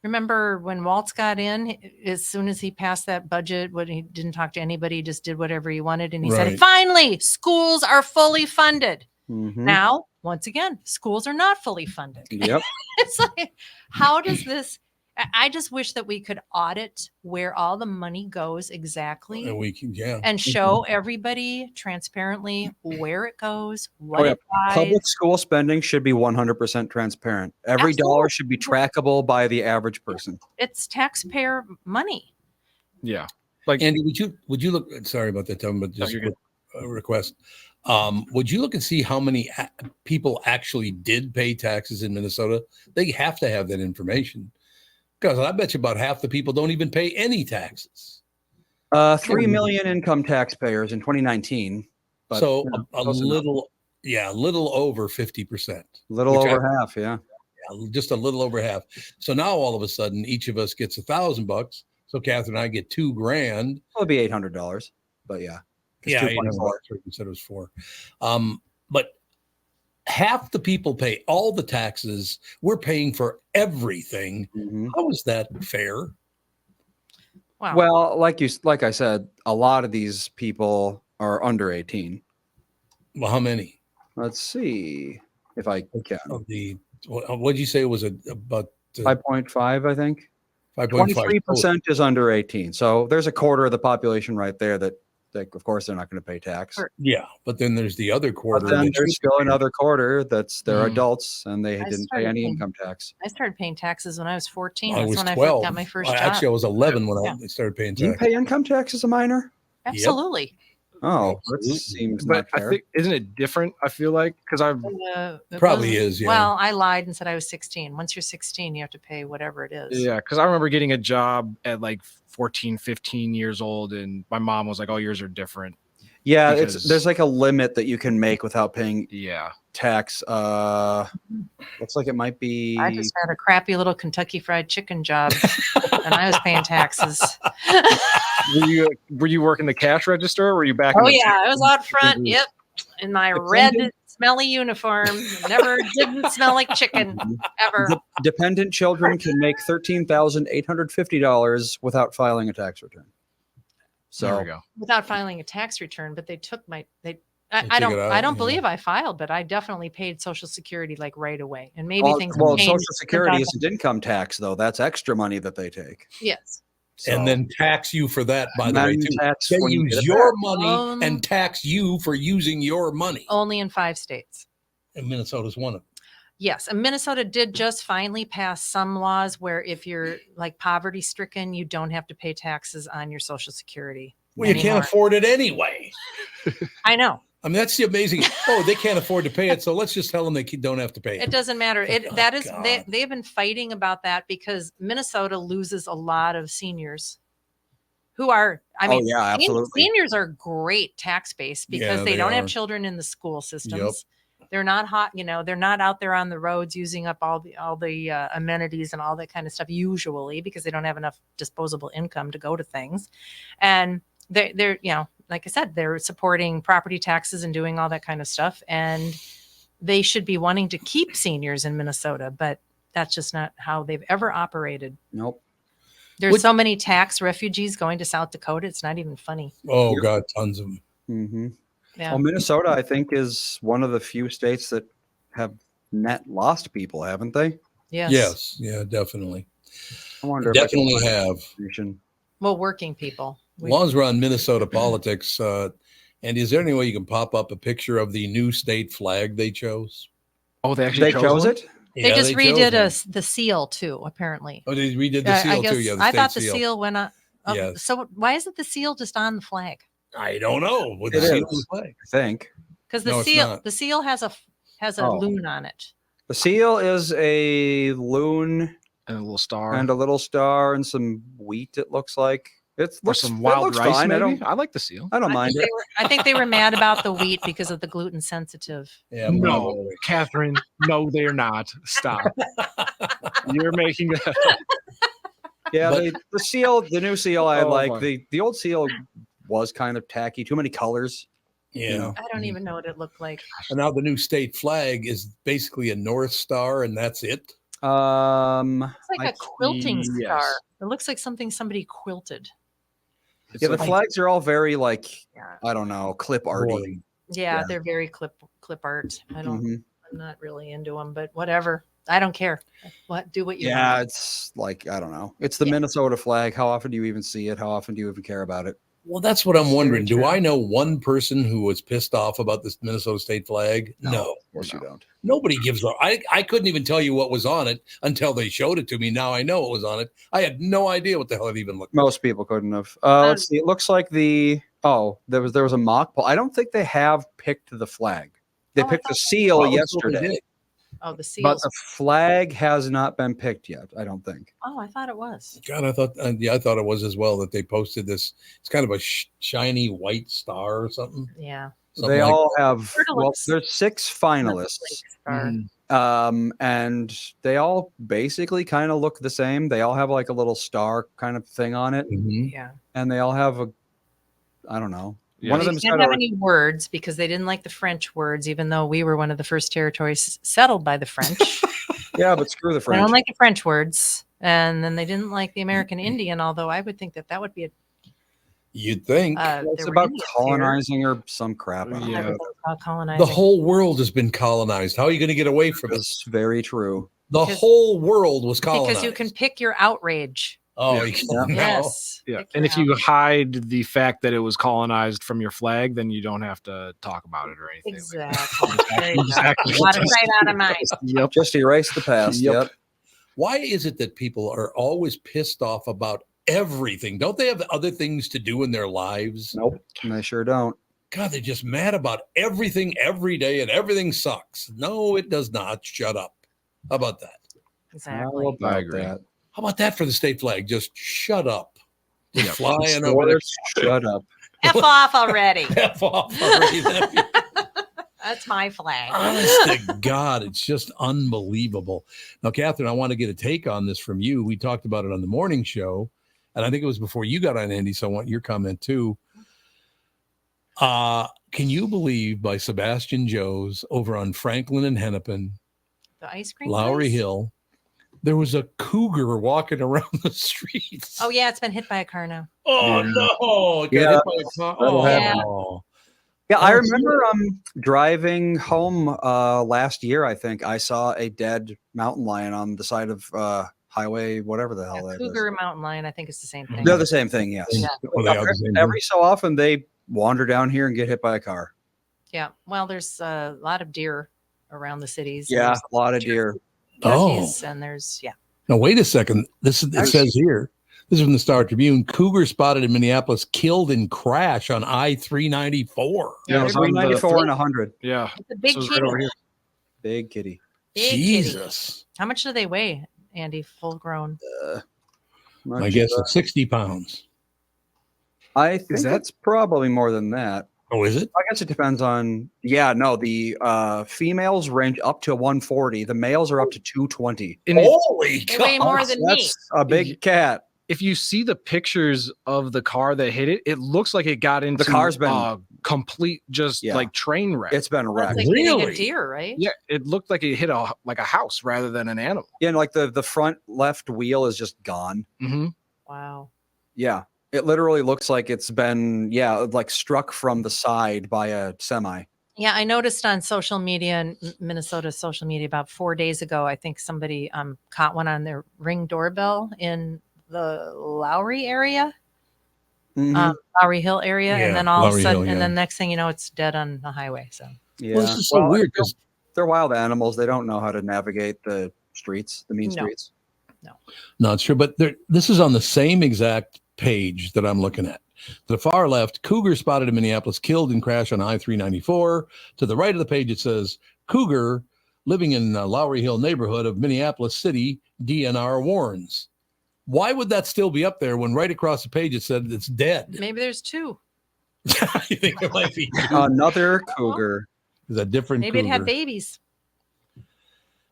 remember when Waltz got in, as soon as he passed that budget, when he didn't talk to anybody, he just did whatever he wanted. And he said, finally, schools are fully funded. Now, once again, schools are not fully funded. Yep. It's like, how does this, I just wish that we could audit where all the money goes exactly, and we can, and show everybody transparently where it goes, what it buys. Public school spending should be 100% transparent. Every dollar should be trackable by the average person. It's taxpayer money. Yeah. Like Andy, would you look? Sorry about that, Tevin, but just a request. Would you look and see how many people actually did pay taxes in Minnesota? They have to have that information. Because I bet you about half the people don't even pay any taxes. 3 million income taxpayers in 2019. But, so a little over 50%. Little over half, yeah. Just a little over half. So now all of a sudden, each of us gets $1,000. So Kathryn and I get $2,000. It'll be $800, but yeah. Yeah, $800. You said it was $4,000. But half the people pay all the taxes. We're paying for everything. How is that fair? Wow. Well, like I said, a lot of these people are under 18. Well, how many? Let's see if I can. What did you say it was about 5.5? I think 5.5. 23% is under 18. So there's a quarter of the population right there that of course they're not going to pay tax. Yeah, but then there's the other quarter. But then there's still another quarter they're adults and they didn't pay any income tax. I started paying taxes when I was 14. I That's was when 12. I got my first job. Actually, I was 11 when I started paying taxes. You pay income tax as a minor? Absolutely. Oh, that seems not fair. I think, isn't it different? I feel like because I've probably is. Yeah. Well, I lied and said I was 16. Once you're 16, you have to pay whatever it is. Yeah, because I remember getting a job at like 14, 15 years old, and my mom was like, "Oh, yours are different." Yeah, there's like a limit that you can make without paying tax. Looks like it might be. I just had a crappy little Kentucky Fried Chicken job, and I was paying taxes. Were you working the cash register, or were you back? Oh yeah, I was out front. Yep, in my red smelly uniform. Didn't smell like chicken ever. Dependent children can make $13,850 without filing a tax return. So there we go. Without filing a tax return, but they took I don't believe I filed, but I definitely paid Social Security like right away. And maybe things Social Security isn't income tax though. That's extra money that they take. Yes. And then tax you for that, by the way, then too. tax They when you use get it your back. money and tax you for using your money. Only in 5 states. And Minnesota's one of them. Yes, and Minnesota did just finally pass some laws where if you're like poverty stricken, you don't have to pay taxes on your Social Security. Well, you can't afford it anyway. I know. I mean, that's the amazing. Oh, they can't afford to pay it, so let's just tell them they don't have to pay it. It doesn't matter. They've been fighting about that because Minnesota loses a lot of seniors who are, absolutely. Seniors are great tax base because they don't have children in the school systems. Yep. They're not hot, they're not out there on the roads using up all the amenities and all that kind of stuff usually because they don't have enough disposable income to go to things. And they're like I said, they're supporting property taxes and doing all that kind of stuff. And they should be wanting to keep seniors in Minnesota, but that's just not how they've ever operated. Nope. There's so many tax refugees going to South Dakota. It's not even funny. Oh, God, tons of them. Mm-hmm. Yeah. Well, Minnesota, I think, is one of the few states that have net lost people, haven't they? Yes. Yes. Yeah, definitely. I wonder Definitely have. Well, working people. As long as we're on Minnesota politics, and is there any way you can pop up a picture of the new state flag they chose? Oh, they actually chose it? They just redid the seal too, apparently. Oh, they redid the seal too? Yeah, I thought the seal went on. Oh, Yes. So why isn't the seal just on the flag? I don't know. With It the seal is, on the flag. I think. Because No, it's not. the seal has a loon on it. The seal is a loon and a little star and some wheat. It looks like it looks some it wild looks rice. fine. Maybe I like the seal. I don't mind it. I think they were mad about the wheat because of the gluten sensitive. Yeah, No, Kathryn. No, they're not. Stop. You're making that. Yeah, the seal, the new seal, I Oh, like. my. The old seal was kind of tacky. Too many colors. Yeah. I don't even know what it looked like. And now the new state flag is basically a North Star, and that's it. It's like a quilting star. It looks like something somebody quilted. Yeah, the flags are all very I don't know, clip arty. Yeah, they're very clip art. Mhm. I'm not really into them, but whatever. I don't care. Do what you Yeah, want. it's like, I don't know. It's the Minnesota flag. How often do you even see it? How often do you even care about it? Well, that's what I'm wondering. Do I know one person who was pissed off about this Minnesota state flag? No. Of course you don't. Nobody gives a. I couldn't even tell you what was on it until they showed it to me. Now I know what was on it. I had no idea what the hell it even looked like. Most people couldn't have. Let's see. It looks like there was a mock poll. I don't think they have picked the flag. They picked the seal yesterday. Oh, the seals. But the flag has not been picked yet, I don't think. Oh, I thought it was. God, I thought it was as well that they posted this. It's kind of a shiny white star or something. Yeah. They all have. Well, there's 6 finalists. And they all basically kind of look the same. They all have like a little star kind of thing on it. Yeah. And they all have I don't know. One of them didn't have any words because they didn't like the French words, even though we were one of the first territories settled by the French. Yeah, but screw the They French. don't like the French words. And then they didn't like the American Indian, although I would think that would be a. You'd think. It's there were about Indians colonizing or some crap. I don't know. Colonizing. The whole world has been colonized. How are you going to get away from it? It's very true. The whole world was colonized. Because you can pick your outrage. Oh, you can. Yes. Yeah. And if you hide the fact that it was colonized from your flag, then you don't have to talk about it or anything. Exactly. Exactly. Out of sight, out of mind. Yep. Just erase the past. Yep. Why is it that people are always pissed off about everything? Don't they have other things to do in their lives? Nope. They sure don't. God, they're just mad about everything every day and everything sucks. No, it does not. Shut up. How about that? Exactly. I agree. That. How about that for the state flag? Just shut up. Just Yep. flying over there. Shut up. F off already. F off already. That's my flag. Honest to God, it's just unbelievable. Now, Kathryn, I want to get a take on this from you. We talked about it on the morning show, and I think it was before you got on, Andy, so I want your comment too. Can you believe by Sebastian Joe's over on Franklin and Hennepin, The ice cream Lowry place? Hill, there was a cougar walking around the streets. Oh, yeah. It's been hit by a car now. Oh, no. It got Yeah. hit by a car. That'll happen. Oh. Yeah, I remember driving home last year, I think. I saw a dead mountain lion on the side of highway, whatever the hell that is. Cougar mountain lion, I think it's the same thing. They're the same thing, yes. Yeah. Well, they are the same Every so often they wander down here and get hit by a car. Yeah. Well, there's a lot of deer around the cities. Yeah, There's a lot of deer. turkeys, and there's Now, wait a second. It says here, this is from the Star Tribune, cougar spotted in Minneapolis, killed in crash on I-394. Yeah, 394 and 100. Yeah. It's a big So it's kitty. right over here. Big kitty. Big Jesus. kitty. How much do they weigh, Andy? Full grown? I guess it's 60 pounds. I think that's probably more than that. Oh, is it? I guess it depends on. Yeah, no, the females range up to 140. The males are up to 220. Holy They weigh more than me. That's a big cat. If you see the pictures of the car that hit it, it looks like it got into The car's been complete like train wreck. It's been It's wrecked. like hitting a deer, right? Yeah, it looked like it hit a house rather than an animal. Yeah, and like the front left wheel is just gone. Mm-hmm. Wow. Yeah, it literally looks like it's been like struck from the side by a semi. Yeah, I noticed on social media and Minnesota social media about 4 days ago, I think somebody caught one on their Ring doorbell in the Lowry area, Lowry Hill area, Yeah, and then all of a Lowry sudden, Hill, and yeah. then next thing you know, it's dead on the highway. So Yeah, Well, this is so weird because they're wild animals. They don't know how to navigate the streets, the mean No. streets. no, it's true. But this is on the same exact page that I'm looking at. To the far left, cougar spotted in Minneapolis, killed in crash on I-394. To the right of the page, it says cougar living in Lowry Hill neighborhood of Minneapolis City, DNR warns. Why would that still be up there when right across the page it said it's dead? maybe there's two. You think it might be Another cougar. is a different Maybe cougar? it had babies.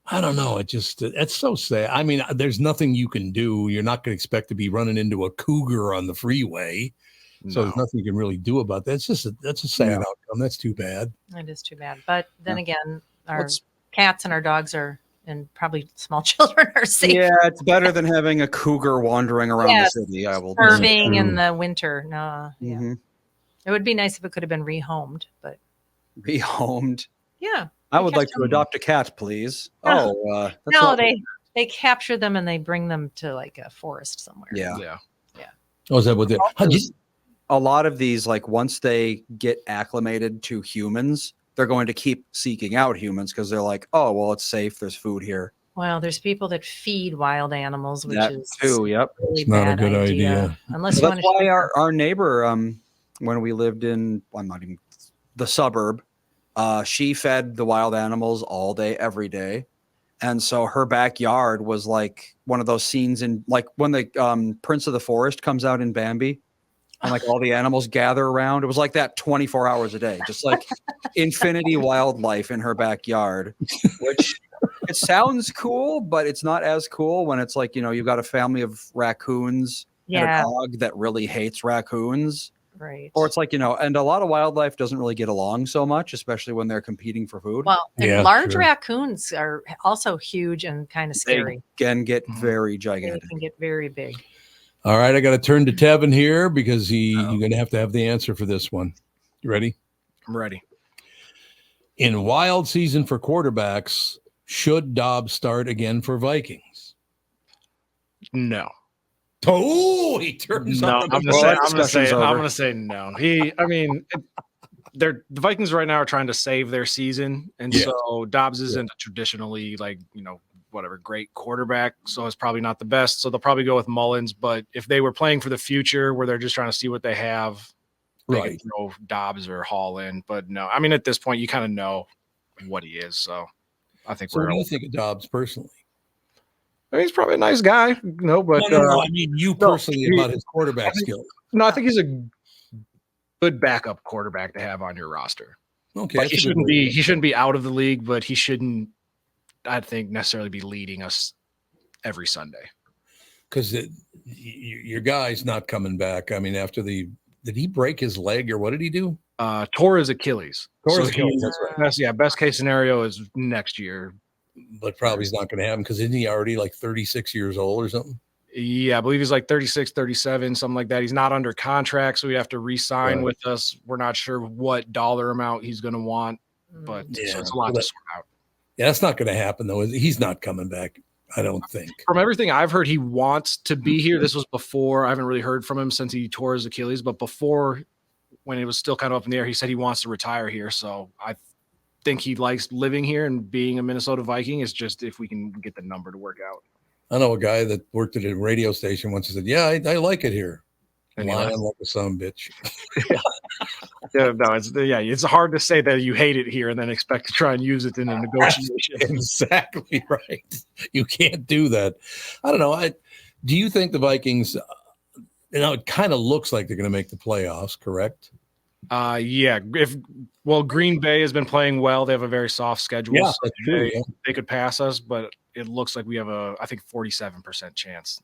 I don't know. It's so sad. I mean, there's nothing you can do. You're not going to expect to be running into a cougar on the freeway. So there's nothing you can really do about that. It's just that's a sad outcome. That's too bad. It is too bad. But then again, our cats and our dogs are, and probably small children are safe. Yeah, it's better than having a cougar wandering around Yes, the city. I will starving in the winter. No, yeah. Mhm. It would be nice if it could have been rehomed, but Rehomed. yeah. I would like to adopt a cat, please. No. That's No, not- they capture them and they bring them to like a forest somewhere. Yeah. Oh, is that what they? A lot of these, like once they get acclimated to humans, they're going to keep seeking out humans because they're like, oh, well, it's safe. There's food here. Well, there's people that feed wild animals, which That is too. Yep. really It's not a bad good idea. Unless you Well, want that's to. why our neighbor, when we lived in, I'm not even the suburb, she fed the wild animals all day, every day. And so her backyard was like one of those scenes in like when the Prince of the Forest comes out in Bambi and like all the animals gather around. It was like that 24 hours a day, just like infinity wildlife in her backyard, which it sounds cool, but it's not as cool when it's like, you've got a family of raccoons and Yeah. a dog that really hates raccoons. Right. Or it's like, and a lot of wildlife doesn't really get along so much, especially when they're competing for food. Well, and Yeah, large sure. raccoons are also huge and kind of scary. They can get very They gigantic. can get very big. All right, I got to turn to Tevin here because you're going to have the answer for this one. You ready? I'm ready. In wild season for quarterbacks, should Dobbs start again for Vikings? No. Oh, he turns No, on. I'm gonna say no. The Vikings right now are trying to save their season, and Yeah. so Dobbs isn't a traditionally great quarterback, so it's probably not the best. So they'll probably go with Mullins. But if they were playing for the future, where they're just trying to see what they have, they Right. could throw Dobbs or Hall in. But no, I mean at this point you kind of know what he is, so I think So what we're. do you think of Dobbs personally? I mean, he's probably a nice guy, but No, I mean you personally no, about his quarterback skills. No, I think he's a good backup quarterback to have on your roster. Okay, Like that's a good way to he shouldn't be out of the league, but he shouldn't, I think, necessarily be leading us every Sunday. because your guy's not coming back. I mean, did he break his leg or what did he do? Tore his Achilles. Tore his So Achilles, that's right. Best case scenario is next year. But probably he's not going to happen because isn't he already like 36 years old or something? Yeah, I believe he's like 36, 37, something like that. He's not under contract, so we have to re-sign Right. with us. We're not sure what dollar amount he's going to want, but so it's a lot to sort out. Yeah, that's not going to happen though. He's not coming back. I don't think. From everything I've heard, he wants to be here. This was before. I haven't really heard from him since he tore his Achilles, but before, when it was still kind of up in the air, he said he wants to retire here. So I think he likes living here and being a Minnesota Viking. It's just if we can get the number to work out. I know a guy that worked at a radio station once and said, "Yeah, I like it here." Lying like a son of a bitch. It's hard to say that you hate it here and then expect to try and use it in a negotiation. Exactly right. You can't do that. I don't know. Do you think the Vikings? It kind of looks like they're going to make the playoffs. Correct? Yeah. Green Bay has been playing well. They have a very soft schedule. Yeah, so that's true. they could pass us, but it looks like we have I think 47% chance.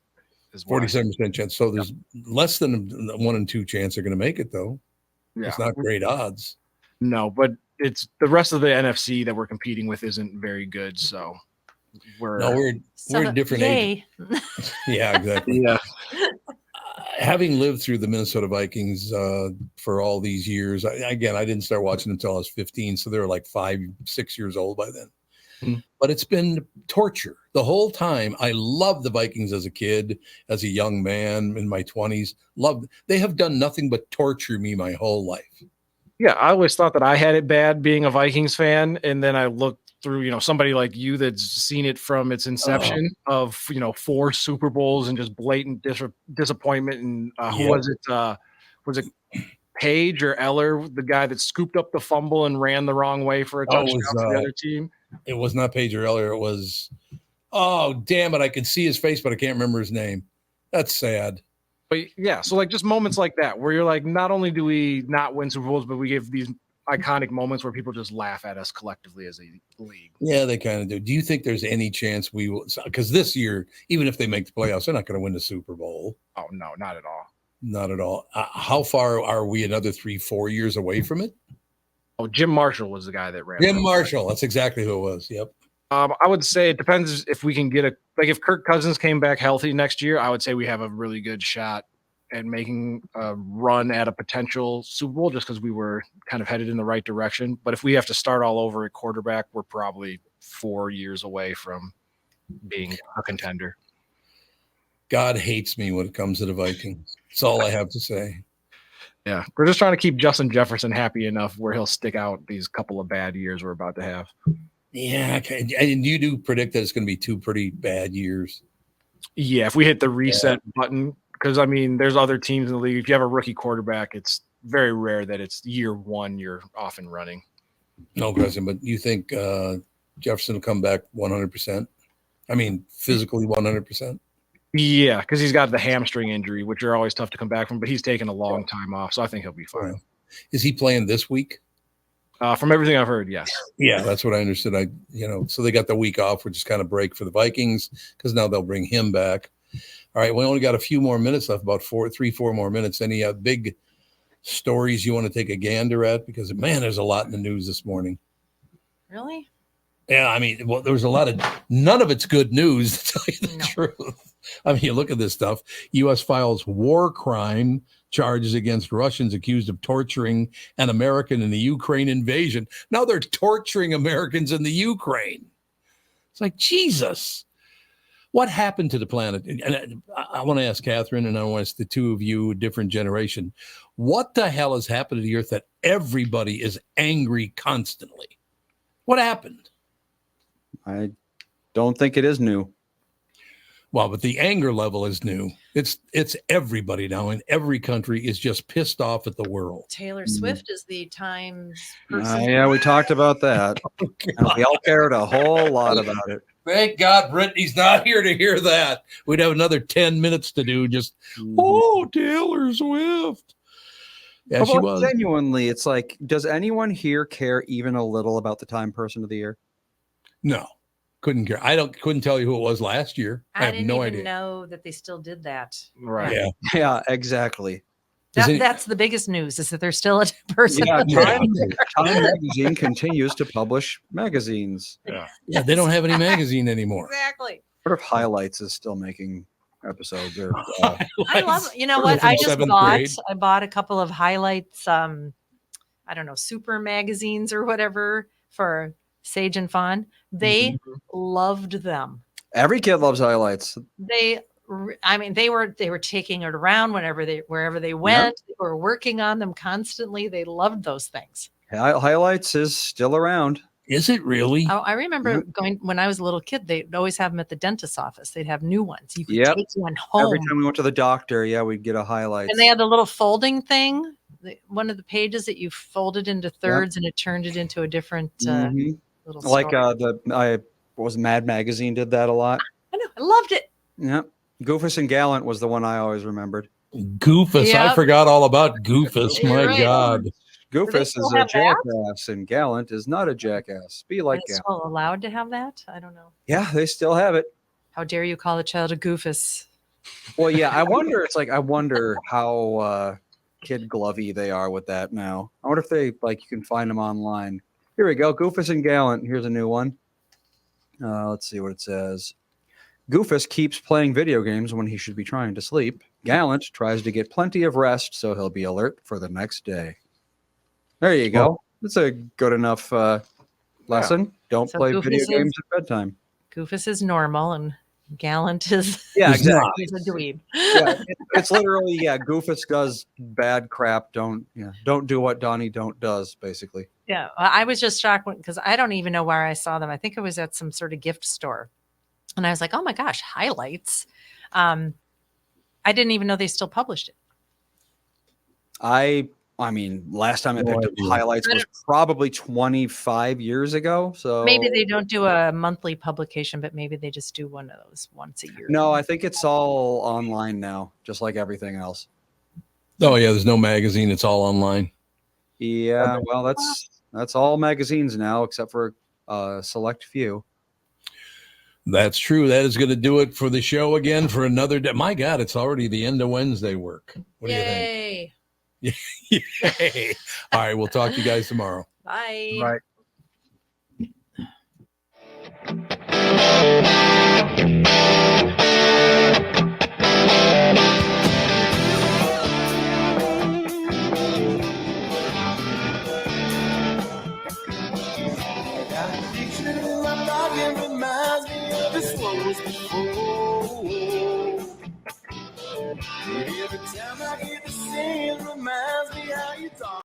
47% chance. So there's less than a 1 in 2 chance they're going to make it, though. Yeah. It's not great odds. No, but it's the rest of the NFC that we're competing with isn't very good. So we're different age. Yeah, exactly. Yeah. Having lived through the Minnesota Vikings for all these years, I didn't start watching them until I was 15, so they were like 5-6 years old by then. But it's been torture the whole time. I loved the Vikings as a kid, as a young man in my 20s. They have done nothing but torture me my whole life. Yeah, I always thought that I had it bad being a Vikings fan, and then I looked through, somebody like you that's seen it from its inception of 4 Super Bowls and just blatant disappointment. And who was it? Was it Page or Eller, the guy that scooped up the fumble and ran the wrong way for a touchdown to the other team? It was not Page or Eller. It was, oh, damn it. I can see his face, but I can't remember his name. That's sad. But yeah, so like just moments like that where you're like, not only do we not win Super Bowls, but we give these iconic moments where people just laugh at us collectively as a league. Yeah, they kind of do. Do you think there's any chance we will? Because this year, even if they make the playoffs, they're not going to win the Super Bowl. Oh, no, not at all. Not at all. How far are we? Another 3-4 years away from it? Oh, Jim Marshall was the guy that ran. Jim Marshall. That's exactly who it was. Yep. I would say it depends if we can get if Kirk Cousins came back healthy next year, I would say we have a really good shot at making a run at a potential Super Bowl just because we were kind of headed in the right direction. But if we have to start all over at quarterback, we're probably 4 years away from being a contender. God hates me when it comes to the Vikings. That's all I have to say. Yeah, we're just trying to keep Justin Jefferson happy enough where he'll stick out these couple of bad years we're about to have. Yeah, and you do predict that it's going to be 2 pretty bad years. Yeah, if we hit the reset button, because I mean, there's other teams in the league. If you have a rookie quarterback, it's very rare that it's year 1 you're off and running. No question, but you think Jefferson will come back 100%? I mean, physically 100%? Yeah, because he's got the hamstring injury, which are always tough to come back from, but he's taken a long time off, so I think he'll be fine. Is he playing this week? From everything I've heard, yes. Yeah, that's what I understood. So they got the week off, which is kind of break for the Vikings because now they'll bring him back. All right, we only got a few more minutes left, about 3-4 more minutes. Any big stories you want to take a gander at? Because, man, there's a lot in the news this morning. Really? Yeah, I mean, well, there was a lot of – none of it's good news, to tell you the truth. I mean, you look at this stuff. U.S. files war crime charges against Russians accused of torturing an American in the Ukraine invasion. Now they're torturing Americans in the Ukraine. It's like, Jesus. What happened to the planet? And I want to ask Kathryn, and I want to ask the two of you, a different generation. What the hell has happened to the earth that everybody is angry constantly? What happened? I don't think it is new. Well, but the anger level is new. It's everybody now in every country is just pissed off at the world. Taylor Swift is the Times person. Yeah, we talked about that. And we all cared a whole lot about it. Thank God Brittany's not here to hear that. We'd have another 10 minutes to do just, oh, Taylor Swift. Yeah, she was. Genuinely, it's like, does anyone here care even a little about the Time Person of the Year? No. Couldn't care. Couldn't tell you who it was last year. I have no idea. I didn't even know that they still did that. Right. Yeah. Yeah, exactly. That's the biggest news is that there's still a person. Yeah, Time Magazine continues to publish magazines. Yeah, they don't have any magazine anymore. Exactly. What if Highlights is still making episodes? Or, I love. You know what? I just bought a couple of Highlights. I don't know, super magazines or whatever for Sage and Fawn. They loved them. Every kid loves highlights. They were taking it around wherever they went. They were working on them constantly. They loved those things. Highlights is still around. Is it really? Oh, I remember going when I was a little kid. They'd always have them at the dentist's office. They'd have new ones. You could take one home. Every time we went to the doctor, we'd get a highlight. And they had the little folding thing. One of the pages that you folded into thirds, and it turned it into a different little story. Like Mad Magazine did that a lot. I know. I loved it. Yeah. Goofus and Gallant was the one I always remembered. Goofus. Yep. I forgot all about Goofus. My God. Goofus is a jackass, and Gallant is not a jackass. Be like Gallant. Still allowed to have that? I don't know. Yeah, they still have it. How dare you call a child a Goofus? Well, yeah, I wonder how kid glovey they are with that now. I wonder if they you can find them online. Here we go. Goofus and Gallant. Here's a new one. Let's see what it says. Goofus keeps playing video games when he should be trying to sleep. Gallant tries to get plenty of rest so he'll be alert for the next day. There you go. That's a good enough lesson. Don't play video games at bedtime. Goofus is normal and Gallant is exactly. He's a dweeb. It's literally Goofus does bad crap. Don't do what Donnie don't does, basically. Yeah, I was just shocked because I don't even know where I saw them. I think it was at some sort of gift store, and I was like, "Oh my gosh, highlights!" I didn't even know they still published it. I mean, last time I picked up highlights was probably 25 years ago. So maybe they don't do a monthly publication, but maybe they just do one of those once a year. No, I think it's all online now, just like everything else. Oh yeah, there's no magazine; it's all online. Yeah, well, that's all magazines now, except for a select few. That's true. That is going to do it for the show again for another day. My God, it's already the end of Wednesday work. What do you think? Yay. All right, we'll talk to you guys tomorrow. Bye. Bye. Every time I hear the same reminds me how you talk.